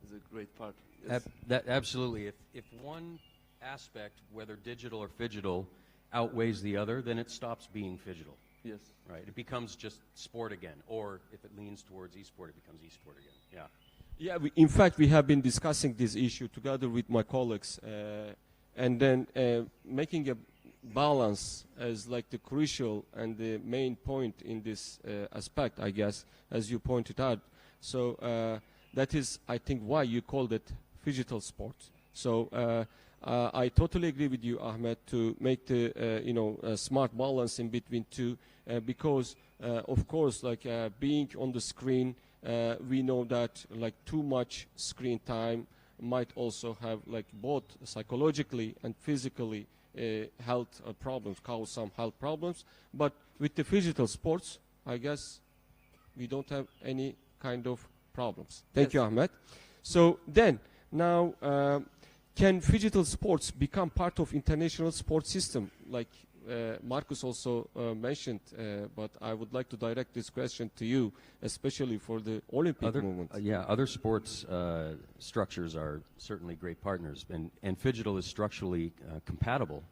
is a great part. Yes. Absolutely. If one aspect, whether digital or phygital, outweighs the other, then it stops being phygital. Yes. Right. It becomes just sport again. Or if it leans towards esport, it becomes esport again. Yeah. Yeah, in fact, we have been discussing this issue together with my colleagues, and then making a balance as like the crucial and the main point in this aspect, I guess, as you pointed out. So that is, I think, why you called it phygital sport. So I totally agree with you, Ahmed, to make the smart balance in between two, because of course, like being on the screen. We know that like too much screen time might also have like both psychologically and physically health problems, cause some health problems. But with the phygital sports, I guess we don't have any kind of problems. Thank you, Ahmed. So then, now, can phygital sports become part of international sports system? Like Marcus also mentioned, but I would like to direct this question to you, especially for the Olympic movement. Other sports structures are certainly great partners, and phygital is structurally compatible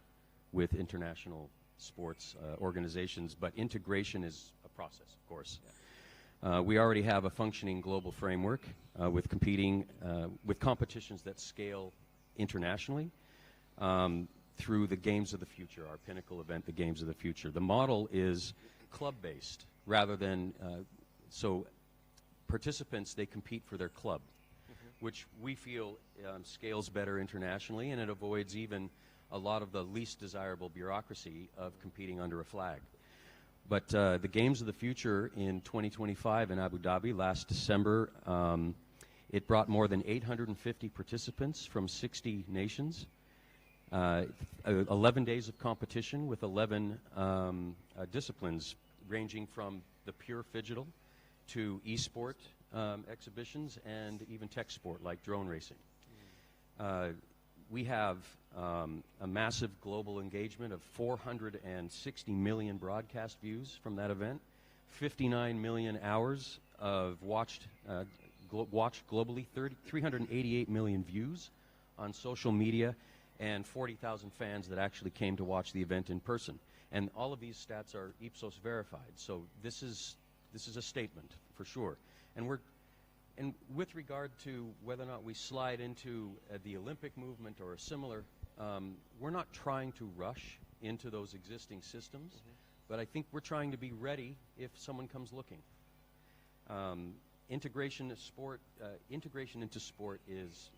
with international sports organizations, but integration is a process, of course. We already have a functioning global framework with competitions that scale internationally. Through the Games of the Future, our pinnacle event, the Games of the Future. The model is club-based rather than, so participants, they compete for their club, which we feel scales better internationally, and it avoids even a lot of the least desirable bureaucracy of competing under a flag. But the Games of the Future in 2025 in Abu Dhabi last December, it brought more than 850 participants from 60 nations. 11 days of competition with 11 disciplines ranging from the pure phygital to esport exhibitions and even tech sport like drone racing. We have a massive global engagement of 460 million broadcast views from that event, 59 million hours of watched globally, 388 million views on social media, and 40,000 fans that actually came to watch the event in person. And all of these stats are Ipsos verified. So this is a statement for sure. And with regard to whether or not we slide into the Olympic movement or a similar, we're not trying to rush into those existing systems, but I think we're trying to be ready if someone comes looking. Integration into sport is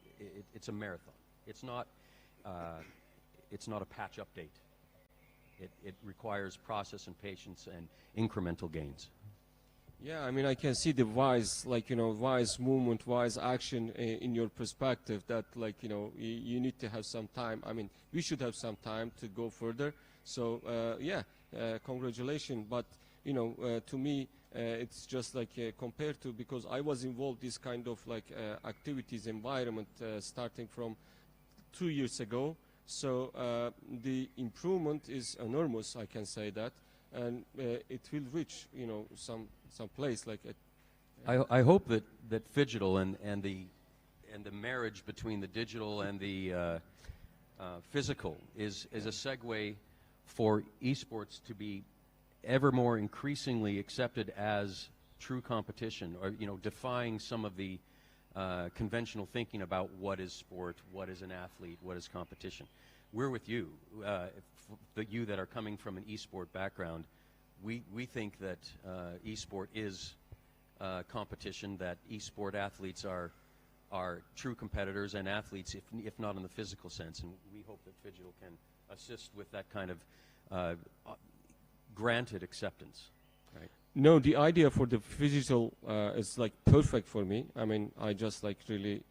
it's a marathon. It's not a patch update. It requires process and patience and incremental gains. Yeah, I mean, I can see the wise, wise movement, wise action in your perspective that, you need to have some time. I mean, we should have some time to go further. So, congratulations. But, to me, it's just compared to, because I was involved this kind of activities environment starting from 2 years ago. So the improvement is enormous, I can say that, and it will reach, some place like it. I hope that phygital and the marriage between the digital and the physical is a segue for esports to be ever more increasingly accepted as true competition, or defying some of the conventional thinking about what is sport, what is an athlete, what is competition. We're with you, you that are coming from an esport background. We think that esport is competition, that esport athletes are true competitors and athletes, if not in the physical sense. And we hope that phygital can assist with that kind of granted acceptance. No, the idea for the phygital is like perfect for me. I mean, I just like really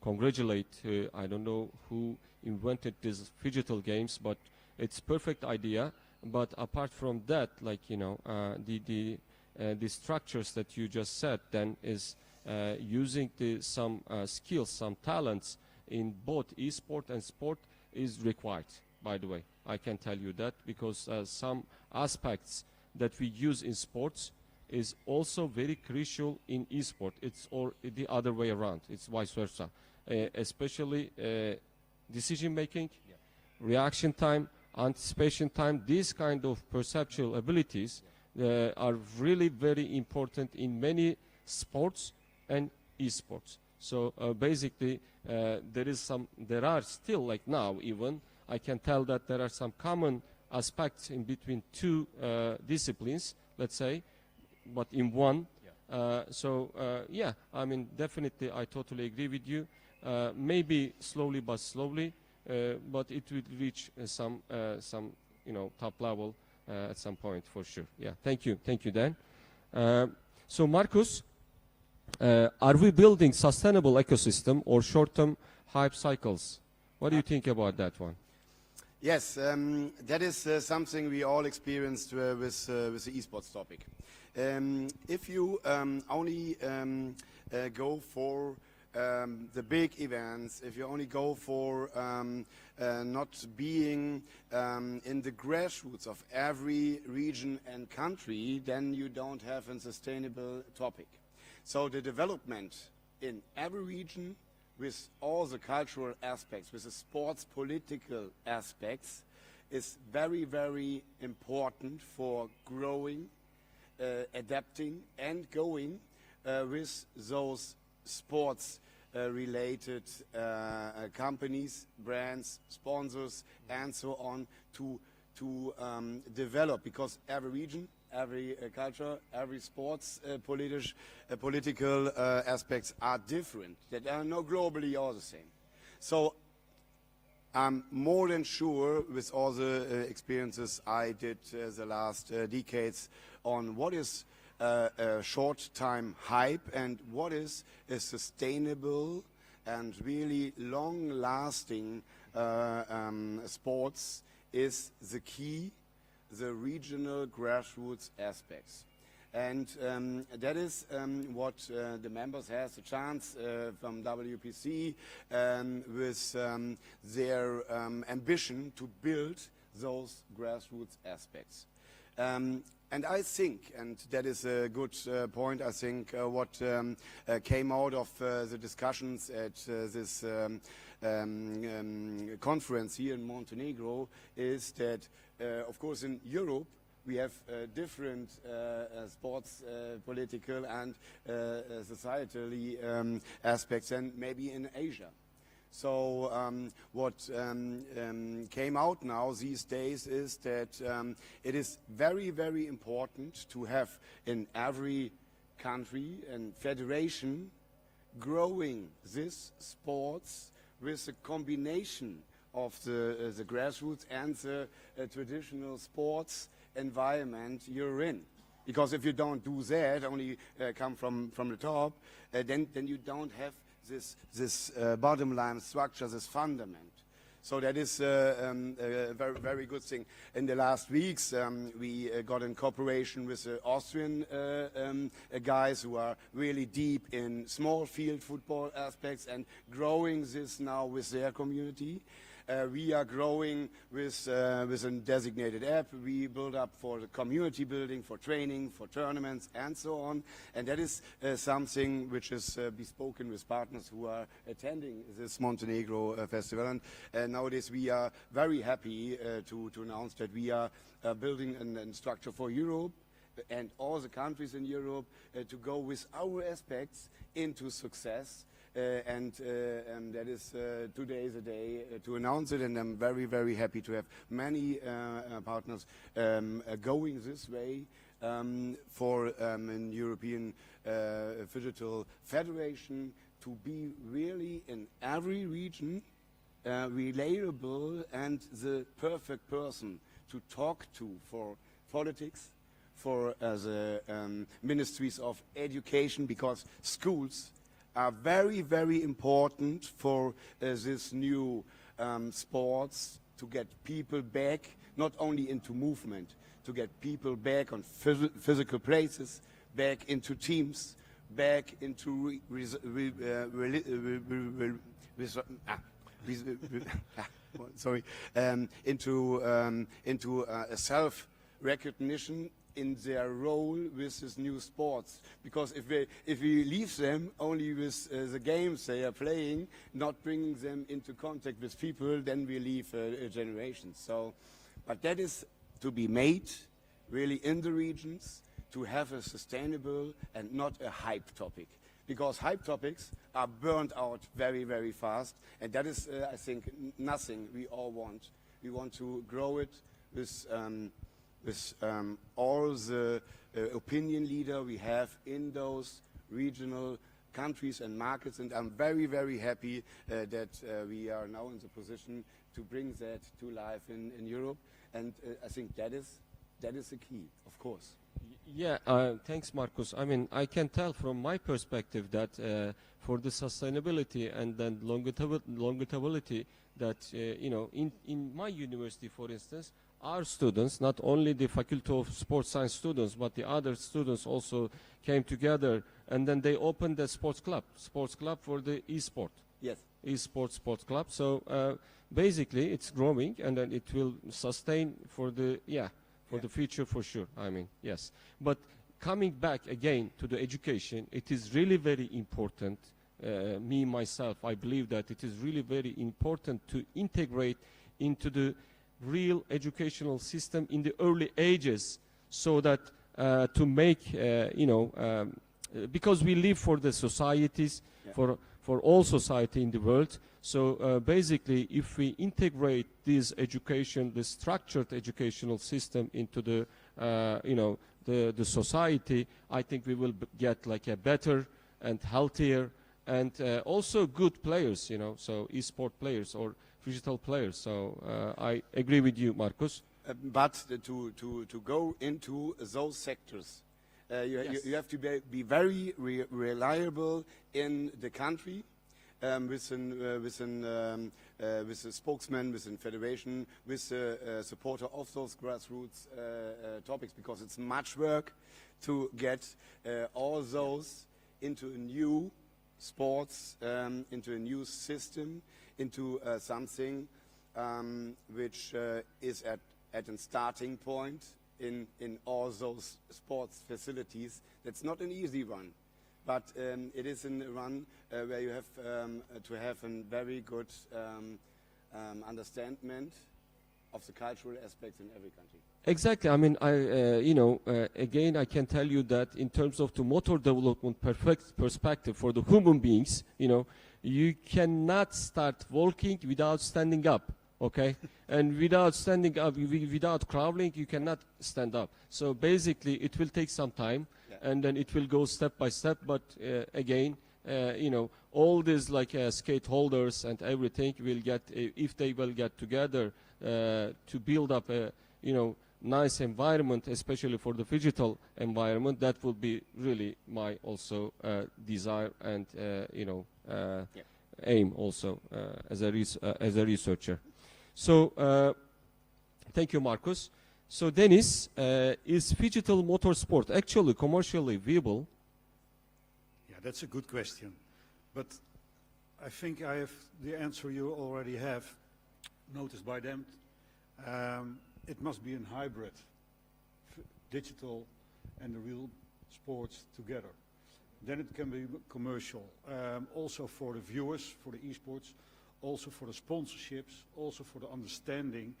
congratulate, I don't know who invented these phygital games, but it's perfect idea. But apart from that, like, you know, the structures that you just said then is using some skills, some talents in both esport and sport is required, by the way. I can tell you that because some aspects that we use in sports is also very crucial in esport. It's or the other way around. It's vice versa. Especially decision making, reaction time, anticipation time. These kind of perceptual abilities are really very important in many sports and esports. So basically, there are still, like now even, I can tell that there are some common aspects in between two disciplines, let's say, but in one. Yeah, I mean, definitely I totally agree with you. Maybe slowly but slowly, but it will reach some you know, top level at some point for sure. Yeah, thank you, Dan. So Marcus, are we building sustainable ecosystem or short-term hype cycles? What do you think about that one? Yes, that is something we all experienced with the esports topic. If you only go for the big events, if you only go for not being in the grassroots of every region and country, then you don't have a sustainable topic. So the development in every region with all the cultural aspects, with the sports political aspects, is very, very important for growing, adapting, and going with those sports related companies, brands, sponsors, and so on to develop, because every region, every culture, every sports political aspects are different. That are not globally all the same. So I'm more than sure, with all the experiences I did the last decades, on what is a short-time hype and what is a sustainable and really long-lasting sports is the key, the regional grassroots aspects. And that is what the members has a chance from WPC with their ambition to build those grassroots aspects. And I think, and that is a good point, I think what came out of the discussions at this conference here in Montenegro is that, of course, in Europe, we have different sports, political and societally aspects than maybe in Asia. So what came out now these days is that it is very, very important to have in every country and federation growing this sports with a combination of the grassroots and the traditional sports environment you're in. Because if you don't do that, only come from the top, then you don't have this bottom line structure, this fundament. So that is a very, very good thing. In the last weeks, we got in cooperation with the Austrian guys who are really deep in small field football aspects and growing this now with their community. We are growing with a designated app we build up for the community building, for training, for tournaments, and so on. And that is something which is bespoken with partners who are attending this Montenegro festival. And nowadays we are very happy to announce that we are building a structure for Europe and all the countries in Europe to go with our aspects into success. And that is today is the day to announce it, and I'm very, very happy to have many partners going this way for an European Digital Federation to be really in every region relatable and the perfect person to talk to for politics, for the ministries of education, because schools are very, very important for this new sports, to get people back, not only into movement, to get people back on physical places, back into teams, back into into a self-recognition in their role with this new sports. Because if we leave them only with the games they are playing, not bringing them into contact with people, then we leave a generation. So, but that is to be made really in the regions, to have a sustainable and not a hype topic. Because hype topics are burned out very, very fast, and that is, I think, nothing we all want. We want to grow it with all the opinion leader we have in those regional countries and markets, and I'm very, very happy that we are now in the position to bring that to life in Europe, and I think that is the key, of course. Yeah, thanks, Marcus. I mean, I can tell from my perspective that for the sustainability and then longevity, that you know, in my university, for instance, our students, not only the Faculty of Sports Science students, but the other students also came together, and then they opened a sports club for the Esport. Yes. Esports sports club. So basically, it's growing, and then it will sustain for the the future for sure. I mean, yes. But coming back again to the education, it is really very important. Me myself, I believe that it is really very important to integrate into the real educational system in the early ages, so that to make because we live for the societies, for all society in the world. So basically, if we integrate this education, the structured educational system into the the society, I think we will get like a better and healthier and also good players, you know, so e-sport players or digital players. So I agree with you, Marcus. But to go into those sectors, you have to be very reliable in the country, with a spokesman, with a federation, with a supporter of those grassroots topics, because it's much work to get all those into a new sports, into a new system, into something which is at a starting point in all those sports facilities. That's not an easy one, but it is a run where you have to have a very good understanding of the cultural aspects in every country. Exactly. I mean, again, I can tell you that in terms of the motor development perspective for the human beings, you know, you cannot start walking without standing up, okay? And without standing up, without crawling, you cannot stand up. So basically, it will take some time, and then it will go step by step. But again, all these like skate holders and everything will get, if they will get together to build up a, nice environment, especially for the digital environment, that will be really my also desire and aim also as a researcher. So thank you, Marcus. So Dennis, is digital motorsport actually commercially viable? Yeah, that's a good question, but I think I have the answer you already have noticed by them. It must be a hybrid, digital and the real sports together. Then it can be commercial, also for the viewers, for the esports, also for the sponsorships, also for the understanding.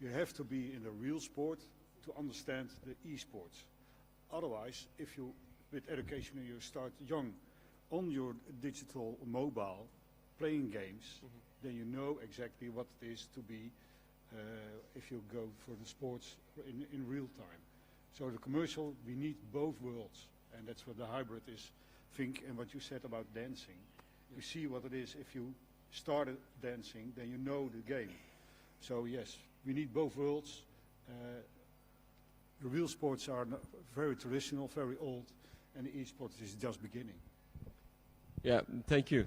You have to be in the real sport to understand the esports. Otherwise, if you, with education, you start young on your digital mobile playing games, then you know exactly what it is to be if you go for the sports in real time. So the commercial, we need both worlds, and that's what the hybrid is. And what you said about dancing, you see what it is. If you started dancing, then you know the game. So yes, we need both worlds The real sports are very traditional, very old, and the esports is just beginning. Yeah, thank you,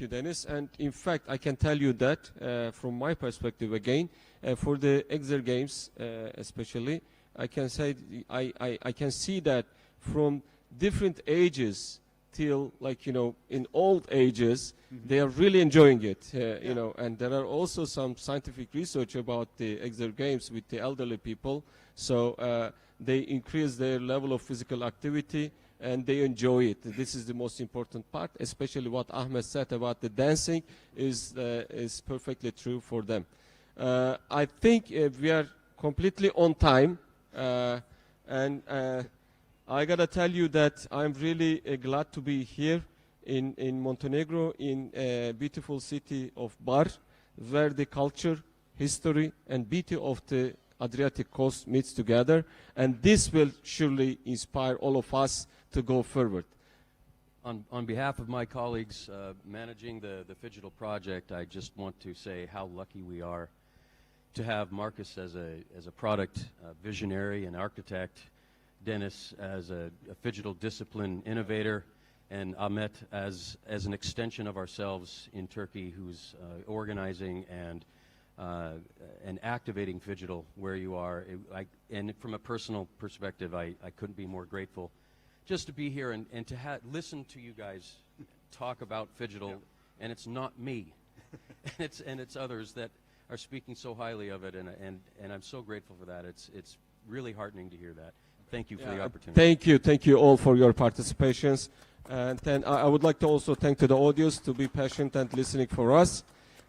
Dennis. And in fact, I can tell you that from my perspective again, for the Exer games especially, I can say I can see that from different ages till, like, you know, in old ages, they are really enjoying it, you know. And there are also some scientific research about the Exer games with the elderly people. So they increase their level of physical activity and they enjoy it. This is the most important part, especially what Ahmed said about the dancing is perfectly true for them. I think we are completely on time, and I gotta tell you that I'm really glad to be here in Montenegro, in a beautiful city of Bar, where the culture, history, and beauty of the Adriatic coast meets together, and this will surely inspire all of us to go forward. On behalf of my colleagues managing the Phygital project, I just want to say how lucky we are to have Marcus as a product visionary and architect, Dennis as a Phygital discipline innovator, and Ahmet as an extension of ourselves in Turkey, who's organizing and activating Phygital where you are. And from a personal perspective, I couldn't be more grateful just to be here and to listen to you guys talk about Phygital, and it's not me, and it's others that are speaking so highly of it, and I'm so grateful for that. It's really heartening to hear that. Thank you for the opportunity. Thank you all for your participations, and then I would like to also thank to the audience to be patient and listening for us.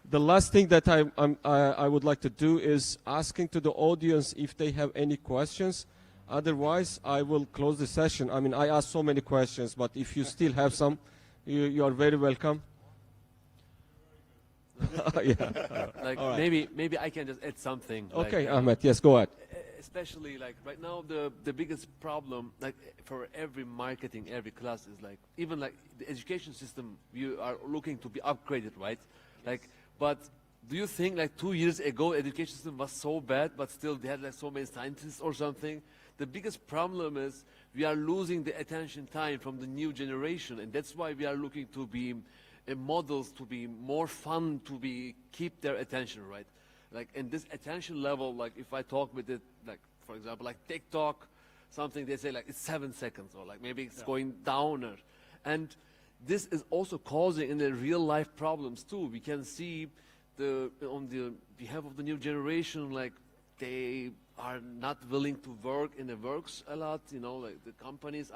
The last thing that I would like to do is asking to the audience if they have any questions. Otherwise, I will close the session. I mean, I asked so many questions, but if you still have some, you are very welcome. Yeah. Like All right. maybe I can just add something. Okay, like, Ahmet, yes, go ahead. Especially like right now, the biggest problem, like for every marketing, every class is like, even like the education system, you are looking to be upgraded, right? Like, but do you think like 2 years ago, education system was so bad, but still they had like so many scientists or something? The biggest problem is we are losing the attention time from the new generation, and that's why we are looking to be models, to be more fun, to be keep their attention, right? Like, in this attention level, like if I talk with it, like for example, like TikTok, something they say like it's 7 seconds, or like maybe it's going downer, and this is also causing in the real life problems too. We can see on the behalf of the new generation, like they are not willing to work in the works a lot, you know, like the companies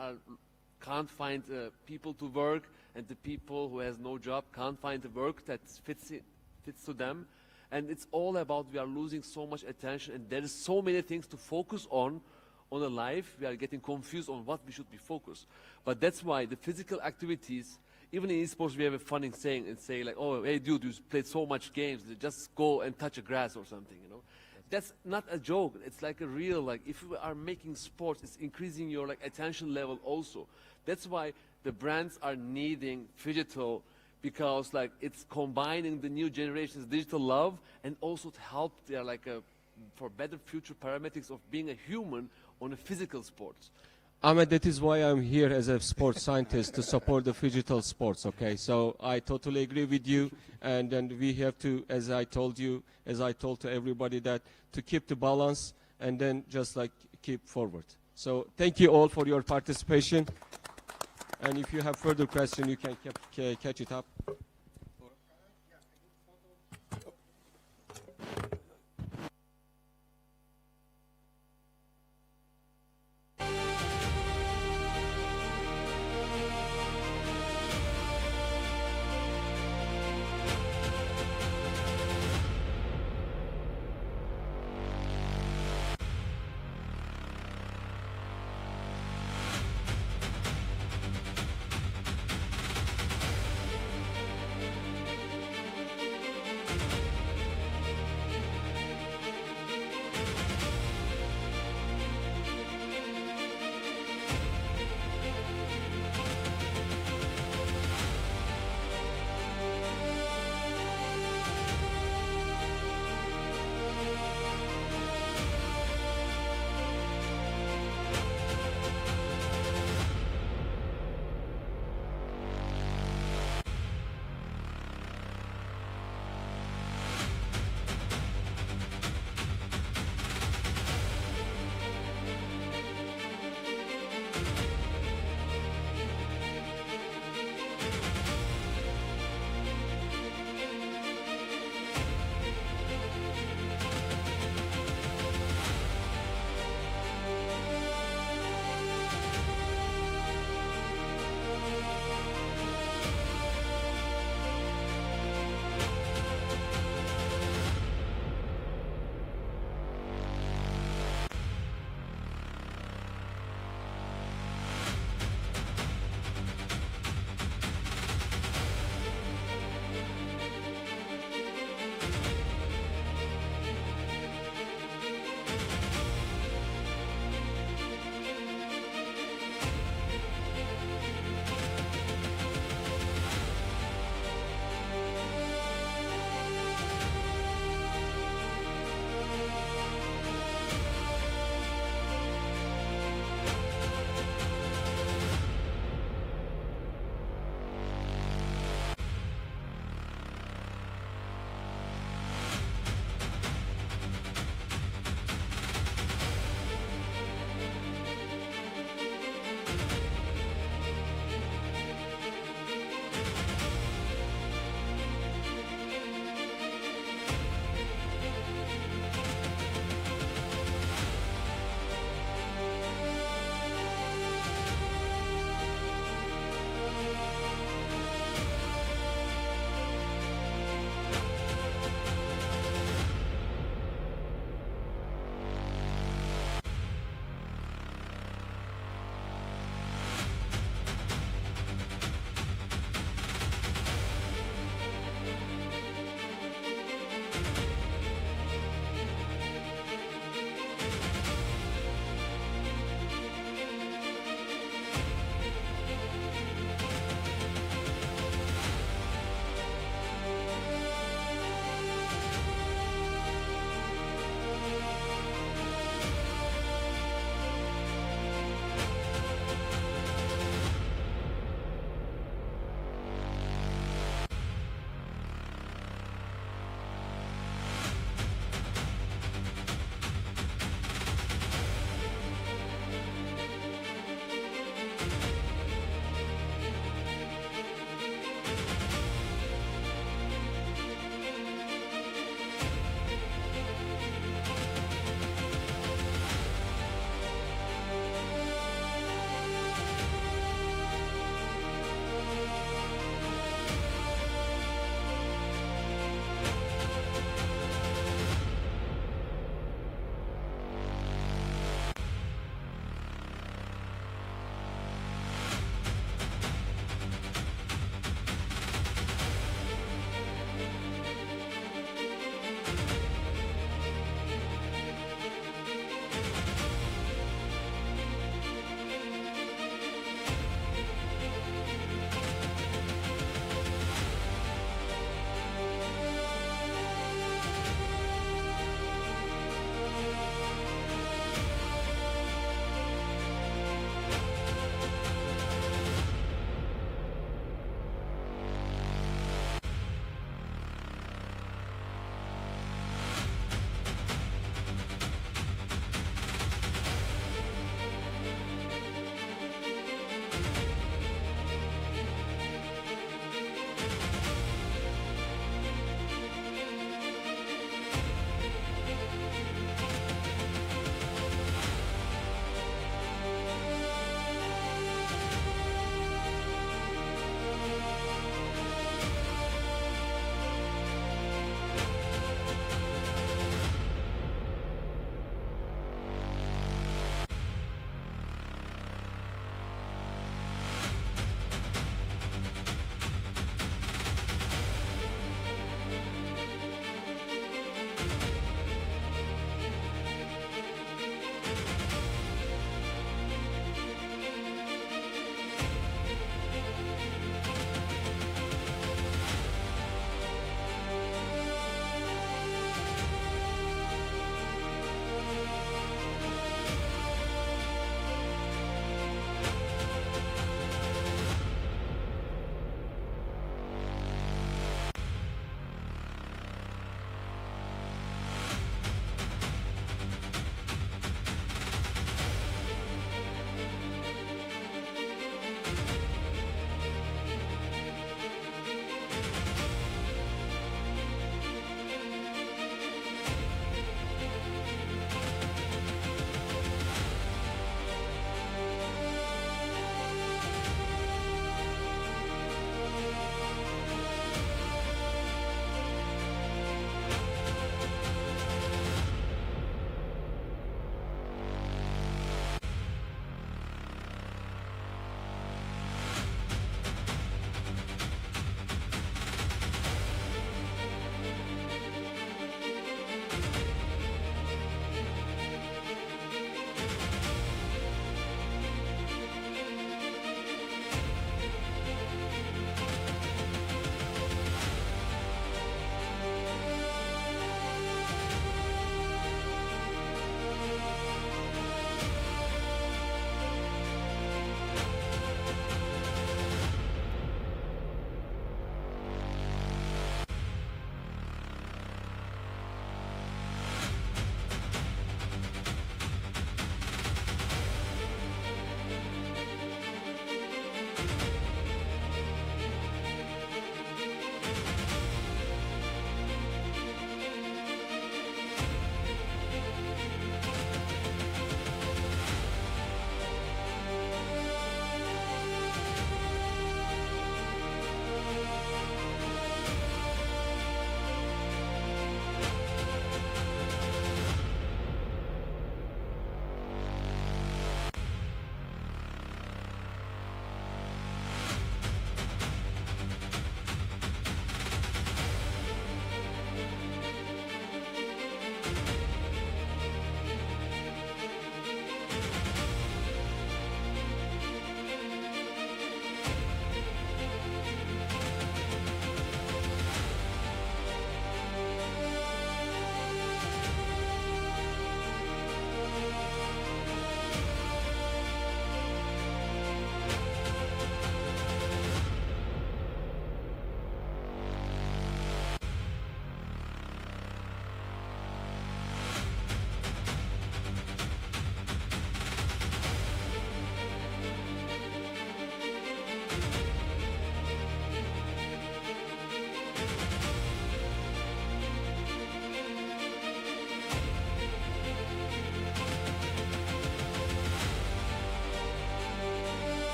can't find people to work, and the people who has no job can't find the work that fits to them. And it's all about we are losing so much attention, and there is so many things to focus on a life. We are getting confused on what we should be focused. But that's why the physical activities, even in esports, we have a funny saying and say like, oh, hey dude, you played so much games, just go and touch a grass or something, you know. That's not a joke. It's like a real, like if you are making sports, it's increasing your like attention level also. That's why the brands are needing Phygital, because like it's combining the new generation's digital love and also to help their like for better future parameters of being a human on a physical sports. Ahmed, that is why I'm here as a sports scientist to support the Phygital sports, okay? So I totally agree with you, and then we have to, as I told to everybody, that to keep the balance and then just like keep forward. So thank you all for your participation, and if you have further questions, you can catch it up.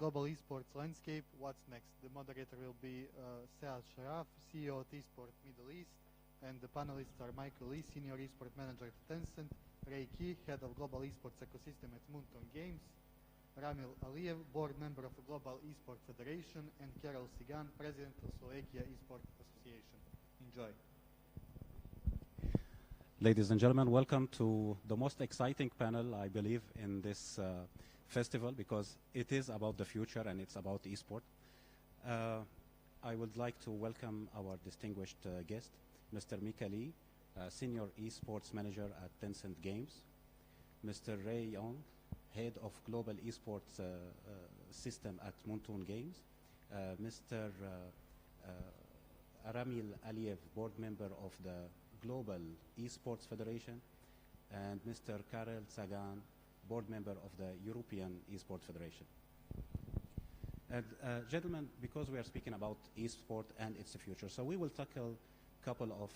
global esports landscape. What's next? The moderator will be Sead Sharaf, CEO at Esports Middle East, and the panelists are Michael Lee, Senior Esport Manager at Tencent, Ray Key, Head of Global Esports Ecosystem at Moonton Games, Ramil Aliyev, Board Member of the Global Esports Federation, and Karol Sigan, President of Slovakia Esports Association. Enjoy. Ladies and gentlemen, welcome to the most exciting panel, I believe, in this festival, because it is about the future and it's about esport. I would like to welcome our distinguished guest, Mr. Mika Lee, Senior Esports Manager at Tencent Games, Mr. Ray Young, Head of Global Esports System at Moonton Games, Mr. Ramil Aliyev, Board Member of the Global Esports Federation, and Mr. Karol Sagan, Board Member of the European Esports Federation. And gentlemen, because we are speaking about esport and its future, so we will tackle a couple of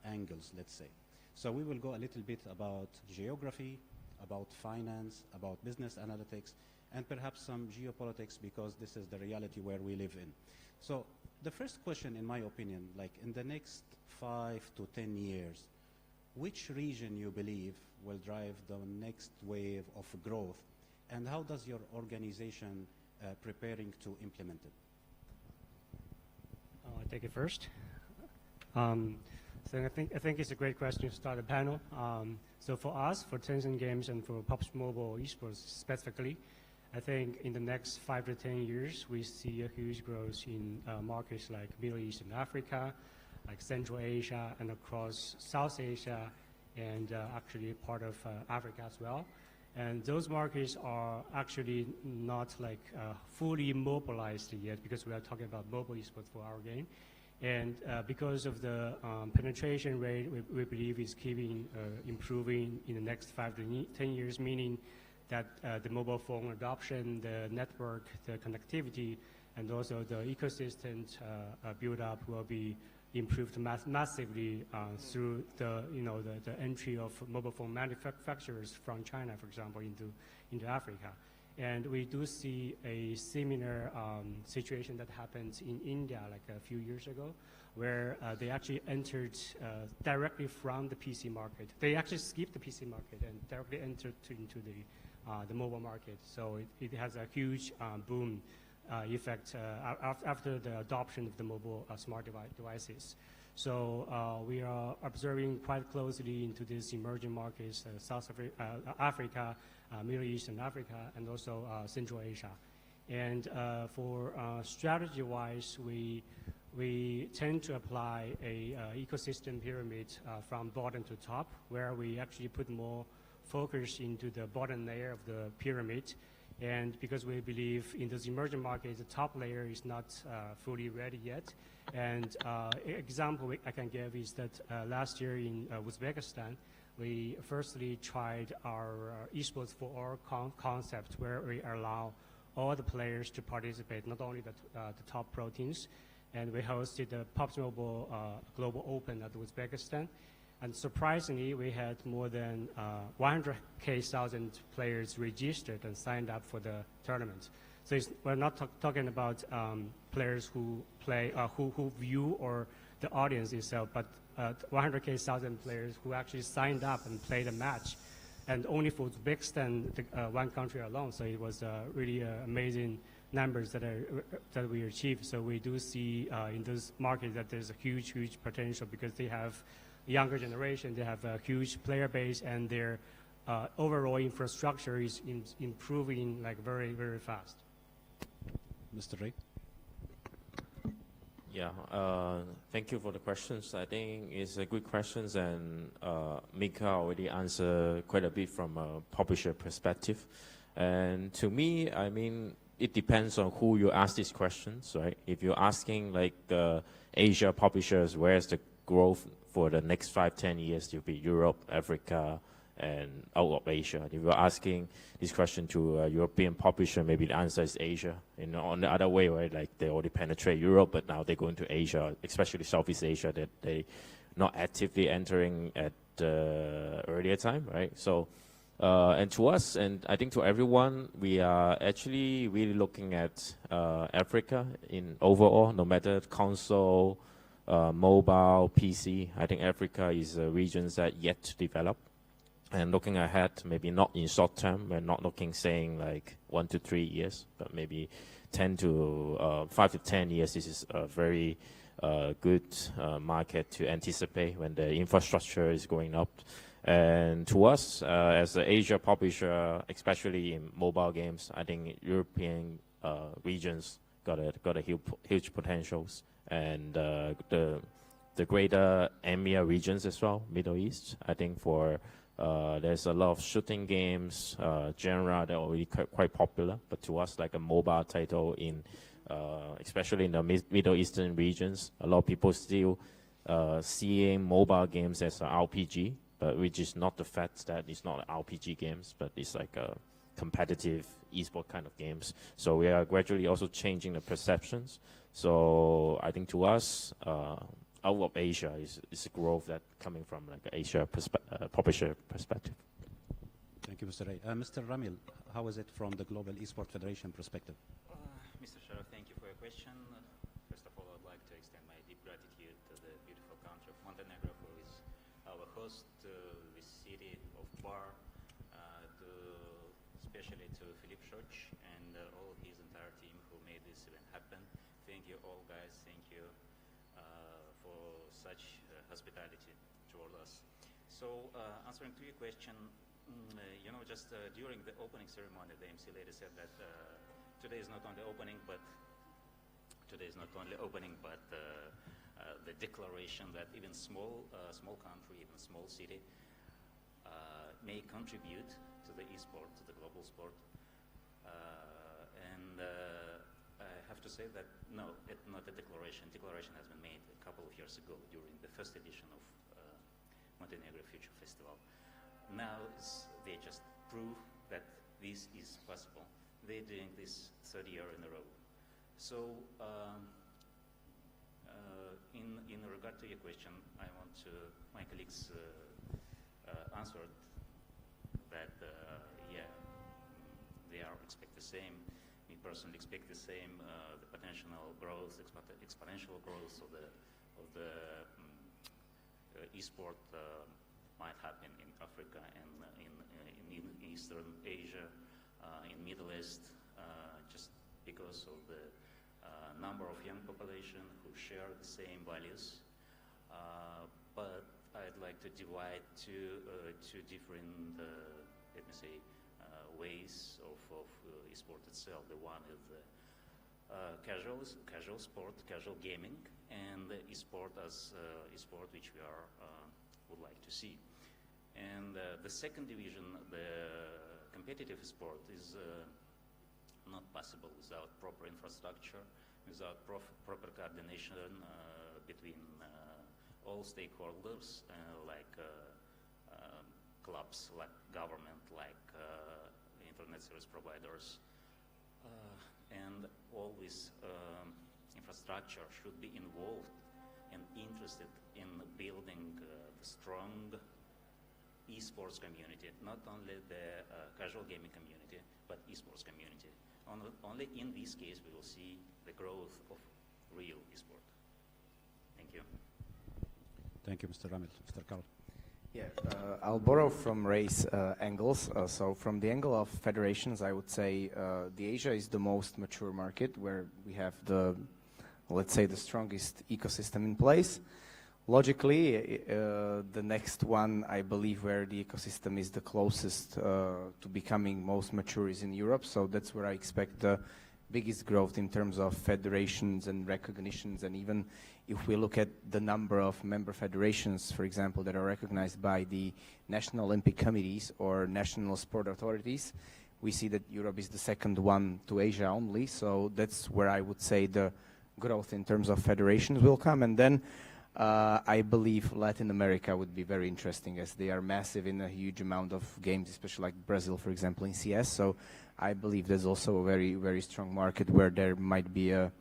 angles, let's say. So we will go a little bit about geography, about finance, about business analytics, and perhaps some geopolitics, because this is the reality where we live in. So the first question, in my opinion, like in the next 5 to 10 years, which region you believe will drive the next wave of growth, and how does your organization preparing to implement it? I'll take it first. So I think it's a great question to start the panel. So for us, for Tencent Games and for PUBG Mobile Esports specifically, I think in the next 5 to 10 years, we see a huge growth in markets like Middle East and Africa, like Central Asia and across South Asia, and actually part of Africa as well. And those markets are actually not like fully mobilized yet, because we are talking about mobile esports for our game. And because of the penetration rate, we believe is keeping improving in the next 5 to 10 years, meaning that the mobile phone adoption, the network, the connectivity, and also the ecosystem build-up will be improved massively through the entry of mobile phone manufacturers from China, for example, into Africa. And we do see a similar situation that happened in India like a few years ago, where they actually entered directly from the PC market. They actually skipped the PC market and directly entered into the mobile market. So it has a huge boom effect after the adoption of the mobile smart devices. So we are observing quite closely into these emerging markets, South Africa, Middle East and Africa, and also Central Asia. And for strategy-wise, we tend to apply a ecosystem pyramid from bottom to top, where we actually put more focus into the bottom layer of the pyramid. And because we believe in those emerging markets, the top layer is not fully ready yet. And example I can give is that last year in Uzbekistan, we firstly tried our esports for all concept, where we allow all the players to participate, not only the top pro teams. And we hosted the PUBG Mobile Global Open at Uzbekistan. And surprisingly, we had more than 100,000 players registered and signed up for the tournament. So we're not talking about players who play, who view, or the audience itself, but 100,000 players who actually signed up and played a match, and only for Uzbekistan, one country alone. So it was really amazing numbers that we achieved. So we do see in those markets that there's a huge potential, because they have younger generation, they have a huge player base, and their overall infrastructure is improving like very fast. Mr. Ray? Yeah, thank you for the questions. I think it's a good questions, and Mika already answered quite a bit from a publisher perspective. And to me, I mean, it depends on who you ask these questions, right? If you're asking like the Asia publishers, where's the growth for the next 5-10 years, it'll be Europe, Africa, and out of Asia. If you're asking this question to a European publisher, maybe the answer is Asia. You know, on the other way, right? Like they already penetrate Europe, but now they go into Asia, especially Southeast Asia, that they not actively entering at the earlier time, right? So And to us, and I think to everyone, we are actually really looking at Africa in overall, no matter console, mobile, PC. I think Africa is a region that yet to develop. And looking ahead, maybe not in short term, we're not looking saying like 1 to 3 years, but maybe 5 to 10 years. This is a very good market to anticipate when the infrastructure is going up. And to us, as an Asia publisher, especially in mobile games, I think European regions got a huge potentials, and the greater EMEA regions as well, Middle East. I think for there's a lot of shooting games genre that are already quite popular, but to us, like a mobile title in especially in the Middle Eastern regions, a lot of people still seeing mobile games as an RPG, but which is not the fact that it's not RPG games, but it's like a competitive esport kind of games. So we are gradually also changing the perceptions. So I think to us, out of Asia is a growth that coming from like Asia publisher perspective. Thank you, Mr. Ray. Mr. Ramil, how is it from the Global Esports Federation perspective? Mr. Shro, thank you for your question. First of all, I'd like to extend my deep gratitude to the beautiful country of Montenegro, who is our host, to the city of Bar, especially to Filip Shoch and all his entire team who made this event happen. Thank you all, guys. Thank you for such hospitality toward us. So, answering to your question, you know, just during the opening ceremony, the MC lady said that today is not only opening, but the declaration that even small country, even small city, may contribute to the esport, to the global sport. And I have to say that no, it's not a declaration. Declaration has been made a couple of years ago during the first edition of Montenegro Future Festival. Now they just prove that this is possible. They're doing this third year in a row. So in regard to your question, I want to, my colleagues answered that, yeah, they are expect the same. Me personally expect the same. The potential growth, exponential growth of the esport might happen in Africa and in Eastern Asia, in Middle East, just because of the number of young population who share the same values. But I'd like to divide two different, let me say, ways of esport itself. The one is the casual sport, casual gaming, and the esport as esport which we are would like to see. And the second division, the competitive sport, is not possible without proper infrastructure, without proper coordination between all stakeholders, like clubs, like government, like internet service providers, and all this infrastructure should be involved and interested in building the strong esports community, not only the casual gaming community, but esports community. Only in this case we will see the growth of real esport. Thank you. Thank you, Mr. Ramil. Mr. Karl. Yeah, I'll borrow from Ray's angles. So from the angle of federations, I would say the Asia is the most mature market where we have the, let's say, the strongest ecosystem in place. Logically, the next one, I believe, where the ecosystem is the closest to becoming most mature is in Europe. So that's where I expect the biggest growth in terms of federations and recognitions. And even if we look at the number of member federations, for example, that are recognized by the national Olympic committees or national sport authorities, we see that Europe is the second one to Asia only. So that's where I would say the growth in terms of federations will come. And then I believe Latin America would be very interesting, as they are massive in a huge amount of games, especially like Brazil, for example, in CS. So I believe there's also a very, very strong market where there might be a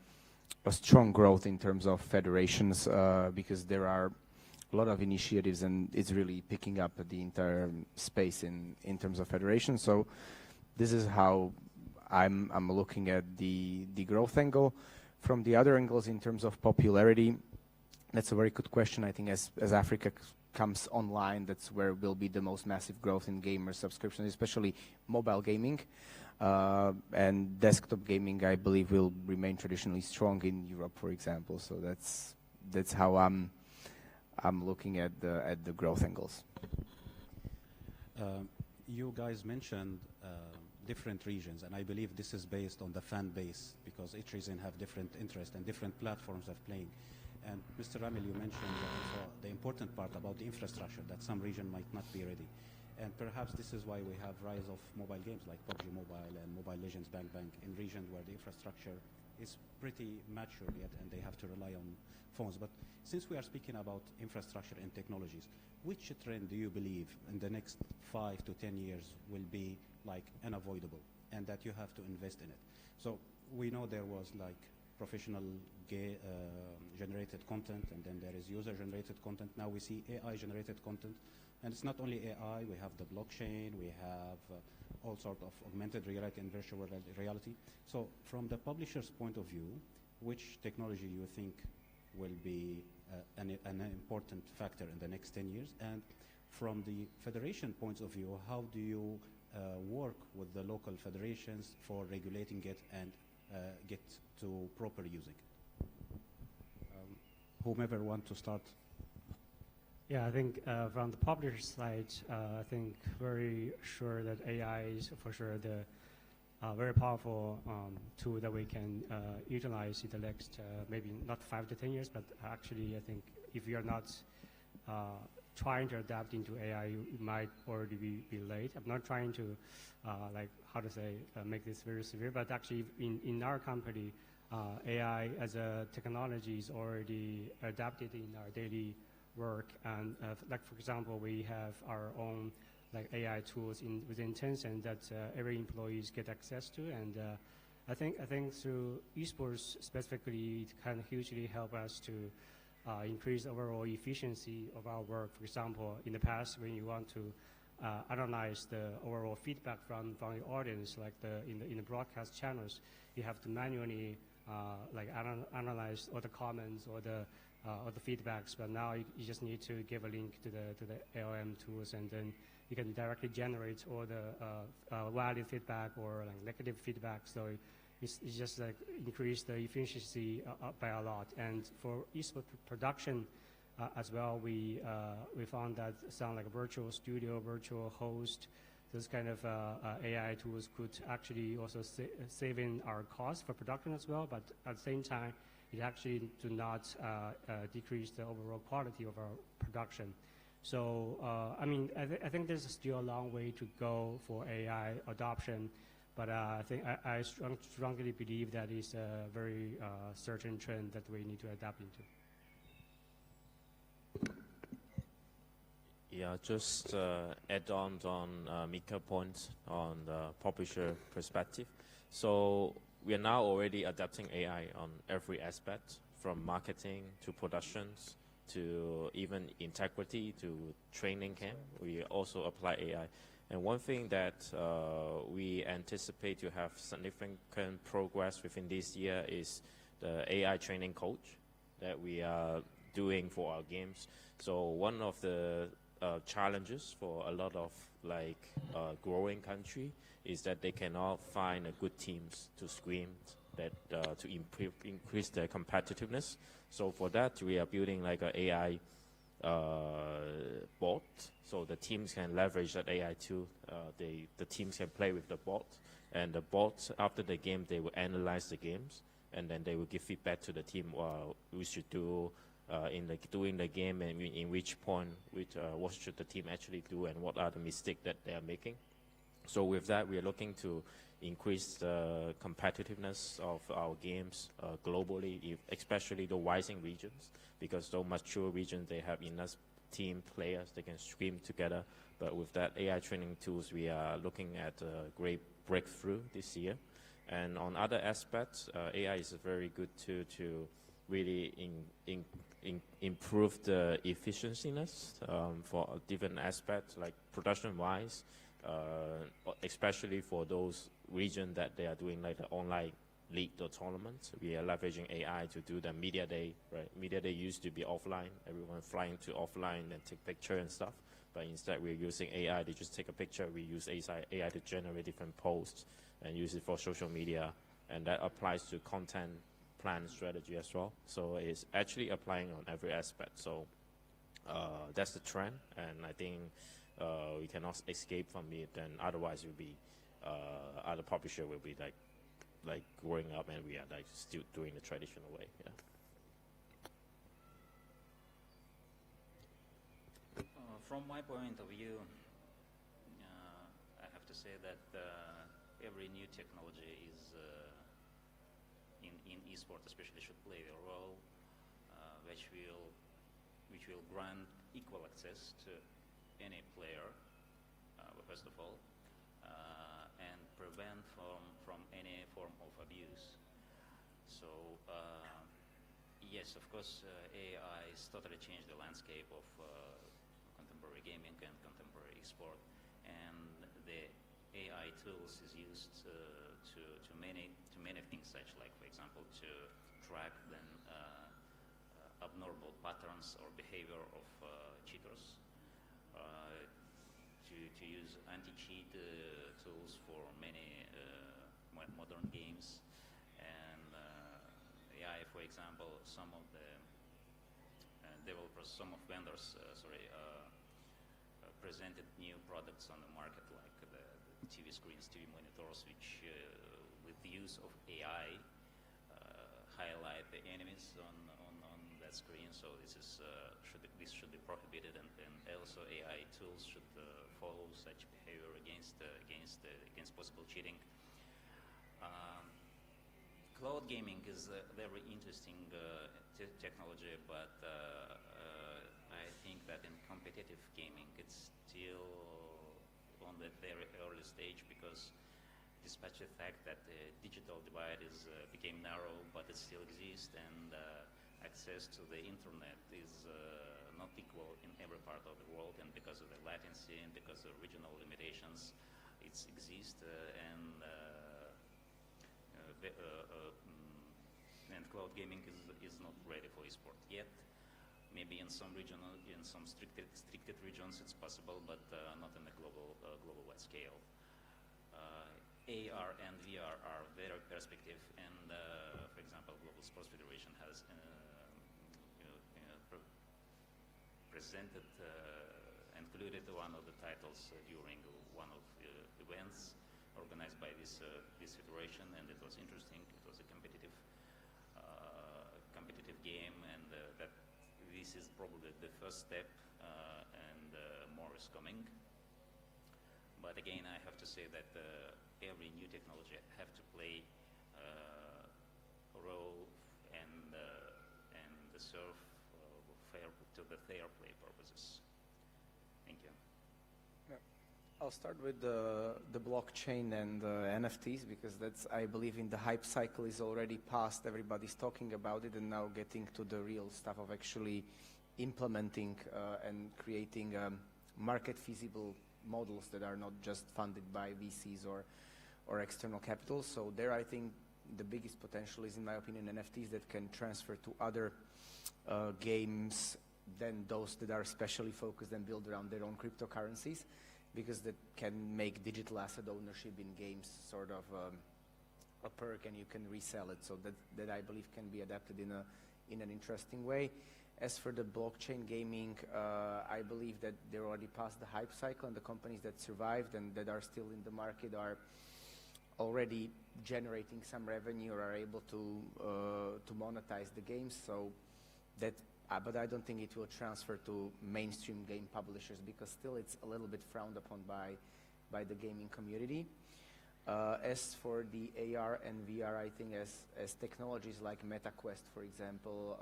strong growth in terms of federations, because there are a lot of initiatives, and it's really picking up the entire space in terms of federation. So this is how I'm looking at the growth angle. From the other angles, in terms of popularity, that's a very good question. I think as Africa comes online, that's where will be the most massive growth in gamer subscriptions, especially mobile gaming. And desktop gaming, I believe, will remain traditionally strong in Europe, for example. So that's how I'm looking at the growth angles. You guys mentioned different regions, and I believe this is based on the fan base, because each region have different interests and different platforms of playing. And Mr. Ramil, you mentioned also the important part about the infrastructure, that some region might not be ready. And perhaps this is why we have rise of mobile games like PUBG Mobile and Mobile Legends Bang Bang in regions where the infrastructure is pretty mature yet and they have to rely on phones. But since we are speaking about infrastructure and technologies, which trend do you believe in the next 5 to 10 years will be like unavoidable and that you have to invest in it? So we know there was like professional generated content, and then there is user generated content. Now we see AI generated content, and it's not only AI, we have the blockchain, we have all sorts of augmented reality and virtual reality. So from the publisher's point of view, which technology you think will be an important factor in the next 10 years? And from the federation point of view, how do you work with the local federations for regulating it and get to proper using? Whomever want to start. Yeah, I think from the publisher side, I think very sure that AI is for sure the very powerful tool that we can utilize in the next maybe not 5 to 10 years, but actually I think if you're not trying to adapt into AI, you might already be late. I'm not trying to like how to say make this very severe, but actually in our company, AI as a technology is already adapted in our daily work. And like for example, we have our own like AI tools within Tencent that every employees get access to. And I think through esports specifically, it can hugely help us to increase overall efficiency of our work. For example, in the past, when you want to analyze the overall feedback from the audience, like in the broadcast channels, you have to manually like analyze all the comments or the feedbacks. But now you just need to give a link to the LM tools, and then you can directly generate all the valid feedback or like negative feedback. So it's just like increase the efficiency by a lot. And for esports production as well, we found that sound like a virtual studio, virtual host, those kind of AI tools could actually also save in our cost for production as well. But at the same time, it actually do not decrease the overall quality of our production. So I mean, I think there's still a long way to go for AI adoption. But I think I strongly believe that is a very certain trend that we need to adapt into. Yeah, just add on Mika's point on the publisher perspective. So we are now already adapting AI on every aspect, from marketing to productions to even integrity to training camp. We also apply AI. And one thing that we anticipate to have significant progress within this year is the AI training coach that we are doing for our games. So one of the challenges for a lot of like growing country is that they cannot find a good teams to scrim that to increase their competitiveness. So for that, we are building like an AI bot, so the teams can leverage that AI tool. The teams can play with the bot, and the bot after the game they will analyze the games, and then they will give feedback to the team we should do doing the game, and in which point what should the team actually do, and what are the mistakes that they are making. So with that, we are looking to increase the competitiveness of our games globally, especially the rising regions, because those mature regions, they have enough team players, they can scrim together. But with that AI training tools, we are looking at a great breakthrough this year. And on other aspects, AI is very good to really improve the efficienciness for different aspects, like production-wise, especially for those regions that they are doing like the online league or tournaments. We are leveraging AI to do the media day, right? Media day used to be offline, everyone flying to offline and take picture and stuff. But instead we're using AI to just take a picture. We use AI to generate different posts and use it for social media. And that applies to content plan strategy as well. So it's actually applying on every aspect. So that's the trend. And I think we cannot escape from it. And otherwise it will be, other publisher will be like growing up, and we are like still doing the traditional way. Yeah. From my point of view, I have to say that every new technology is in esports especially should play a role which will grant equal access to any player, first of all, and prevent from any form of abuse. So yes, of course, AI has totally changed the landscape of contemporary gaming and contemporary esport, and the AI tools is used to many things, such like, for example, to track then abnormal patterns or behavior of cheaters, to use anti-cheat tools for many modern games, and AI, for example, some of the developers, some of vendors, presented new products on the market, like the TV screens, TV monitors, which with the use of AI highlight the enemies on that screen. So this should be prohibited, and also AI tools should follow such behavior against possible cheating. Cloud gaming is a very interesting technology, but I think that in competitive gaming it's still on the very early stage, because despite the fact that the digital divide became narrow, but it still exists, and access to the internet is not equal in every part of the world, and because of the latency and because of regional limitations, it exists, and cloud gaming is not ready for esport yet. Maybe in some stricted regions it's possible, but not in a global-wide scale. AR and VR are very perspective, and for example, Global Sports Federation has presented included one of the titles during one of the events organized by this federation, and it was interesting. It was a competitive game, and that this is probably the first step, and more is coming. But again, I have to say that every new technology have to play a role and serve to the fair play purposes. Thank you. I'll start with the blockchain and NFTs, because that's, I believe, in the hype cycle is already past. Everybody's talking about it, and now getting to the real stuff of actually implementing and creating market feasible models that are not just funded by VCs or external capital. So there, I think the biggest potential is, in my opinion, NFTs that can transfer to other games than those that are specially focused and built around their own cryptocurrencies, because that can make digital asset ownership in games sort of a perk, and you can resell it. So that I believe can be adapted in an interesting way. As for the blockchain gaming, I believe that they're already past the hype cycle, and the companies that survived and that are still in the market are already generating some revenue or are able to monetize the games. So that, but I don't think it will transfer to mainstream game publishers, because still it's a little bit frowned upon by the gaming community. As for the AR and VR, I think as technologies like MetaQuest, for example,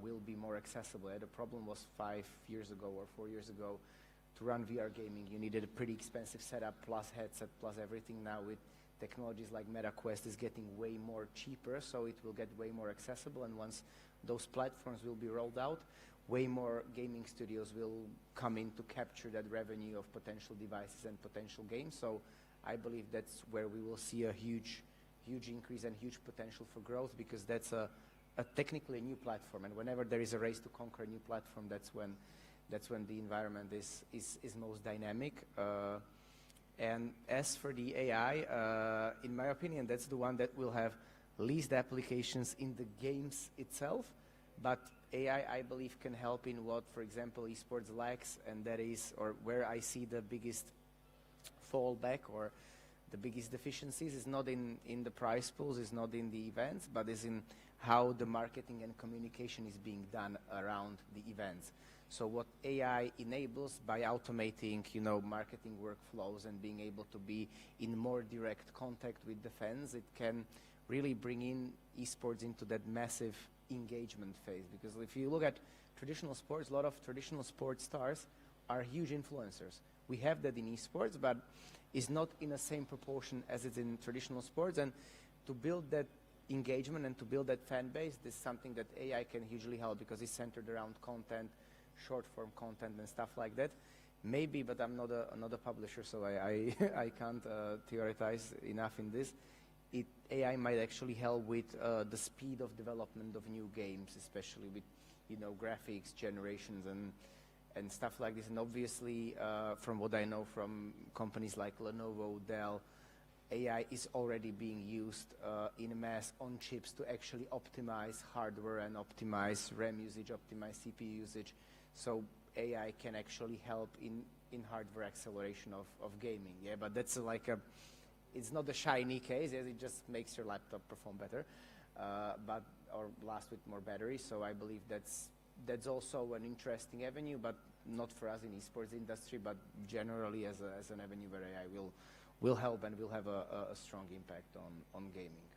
will be more accessible. The problem was 5 years ago or 4 years ago, to run VR gaming, you needed a pretty expensive setup, plus headset, plus everything. Now with technologies like MetaQuest is getting way more cheaper, so it will get way more accessible, and once those platforms will be rolled out, way more gaming studios will come in to capture that revenue of potential devices and potential games. So I believe that's where we will see a huge increase and huge potential for growth, because that's a technically new platform, and whenever there is a race to conquer a new platform, that's when the environment is most dynamic. And as for the AI, in my opinion, that's the one that will have least applications in the games itself, but AI, I believe, can help in what, for example, esports lacks, and that is, or where I see the biggest fallback or the biggest deficiencies is not in the prize pools, is not in the events, but is in how the marketing and communication is being done around the events. So what AI enables by automating, marketing workflows and being able to be in more direct contact with the fans, it can really bring in esports into that massive engagement phase. Because if you look at traditional sports, a lot of traditional sports stars are huge influencers. We have that in esports, but it's not in the same proportion as it's in traditional sports. And to build that engagement and to build that fan base, this is something that AI can hugely help, because it's centered around content, short form content and stuff like that. Maybe, but I'm not a publisher, so I can't theorize enough in this. AI might actually help with the speed of development of new games, especially with graphics generations and stuff like this. And obviously, from what I know from companies like Lenovo, Dell, AI is already being used in mass on chips to actually optimize hardware and optimize RAM usage, optimize CPU usage. So AI can actually help in hardware acceleration of gaming. Yeah, but that's it's not a shiny case, as it just makes your laptop perform better, or last with more battery. So I believe that's also an interesting avenue, but not for us in esports industry, but generally as an avenue where AI will help and will have a strong impact on gaming.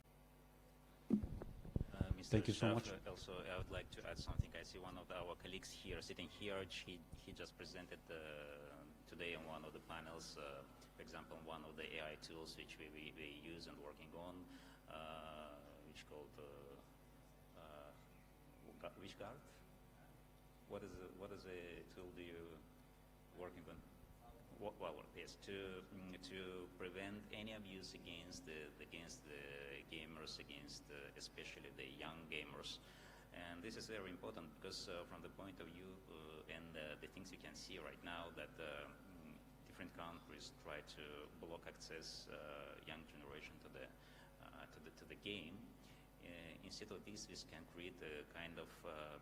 Mr. Thank you so Shro, much. Also, I would like to add something. I see one of our colleagues here, sitting here. He just presented today on one of the panels, for example, one of the AI tools which we use and working on, which called WishGuard. What is a tool do you working on? Well, yes, to prevent any abuse against the gamers, especially the young gamers. And this is very important because from the point of view and the things you can see right now, that different countries try to block access young generation to the game. Instead of this can create a kind of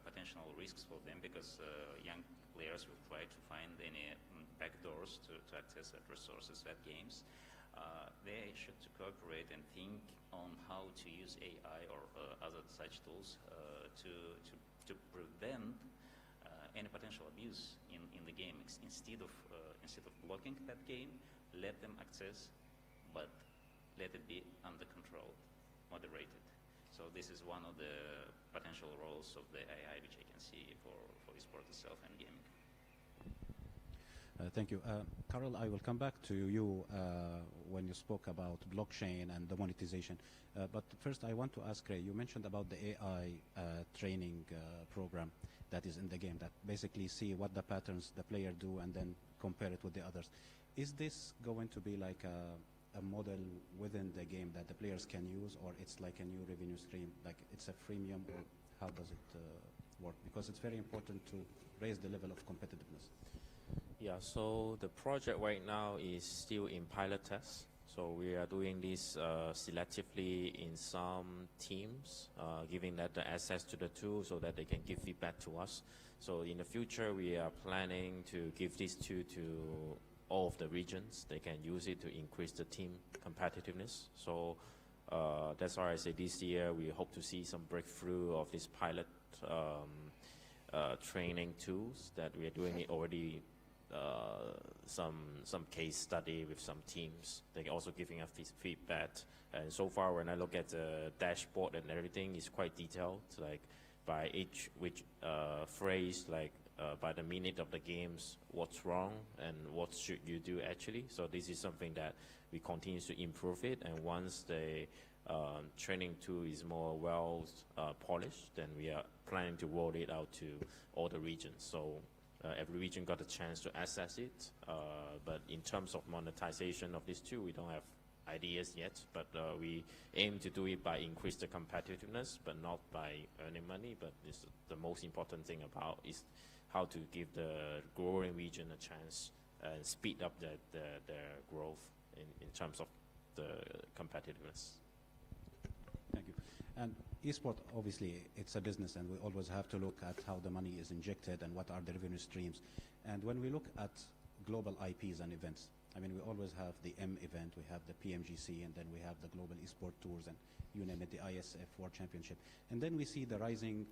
potential risks for them, because young players will try to find any backdoors to access that resources, that games. They should cooperate and think on how to use AI or other such tools to prevent any potential abuse in the game. Instead of blocking that game, let them access, but let it be under control, moderated. So this is one of the potential roles of the AI which I can see for esports itself and gaming. Thank you. Karel, I will come back to you when you spoke about blockchain and the monetization. But first, I want to ask Ray, you mentioned about the AI training program that is in the game, that basically see what the patterns the player do and then compare it with the others. Is this going to be like a model within the game that the players can use, or it's like a new revenue stream, like it's a freemium, or how does it work? Because it's very important to raise the level of competitiveness. Yeah, so the project right now is still in pilot test. So we are doing this selectively in some teams, giving that the access to the tool so that they can give feedback to us. So in the future, we are planning to give this tool to all of the regions. They can use it to increase the team competitiveness. So that's why I say this year we hope to see some breakthrough of this pilot training tools that we are doing it already. Some case study with some teams. They're also giving us feedback. And so far, when I look at the dashboard and everything, it's quite detailed. Like by which phrase, like by the minute of the games, what's wrong and what should you do actually. So this is something that we continue to improve it. And once the training tool is more well polished, then we are planning to roll it out to all the regions. So every region got a chance to access it. But in terms of monetization of these two, we don't have ideas yet. But we aim to do it by increase the competitiveness, but not by earning money. But this, the most important thing about is how to give the growing region a chance and speed up their growth in terms of the competitiveness. Thank you. And esport, obviously, it's a business, and we always have to look at how the money is injected and what are the revenue streams. And when we look at global IPs and events, I mean, we always have the M event, we have the PMGC, and then we have the global esport tours, and you name it, the ISF World Championship. And then we see the rising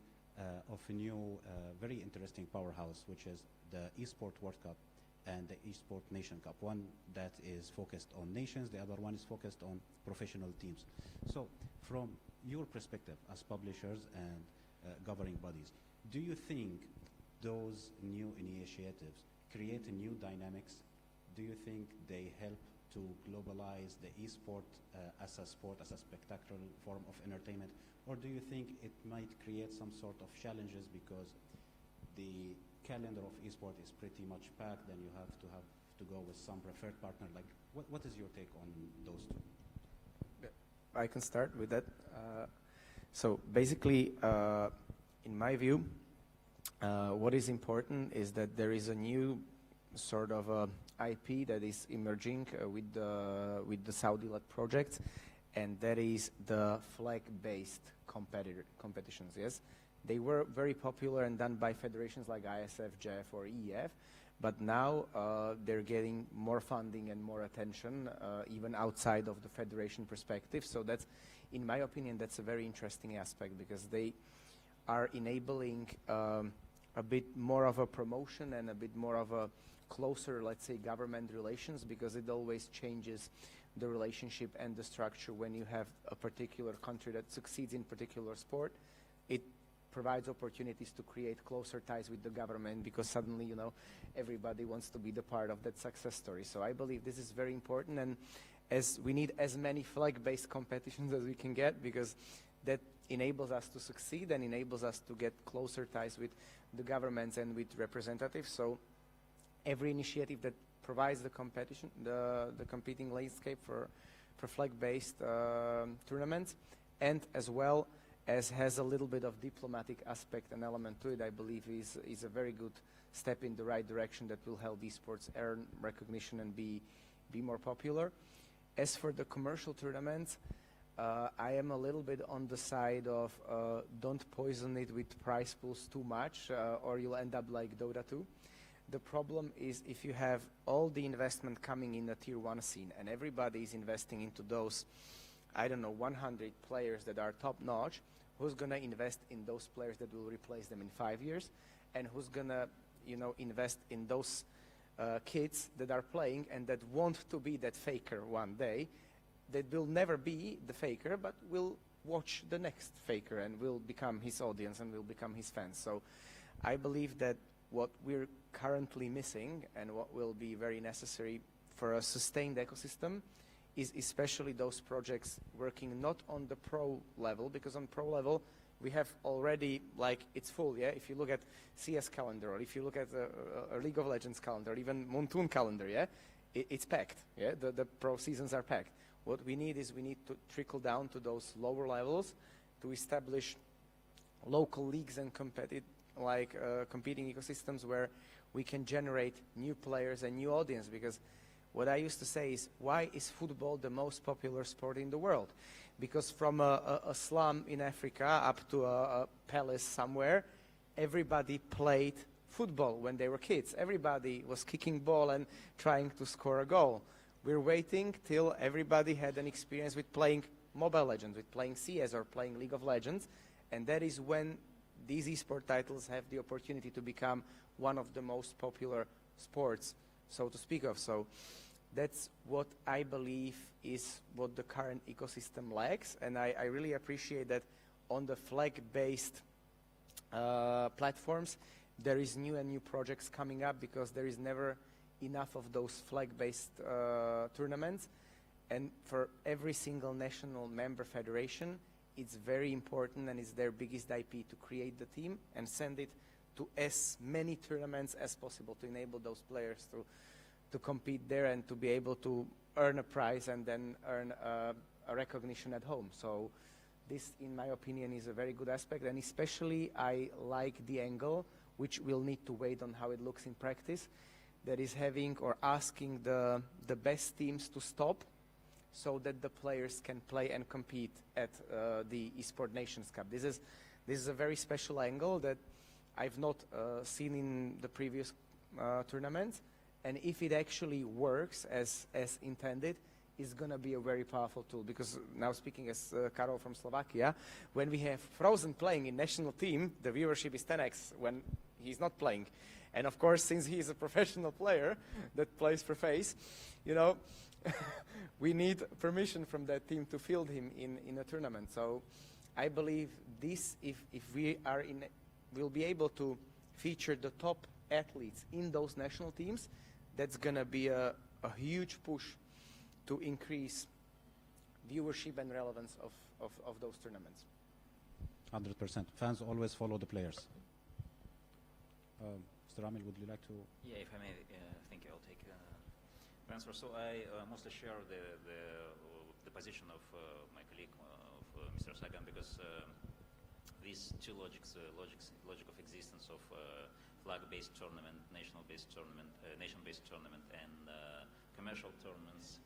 of a new, very interesting powerhouse, which is the Esport World Cup and the Esport Nation Cup. One that is focused on nations, the other one is focused on professional teams. So from your perspective as publishers and governing bodies, do you think those new initiatives create a new dynamics? Do you think they help to globalize the esport as a sport, as a spectacular form of entertainment? Or do you think it might create some sort of challenges because the calendar of esport is pretty much packed, then you have to go with some preferred partner? Like, what is your take on those two? I can start with that. So basically, in my view, what is important is that there is a new sort of IP that is emerging with the Saudi-led project, and that is the flag-based competitions. Yes, they were very popular and done by federations like ISF, JEF, or EF, but now they're getting more funding and more attention, even outside of the federation perspective. So that's, in my opinion, that's a very interesting aspect, because they are enabling a bit more of a promotion and a bit more of a closer, let's say, government relations, because it always changes the relationship and the structure when you have a particular country that succeeds in particular sport. It provides opportunities to create closer ties with the government, because suddenly, you know, everybody wants to be the part of that success story. So I believe this is very important, and as we need as many flag-based competitions as we can get, because that enables us to succeed and enables us to get closer ties with the governments and with representatives. So every initiative that provides the competition, the competing landscape for flag-based tournaments, and as well as has a little bit of diplomatic aspect and element to it, I believe is a very good step in the right direction that will help esports earn recognition and be more popular. As for the commercial tournaments, I am a little bit on the side of don't poison it with prize pools too much, or you'll end up like Dota 2. The problem is if you have all the investment coming in the tier 1 scene and everybody is investing into those, I don't know, 100 players that are top notch, who's going to invest in those players that will replace them in 5 years? And who's going to, you know, invest in those kids that are playing and that want to be that faker one day, that will never be the faker, but will watch the next faker and will become his audience and will become his fans. So I believe that what we're currently missing and what will be very necessary for a sustained ecosystem is especially those projects working not on the pro level, because on pro level we have already, like, it's full, yeah? If you look at CS calendar, or if you look at a League of Legends calendar, or even Montoon calendar, yeah? It's packed, yeah? The pro seasons are packed. What we need is we need to trickle down to those lower levels to establish local leagues and competing ecosystems where we can generate new players and new audience. Because what I used to say is, why is football the most popular sport in the world? Because from a slum in Africa up to a palace somewhere, everybody played football when they were kids. Everybody was kicking ball and trying to score a goal. We're waiting till everybody had an experience with playing Mobile Legends, with playing CS or playing League of Legends, and that is when these esport titles have the opportunity to become one of the most popular sports, so to speak of. So that's what I believe is what the current ecosystem lacks, and I really appreciate that on the flag-based platforms there is new and new projects coming up, because there is never enough of those flag-based tournaments, and for every single national member federation it's very important and it's their biggest IP to create the team and send it to as many tournaments as possible to enable those players to compete there and to be able to earn a prize and then earn a recognition at home. So this, in my opinion, is a very good aspect, and especially I like the angle, which we'll need to wait on how it looks in practice, that is having or asking the best teams to stop so that the players can play and compete at the Esport Nations Cup. This is a very special angle that I've not seen in the previous tournaments, and if it actually works as intended, is going to be a very powerful tool. Because now, speaking as Karol from Slovakia, when we have Frozen playing in national team, the viewership is 10x when he's not playing. And of course, since he is a professional player that plays for FaZe, you know, we need permission from that team to field him in a tournament. So I believe this, if we are we'll be able to feature the top athletes in those national teams, that's going to be a huge push to increase viewership and relevance of those tournaments. 100%. Fans always follow the players. Mr. Amil, would you like to? Yeah, if I may, thank you. I'll take answer. So I mostly share the position of my colleague, of Mr. Sagan, because these two logic of existence of flag-based tournament, national-based tournament, nation-based tournament, and commercial tournaments,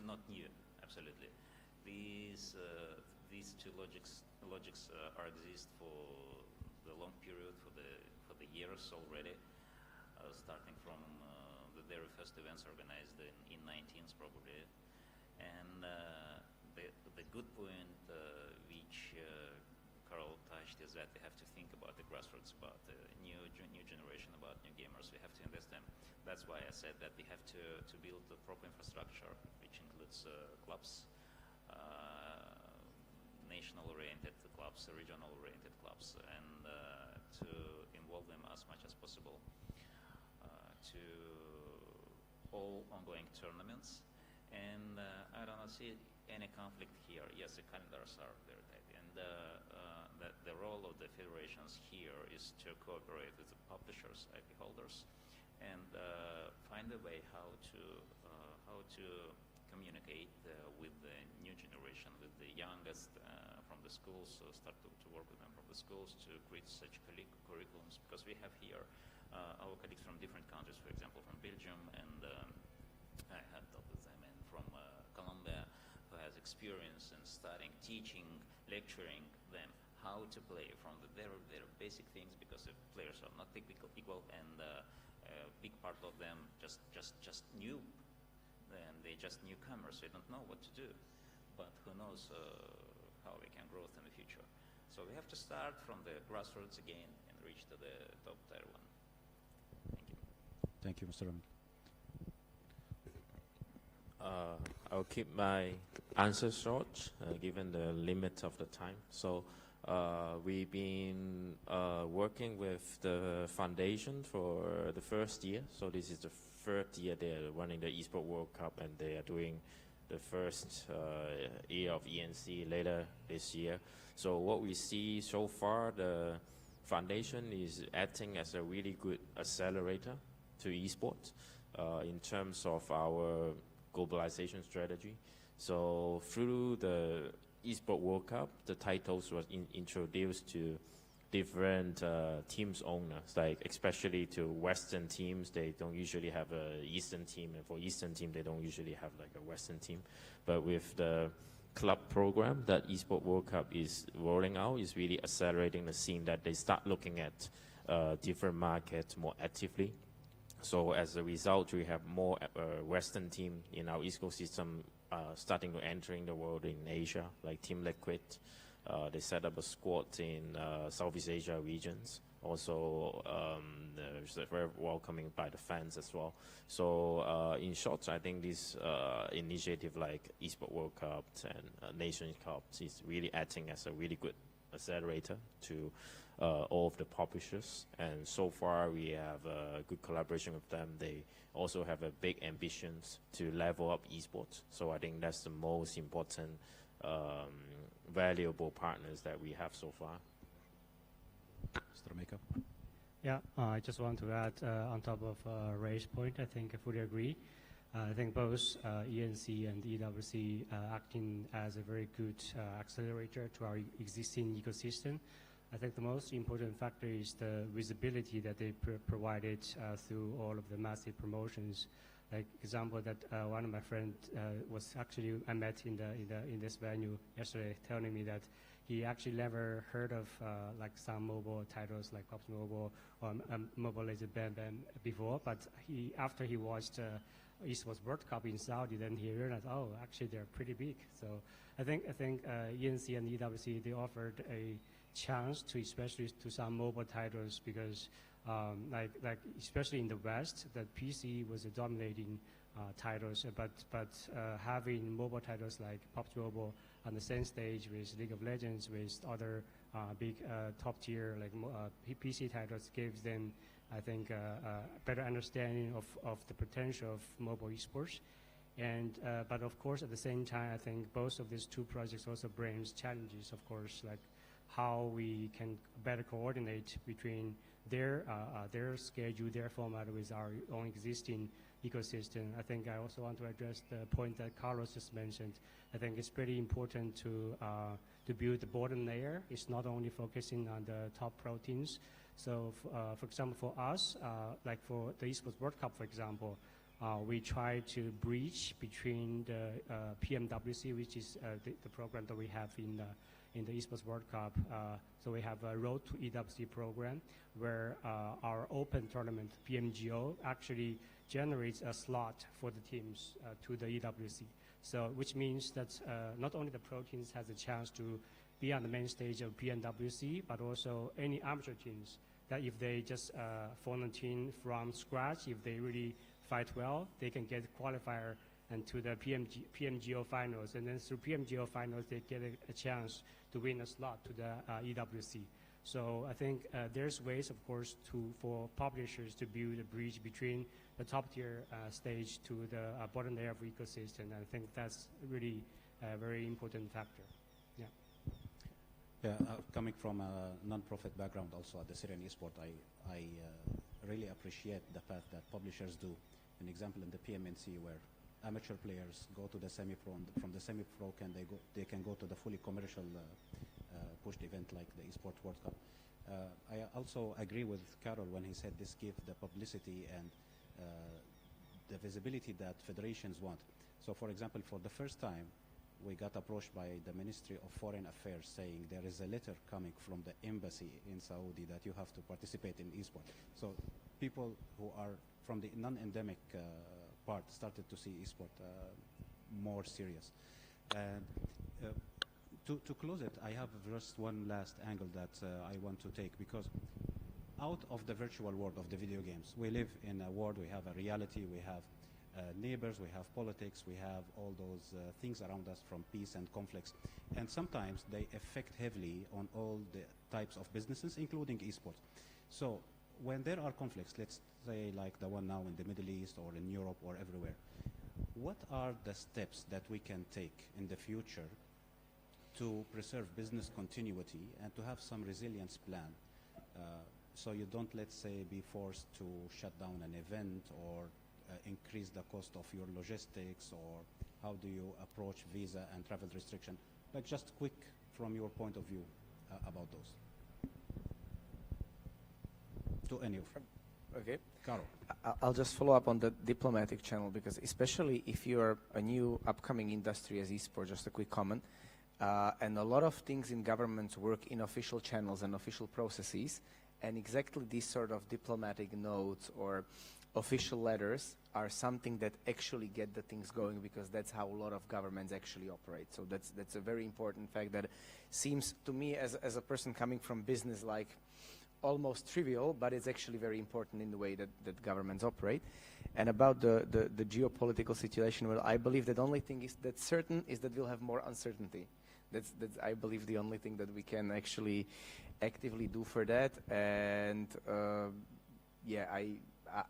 not new, absolutely. These two logics are exist for the long period, for the years already, starting from the very first events organized in 19th probably, and the good point which Karol touched is that we have to think about the grassroots, about the new generation, about new gamers. We have to invest them. That's why I said that we have to build the proper infrastructure, which includes clubs, national-oriented clubs, regional-oriented clubs, and to involve them as much as possible to all ongoing tournaments. And I don't see any conflict here. Yes, the calendars are very tight, and the role of the federations here is to cooperate with the publishers, IP holders, and find a way how to communicate with the new generation, with the youngest from the schools, start to work with them from the schools to create such curriculums, because we have here our colleagues from different countries, for example, from Belgium, and I had talked with them, and from Colombia, who has experience in studying, teaching, lecturing them how to play from the very, very basic things, because the players are not equal, and a big part of them just new, and they just newcomers, they don't know what to do, but who knows how we can grow in the future. So we have to start from the grassroots again and reach to the top tier one. Thank you, Mr. Ramil. I'll keep my answer short, given the limit of the time. So we've been working with the foundation for the first year. So this is the third year they're running the Esports World Cup, and they are doing the first year of ENC later this year. So what we see so far, the foundation is acting as a really good accelerator to esports in terms of our globalization strategy. So through the Esports World Cup, the titles were introduced to different teams owners, like especially to Western teams. They don't usually have a Eastern team, and for Eastern team, they don't usually have like a Western team. But with the club program that Esports World Cup is rolling out, is really accelerating the scene, that they start looking at different markets more actively. So as a result, we have more Western team in our ecosystem starting to entering the world in Asia, like Team Liquid. They set up a squad in Southeast Asia regions. Also, they're very welcoming by the fans as well. So in short, I think this initiative like Esports World Cup and Nations Cup is really acting as a really good accelerator to all of the publishers, and so far we have a good collaboration with them. They also have a big ambitions to level up esports, so I think that's the most important valuable partners that we have so far. Mr. Makeup. Yeah, I just want to add on top of Ray's point, I think I fully agree. I think both ENC and EWC acting as a very good accelerator to our existing ecosystem. I think the most important factor is the visibility that they provided through all of the massive promotions. Like example that one of my friends was actually I met in this venue yesterday, telling me that he actually never heard of like some mobile titles like PUBG Mobile or Mobile Legends Bam Bam before, but after he watched Esports World Cup in Saudi, then he realized, oh, actually they're pretty big. So I think ENC and EWC, they offered a chance to, especially to some mobile titles, because like especially in the West, that PC was a dominating titles, but having mobile titles like PUBG Mobile on the same stage with League of Legends, with other big top tier like PC titles, gives them, I think, a better understanding of the potential of mobile esports. And but of course, at the same time, I think both of these two projects also brings challenges, of course, like how we can better coordinate between their schedule, their format with our own existing ecosystem. I think I also want to address the point that Carlos just mentioned. I think it's pretty important to build the bottom layer. It's not only focusing on the top pro teams. So, for example, for us, like for the Esports World Cup, for example, we try to bridge between the PMWC, which is the program that we have in the Esports World Cup. So we have a Road to EWC program where our open tournament, PMGO, actually generates a slot for the teams to the EWC. So which means that not only the pro teams has a chance to be on the main stage of PMWC, but also any amateur teams that if they just form a team from scratch, if they really fight well, they can get qualifier and to the PMGO finals, and then through PMGO finals they get a chance to win a slot to the EWC. So I think there's ways, of course, for publishers to build a bridge between the top tier stage to the bottom layer of ecosystem. And I think that's really a very important factor. Yeah. Yeah, coming from a non-profit background also at the Syrian Esport, I really appreciate the fact that publishers do an example in the PMNC where amateur players go to the semi-pro, and from the semi-pro they can go to the fully commercial pushed event like the Esports World Cup. I also agree with Carol when he said this gives the publicity and the visibility that federations want. So for example, for the first time, we got approached by the Ministry of Foreign Affairs saying there is a letter coming from the embassy in Saudi that you have to participate in esports. So people who are from the non-endemic part started to see esport more serious. And to close it, I have just one last angle that I want to take, because out of the virtual world of the video games, we live in a world, we have a reality, we have neighbors, we have politics, we have all those things around us from peace and conflicts. And sometimes they affect heavily on all the types of businesses, including esports. So when there are conflicts, let's say like the one now in the Middle East or in Europe or everywhere, what are the steps that we can take in the future to preserve business continuity and to have some resilience plan so you don't, let's say, be forced to shut down an event or increase the cost of your logistics, or how do you approach visa and travel restriction? Like just quick from your point of view about those. To any of them. Okay. Carol. I'll just follow up on the diplomatic channel, because especially if you're a new upcoming industry as esports, just a quick comment, and a lot of things in governments work in official channels and official processes, and exactly these sort of diplomatic notes or official letters are something that actually get the things going, because that's how a lot of governments actually operate. So that's a very important fact that seems to me as a person coming from business like almost trivial, but it's actually very important in the way that governments operate. And about the geopolitical situation, well, I believe that the only thing is that's certain is that we'll have more uncertainty. That's I believe the only thing that we can actually actively do for that. And yeah,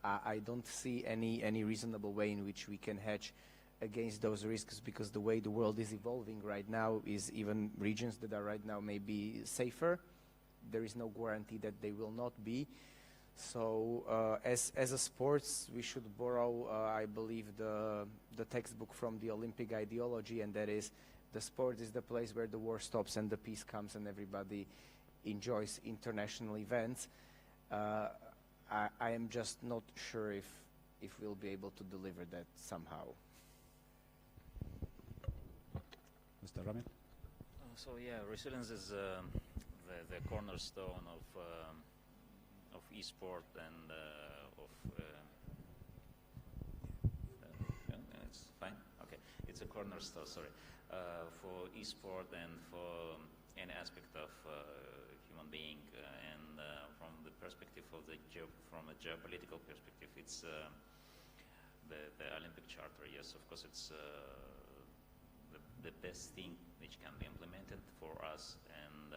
I don't see any reasonable way in which we can hedge against those risks, because the way the world is evolving right now is even regions that are right now maybe safer, there is no guarantee that they will not be. So as a sports, we should borrow, I believe, the textbook from the Olympic ideology, and that is the sport is the place where the war stops and the peace comes and everybody enjoys international events. I am just not sure if we'll be able to deliver that somehow. Mr. Ramil? So yeah, resilience is the cornerstone of esport and it's fine. Okay, it's a cornerstone. Sorry, for esport and for any aspect of human being, and from the perspective of from a geopolitical perspective, it's the Olympic Charter. Yes, of course, it's the best thing which can be implemented for us, and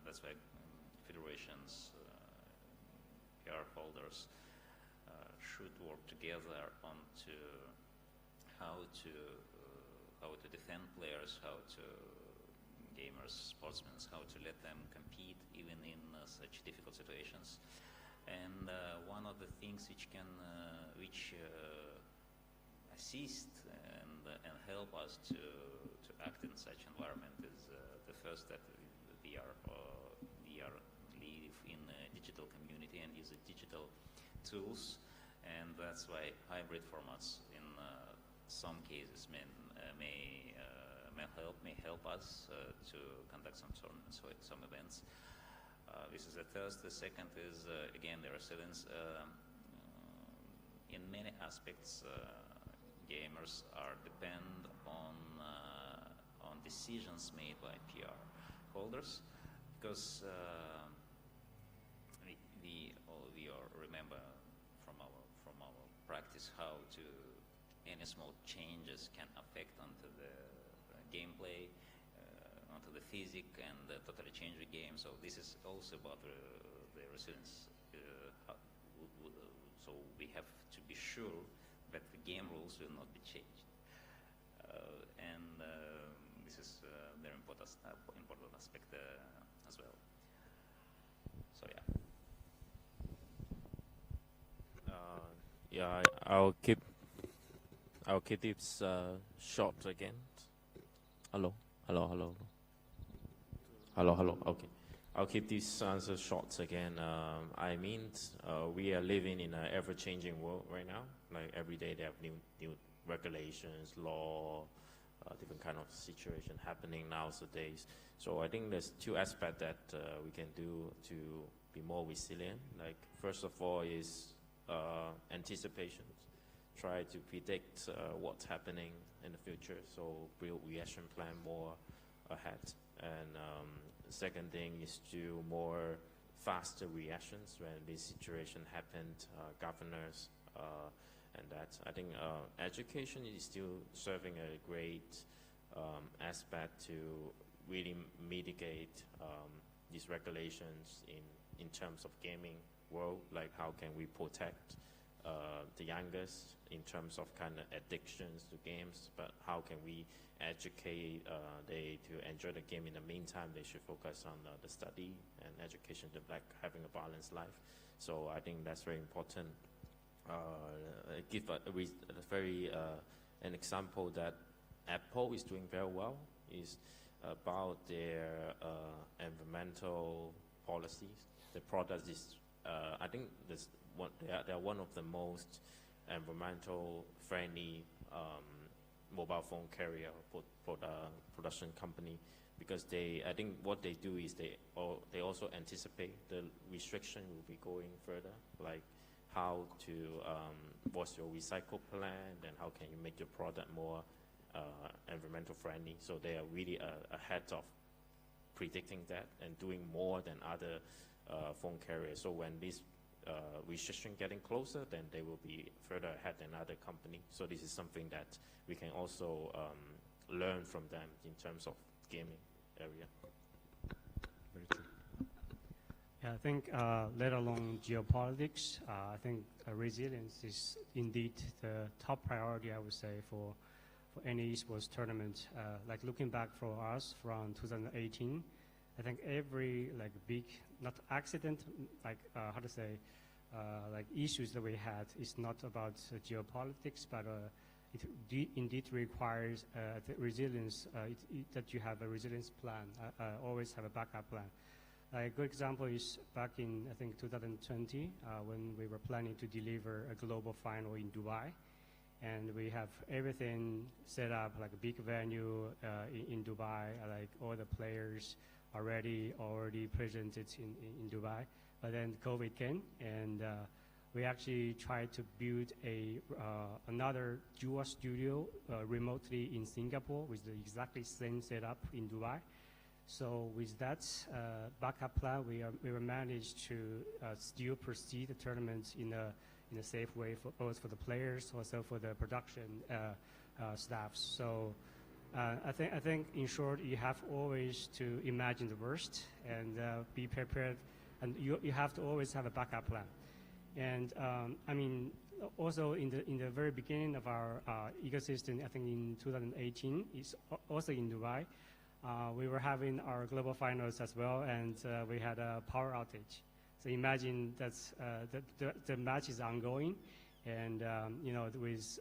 that's why federations, PR holders should work together on how to defend players, how to gamers, sportsmen, how to let them compete even in such difficult situations. And one of the things which can assist and help us to act in such environment is the first that we are live in a digital community and use digital tools, and that's why hybrid formats in some cases may help us to conduct some tournaments or some events. This is the first. The second is again the resilience. In many aspects, gamers are depend on decisions made by PR holders, because we all remember from our practice how any small changes can affect onto the gameplay, onto the physics, and totally change the game. So this is also about the resilience. So we have to be sure that the game rules will not be changed, and this is very important aspect as well. So yeah. Yeah, I'll keep this short again. Hello. Okay, I'll keep this answer short again. I mean, we are living in an ever-changing world right now. Like every day, they have new regulations, law, different kind of situation happening nowadays. So I think there's two aspects that we can do to be more resilient. Like first of all is anticipation. Try to predict what's happening in the future, so build reaction plan more ahead. And second thing is to more faster reactions when this situation happened, governors, and that. I think education is still serving a great aspect to really mitigate these regulations in terms of gaming world, like how can we protect the youngest in terms of kind of addictions to games, but how can we educate they to enjoy the game. In the meantime, they should focus on the study and education, to like having a balanced life. So I think that's very important. Give an example that Apple is doing very well is about their environmental policies. The product is, I think they are one of the most environmental friendly mobile phone carrier production company, because I think what they do is they also anticipate the restriction will be going further, like how to what's your recycle plan, and how can you make your product more environmental friendly. So they are really ahead of predicting that and doing more than other phone carriers. So when this restriction getting closer, then they will be further ahead than other company. So this is something that we can also learn from them in terms of gaming area. Very true. Yeah, I think let alone geopolitics, I think resilience is indeed the top priority, I would say, for any esports tournament. Like looking back for us from 2018, I think every like big, not accident, like how to say, like issues that we had is not about geopolitics, but it indeed requires the resilience, that you have a resilience plan, always have a backup plan. A good example is back in, I think, 2020, when we were planning to deliver a global final in Dubai. And we have everything set up, like a big venue in Dubai, like all the players already presented in Dubai. But then COVID came, and we actually tried to build another dual studio remotely in Singapore with the exactly same setup in Dubai. So with that backup plan, we were managed to still proceed the tournament in a safe way for both for the players, also for the production staffs. So I think in short, you have always to imagine the worst and be prepared, and you have to always have a backup plan. And I mean, also in the very beginning of our ecosystem, I think in 2018, is also in Dubai. We were having our global finals as well, and we had a power outage. So imagine that's the match is ongoing, and you know, with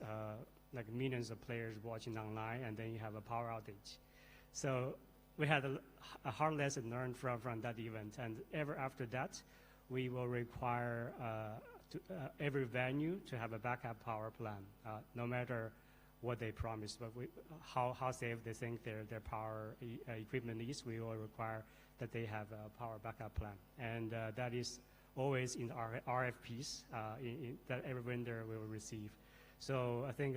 like millions of players watching online, and then you have a power outage. So we had a hard lesson learned from that event, and ever after that, we will require every venue to have a backup power plan, no matter what they promise, but how safe they think their power equipment is. We will require that they have a power backup plan, and that is always in our RFPs that every vendor will receive. So I think,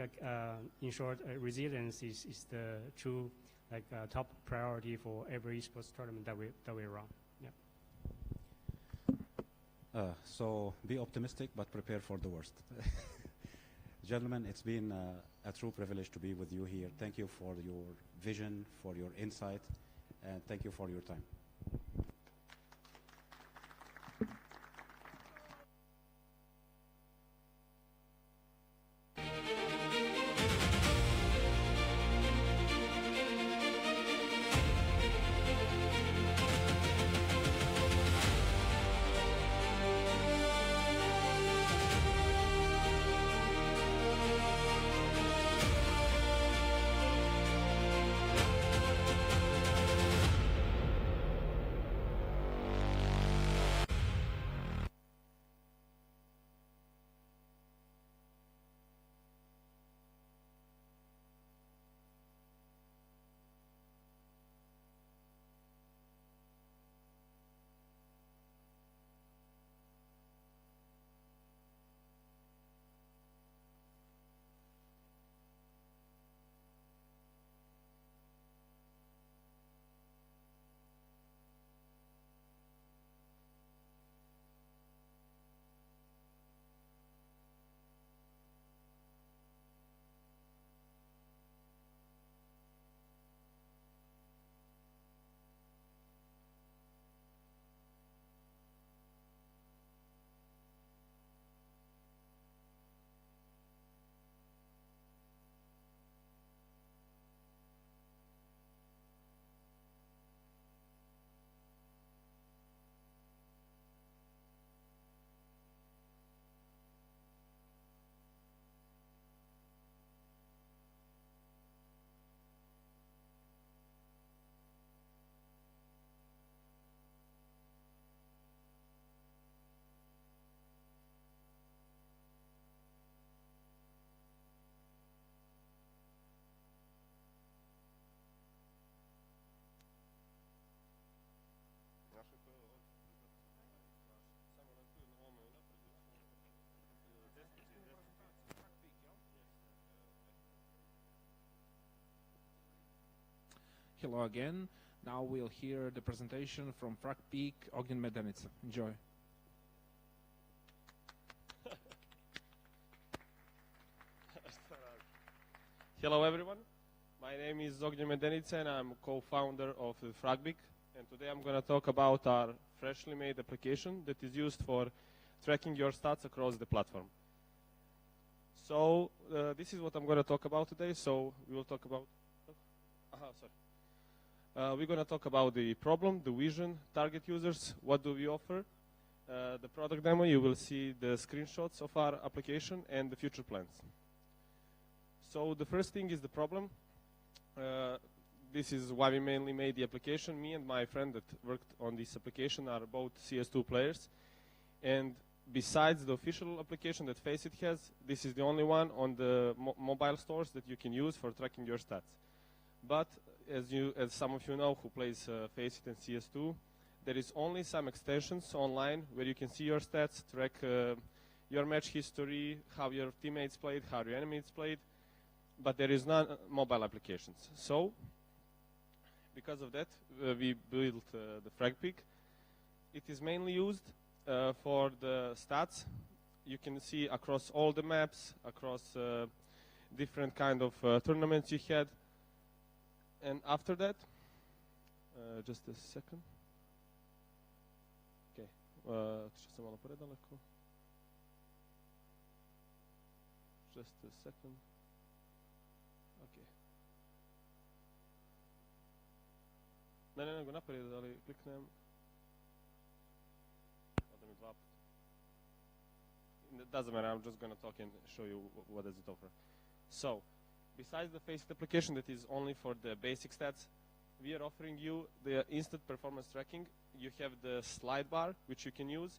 in short, resilience is the true top priority for every esports tournament that we run. Yeah. So be optimistic, but prepare for the worst. Gentlemen, it's been a true privilege to be with you here. Thank you for your vision, for your insight, and thank you for your time. Hello again. Now we'll hear the presentation from Frag Peak, Ognjen Medenica. Enjoy. Hello everyone. My name is Ognjen Medenica and I'm co-founder of Fragbic. And today I'm going to talk about our freshly made application that is used for tracking your stats across the platform. So this is what I'm going to talk about today. So we will talk about. We're going to talk about the problem, the vision, target users, what do we offer, the product demo. You will see the screenshots of our application and the future plans. So the first thing is the problem. This is why we mainly made the application. Me and my friend that worked on this application are both CS2 players. And besides the official application that Faceit has, this is the only one on the mobile stores that you can use for tracking your stats. But as some of you know who plays Faceit and CS2, there is only some extensions online where you can see your stats, track your match history, how your teammates played, how your enemies played, but there is none mobile applications. So, because of that, we built the FragPick. It is mainly used for the stats. You can see across all the maps, across different kind of tournaments you had. And after that, just a second. Okay, što se malo predaleko. Just a second. Okay. Ne, nego naprijed, ali kliknem. Ode mi dva puta. It doesn't matter, I'm just going to talk and show you what does it offer. So, besides the Faceit application that is only for the basic stats, we are offering you the instant performance tracking. You have the slide bar, which you can use.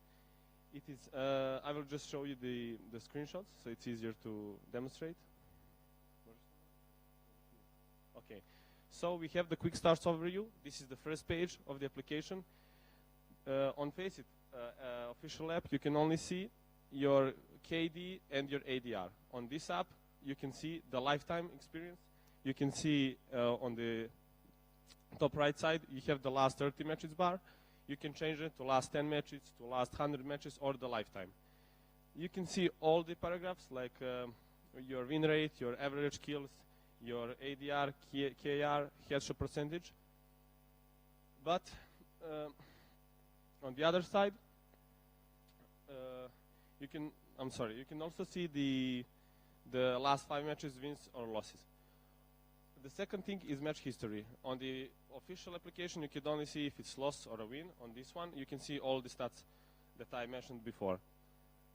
It is, I will just show you the screenshots, so it's easier to demonstrate. Okay, so we have the quick starts overview. This is the first page of the application. On Faceit official app, you can only see your KD and your ADR. On this app, you can see the lifetime experience. You can see on the top right side, you have the last 30 matches bar. You can change it to last 10 matches, to last 100 matches, or the lifetime. You can see all the paragraphs like your win rate, your average kills, your ADR, KR, headshot percentage. But on the other side, you can also see the last 5 matches, wins or losses. The second thing is match history. On the official application, you can only see if it's loss or a win. On this one, you can see all the stats that I mentioned before.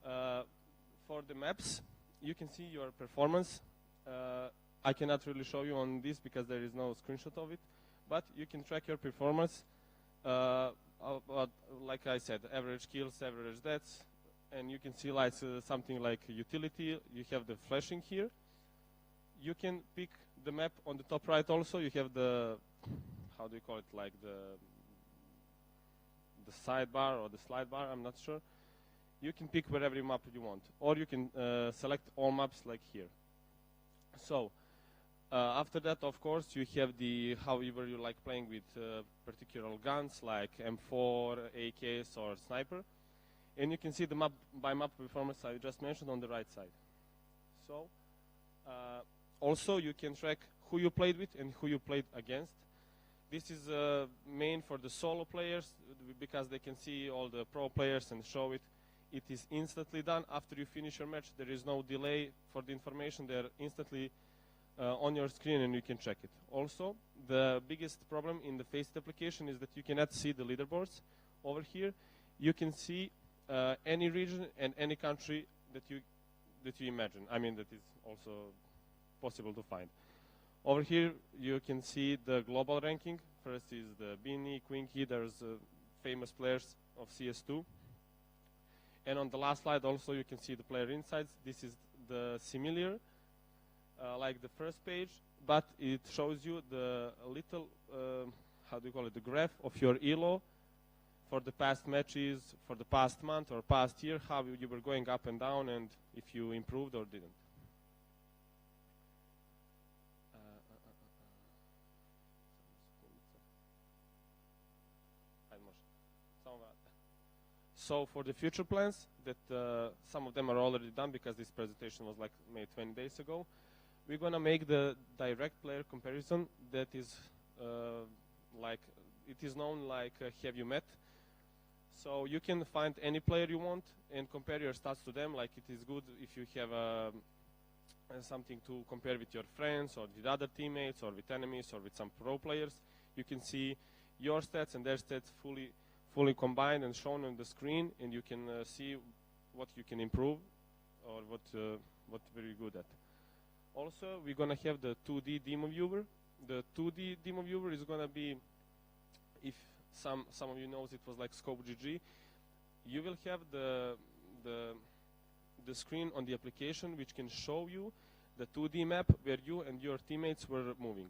For the maps, you can see your performance. I cannot really show you on this because there is no screenshot of it, but you can track your performance. Like I said, average kills, average deaths, and you can see like something like utility. You have the flashing here. You can pick the map on the top right also. You have the, how do you call it, like the sidebar or the slide bar, I'm not sure. You can pick wherever map you want, or you can select all maps like here. So after that, of course, you have the however you like playing with particular guns like M4, AKs, or sniper, and you can see the map by map performance I just mentioned on the right side. So also you can track who you played with and who you played against. This is main for the solo players because they can see all the pro players and show it. It is instantly done after you finish your match. There is no delay for the information. They're instantly on your screen and you can check it. Also, the biggest problem in the Faceit application is that you cannot see the leaderboards. Over here, you can see any region and any country that you imagine. I mean, that is also possible to find. Over here, you can see the global ranking. First is the Beanie, Quinky, there's famous players of CS2. And on the last slide also you can see the player insights. This is the similar, like the first page, but it shows you the little, how do you call it, the graph of your ELO for the past matches, for the past month or past year, how you were going up and down and if you improved or didn't. So for the future plans, that some of them are already done because this presentation was like made 20 days ago, we're going to make the direct player comparison that is like, it is known like Have You Met? So you can find any player you want and compare your stats to them. Like it is good if you have something to compare with your friends or with other teammates or with enemies or with some pro players. You can see your stats and their stats fully combined and shown on the screen, and you can see what you can improve or what very good at. Also, we're gonna have the 2D demo viewer. The 2D demo viewer is gonna be, if some of you knows, it was like Scope GG. You will have the screen on the application which can show you the 2D map where you and your teammates were moving.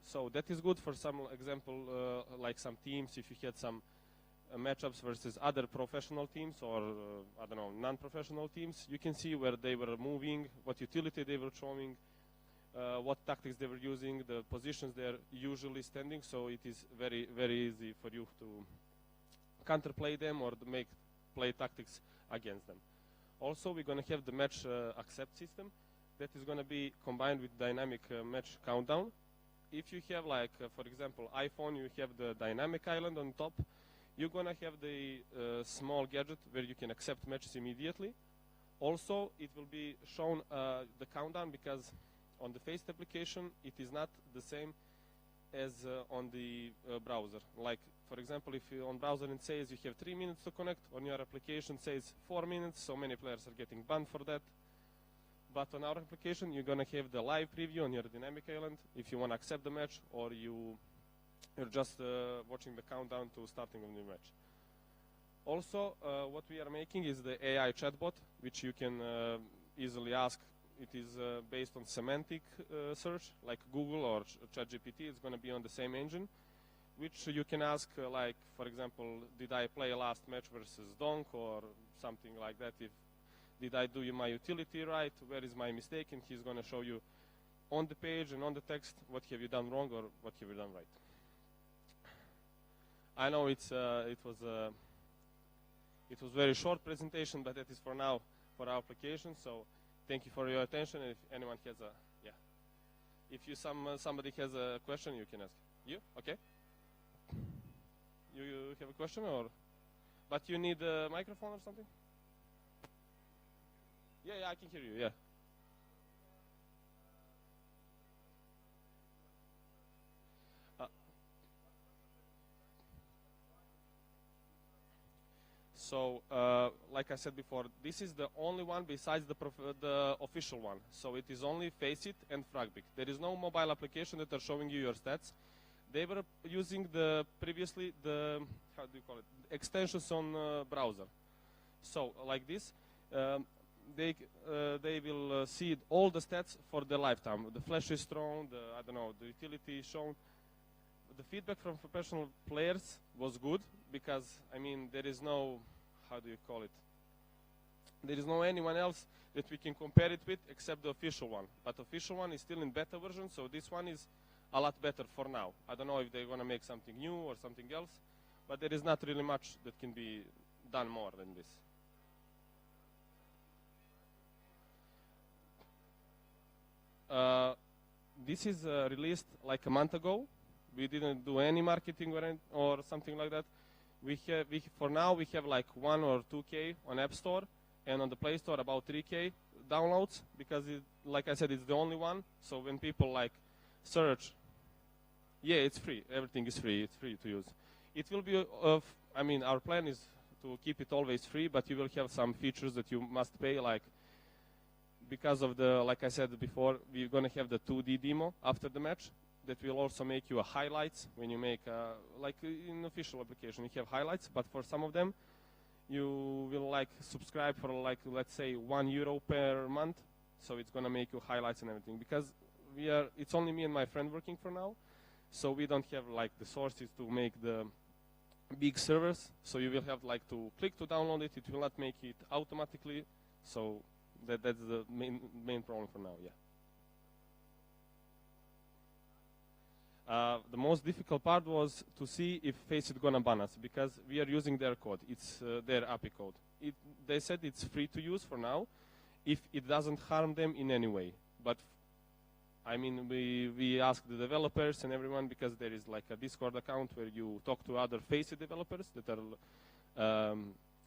So that is good for some example, like some teams, if you had some matchups versus other professional teams or I don't know, non-professional teams, you can see where they were moving, what utility they were showing, what tactics they were using, the positions they're usually standing. So it is very, very easy for you to counterplay them or to make play tactics against them. Also, we're going to have the match accept system that is going to be combined with dynamic match countdown. If you have, like, for example, iPhone, you have the dynamic island on top. You're going to have the small gadget where you can accept matches immediately. Also, it will be shown the countdown, because on the Faceit application, it is not the same as on the browser. Like, for example, if you on browser it says you have 3 minutes to connect, on your application says 4 minutes, so many players are getting banned for that. But on our application, you're going to have the live preview on your dynamic island if you want to accept the match, or you're just watching the countdown to starting of the match. Also, what we are making is the AI chatbot, which you can easily ask. It is based on semantic search, like Google or ChatGPT. It's going to be on the same engine, which you can ask, like, for example, did I play last match versus Donk or something like that? Did I do my utility right? Where is my mistake? And he's going to show you on the page and on the text what have you done wrong or what have you done right. I know it was very short presentation, but that is for now for our application. So thank you for your attention. If anyone has if somebody has a question, you can ask. You okay? You have a question, or but you need a microphone or something? Yeah, I can hear you. Yeah. So, like I said before, this is the only one besides the official one. So it is only Faceit and Fragbic. There is no mobile application that are showing you your stats. They were using previously the how do you call it, extensions on browser. So like this, they will see all the stats for the lifetime. The flash is thrown, the utility is shown. The feedback from professional players was good, because I mean there is no, how do you call it, there is no anyone else that we can compare it with except the official one. But the official one is still in beta version, so this one is a lot better for now. I don't know if they're going to make something new or something else, but there is not really much that can be done more than this. This is released like a month ago. We didn't do any marketing or something like that. For now we have like 1 or 2K on App Store, and on the Play Store about 3K downloads, because like I said, it's the only one. So when people like search, yeah, it's free. Everything is free. It's free to use. It will be I mean, our plan is to keep it always free, but you will have some features that you must pay, like because of like I said before, we're going to have the 2D demo after the match. That will also make you a highlights when you make like in official application you have highlights, but for some of them you will like subscribe for like, let's say, €1 per month, so it's gonna make you highlights and everything, because it's only me and my friend working for now, so we don't have like the sources to make the big servers, so you will have like to click to download it. It will not make it automatically, so that's the main problem for now. The most difficult part was to see if Faceit gonna ban us, because we are using their code. It's their API code. They said it's free to use for now, if it doesn't harm them in any way. But I mean, we asked the developers and everyone, because there is like a Discord account where you talk to other Faceit developers that are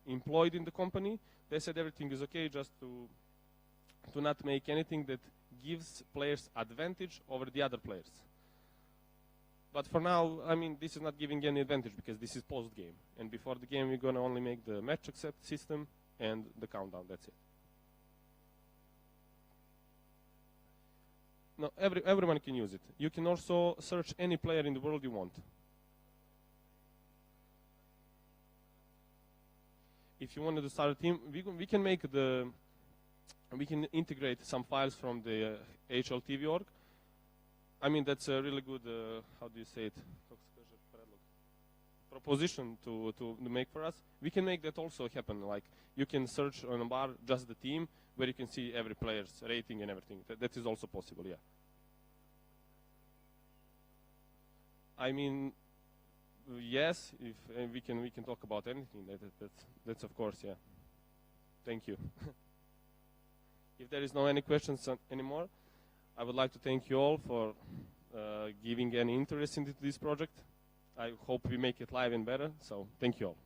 employed in the company. They said everything is okay, just to not make anything that gives players advantage over the other players. But for now, I mean, this is not giving any advantage because this is post-game. And before the game, we're going to only make the match accept system and the countdown. That's it. No, everyone can use it. You can also search any player in the world you want. If you wanted to start a team, we can make we can integrate some files from the HLTV org. I mean, that's a really good, how do you say it, proposition to make for us. We can make that also happen. Like, you can search on a bar just the team, where you can see every player's rating and everything. That is also possible, yeah. I mean, yes, if we can talk about anything. That's of course, yeah. Thank you. If there is no any questions anymore, I would like to thank you all for giving any interest into this project. I hope we make it live and better. So thank you all.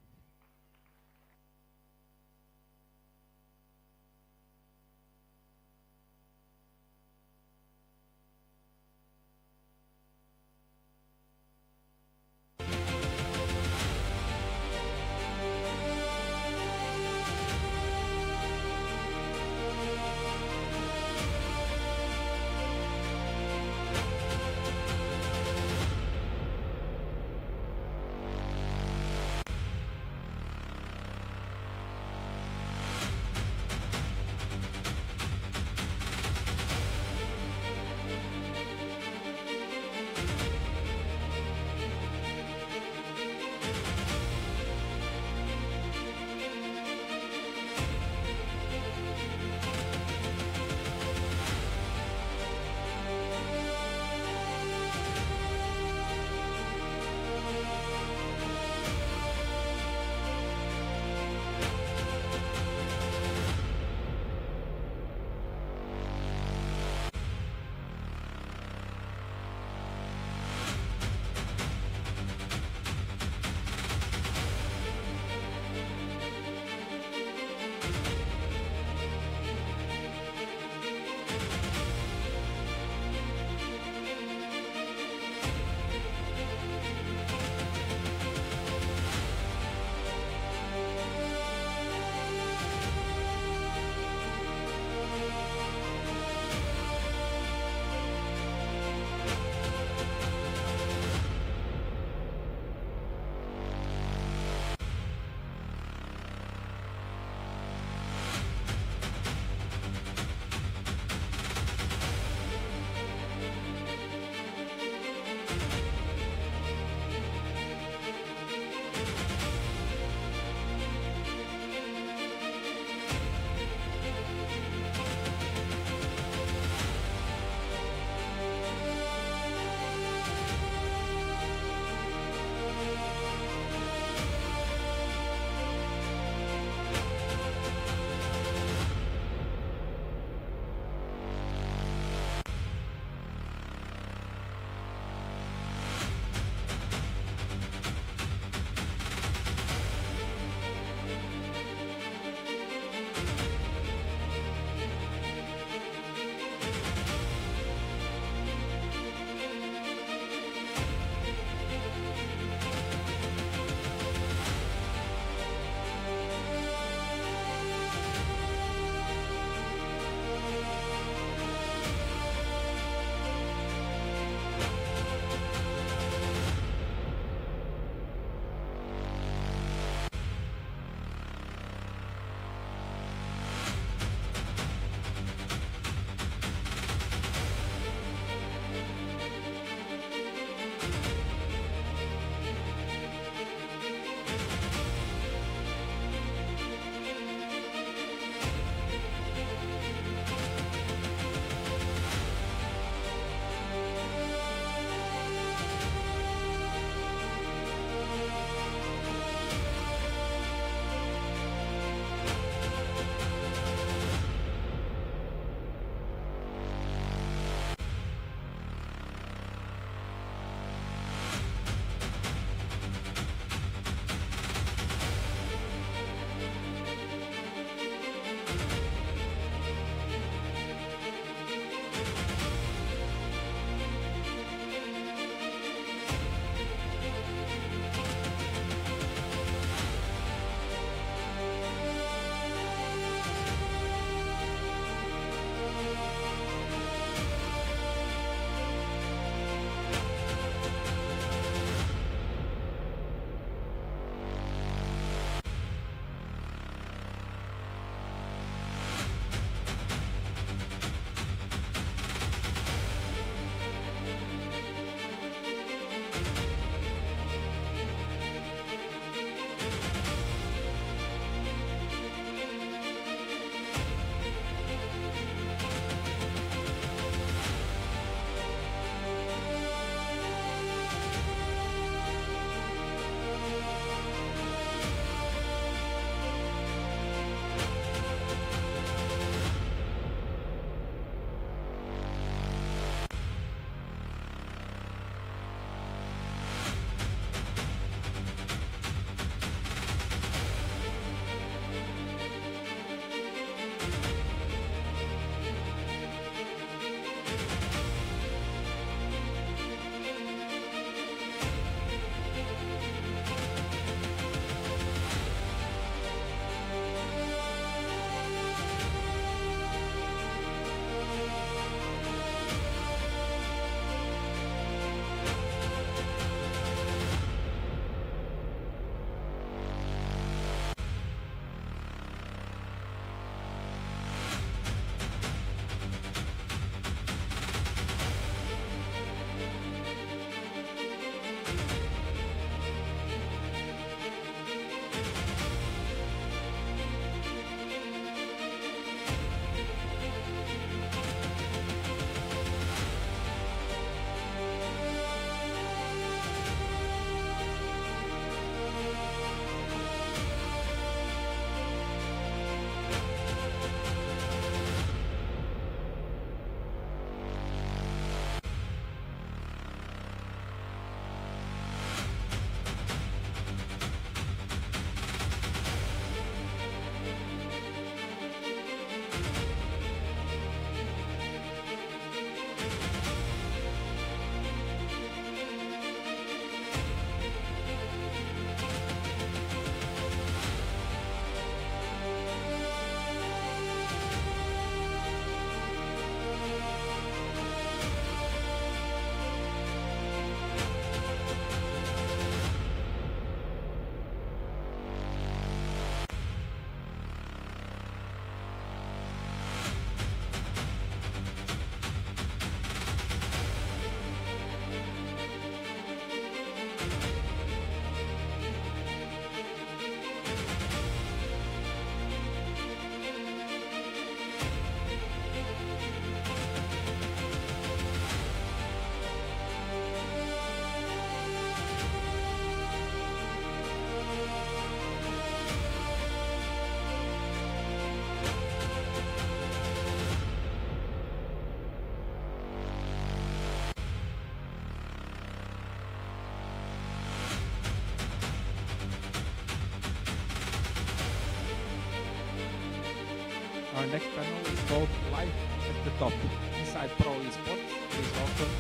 panel is called Life at the Top. Inside Pro Esports, please welcome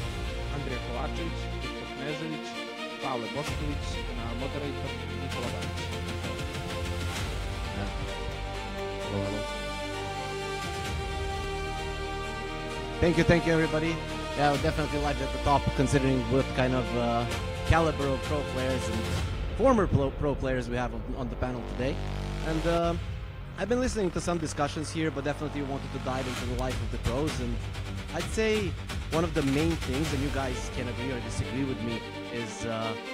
Andrija Kovačević, Viktor Knežević, Pavle Bošković, and our moderator, Nikola Babić. Thank you, everybody. Yeah, definitely Life at the Top, considering what kind of caliber of pro players and former pro players we have on the panel today. And I've been listening to some discussions here, but definitely wanted to dive into the life of the pros. And I'd say one of the main things, and you guys can agree or disagree with me, is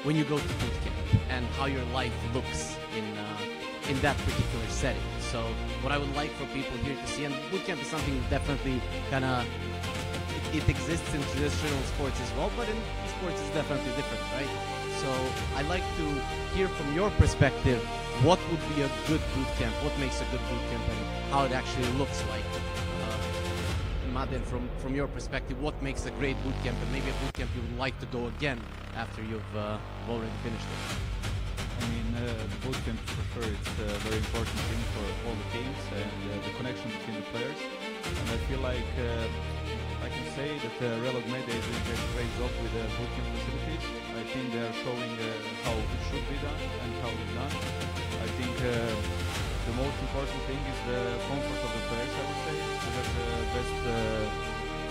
when you go to boot camp and how your life looks in that particular setting. So what I would like for people here to see, and boot camp is something that definitely kind of it exists in traditional sports as well, but in esports it's definitely different, right? So I'd like to hear from your perspective, what would be a good boot camp, what makes a good boot camp, and how it actually looks like. Mladen, from your perspective, what makes a great boot camp, and maybe a boot camp you would like to go again after you've already finished it? I mean, the boot camp for sure it's a very important thing for all the teams and the connection between the players. And I feel like I can say that Real Media is doing a great job with the boot camp facilities. I think they are showing how it should be done and how it's done. I think the most important thing is the comfort of the players, I would say. To have the best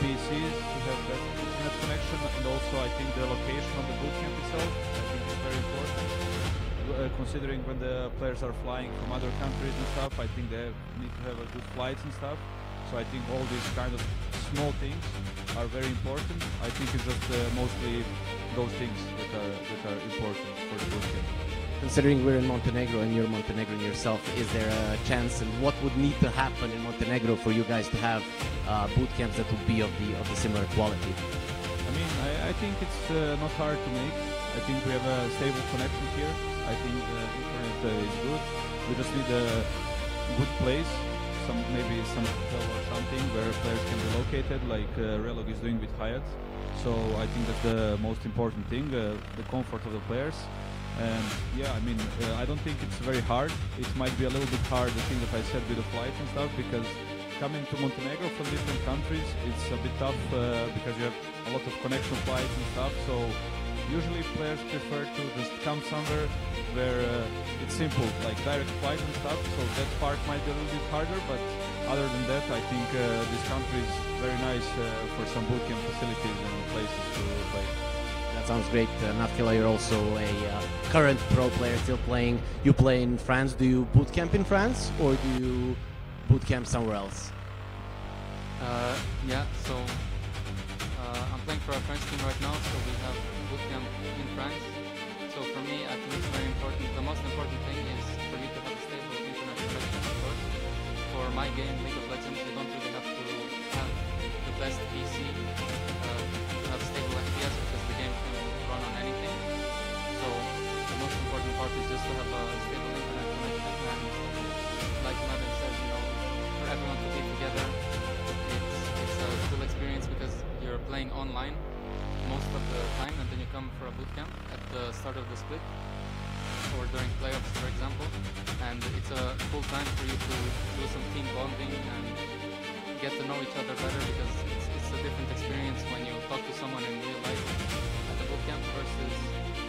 PCs, to have best internet connection, and also I think the location of the boot camp itself, I think is very important. Considering when the players are flying from other countries and stuff, I think they need to have a good flights and stuff. So I think all these kind of small things are very important. I think it's just mostly those things that are important for the boot camp. Considering we're in Montenegro and you're Montenegrin yourself, is there a chance, and what would need to happen in Montenegro for you guys to have boot camps that would be of the similar quality? I mean, I think it's not hard to make. I think we have a stable connection here. I think the internet is good. We just need a good place, maybe some hotel or something where players can be located, like Relog is doing with Hyatt. So I think that's the most important thing, the comfort of the players. And yeah, I mean, I don't think it's very hard. It might be a little bit hard, the thing that I said with the flights and stuff, because coming to Montenegro from different countries, it's a bit tough because you have a lot of connection flights and stuff. So usually players prefer to just come somewhere where it's simple, like direct flight and stuff. So that part might be a little bit harder, but other than that, I think this country is very nice for some bootcamp facilities and places to play. That sounds great. Nafkila, you're also a current pro player, still playing. You play in France. Do you boot camp in France, or do you boot camp somewhere else? Yeah, so I'm playing for a French team right now, so we have boot camp in France. So for me, I think it's very important. The most important thing is for you to have a stable internet connection, of course. For my game, League of Legends, you don't really have to have the best PC to have stable FPS, because the game can run on anything. So the most important part is just to have a stable internet connection, and like Mladen said, you know, for everyone to be together, it's a cool experience because you're playing online most of the time, and then you come for a boot camp at the start of the split or during playoffs, for example, and it's a cool time for you to do some team bonding and get to know each other better, because it's a different experience when you talk to someone in real life at the boot camp versus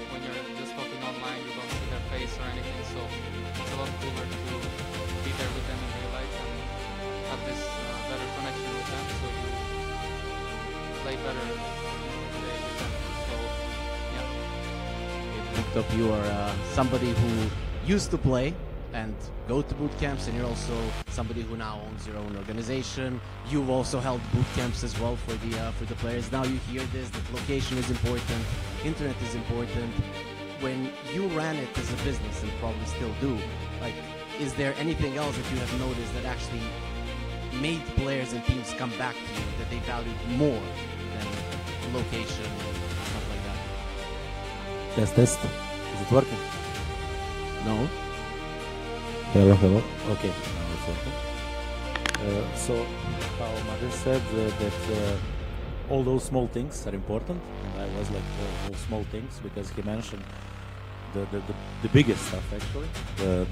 when you're just talking online, you don't see their face or anything. So it's a lot cooler to be there with them in real life and have this better connection with them, so you play better today with them. So yeah. Booked up, you are somebody who used to play and go to boot camps, and you're also somebody who now owns your own organization. You've also held boot camps as well for the players. Now you hear this, that location is important, internet is important. When you ran it as a business, and probably still do, like, is there anything else that you have noticed that actually made players and teams come back to you, that they valued more than location and stuff like that? Test. Is it working? No. Hello. Okay, now it's working. So, how Mladen said that all those small things are important, and I was like all those small things, because he mentioned the biggest stuff, actually,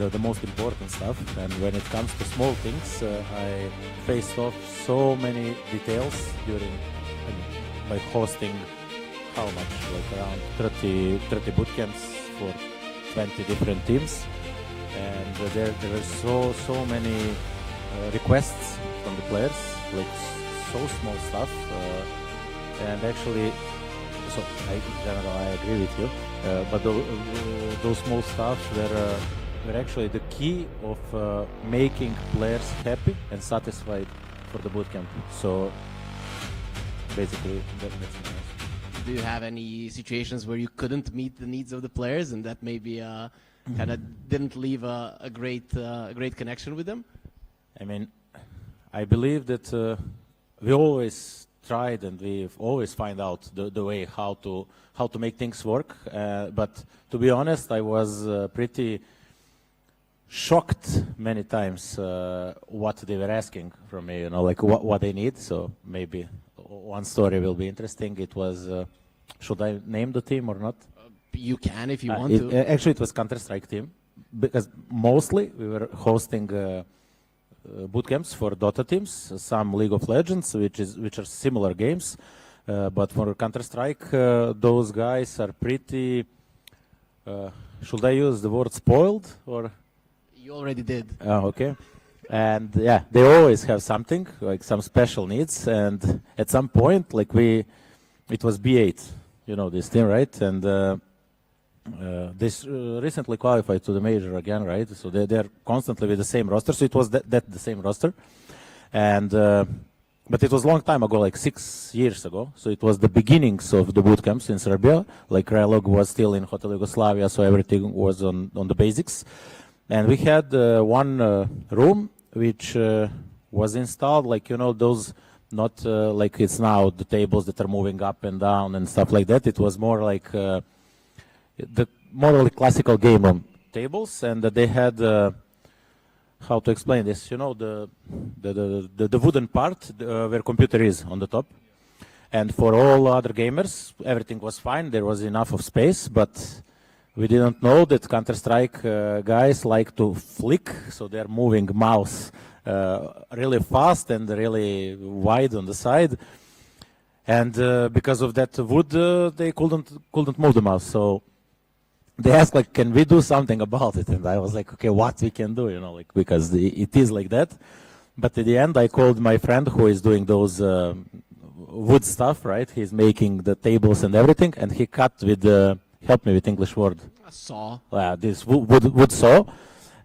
the most important stuff. And when it comes to small things, I faced off so many details during, by hosting how much, like around 30 boot camps for 20 different teams. And there are so many requests from the players, like so small stuff. And actually, so in general, I agree with you. But those small stuff were actually the key of making players happy and satisfied for the bootcamp. So basically, that's my answer. Do you have any situations where you couldn't meet the needs of the players and that maybe kind of didn't leave a great connection with them? I mean, I believe that we always tried and we've always find out the way how to make things work. But to be honest, I was pretty shocked many times what they were asking from me, like what they need. So maybe one story will be interesting. It was, should I name the team or not? You can if you want to. Actually, it was Counter-Strike team, because mostly we were hosting boot camps for Dota teams, some League of Legends, which are similar games, but for Counter-Strike, those guys are pretty. Should I use the word spoiled or? You already did. Oh, okay. And yeah, they always have something, like some special needs. And at some point, like it was B8, you know this team, right? And this recently qualified to the major again, right? So they're constantly with the same roster. So it was the same roster. And but it was a long time ago, like 6 years ago. So it was the beginnings of the boot camps in Serbia. Like Relog was still in Hotel Yugoslavia, so everything was on the basics. And we had one room which was installed, like, you know, those, not like it's now, the tables that are moving up and down and stuff like that. It was more like the more like classical game room tables, and they had, how to explain this, you know, the wooden part where computer is on the top. And for all other gamers, everything was fine. There was enough of space, but we didn't know that Counter-Strike guys like to flick, so they're moving mouse really fast and really wide on the side. And because of that wood, they couldn't move the mouse. So they asked, like, can we do something about it? And I was like, okay, what we can do, you know, like, because it is like that. But at the end, I called my friend who is doing those wood stuff, right? He's making the tables and everything, and he cut with help me with English word. A saw. This wood saw.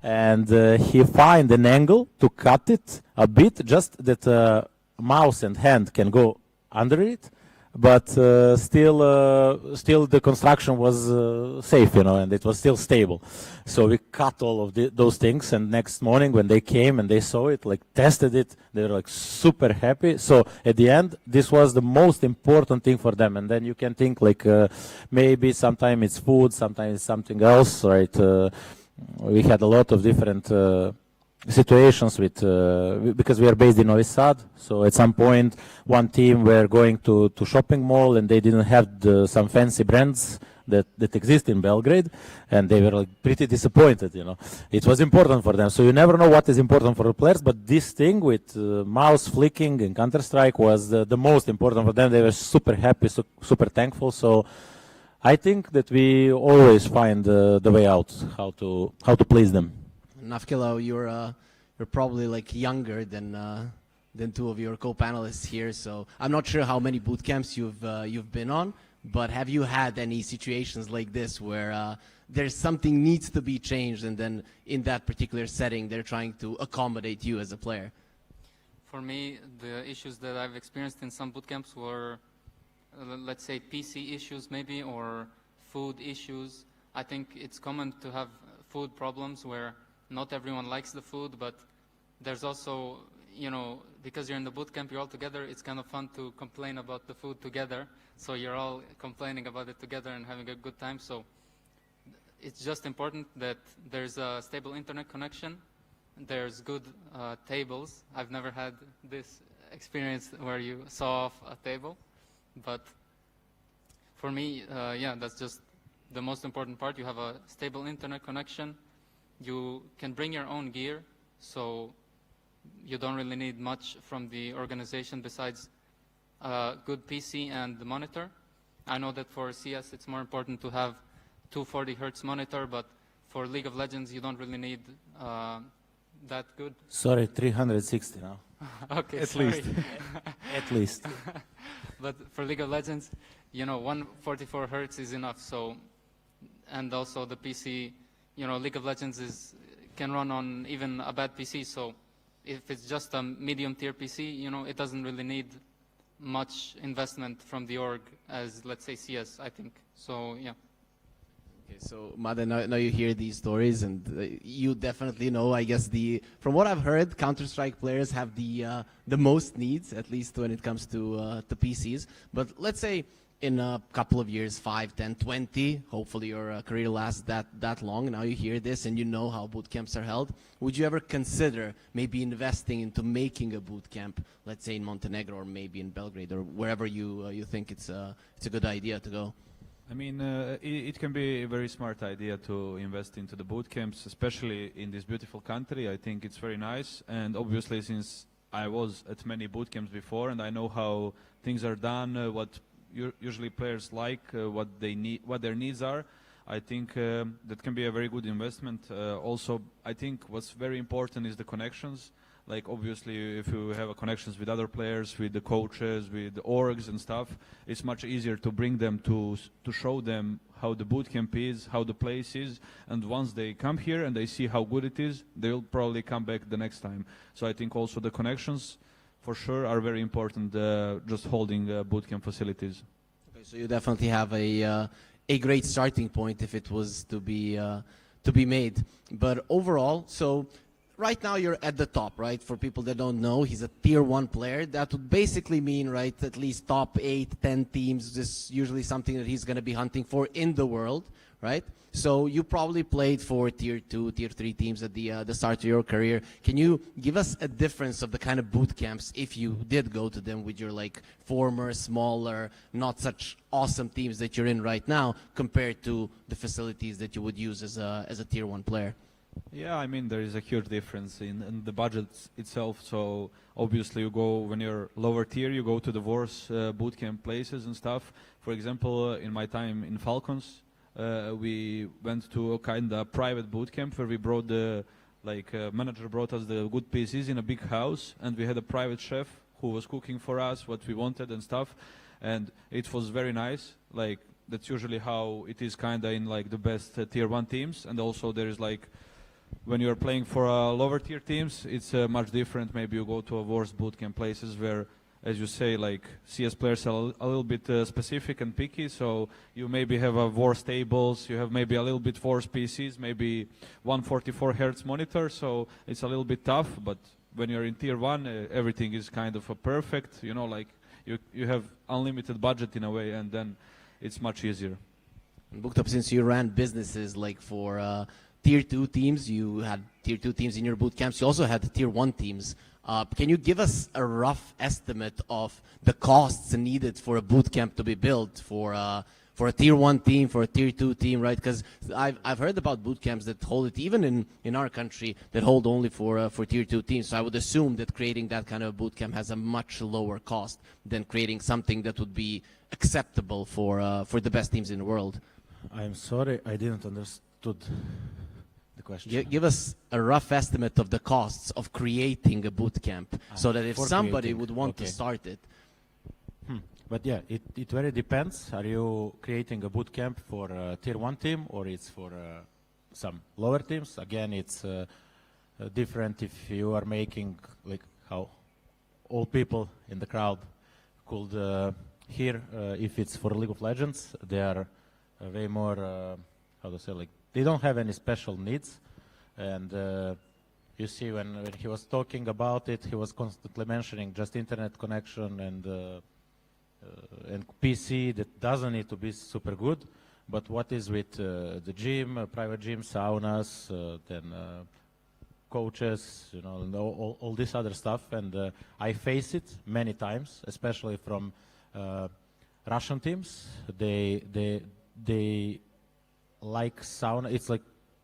And he find an angle to cut it a bit, just that mouse and hand can go under it, but still the construction was safe, you know, and it was still stable. So we cut all of those things, and next morning when they came and they saw it, like tested it, they were like super happy. So at the end, this was the most important thing for them. And then you can think like maybe sometimes it's food, sometimes it's something else, right? We had a lot of different situations with because we are based in Novi Sad. So at some point, one team were going to shopping mall, and they didn't have some fancy brands that exist in Belgrade, and they were like pretty disappointed. You know, it was important for them. So you never know what is important for the players, but this thing with mouse flicking and Counter-Strike was the most important for them. They were super happy, super thankful. So I think that we always find the way out, how to please them. Navkilo, you're probably like younger than two of your co-panelists here, so I'm not sure how many boot camps you've been on, but have you had any situations like this where there's something needs to be changed, and then in that particular setting they're trying to accommodate you as a player? For me, the issues that I've experienced in some boot camps were, let's say, PC issues maybe, or food issues. I think it's common to have food problems where not everyone likes the food, but there's also, you know, because you're in the boot camp, you're all together, it's kind of fun to complain about the food together. So you're all complaining about it together and having a good time. So it's just important that there's a stable internet connection, there's good tables. I've never had this experience where you saw off a table, but for me, yeah, that's just the most important part. You have a stable internet connection. You can bring your own gear, so you don't really need much from the organization besides a good PC and the monitor. I know that for CS it's more important to have 240 Hertz monitor, but for League of Legends you don't really need that good. Sorry, 360 now. Okay, at sorry. least. At least. But for League of Legends, you know, 144 Hertz is enough. So, and also the PC, you know, League of Legends can run on even a bad PC. So, if it's just a medium tier PC, you know, it doesn't really need much investment from the org as, let's say, CS, I think. So, yeah. Okay, so Mada, now you hear these stories, and you definitely know, I guess, from what I've heard, Counter-Strike players have the most needs, at least when it comes to PCs. But let's say in a couple of years, 5, 10, 20, hopefully your career lasts that long. Now you hear this and you know how boot camps are held. Would you ever consider maybe investing into making a boot camp, let's say in Montenegro or maybe in Belgrade or wherever you think it's a good idea to go? I mean, it can be a very smart idea to invest into the boot camps, especially in this beautiful country. I think it's very nice, and obviously since I was at many boot camps before and I know how things are done, what usually players like, what they need, what their needs are, I think that can be a very good investment. Also, I think what's very important is the connections. Like obviously, if you have connections with other players, with the coaches, with the orgs and stuff, it's much easier to bring them to show them how the boot camp is, how the place is, and once they come here and they see how good it is, they'll probably come back the next time. So I think also the connections, for sure, are very important. Just holding boot camp facilities. Okay, so you definitely have a great starting point if it was to be made. But overall, so. Right now you're at the top, right? For people that don't know, he's a tier 1 player. That would basically mean, right, at least top 8, 10 teams. This is usually something that he's going to be hunting for in the world, right? So you probably played for tier 2, tier 3 teams at the start of your career. Can you give us a difference of the kind of boot camps if you did go to them with your like former, smaller, not such awesome teams that you're in right now compared to the facilities that you would use as a tier 1 player? Yeah, I mean, there is a huge difference in the budget itself. So obviously you go, when you're lower tier, you go to the worst bootcamp places and stuff. For example, in my time in Falcons, we went to a kind of private bootcamp where we brought manager brought us the good PCs in a big house, and we had a private chef who was cooking for us what we wanted and stuff. And it was very nice. Like, that's usually how it is kind of in like the best tier 1 teams. And also there is like, when you're playing for lower tier teams, it's much different. Maybe you go to a worse bootcamp places where, as you say, like CS players are a little bit specific and picky. So you maybe have worse tables, you have maybe a little bit worse PCs, maybe 144 Hertz monitor. So it's a little bit tough. But when you're in tier 1, everything is kind of perfect. You know, like you have unlimited budget in a way, and then it's much easier. And Bukta, since you ran businesses like for tier 2 teams, you had tier 2 teams in your boot camps, you also had tier 1 teams. Can you give us a rough estimate of the costs needed for a boot camp to be built for a tier 1 team, for a tier 2 team, right? Because I've heard about boot camps that hold it, even in our country, that hold only for tier 2 teams. So I would assume that creating that kind of boot camp has a much lower cost than creating something that would be acceptable for the best teams in the world. I'm sorry, I didn't understood the question. Give us a rough estimate of the costs of creating a boot camp, so that if somebody would want to start it. But yeah, it very depends. Are you creating a boot camp for a tier 1 team, or it's for some lower teams? Again, it's different if you are making, like how all people in the crowd could hear. If it's for League of Legends, they are way more, how to say, like, they don't have any special needs. And you see, when he was talking about it, he was constantly mentioning just internet connection and PC that doesn't need to be super good. But what is with the gym, private gym, saunas, then coaches, you know, and all this other stuff. And I face it many times, especially from Russian teams. They like sauna. It's like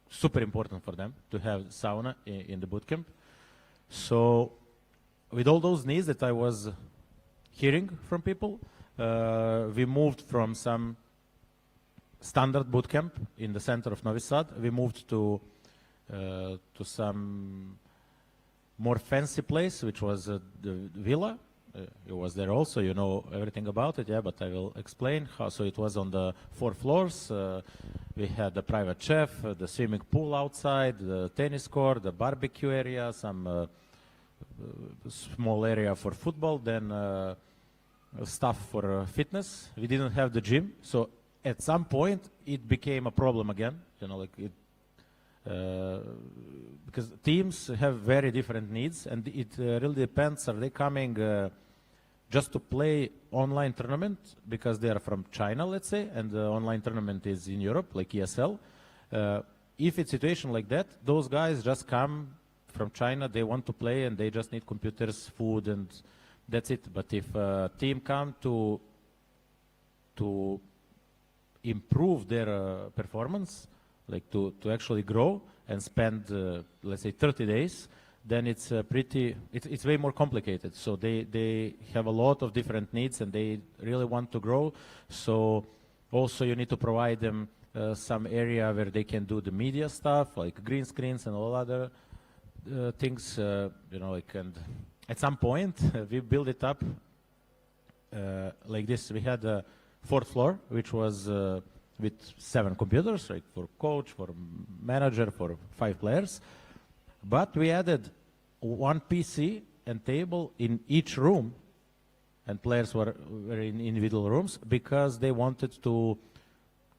super important for them to have sauna in the boot camp. So with all those needs that I was hearing from people, we moved from some standard boot camp in the center of Novi Sad. We moved to some more fancy place, which was the villa. You was there also, you know everything about it, yeah, but I will explain how. So it was on the 4 floors. We had a private chef, the swimming pool outside, the tennis court, the barbecue area, some small area for football, then stuff for fitness. We didn't have the gym, so at some point it became a problem again, you know, like it, because teams have very different needs, and it really depends. Are they coming just to play online tournament because they are from China, let's say, and the online tournament is in Europe, like ESL? If it's a situation like that, those guys just come from China, they want to play, and they just need computers, food, and that's it. But if a team come to improve their performance, like to actually grow and spend, let's say, 30 days, then it's it's way more complicated. So they have a lot of different needs, and they really want to grow. So also you need to provide them some area where they can do the media stuff, like green screens and all other things, you know, like, and at some point we build it up like this. We had a 4th floor, which was with 7 computers, right, for coach, for manager, for 5 players. But we added 1 PC and table in each room, and players were in individual rooms because they wanted to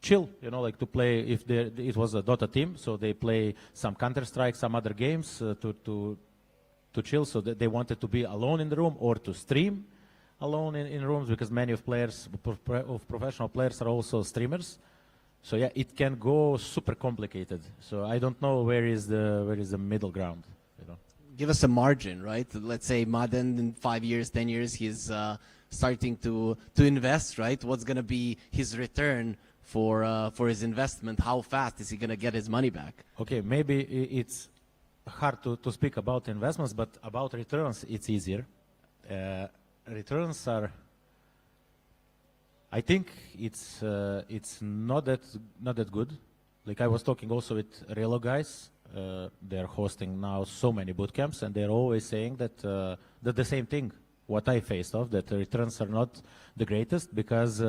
chill, you know, like to play. If it was a Dota team, so they play some Counter-Strike, some other games to chill. So that they wanted to be alone in the room or to stream alone in rooms, because many of professional players are also streamers. So yeah, it can go super complicated. So I don't know where is the middle ground, you know. Give us a margin, right? Let's say Maden in 5 years, 10 years, he's starting to invest, right? What's going to be his return for his investment? How fast is he going to get his money back? Okay, maybe it's hard to speak about investments, but about returns, it's easier. Returns are, I think it's not that good. Like I was talking also with Relo guys. They're hosting now so many boot camps, and they're always saying that the same thing. What I faced off, that the returns are not the greatest, because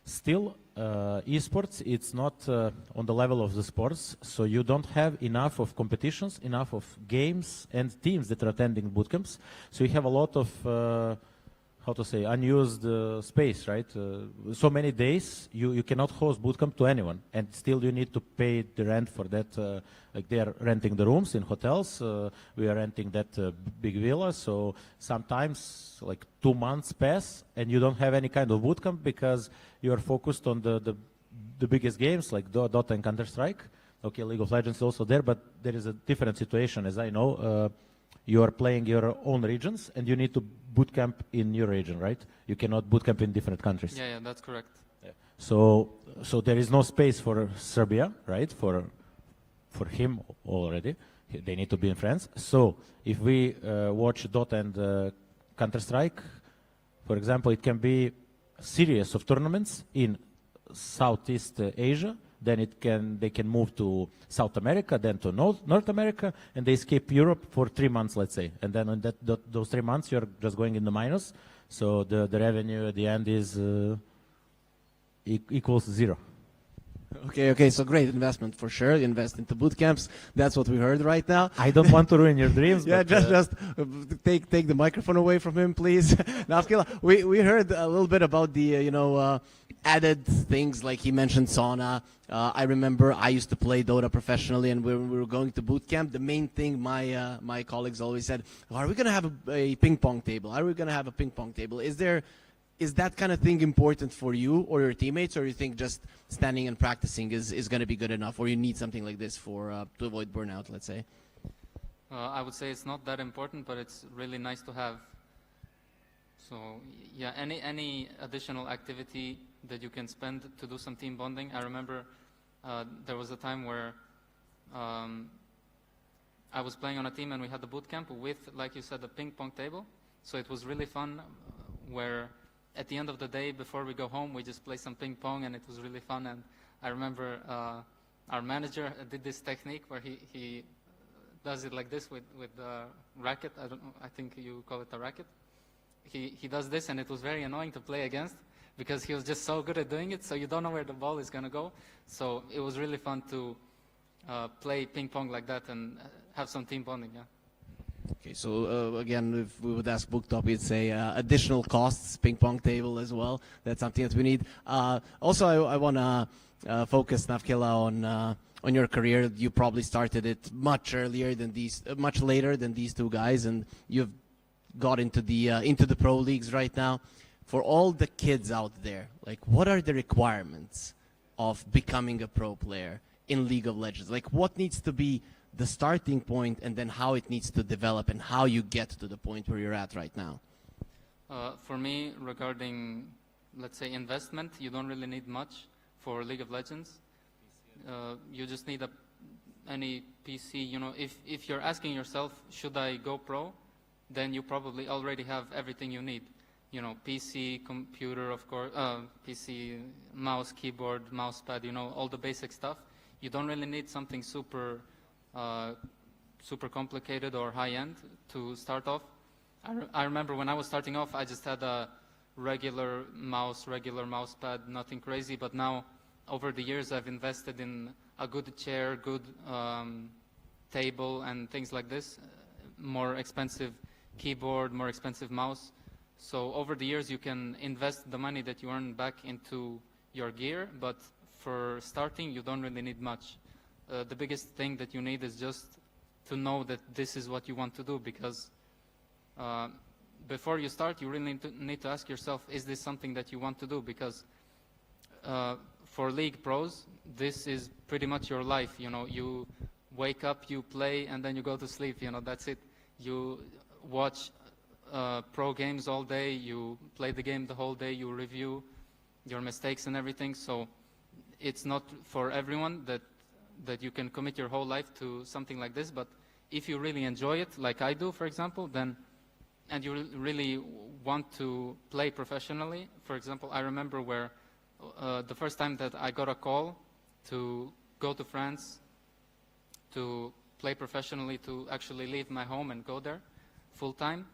still esports, it's not on the level of the sports. So you don't have enough of competitions, enough of games and teams that are attending boot camps. So you have a lot of how to say, unused space, right? So many days you cannot host bootcamp to anyone, and still you need to pay the rent for that. Like they are renting the rooms in hotels, we are renting that big villa. So sometimes like 2 months pass and you don't have any kind of bootcamp because you are focused on the biggest games like Dota and Counter-Strike. Okay, League of Legends is also there, but there is a different situation, as I know. You are playing your own regions, and you need to bootcamp in your region, right? You cannot bootcamp in different countries. Yeah, that's correct. Yeah. So there is no space for Serbia, right? For him already, they need to be in France. So if we watch Dota and Counter-Strike, for example, it can be a series of tournaments in Southeast Asia. Then they can move to South America, then to North America, and they skip Europe for 3 months, let's say. And then on those 3 months, you're just going in the minus. So the revenue at the end is equals 0. Okay, so great investment for sure. Invest into boot camps. That's what we heard right now. I don't want to ruin your dreams. Yeah, but, just take the microphone away from him, please. Now, we heard a little bit about the added things, like he mentioned sauna. I remember I used to play Dota professionally, and when we were going to boot camp, the main thing my colleagues always said, "Are we going to have a ping pong table? Are we going to have a ping pong table?" Is that kind of thing important for you or your teammates, or you think just standing and practicing is going to be good enough, or you need something like this for to avoid burnout, let's say? I would say it's not that important, but it's really nice to have. So yeah, any additional activity that you can spend to do some team bonding. I remember there was a time where I was playing on a team and we had the boot camp with, like you said, the ping pong table. So it was really fun where at the end of the day, before we go home, we just play some ping pong and it was really fun. And I remember our manager did this technique where he does it like this with the racket. I think you call it a racket. He does this and it was very annoying to play against because he was just so good at doing it, so you don't know where the ball is going to go. So it was really fun to play ping pong like that and have some team bonding, yeah. Okay, so again, if we would ask Booktop, he'd say additional costs, ping pong table as well. That's something that we need. Also, I want to focus, Navkila, on your career. You probably started it much earlier than much later than these two guys, and you've got into the pro leagues right now. For all the kids out there, like, what are the requirements of becoming a pro player in League of Legends? Like, what needs to be the starting point, and then how it needs to develop, and how you get to the point where you're at right now? For me, regarding, let's say, investment, you don't really need much for League of Legends. You just need any PC. You know, if you're asking yourself, should I go pro, then you probably already have everything you need. You know, PC, computer, of course, PC, mouse, keyboard, mouse pad, you know, all the basic stuff. You don't really need something super complicated or high-end to start off. I remember when I was starting off, I just had a regular mouse pad, nothing crazy. But now, over the years, I've invested in a good chair, good table, and things like this. More expensive keyboard, more expensive mouse. So over the years, you can invest the money that you earn back into your gear. But for starting, you don't really need much. The biggest thing that you need is just to know that this is what you want to do, because before you start, you really need to ask yourself, is this something that you want to do? Because for League pros, this is pretty much your life. You know, you wake up, you play, and then you go to sleep. You know, that's it. You watch pro games all day, you play the game the whole day, you review your mistakes and everything. So it's not for everyone that you can commit your whole life to something like this. But if you really enjoy it, like I do, for example, then, and you really want to play professionally, for example, I remember where the first time that I got a call to go to France to play professionally, to actually leave my home and go there full time,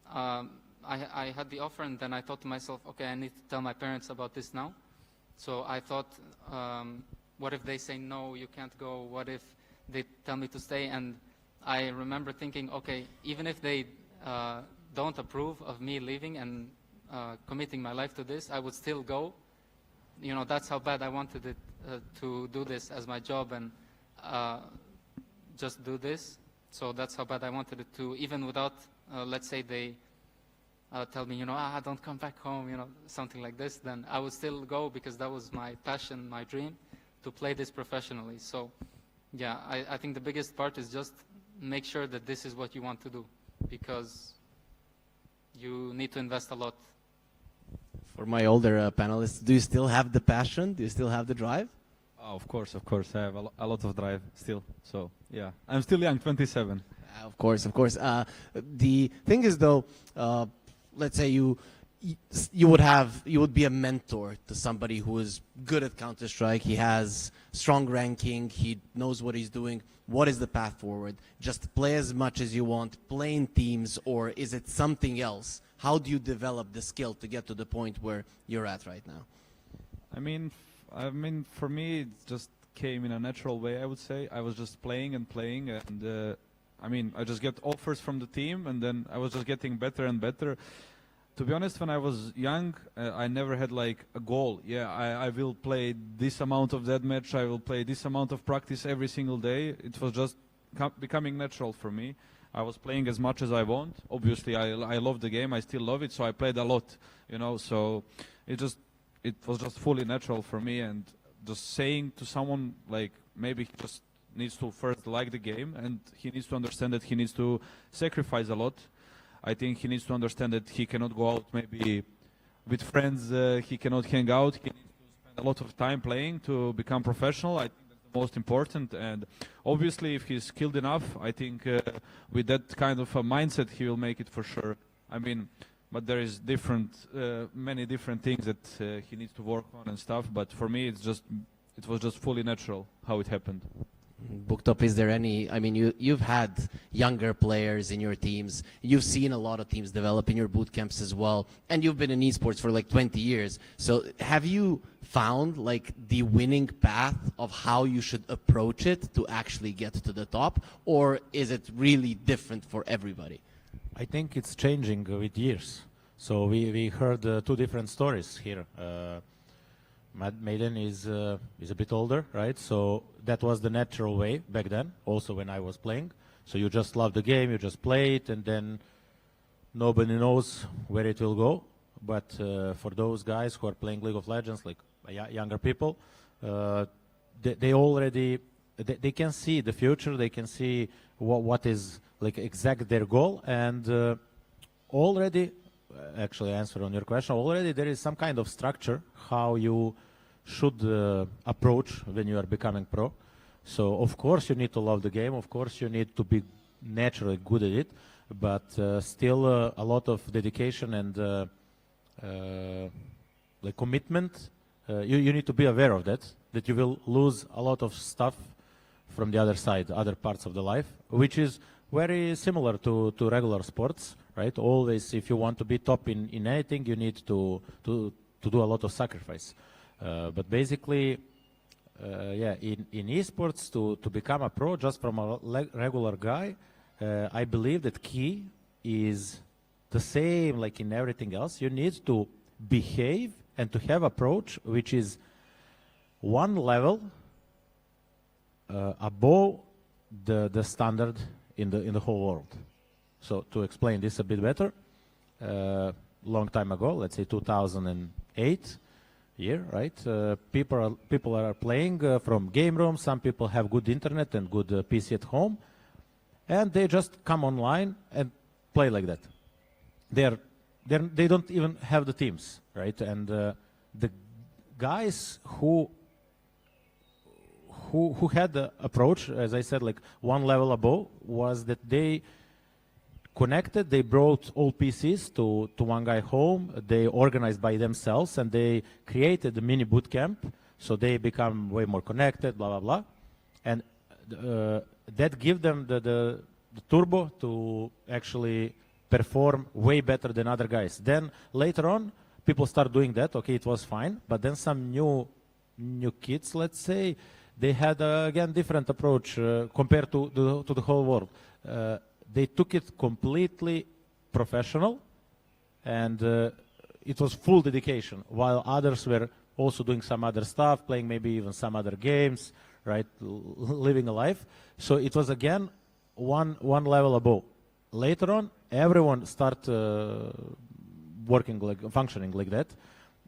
I had the offer, and then I thought to myself, okay, I need to tell my parents about this now. So I thought, what if they say, no, you can't go? What if they tell me to stay? And I remember thinking, okay, even if they don't approve of me leaving and committing my life to this, I would still go. You know, that's how bad I wanted it to do this as my job and just do this. So that's how bad I wanted it to, even without, let's say they tell me, you know, don't come back home, you know, something like this, then I would still go, because that was my passion, my dream, to play this professionally. So, yeah, I think the biggest part is just make sure that this is what you want to do, because you need to invest a lot. For my older panelists, do you still have the passion? Do you still have the drive? Oh, of course. I have a lot of drive still. So, yeah. I'm still young, 27. Of course. The thing is, though, let's say you would be a mentor to somebody who is good at Counter-Strike. He has strong ranking. He knows what he's doing. What is the path forward? Just play as much as you want, play in teams, or is it something else? How do you develop the skill to get to the point where you're at right now? I mean, for me, it just came in a natural way, I would say. I was just playing, and I just get offers from the team, and then I was just getting better and better. To be honest, when I was young, I never had like a goal. Yeah, I will play this amount of that match, I will play this amount of practice every single day. It was just becoming natural for me. I was playing as much as I want. Obviously, I love the game, I still love it, so I played a lot, you know, so it was just fully natural for me. And just saying to someone, like, maybe he just needs to first like the game, and he needs to understand that he needs to sacrifice a lot. I think he needs to understand that he cannot go out maybe with friends, he cannot hang out, he needs to spend a lot of time playing to become professional. I think most important. And obviously, if he's skilled enough, I think with that kind of a mindset, he will make it for sure. I mean, but there is many different things that he needs to work on and stuff. But for me, it was just fully natural how it happened. Buktop, is there any, I mean, you've had younger players in your teams, you've seen a lot of teams develop in your boot camps as well, and you've been in esports for like 20 years. So have you found like the winning path of how you should approach it to actually get to the top, or is it really different for everybody? I think it's changing with years. So we heard two different stories here. Maiden is a bit older, right? So that was the natural way back then, also when I was playing. So you just love the game, you just play it, and then nobody knows where it will go. But for those guys who are playing League of Legends, like younger people, they already they can see the future. They can see what is like exact their goal, and already. Actually answer on your question, already there is some kind of structure how you should approach when you are becoming pro. So of course you need to love the game, of course you need to be naturally good at it, but still a lot of dedication and like commitment. You need to be aware of that you will lose a lot of stuff from the other side, other parts of the life, which is very similar to regular sports, right? Always, if you want to be top in anything, you need to do a lot of sacrifice. But basically, yeah, in esports, to become a pro just from a regular guy, I believe that key is the same like in everything else. You need to behave and to have approach which is one level above the standard in the whole world. So to explain this a bit better, long time ago, let's say 2008 year, right? People are playing from game rooms. Some people have good internet and good PC at home, and they just come online and play like that. They don't even have the teams, right? And the guys who had the approach, as I said, like one level above, was that they connected, they brought all PCs to one guy home, they organized by themselves, and they created a mini boot camp, so they become way more connected, blah, blah, blah. And that give them the turbo to actually perform way better than other guys. Then later on, people start doing that, okay, it was fine, but then some new kids, let's say, they had, again, different approach compared to the whole world. They took it completely professional, and it was full dedication, while others were also doing some other stuff, playing maybe even some other games, right, living a life. So it was, again, one level above. Later on, everyone start working, like functioning like that.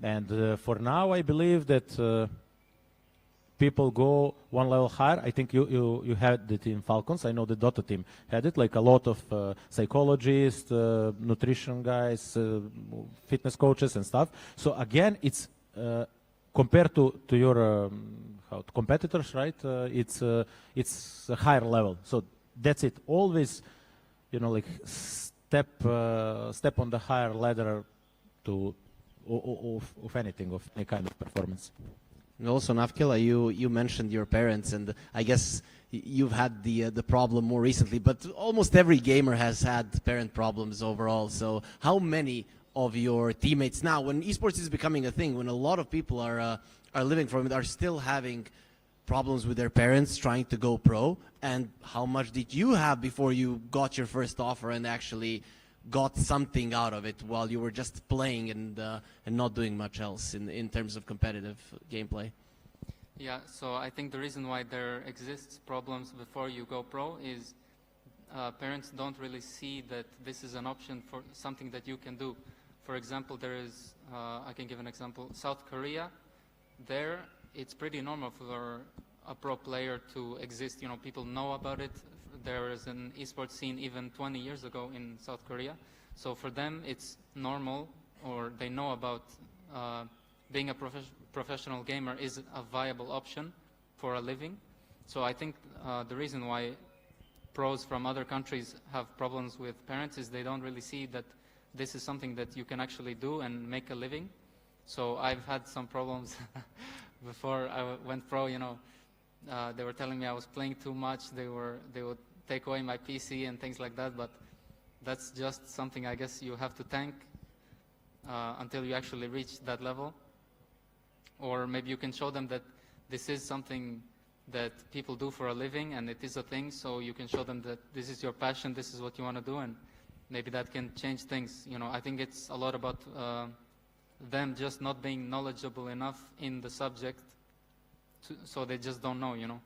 And for now, I believe that people go one level higher. I think you had it in Falcons. I know the Dota team had it, like a lot of psychologists, nutrition guys, fitness coaches and stuff. So again, it's compared to your competitors, right? It's a higher level. So that's it. Always, you know, like step on the higher ladder of anything, of any kind of performance. And also, Navkila, you mentioned your parents, and I guess you've had the problem more recently, but almost every gamer has had parent problems overall. So how many of your teammates now, when esports is becoming a thing, when a lot of people are living from it, are still having problems with their parents trying to go pro? And how much did you have before you got your first offer and actually got something out of it while you were just playing and not doing much else in terms of competitive gameplay? Yeah, so I think the reason why there exists problems before you go pro is parents don't really see that this is an option for something that you can do. For example, there is, I can give an example, South Korea. There, it's pretty normal for a pro player to exist. You know, people know about it. There is an esports scene even 20 years ago in South Korea. So for them, it's normal, or they know about being a professional gamer is a viable option for a living. So I think the reason why pros from other countries have problems with parents is they don't really see that this is something that you can actually do and make a living. So I've had some problems before I went pro, you know. They were telling me I was playing too much. They would take away my PC and things like that, but that's just something I guess you have to tank until you actually reach that level. Or maybe you can show them that this is something that people do for a living and it is a thing, so you can show them that this is your passion, this is what you want to do, and maybe that can change things. You know, I think it's a lot about them just not being knowledgeable enough in the subject, so they just don't know, you know.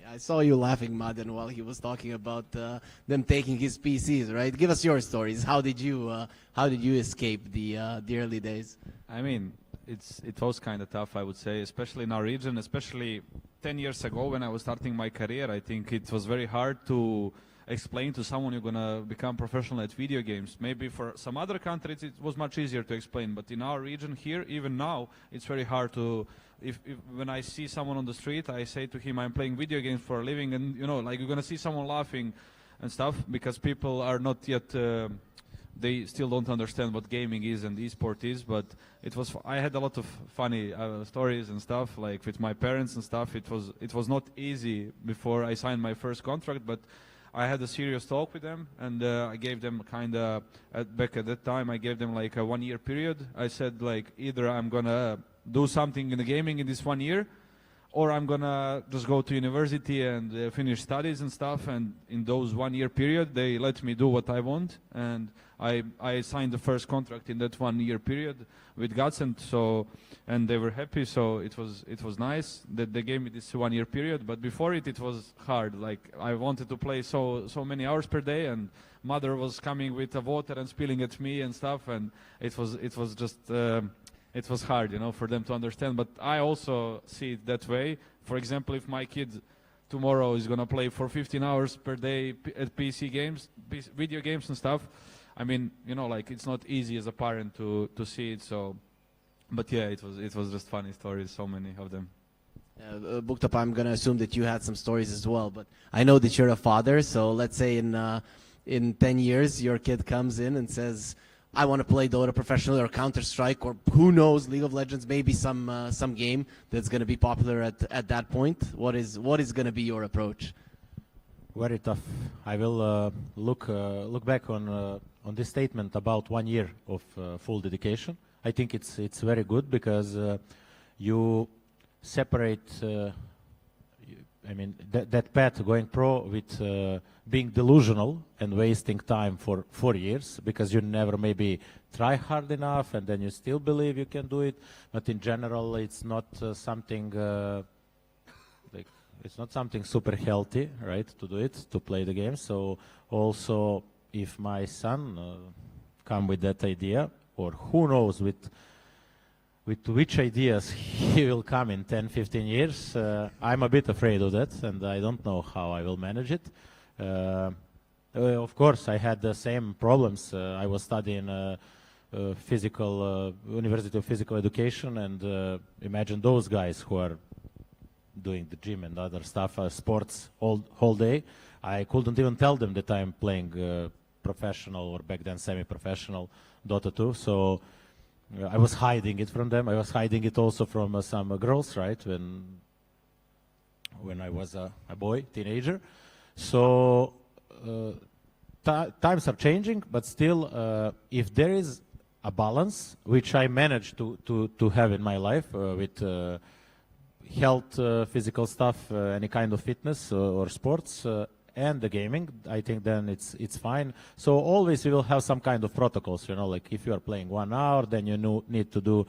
I saw you laughing, Mladen, while he was talking about them taking his PCs, right? Give us your stories. How did you escape the early days? I mean, it was kind of tough, I would say, especially in our region, especially 10 years ago when I was starting my career. I think it was very hard to explain to someone you're going to become professional at video games. Maybe for some other countries it was much easier to explain, but in our region here, even now, it's very hard to, if when I see someone on the street, I say to him, I'm playing video games for a living, and you know, like you're going to see someone laughing and stuff, because people are not yet, they still don't understand what gaming is and esport is. But I had a lot of funny stories and stuff, like with my parents and stuff. It was not easy before I signed my first contract, but I had a serious talk with them, and I gave them back at that time, I gave them like a 1 year period. I said, like, either I'm gonna do something in the gaming in this 1 year, or I'm gonna just go to university and finish studies and stuff. And in those 1 year period, they let me do what I want, and I signed the first contract in that 1 year period with Godsend, and they were happy. So it was nice that they gave me this 1 year period. But before it was hard. Like, I wanted to play so many hours per day, and mother was coming with the water and spilling at me and stuff, and it was just it was hard, you know, for them to understand. But I also see it that way. For example, if my kid tomorrow is gonna play for 15 hours per day at PC games, video games and stuff, I mean, you know, like, it's not easy as a parent to see it. So, but yeah, it was just funny stories, so many of them. Buktap, I'm gonna assume that you had some stories as well, but I know that you're a father. So let's say in 10 years, your kid comes in and says, I want to play Dota professionally, or Counter-Strike, or who knows, League of Legends, maybe some game that's going to be popular at that point. What is going to be your approach? Very tough. I will look back on this statement about 1 year of full dedication. I think it's very good, because you separate I mean, that path going pro with being delusional and wasting time for 4 years, because you never maybe try hard enough, and then you still believe you can do it. But in general, it's not something like, it's not something super healthy, right, to do it, to play the game. So also, if my son come with that idea, or who knows with which ideas he will come in 10, 15 years, I'm a bit afraid of that, and I don't know how I will manage it. Of course, I had the same problems. I was studying University of Physical Education, and imagine those guys who are doing the gym and other stuff, sports whole day. I couldn't even tell them that I'm playing professional, or back then semi-professional, Dota 2. So I was hiding it from them. I was hiding it also from some girls, right, when I was a boy, teenager. So times are changing, but still, if there is a balance, which I managed to have in my life with health, physical stuff, any kind of fitness or sports, and the gaming, I think then it's fine. So always you will have some kind of protocols, you know, like if you are playing 1 hour, then you need to do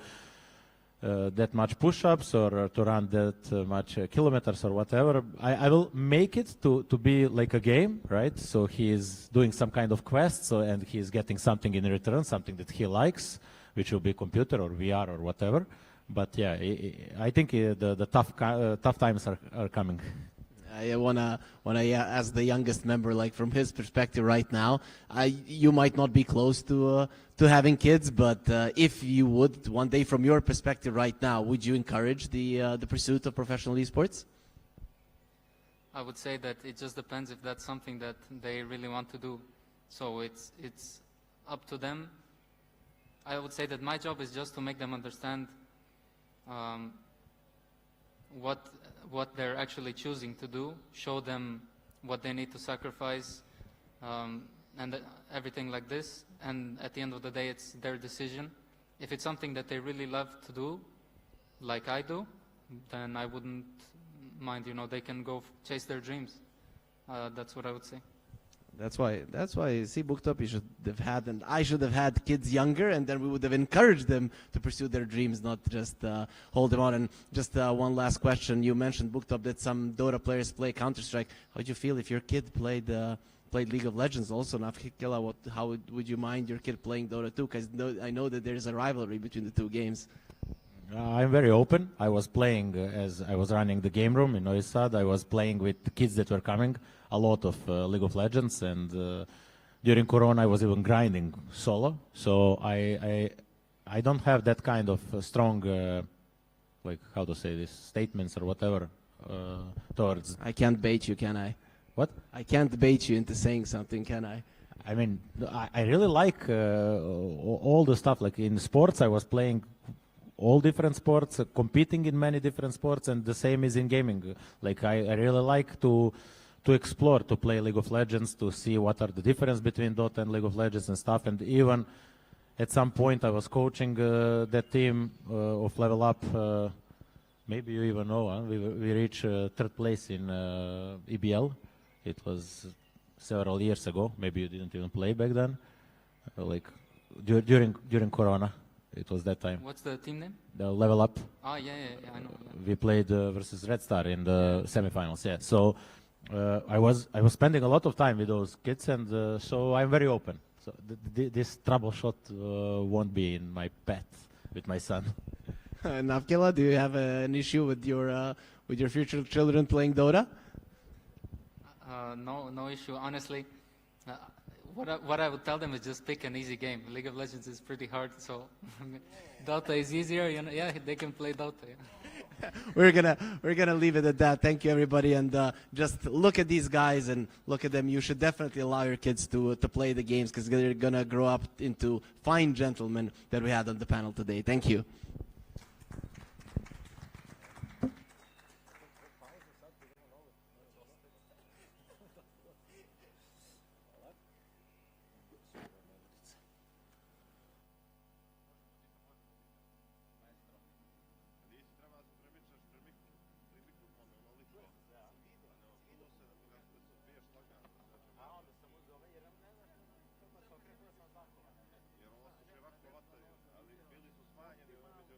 that much push-ups, or to run that much kilometers or whatever. I will make it to be like a game, right? So he is doing some kind of quest, and he is getting something in return, something that he likes, which will be computer or VR or whatever. But yeah, I think the tough times are coming. I wanna ask the youngest member, like, from his perspective right now. You might not be close to having kids, but if you would one day, from your perspective right now, would you encourage the pursuit of professional esports? I would say that it just depends if that's something that they really want to do. So it's up to them. I would say that my job is just to make them understand what they're actually choosing to do, show them what they need to sacrifice, and everything like this. And at the end of the day, it's their decision. If it's something that they really love to do, like I do, then I wouldn't mind. You know, they can go chase their dreams. That's what I would say. That's why see, Booktop, you should have had, and I should have had kids younger, and then we would have encouraged them to pursue their dreams, not just hold them on. And just one last question: you mentioned, Booktop, that some Dota players play Counter-Strike. How would you feel if your kid played League of Legends also? How would you mind your kid playing Dota 2? Because I know that there is a rivalry between the two games. I'm very open. I was playing as I was running the game room in Noisad. I was playing with the kids that were coming, a lot of League of Legends, and during Corona I was even grinding solo. So I don't have that kind of strong, like, how to say this, statements or whatever towards. I can't bait you, can I? What? I can't bait you into saying something, can I? I mean, I really like all the stuff. Like in sports, I was playing all different sports, competing in many different sports, and the same is in gaming. Like I really like to explore, to play League of Legends, to see what are the difference between Dota and League of Legends and stuff. And even at some point I was coaching that team of Level Up. Maybe you even know, huh? We reached third place in EBL. It was several years ago. Maybe you didn't even play back then. Like during Corona. It was that time. What's the team name? The Level Up. Ah, yeah, I know. Yeah. We played versus Red Star in the semifinals. Yeah. So I was spending a lot of time with those kids, and so I'm very open. So this troubleshot won't be in my path with my son. Navkela, do you have an issue with your future children playing Dota? No issue. Honestly, what I would tell them is just pick an easy game. League of Legends is pretty hard, so Dota is easier. You know, yeah, they can play Dota. Yeah. We're gonna leave it at that. Thank you, everybody, and just look at these guys and look at them. You should definitely allow your kids to play the games, because they're gonna grow up into fine gentlemen that we had on the panel today. Thank you. Jer ovo su široko vataju, ali bili su smanjeni u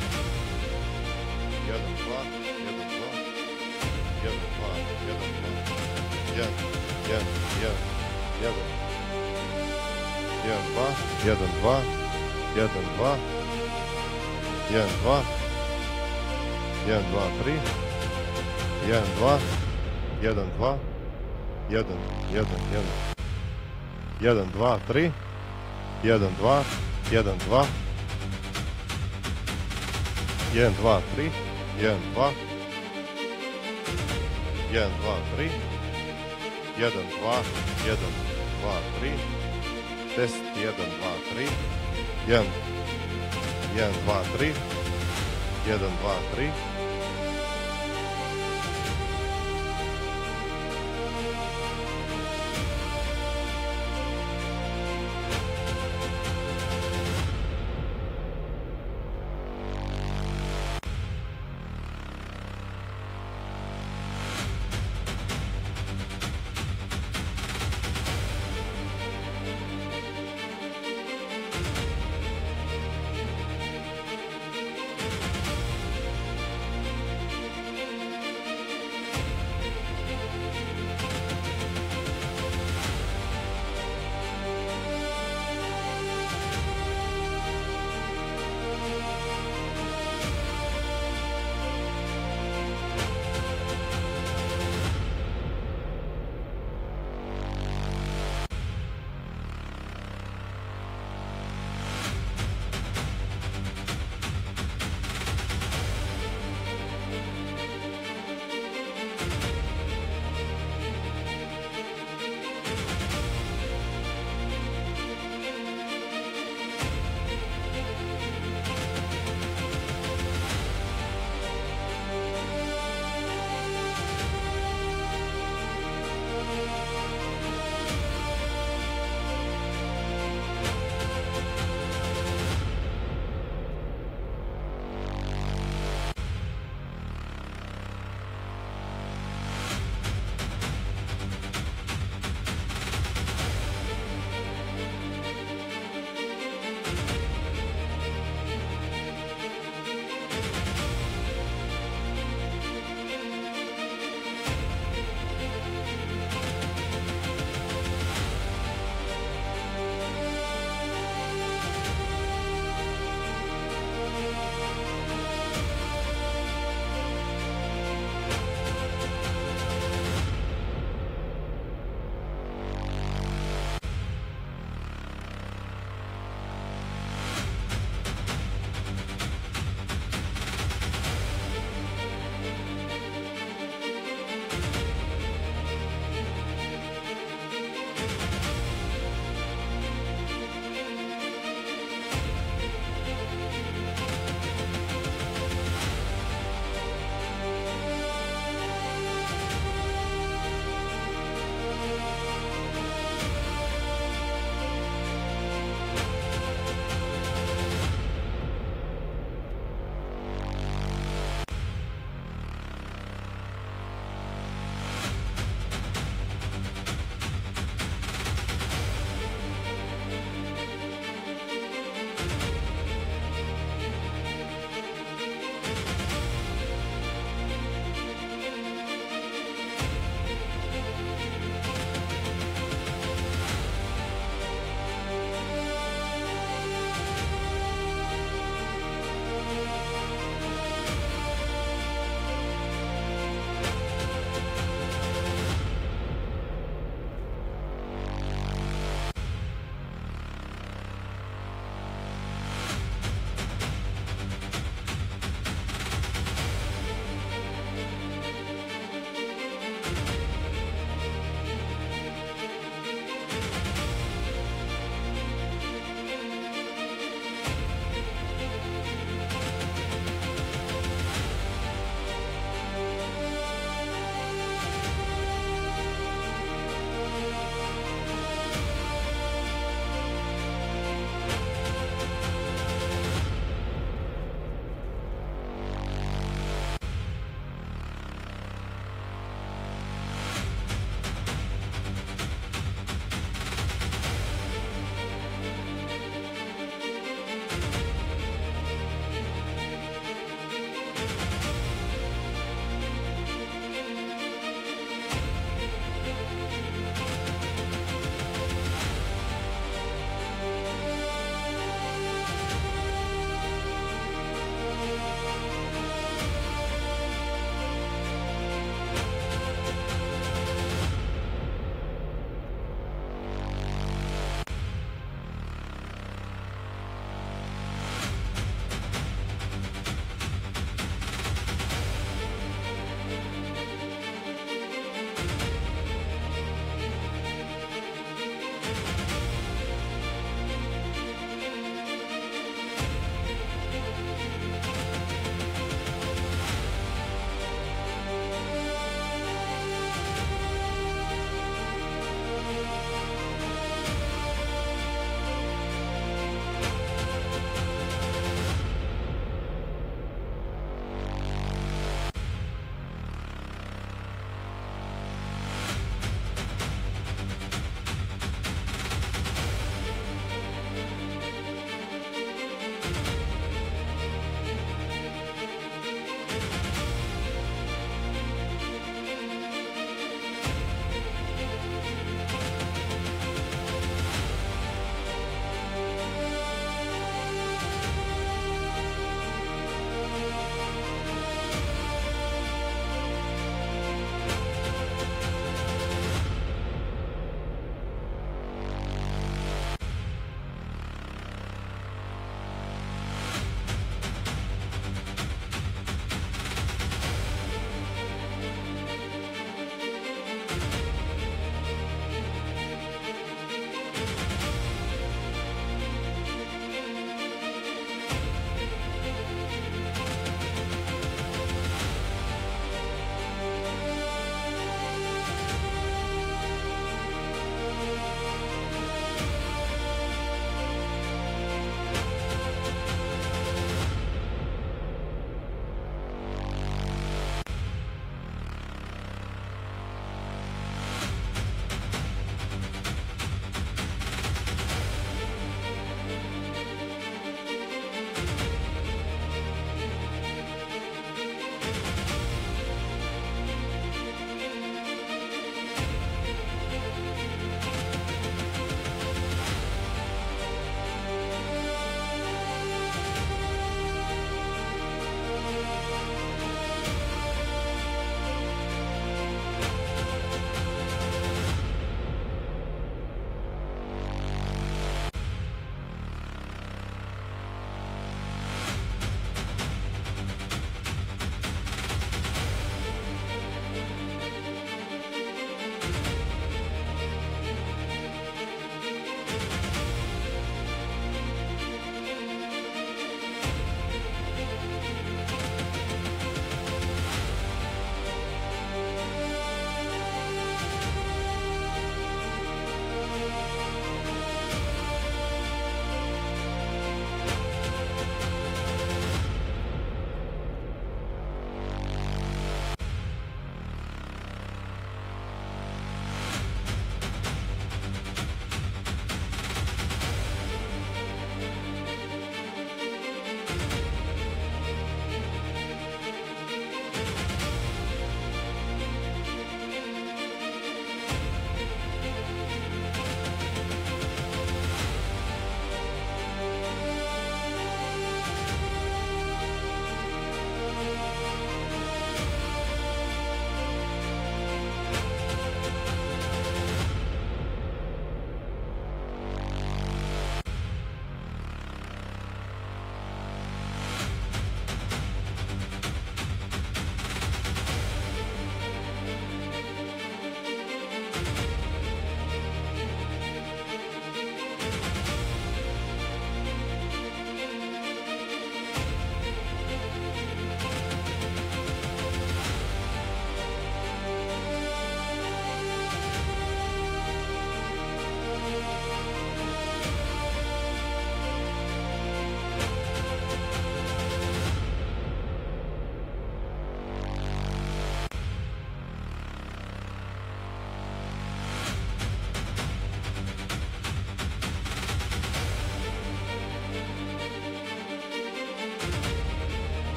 Test 1, 2, 3. 1, 2, 3. 1, 2, 3.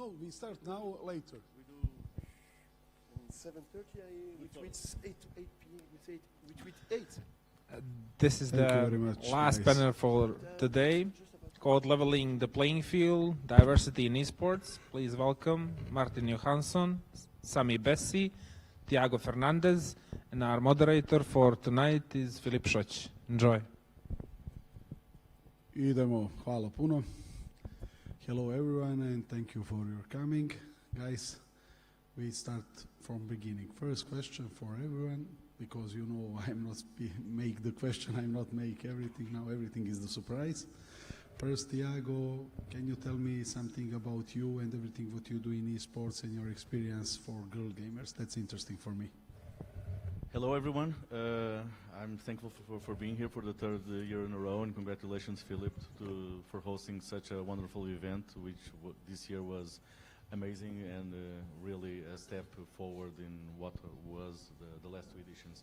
No, we start now later. We do 7:30. We tweet 8 p.m. We tweet 8. This is Thank you very the much, last guys. panel for today, called Leveling the Playing Field, Diversity in Esports. Please welcome Martin Johansson, Sami Bessi, Tiago Fernandez, and our moderator for tonight is Filip Šoć. Enjoy. Idemo, hvala puno. Hello everyone and thank you for your coming. Guys, we start from beginning. First question for everyone, because you know I'm not make the question, I'm not make everything. Now everything is the surprise. First, Tiago, can you tell me something about you and everything what you do in esports and your experience for girl gamers? That's interesting for me. Hello everyone. I'm thankful for being here for the third year in a row, and congratulations, Philip, for hosting such a wonderful event, which this year was amazing and really a step forward in what was the last two editions.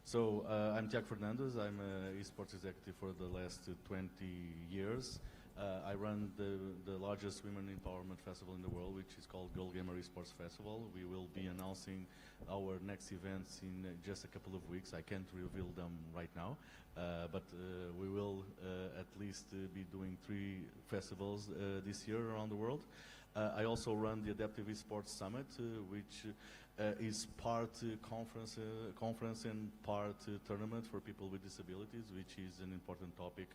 So I'm Tiago Fernandez. I'm an esports executive for the last 20 years. I run the largest women empowerment festival in the world, which is called Girl Gamer Esports Festival. We will be announcing our next events in just a couple of weeks. I can't reveal them right now, but we will at least be doing 3 festivals this year around the world. I also run the Adaptive Esports Summit, which is part conference and part tournament for people with disabilities, which is an important topic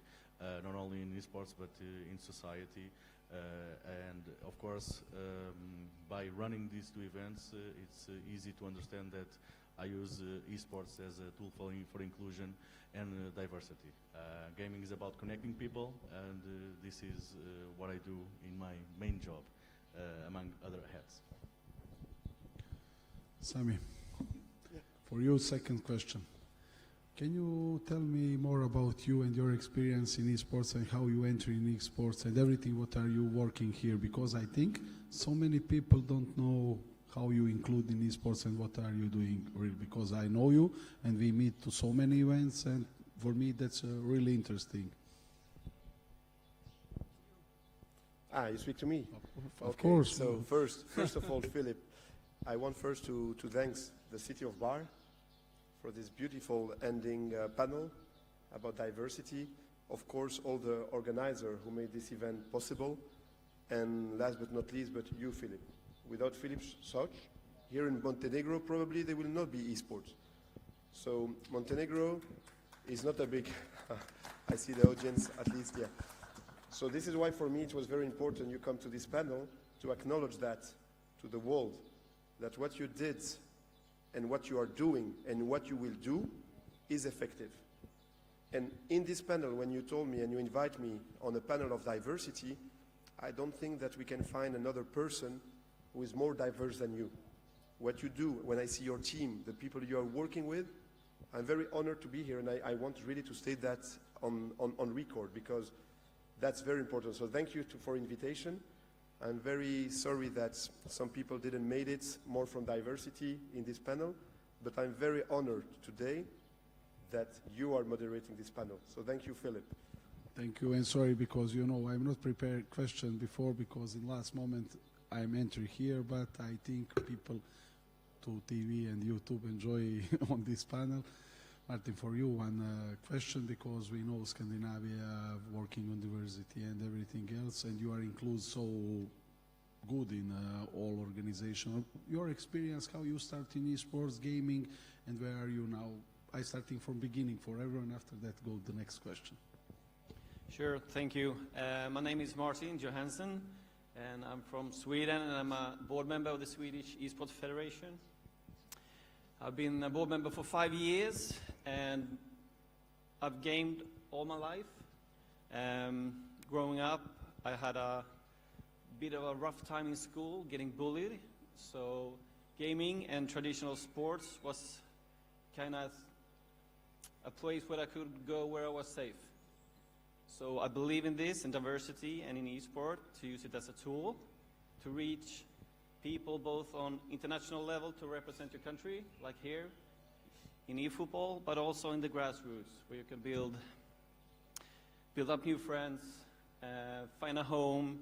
not only in esports but in society. And of course, by running these 2 events, it's easy to understand that I use esports as a tool for inclusion and diversity. Gaming is about connecting people, and this is what I do in my main job, among other hats. Sami, for you, second question. Can you tell me more about you and your experience in esports and how you enter in esports and everything? What are you working here? Because I think so many people don't know how you include in esports and what are you doing. Because I know you and we meet to so many events, and for me that's really interesting. You speak to me? Of course. So first of all, Philip, I want first to thank the city of Bar for this beautiful ending panel about diversity. Of course, all the organizers who made this event possible. And last but not least, but you, Philip. Without Filip Šoć, here in Montenegro, probably there will not be esports. So Montenegro is not a big, I see the audience at least, yeah. So this is why for me it was very important you come to this panel to acknowledge that to the world, that what you did and what you are doing and what you will do is effective. And in this panel, when you told me and you invite me on a panel of diversity, I don't think that we can find another person who is more diverse than you. What you do, when I see your team, the people you are working with, I'm very honored to be here, and I want really to state that on record, because that's very important. So thank you for invitation. I'm very sorry that some people didn't make it more from diversity in this panel, but I'm very honored today that you are moderating this panel. So thank you, Philip. Thank you, and sorry because you know I'm not prepared question before, because in last moment I'm entering here, but I think people to TV and YouTube enjoy on this panel. Martin, for you one question, because we know Scandinavia working on diversity and everything else, and you are included so good in all organization. Your experience, how you start in esports gaming, and where are you now? I starting from beginning for everyone. After that, go the next question. Sure, thank you. My name is Martin Johansson, and I'm from Sweden, and I'm a board member of the Swedish Esports Federation. I've been a board member for 5 years, and I've gamed all my life. Growing up, I had a bit of a rough time in school, getting bullied, so gaming and traditional sports was kind of a place where I could go where I was safe. So I believe in this, in diversity and in eSport, to use it as a tool to reach people both on international level to represent your country, like here in eFootball, but also in the grassroots, where you can build up new friends, find a home,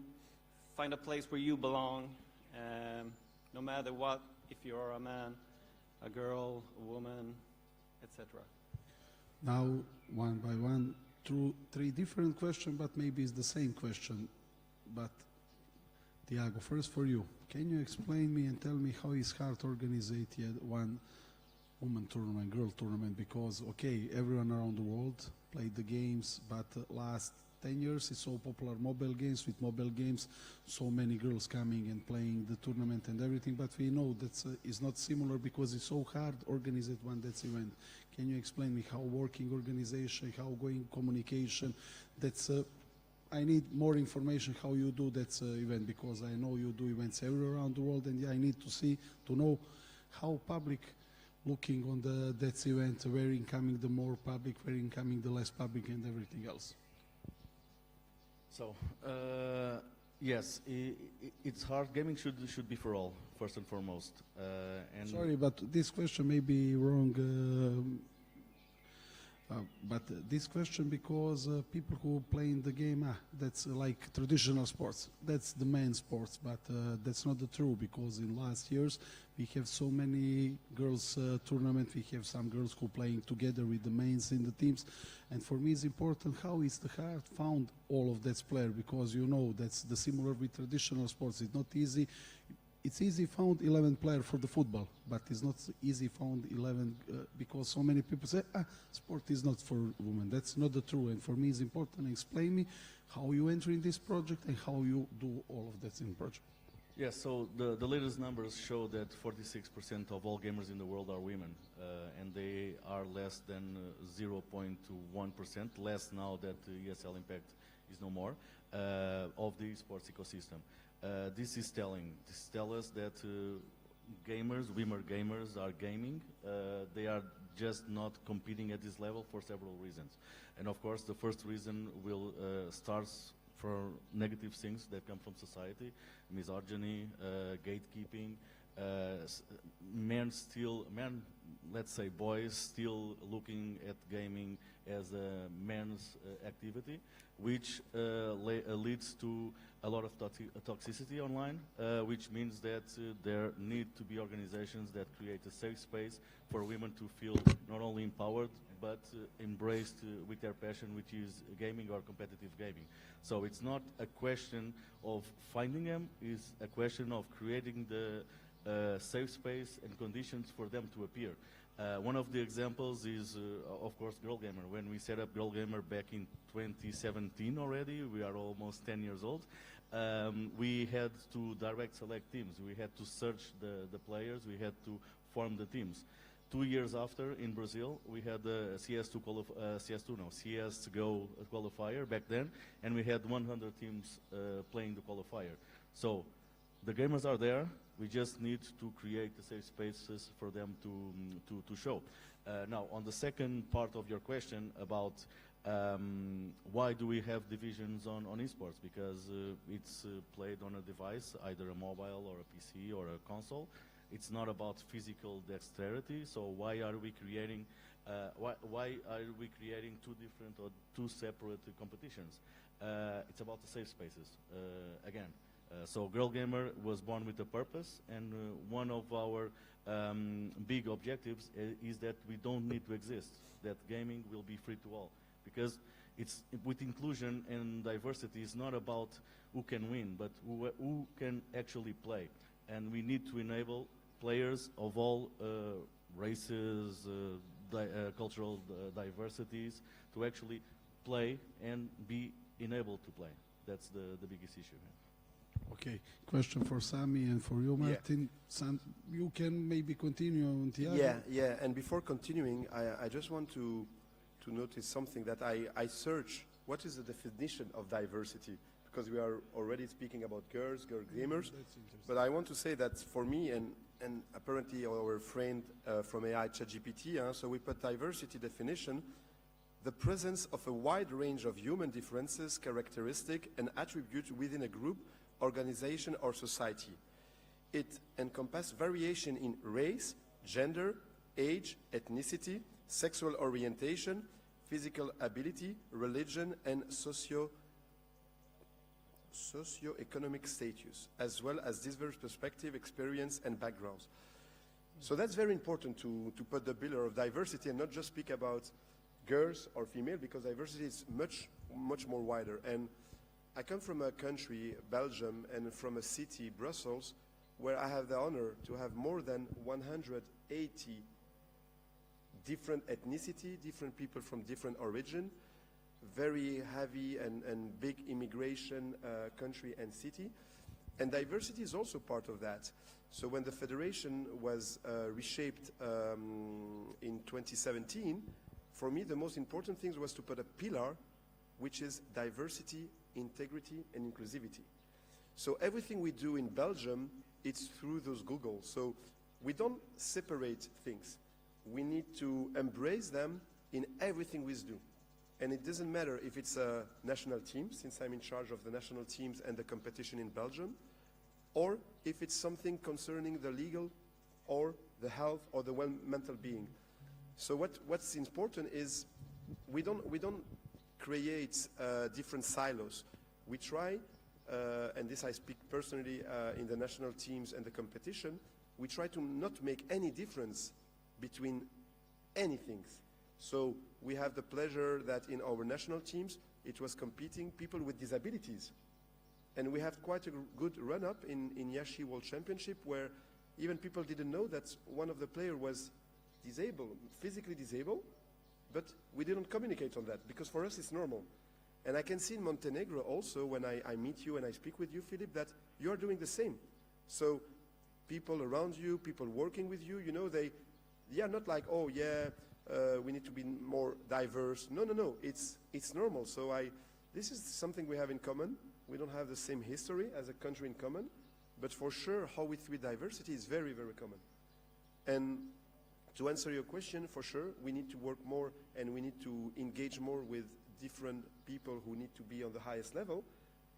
find a place where you belong, no matter what, if you're a man, a girl, a woman, etc. Now, one by one, three different questions, but maybe it's the same question. But Tiago, first for you. Can you explain me and tell me how is hard to organize one women tournament, girl tournament? Because, okay, everyone around the world played the games, but last 10 years it's so popular mobile games. With mobile games, so many girls coming and playing the tournament and everything, but we know that it's not similar because it's so hard to organize one that's event. Can you explain me how working organization, how going communication, that's I need more information how you do that event, because I know you do events everywhere around the world, and I need to know how public looking on that event, where incoming the more public, where incoming the less public, and everything else. So, yes, it's hard. Gaming should be for all, first and foremost. And sorry, but this question may be wrong. But this question, because people who play in the game, that's like traditional sports. That's the main sports, but that's not the true, because in last years we have so many girls tournament. We have some girls who playing together with the mains in the teams, and for me it's important how is the hard found all of that player, because you know that's the similar with traditional sports. It's not easy. It's easy found 11 player for the football, but it's not easy found 11 because so many people say, sport is not for women. That's not the true. And for me, it's important. Explain me how you enter in this project and how you do all of that in the project. yes, so the latest numbers show that 46% of all gamers in the world are women, and they are less than 0.1%, less now that ESL Impact is no more, of the esports ecosystem. This is telling. This tells us that gamers, women gamers, are gaming. They are just not competing at this level for several reasons. And of course, the first reason will start for negative things that come from society, misogyny, gatekeeping, let's say boys still looking at gaming as a men's activity, which leads to a lot of toxicity online, which means that there need to be organizations that create a safe space for women to feel not only empowered, but embraced with their passion, which is gaming or competitive gaming. So it's not a question of finding them, it's a question of creating the safe space and conditions for them to appear. One of the examples is, of course, Girl Gamer. When we set up Girl Gamer back in 2017 already, we are almost 10 years old, we had to direct select teams. We had to search the players. We had to form the teams. 2 years after, in Brazil, we had the CSGO qualifier back then, and we had 100 teams playing the qualifier. So the gamers are there. We just need to create the safe spaces for them to show. Now, on the second part of your question about why do we have divisions on esports? Because it's played on a device, either a mobile or a PC or a console. It's not about physical dexterity. So why are we creating two different or two separate competitions? It's about the safe spaces. Again. So Girl Gamer was born with a purpose, and one of our big objectives is that we don't need to exist, that gaming will be free to all. Because it's with inclusion and diversity, it's not about who can win, but who can actually play. And we need to enable players of all races, cultural diversities, to actually play and be enabled to play. That's the biggest issue here. Okay, question for Sami and for you, Martin. Yeah. Sam, you can maybe continue on Tiago. Yeah, and before continuing, I just want to notice something that I search. What is the definition of diversity? Because we are already speaking about girl gamers, but I want to say that for me and apparently our friend from AI ChatGPT, so we put diversity definition, the presence of a wide range of human differences, characteristics, and attributes within a group, organization, or society. It encompasses variation in race, gender, age, ethnicity, sexual orientation, physical ability, religion, and socio-economic status, as well as diverse perspective, experience, and backgrounds. So that's very important to put the pillar of diversity and not just speak about girls or female, because diversity is much more wider. And I come from a country, Belgium, and from a city, Brussels, where I have the honor to have more than 180 different ethnicity, different people from different origin, very heavy and big immigration country and city. And diversity is also part of that. So when the federation was reshaped in 2017, for me the most important thing was to put a pillar which is diversity, integrity, and inclusivity. So everything we do in Belgium, it's through those googles. So we don't separate things. We need to embrace them in everything we do. And it doesn't matter if it's a national team, since I'm in charge of the national teams and the competition in Belgium, or if it's something concerning the legal or the health or the mental being. So what's important is we don't create different silos. We try, and this I speak personally in the national teams and the competition, we try to not make any difference between anything. So we have the pleasure that in our national teams, it was competing people with disabilities. And we have quite a good run-up in Yashi World Championship, where even people didn't know that one of the players was disabled, physically disabled, but we didn't communicate on that, because for us it's normal. And I can see in Montenegro also, when I meet you and I speak with you, Philip, that you are doing the same. So people around you, people working with you, you know, they are not like, oh yeah, we need to be more diverse. No, it's normal. So this is something we have in common. We don't have the same history as a country in common, but for sure how we treat diversity is very, very common. And to answer your question, for sure, we need to work more and we need to engage more with different people who need to be on the highest level,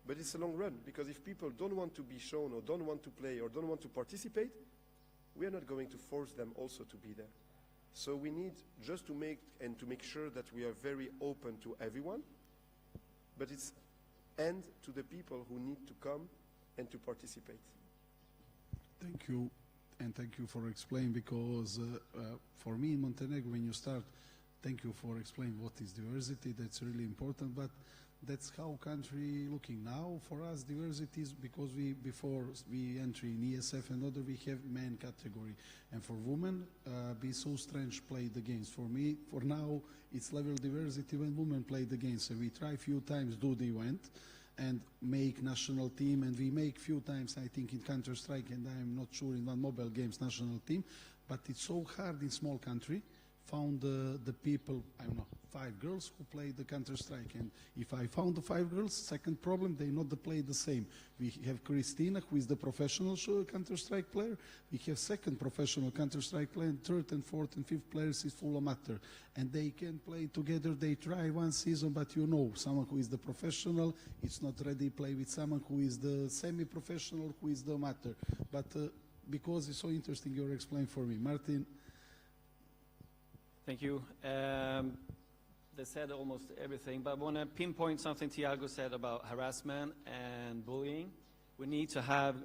but it's a long run, because if people don't want to be shown or don't want to play or don't want to participate, we are not going to force them also to be there. So we need just to make sure that we are very open to everyone, but it's and to the people who need to come and to participate. Thank you, and thank you for explaining, because for me in Montenegro, when you start, thank you for explaining what is diversity. That's really important, but that's how country looking now. For us, diversity is because before we enter in ESF and other, we have men category, and for women, be so strange play the games. For me, for now, it's level diversity when women play the games. So we try few times do the event and make national team, and we make few times, I think, in Counter-Strike, and I'm not sure in one mobile games national team, but it's so hard in small country. Found the people, I don't know, 5 girls who play the Counter-Strike, and if I found the 5 girls, second problem, they not play the same. We have Christina, who is the professional Counter-Strike player. We have second professional Counter-Strike player, and third and fourth and fifth players is full amateur. And they can play together, they try one season, but you know, someone who is the professional, it's not ready to play with someone who is the semi-professional, who is the amateur. But because it's so interesting, you're explaining for me. Martin? Thank you. They said almost everything, but I want to pinpoint something Thiago said about harassment and bullying. We need to have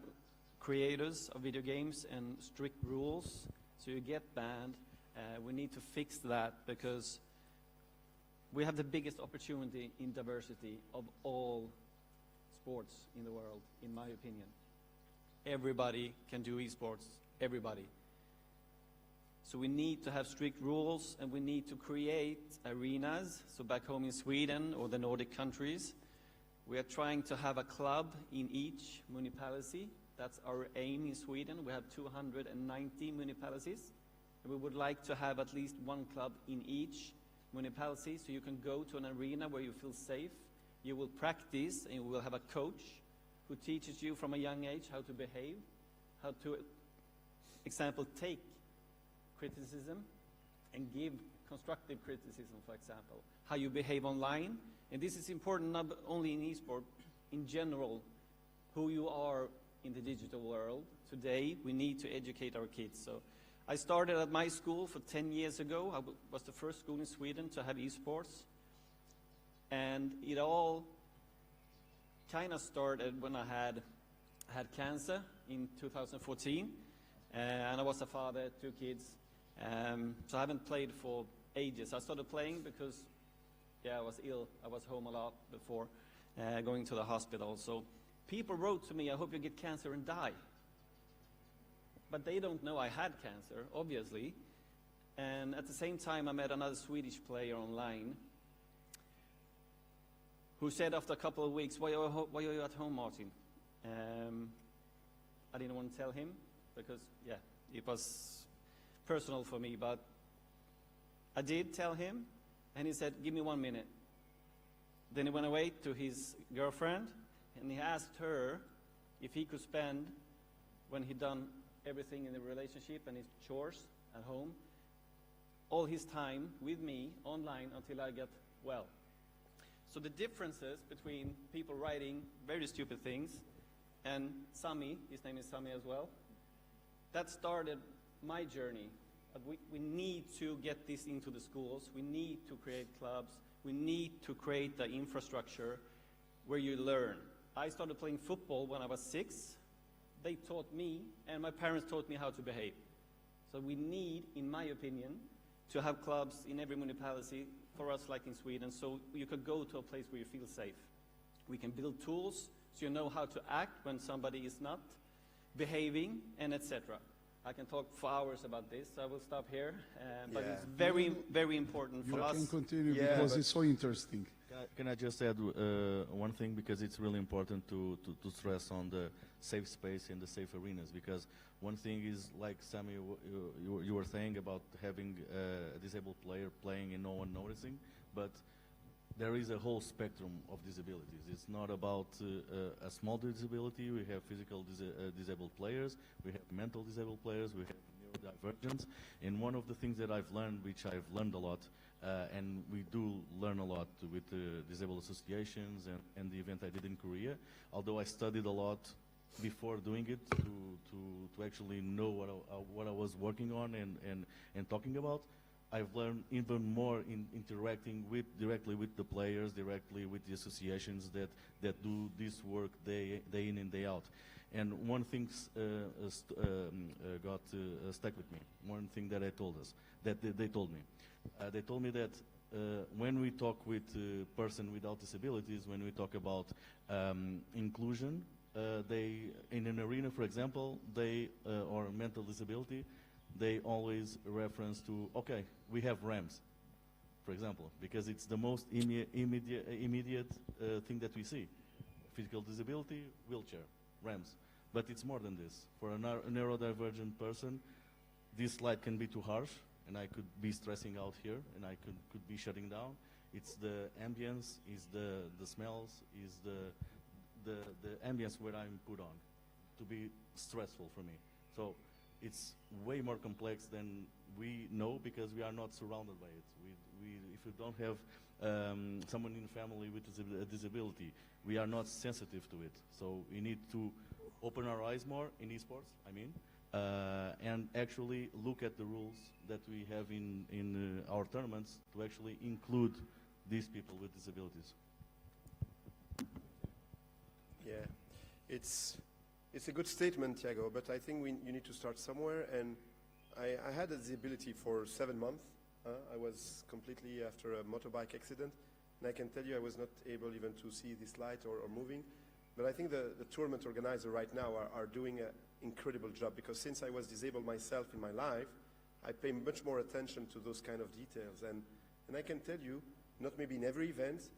creators of video games and strict rules so you get banned. We need to fix that, because we have the biggest opportunity in diversity of all sports in the world, in my opinion. Everybody can do esports, everybody. So we need to have strict rules, and we need to create arenas. So back home in Sweden or the Nordic countries, we are trying to have a club in each municipality. That's our aim in Sweden. We have 290 municipalities, and we would like to have at least one club in each municipality, so you can go to an arena where you feel safe. You will practice, and you will have a coach who teaches you from a young age how to behave, how to, example, take criticism and give constructive criticism, for example, how you behave online. And this is important not only in eSport, in general, who you are in the digital world. Today, we need to educate our kids. So I started at my school 10 years ago. I was the first school in Sweden to have eSports. And it all kind of started when I had cancer in 2014, and I was a father, 2 kids, so I haven't played for ages. I started playing because, yeah, I was ill. I was home a lot before going to the hospital. So people wrote to me, I hope you get cancer and die. But they don't know I had cancer, obviously. And at the same time, I met another Swedish player online who said after a couple of weeks, why are you at home, Martin? I didn't want to tell him because, yeah, it was personal for me. But I did tell him, and he said, give me 1 minute. Then he went away to his girlfriend, and he asked her if he could spend, when he'd done everything in the relationship and his chores at home, all his time with me online until I get well. So the differences between people writing very stupid things and Sami, his name is Sami as well, that started my journey. But we need to get this into the schools. We need to create clubs. We need to create the infrastructure where you learn. I started playing football when I was 6. They taught me, and my parents taught me how to behave. So we need, in my opinion, to have clubs in every municipality, for us like in Sweden, so you could go to a place where you feel safe. We can build tools so you know how to act when somebody is not behaving, and etc. I can talk for hours about this, so I will stop here, but it's very, very important for us. You can continue because it's so interesting. Can I just add one thing, because it's really important to stress on the safe space and the safe arenas, because one thing is, like Sami, you were saying about having a disabled player playing and no one noticing, but there is a whole spectrum of disabilities. It's not about a small disability. We have physical disabled players, we have mental disabled players, we have neurodivergence, and one of the things that I've learned, which I've learned a lot, and we do learn a lot with the disabled associations and the event I did in Korea, although I studied a lot before doing it to actually know what I was working on and talking about. I've learned even more in interacting directly with the players, directly with the associations that do this work day in and day out. And one thing got stuck with me. One thing that they told me. They told me that when we talk with a person without disabilities, when we talk about inclusion, they, in an arena, for example, or mental disability, they always reference to, okay, we have ramps, for example, because it's the most immediate thing that we see. Physical disability, wheelchair, ramps. But it's more than this. For a neurodivergent person, this slide can be too harsh, and I could be stressing out here, and I could be shutting down. It's the ambience, is the smells, is the ambience where I'm put on to be stressful for me. So it's way more complex than we know, because we are not surrounded by it. If you don't have someone in the family with a disability, we are not sensitive to it. So we need to open our eyes more in esports, and actually look at the rules that we have in our tournaments to actually include these people with disabilities. Yeah, it's a good statement, Thiago, but I think you need to start somewhere. And I had a disability for 7 months. I was completely after a motorbike accident, and I can tell you I was not able even to see this light or moving. But I think the tournament organizer right now are doing an incredible job, because since I was disabled myself in my life, I pay much more attention to those kind of details. And I can tell you, not maybe in every event,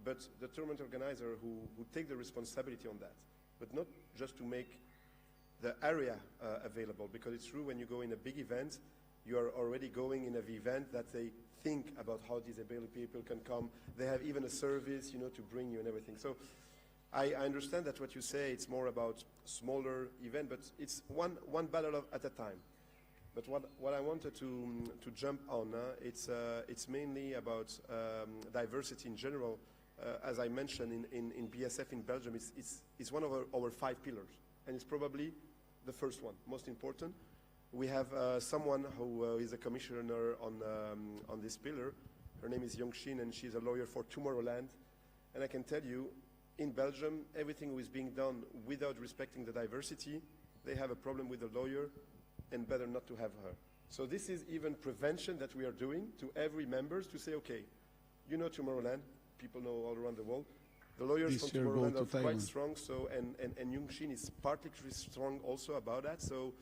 but the tournament organizer who take the responsibility on that, but not just to make the area available, because it's true when you go in a big event, you are already going in an event that they think about how disabled people can come. They have even a service, to bring you and everything. So I understand that what you say, it's more about smaller event, but it's one battle at a time. But what I wanted to jump on, it's mainly about diversity in general. As I mentioned in BSF in Belgium, it's one of our 5 pillars, and it's probably the first one, most important. We have someone who is a commissioner on this pillar. Her name is Yongshin, and she's a lawyer for Tomorrowland. And I can tell you, in Belgium, everything is being done without respecting the diversity. They have a problem with the lawyer, and better not to have her. So this is even prevention that we are doing to every members to say, okay, you know Tomorrowland, people know all around the world. The lawyers This from year go Tomorrowland to are quite Thailand. strong, so and Yung Shin is particularly strong also about that. So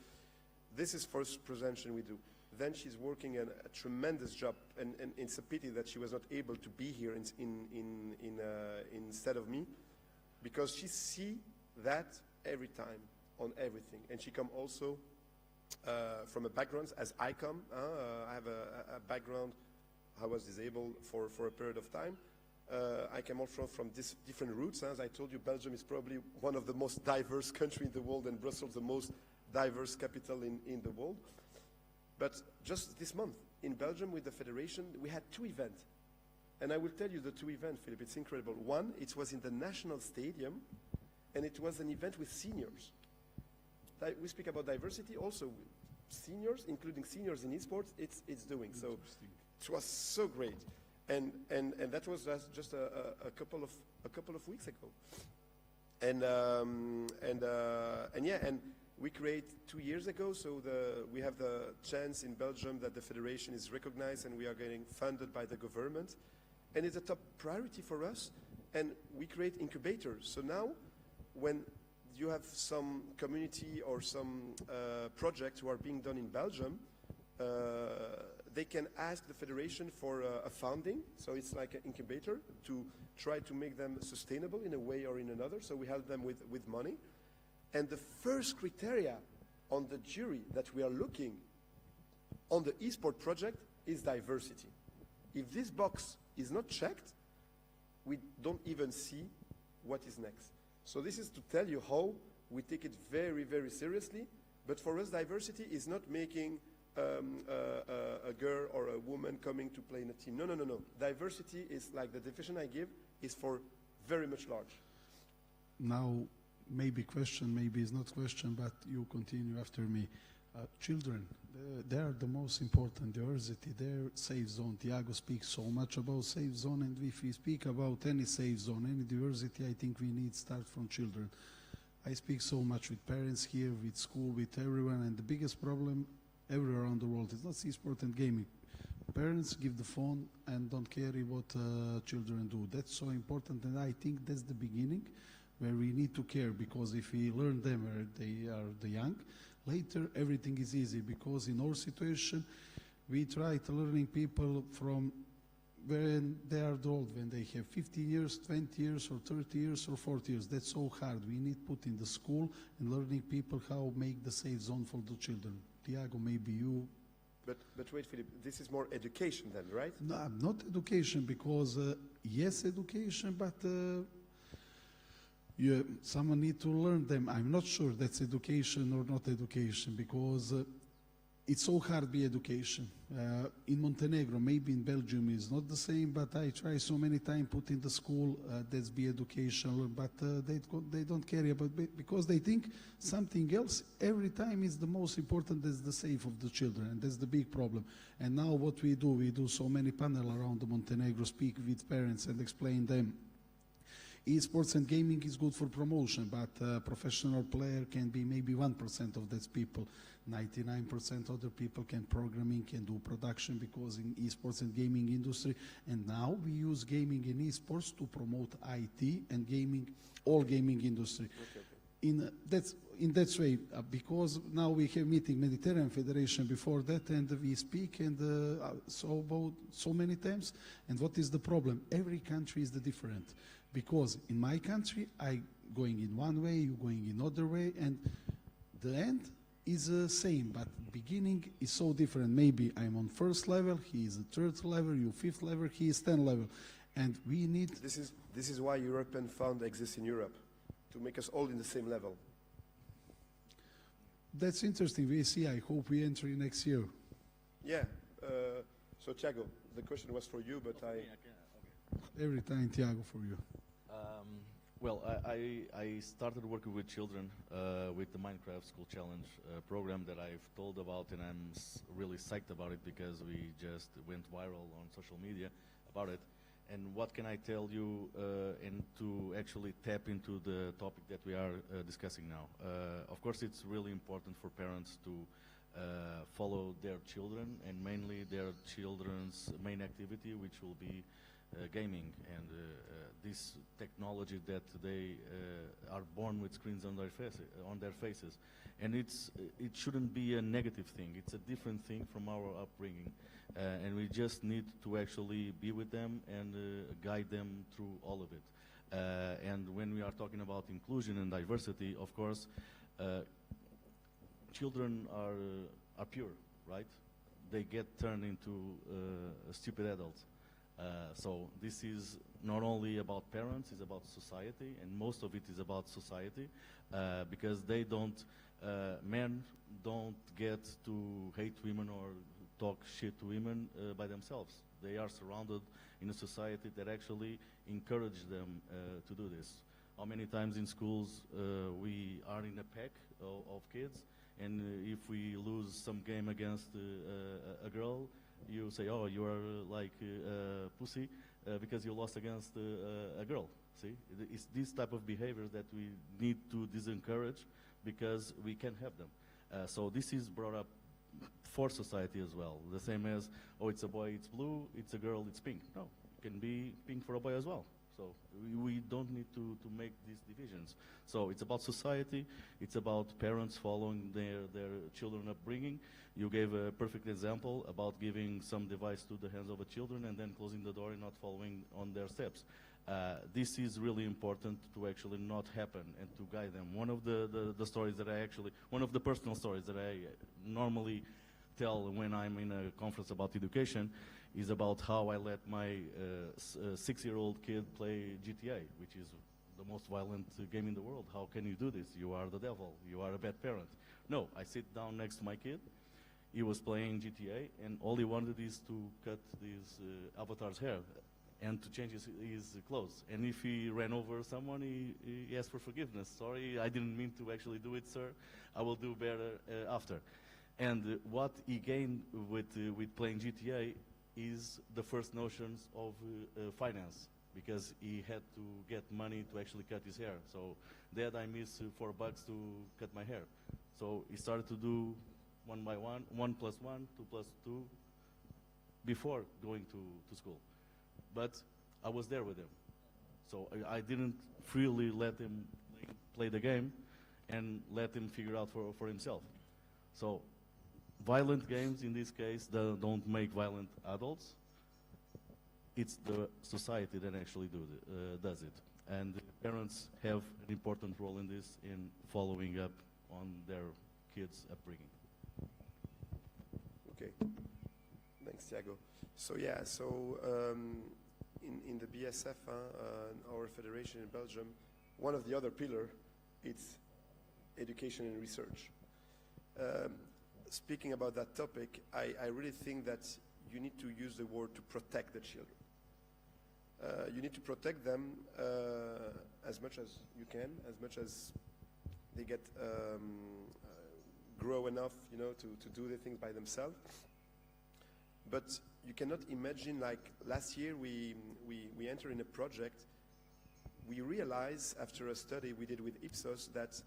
this is first prevention we do. Then she's working a tremendous job, and it's a pity that she was not able to be here instead of me, because she see that every time on everything, and she come also from a background as I come. I have a background. I was disabled for a period of time. I came also from different roots. As I told you, Belgium is probably one of the most diverse countries in the world, and Brussels the most diverse capital in the world. But just this month, in Belgium with the federation, we had 2 events. And I will tell you the 2 events, Philip, it's incredible. One, it was in the National Stadium, and it was an event with seniors. We speak about diversity also with seniors, including seniors in esports, it's doing. So it was so great. And that was just a couple of weeks ago. And we create 2 years ago, so we have the chance in Belgium that the federation is recognized and we are getting funded by the government. And it's a top priority for us. And we create incubators. So now when you have some community or some projects who are being done in Belgium, they can ask the federation for a funding. So it's like an incubator to try to make them sustainable in a way or in another. So we help them with money. And the first criteria on the jury that we are looking on the eSport project is diversity. If this box is not checked, we don't even see what is next. So this is to tell you how we take it very, very seriously. But for us, diversity is not making a girl or a woman coming to play in a team. No, no, no, no. Diversity is, like the definition I give, is for very much large. Now, maybe question, maybe it's not question, but you continue after me. Children, they are the most important diversity. Their safe zone. Thiago speaks so much about safe zone, and if we speak about any safe zone, any diversity, I think we need start from children. I speak so much with parents here, with school, with everyone, and the biggest problem everywhere around the world is not eSport and gaming. Parents give the phone and don't care what children do. That's so important, and I think that's the beginning where we need to care, because if we learn them where they are the young, later everything is easy, because in our situation we try to learning people from when they are old, when they have 15 years, 20 years or 30 years or 40 years. That's so hard. We need put in the school and learning people how make the safe zone for the children. Thiago, maybe you. But wait, Philip, this is more education then, right? No, not education, because yes, education, but someone need to learn them. I'm not sure that's education or not education, because it's so hard to be education. In Montenegro, maybe in Belgium is not the same, but I try so many times put in the school that's be educational, but they don't care about it, because they think something else every time is the most important, is the safe of the children, and that's the big problem. And now what we do so many panel around the Montenegro, speak with parents and explain them. Esports and gaming is good for promotion, but professional player can be maybe 1% of those people. 99% other people can programming, can do production, because in esports and gaming industry. And now we use gaming and esports to promote IT and gaming, all gaming industry. Okay. In that way, because now we have meeting Mediterranean Federation before that, and we speak and so about so many times. And what is the problem? Every country is the different. Because in my country, I going in one way, you going in other way, and the end is the same, but beginning is so different. Maybe I'm on first level, he is a third level, you fifth level, he is 10 level, and we need. This is why European Fund exists in Europe, to make us all in the same level. That's interesting. We see. I hope we enter next year. Yeah. So Thiago, the question was for you, but Every time, Thiago, for you. Well, I started working with children with the Minecraft School Challenge program that I've told about, and I'm really psyched about it because we just went viral on social media about it. And what can I tell you, and to actually tap into the topic that we are discussing now. Of course, it's really important for parents to follow their children, and mainly their children's main activity, which will be gaming, and this technology that they are born with screens on their faces. And it shouldn't be a negative thing. It's a different thing from our upbringing. And we just need to actually be with them and guide them through all of it. And when we are talking about inclusion and diversity, of course, children are pure, right? They get turned into stupid adults. So this is not only about parents, it's about society, and most of it is about society, because they don't, men don't get to hate women or talk shit to women by themselves. They are surrounded in a society that actually encourages them to do this. How many times in schools we are in a pack of kids, and if we lose some game against a girl, you say, oh, you are like pussy because you lost against a girl. See, it's this type of behavior that we need to disencourage because we can have them. So this is brought up for society as well. The same as, oh, it's a boy, it's blue, it's a girl, it's pink. No, it can be pink for a boy as well. So we don't need to make these divisions. So it's about society, it's about parents following their children upbringing. You gave a perfect example about giving some device to the hands of the children and then closing the door and not following on their steps. This is really important to actually not happen and to guide them. One of the stories that one of the personal stories that I normally tell when I'm in a conference about education is about how I let my 6-year-old kid play GTA, which is the most violent game in the world. How can you do this? You are the devil. You are a bad parent. No, I sit down next to my kid. He was playing GTA, and all he wanted is to cut his avatar's hair and to change his clothes. And if he ran over someone, he asked for forgiveness. Sorry, I didn't mean to actually do it, sir. I will do better after. And what he gained with playing GTA is the first notions of finance, because he had to get money to actually cut his hair. So, Dad, I miss $4 to cut my hair. So he started to do 1 by 1, 1 plus 1, 2 plus 2, before going to school. But I was there with him. So I didn't freely let him play the game and let him figure out for himself. So violent games in this case don't make violent adults. It's the society that actually does it. And parents have an important role in this, in following up on their kids' upbringing. Okay, thanks, Thiago. So yeah, in the BSF, our federation in Belgium, one of the other pillars is education and research. Speaking about that topic, I really think that you need to use the word to protect the children. You need to protect them as much as you can, as much as they get grow enough, to do the things by themselves. But you cannot imagine, like last year we entered in a project. We realized after a study we did with Ipsos that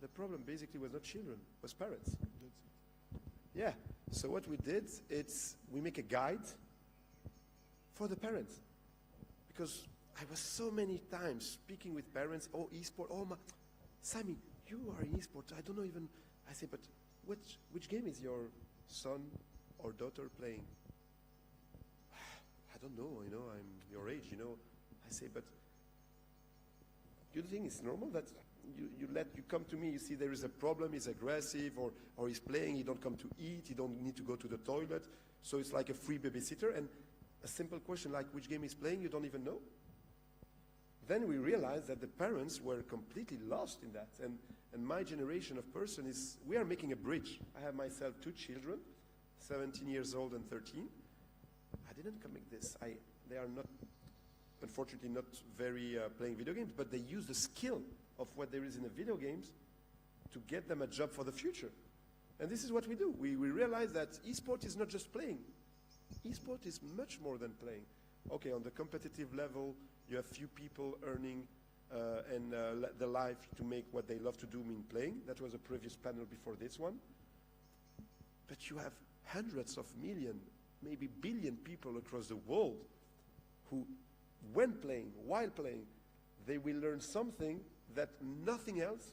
the problem basically was not children, was parents. Yeah, so what we did, we make a guide for the parents. Because I was so many times speaking with parents, oh, esports, oh, Sammy, you are in esports, I don't know even, I say, but which game is your son or daughter playing? I don't know, I'm your age, I say, but do you think it's normal that you come to me, you see there is a problem, he's aggressive, or he's playing, he don't come to eat, he don't need to go to the toilet, so it's like a free babysitter, and a simple question like which game he's playing, you don't even know? Then we realized that the parents were completely lost in that, and my generation of person we are making a bridge. I have myself 2 children, 17 years old and 13. I didn't come make this. They are not, unfortunately, not very playing video games, but they use the skill of what there is in the video games to get them a job for the future. And this is what we do. We realize that esports is not just playing. Esports is much more than playing. Okay, on the competitive level, you have few people earning let the life to make what they love to do mean playing. That was a previous panel before this one. But you have hundreds of million, maybe billion people across the world who, when playing, while playing, they will learn something that nothing else,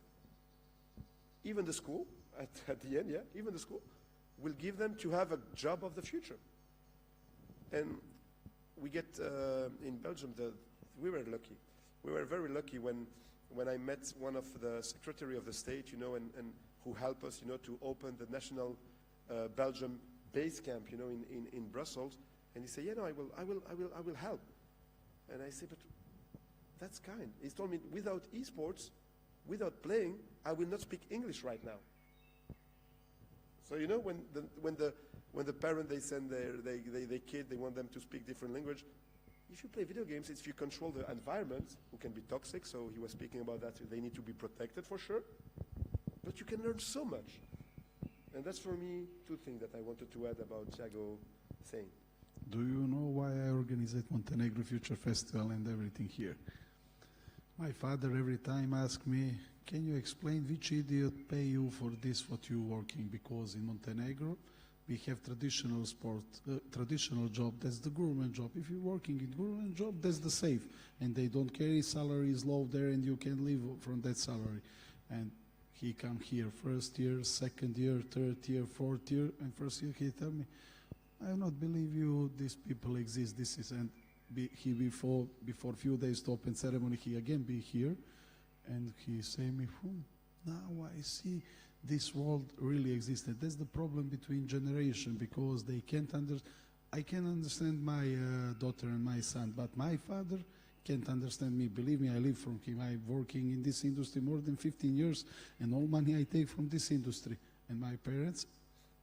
even the school, at the end, even the school, will give them to have a job of the future. And we get, in Belgium, we were lucky. We were very lucky when I met one of the Secretary of the State, you know, and who helped us, you know, to open the national Belgium base camp, you know, in Brussels. And he said, yeah, no, I will help. And I said, but that's kind. He told me, without esports, without playing, I will not speak English right now. So you know, when the parent, they send their kid, they want them to speak different language. If you play video games, if you control the environment, who can be toxic, so he was speaking about that, they need to be protected for sure, but you can learn so much. And that's for me two things that I wanted to add about Thiago saying. Do you know why I organize Montenegro Future Festival and everything here? My father every time asks me, can you explain which idiot pay you for this, what you working? Because in Montenegro, we have traditional sport, traditional job, that's the government job. If you're working in government job, that's the safe. And they don't carry salary is low there and you can live from that salary. And he come here first year, second year, third year, fourth year, and first year he tell me, I do not believe you, these people exist, this is, and he before few days to open ceremony, he again be here, and he say me, now I see this world really existed. That's the problem between generation, because they can't understand. I can understand my daughter and my son, but my father can't understand me. Believe me, I live from him. I'm working in this industry more than 15 years, and all money I take from this industry. And my parents,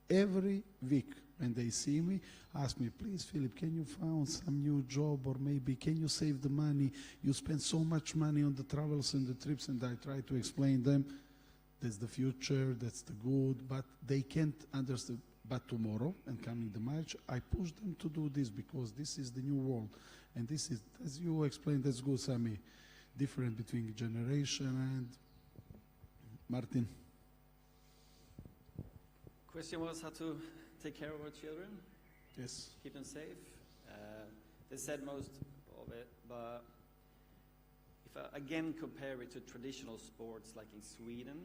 every week, when they see me, ask me, please, Philip, can you find some new job, or maybe can you save the money? You spend so much money on the travels and the trips, and I try to explain them, that's the future, that's the good, but they can't understand. But tomorrow, and coming the March, I push them to do this, because this is the new world. And this is, as you explained, that's good, Sami, different between generation and Martin. Question was how to take care of our children. Yes. Keep them safe. They said most of it, but if I again compare it to traditional sports like in Sweden,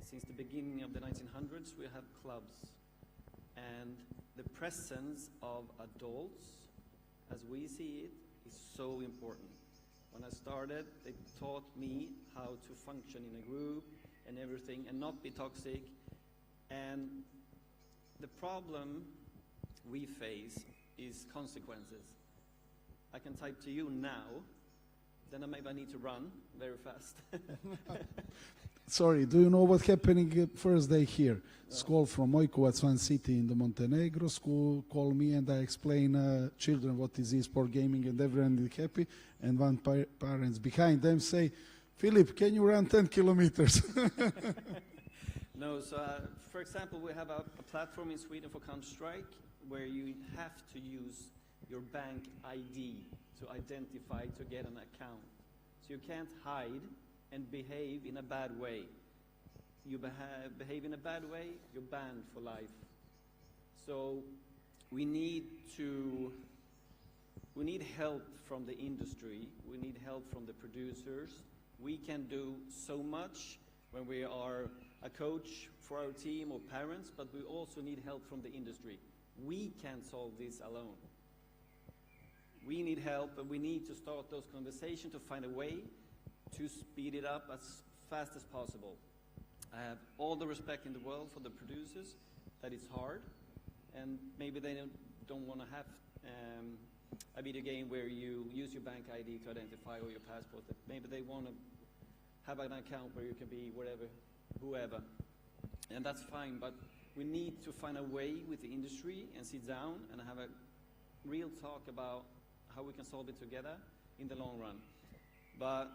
since the beginning of the 1900s we have clubs, and the presence of adults, as we see it, is so important. When I started, they taught me how to function in a group and everything and not be toxic. And the problem we face is consequences. I can type to you now, then maybe I need to run very fast. Sorry, do you know what's happening first day here? School from Mojkovac, one city in the Montenegro. School call me and I explain children what is esport gaming, and everyone is happy. And one parents behind them say, Philip, can you run 10 kilometers? No, so for example, we have a platform in Sweden for Counter-Strike where you have to use your bank ID to identify to get an account. So you can't hide and behave in a bad way. You behave in a bad way, you're banned for life. So we need help from the industry, we need help from the producers. We can do so much when we are a coach for our team or parents, but we also need help from the industry. We can't solve this alone. We need help, and we need to start those conversations to find a way to speed it up as fast as possible. I have all the respect in the world for the producers, that it's hard, and maybe they don't want to have a video game where you use your bank ID to identify or your passport. Maybe they want to have an account where you can be whatever, whoever, and that's fine, but we need to find a way with the industry and sit down and have a real talk about how we can solve it together in the long run. But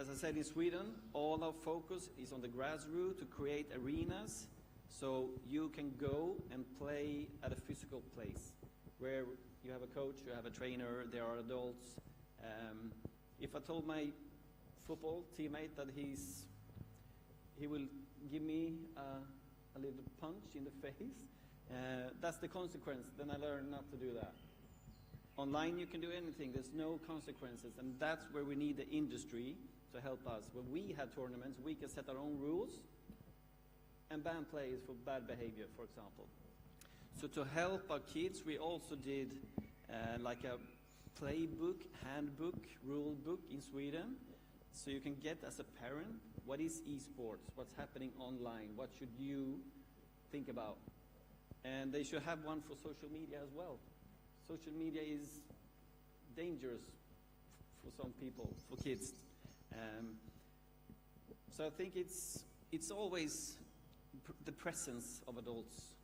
as I said, in Sweden, all our focus is on the grassroots to create arenas so you can go and play at a physical place where you have a coach, you have a trainer, there are adults. If I told my football teammate that he will give me a little punch in the face. That's the consequence. Then I learned not to do that. Online, you can do anything. There's no consequences, and that's where we need the industry to help us. When we have tournaments, we can set our own rules and ban players for bad behavior, for example. So to help our kids, we also did like a playbook, handbook, rule book in Sweden. So you can get as a parent, what is esports? What's happening online? What should you think about? And they should have one for social media as well. Social media is dangerous for some people, for kids. So I think it's always the presence of adults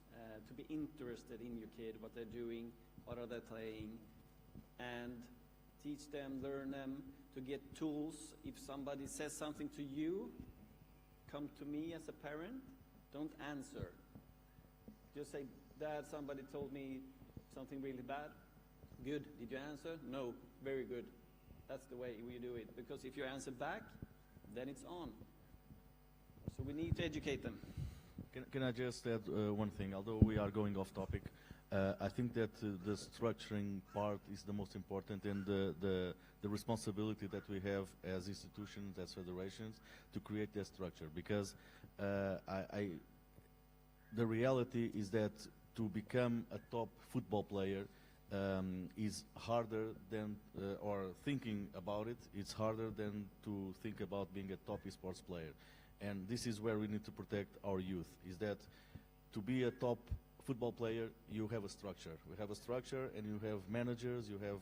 to be interested in your kid, what they're doing, what are they playing, and teach them, learn them, to get tools. If somebody says something to you, come to me as a parent, don't answer. Just say, Dad, somebody told me something really bad. Good. Did you answer? No. Very good. That's the way we do it. Because if you answer back, then it's on. So we need to educate them. Can I just add one thing? Although we are going off topic, I think that the structuring part is the most important, and the responsibility that we have as institutions, as federations, to create that structure. Because the reality is that to become a top football player is harder than, or thinking about it, it's harder than to think about being a top esports player. And this is where we need to protect our youth, is that to be a top football player, you have a structure. We have a structure, and you have managers, you have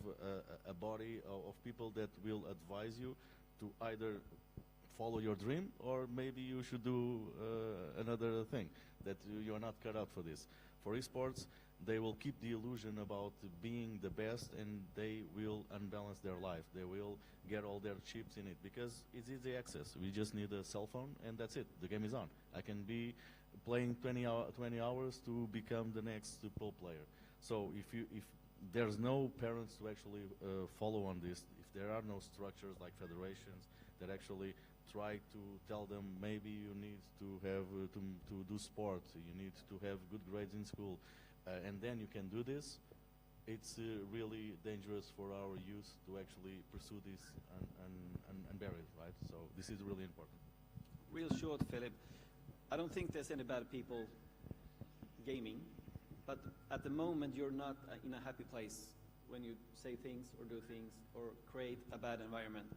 a body of people that will advise you to either follow your dream, or maybe you should do another thing, that you are not cut out for this. For esports, they will keep the illusion about being the best, and they will unbalance their life. They will get all their chips in it, because it's easy access. We just need a cell phone, and that's it. The game is on. I can be playing 20 hours to become the next pro player. So if there's no parents to actually follow on this, if there are no structures like federations that actually try to tell them, maybe you need to have to do sport, you need to have good grades in school, and then you can do this, it's really dangerous for our youth to actually pursue this and bury it, right? So this is really important. Real short, Philip. I don't think there's any bad people gaming, but at the moment you're not in a happy place when you say things or do things or create a bad environment.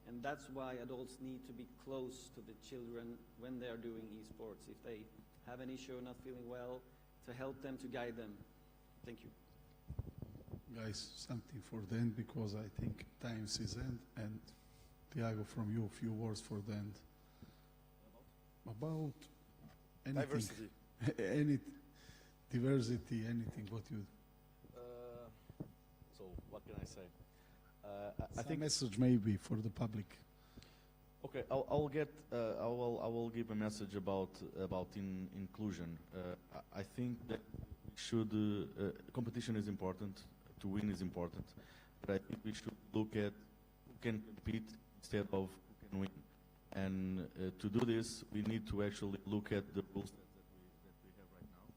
And that's why adults need to be close to the children when they are doing esports. If they have an issue or not feeling well, to help them, to guide them. Thank you. Guys, something for the end, because I think times is end, and Tiago, from you, a few words for the end. About anything. Diversity. Any diversity, anything, what you... So what can I say? I think message maybe for the public. Okay, I will give a message about inclusion. I think that should competition is important. To win is important, but I think we should look at who can compete instead of who can win. And to do this, we need to actually look at the rules that we have right now.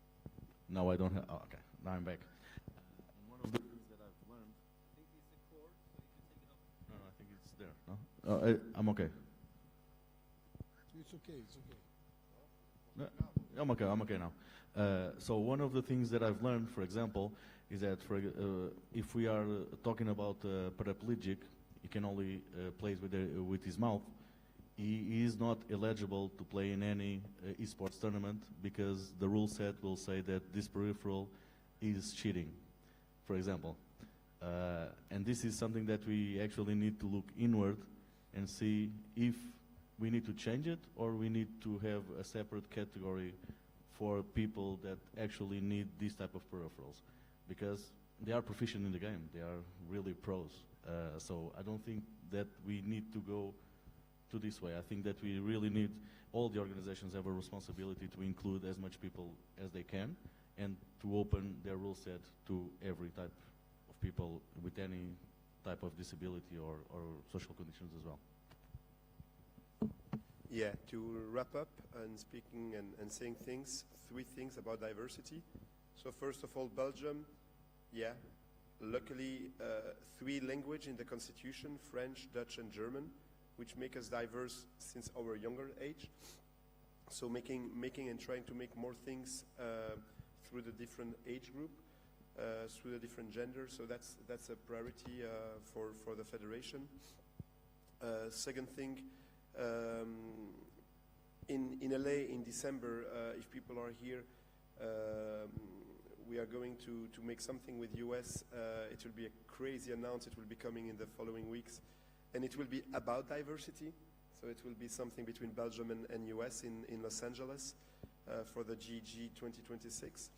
No, I don't have. Oh, okay, now I'm back. And one of the things that I've learned. I think it's the cord, so you can take it off. No, I think it's there. No, I'm okay. It's okay. It's okay. No, I'm okay now. So one of the things that I've learned, for example, is that if we are talking about paraplegic, he can only play with his mouth. He is not eligible to play in any esports tournament, because the rule set will say that this peripheral is cheating, for example. And this is something that we actually need to look inward and see if we need to change it, or we need to have a separate category for people that actually need these type of peripherals, because they are proficient in the game. They are really pros. So I don't think that we need to go to this way. I think that we really need, all the organizations have a responsibility to include as much people as they can, and to open their rule set to every type of people with any type of disability or social conditions as well. Yeah, to wrap up and speaking and saying things, 3 things about diversity. So first of all, Belgium, yeah, luckily 3 languages in the constitution, French, Dutch and German, which make us diverse since our younger age. So making and trying to make more things through the different age group, through the different genders. So that's a priority for the federation. Second thing, in LA in December, if people are here, we are going to make something with US. It will be a crazy announcement. It will be coming in the following weeks. And it will be about diversity. So it will be something between Belgium and US in Los Angeles for the GG 2026.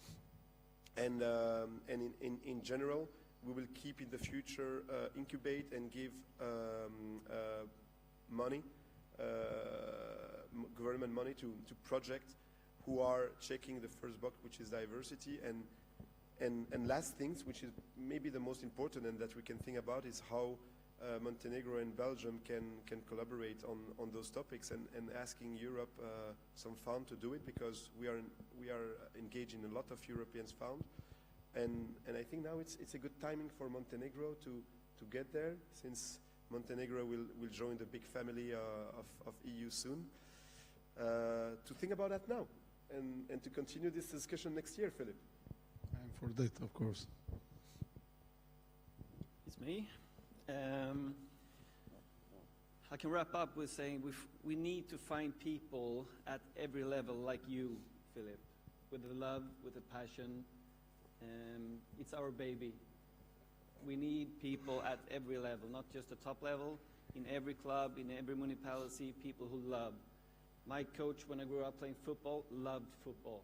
And in general, we will keep in the future incubate and give money, government money to projects who are checking the first box, which is diversity. And last things, which is maybe the most important and that we can think about, is how Montenegro and Belgium can collaborate on those topics, and asking Europe some fund to do it, because we are engaged in a lot of Europeans fund, and I think now it's a good timing for Montenegro to get there, since Montenegro will join the big family of EU soon. To think about that now, and to continue this discussion next year, Philip. I'm for that, of course. It's me. I can wrap up with saying we need to find people at every level like you, Philip, with the love, with the passion. It's our baby. We need people at every level, not just the top level, in every club, in every municipality, people who love. My coach, when I grew up playing football, loved football.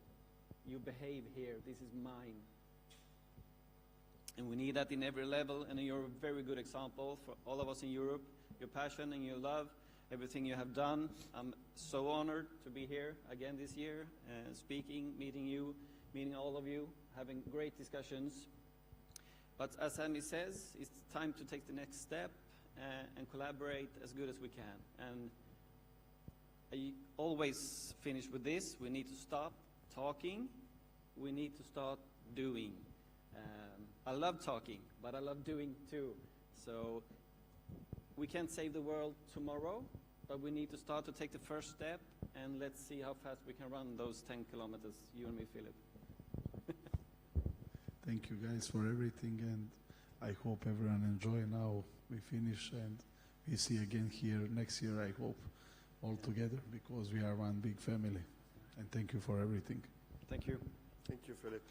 You behave here, this is mine. And we need that in every level, and you're a very good example for all of us in Europe. Your passion and your love, everything you have done. I'm so honored to be here again this year, speaking, meeting you, meeting all of you, having great discussions. But as Sammy says, it's time to take the next step and collaborate as good as we can. And I always finish with this: we need to stop talking, we need to start doing. I love talking, but I love doing too. So we can't save the world tomorrow, but we need to start to take the first step, and let's see how fast we can run those 10 kilometers, you and me, Philip. Thank you guys for everything, and I hope everyone enjoy. Now we finish and we see again here next year, I hope, all together, because we are one big family. And thank you for everything. Thank you. Thank you, Philip.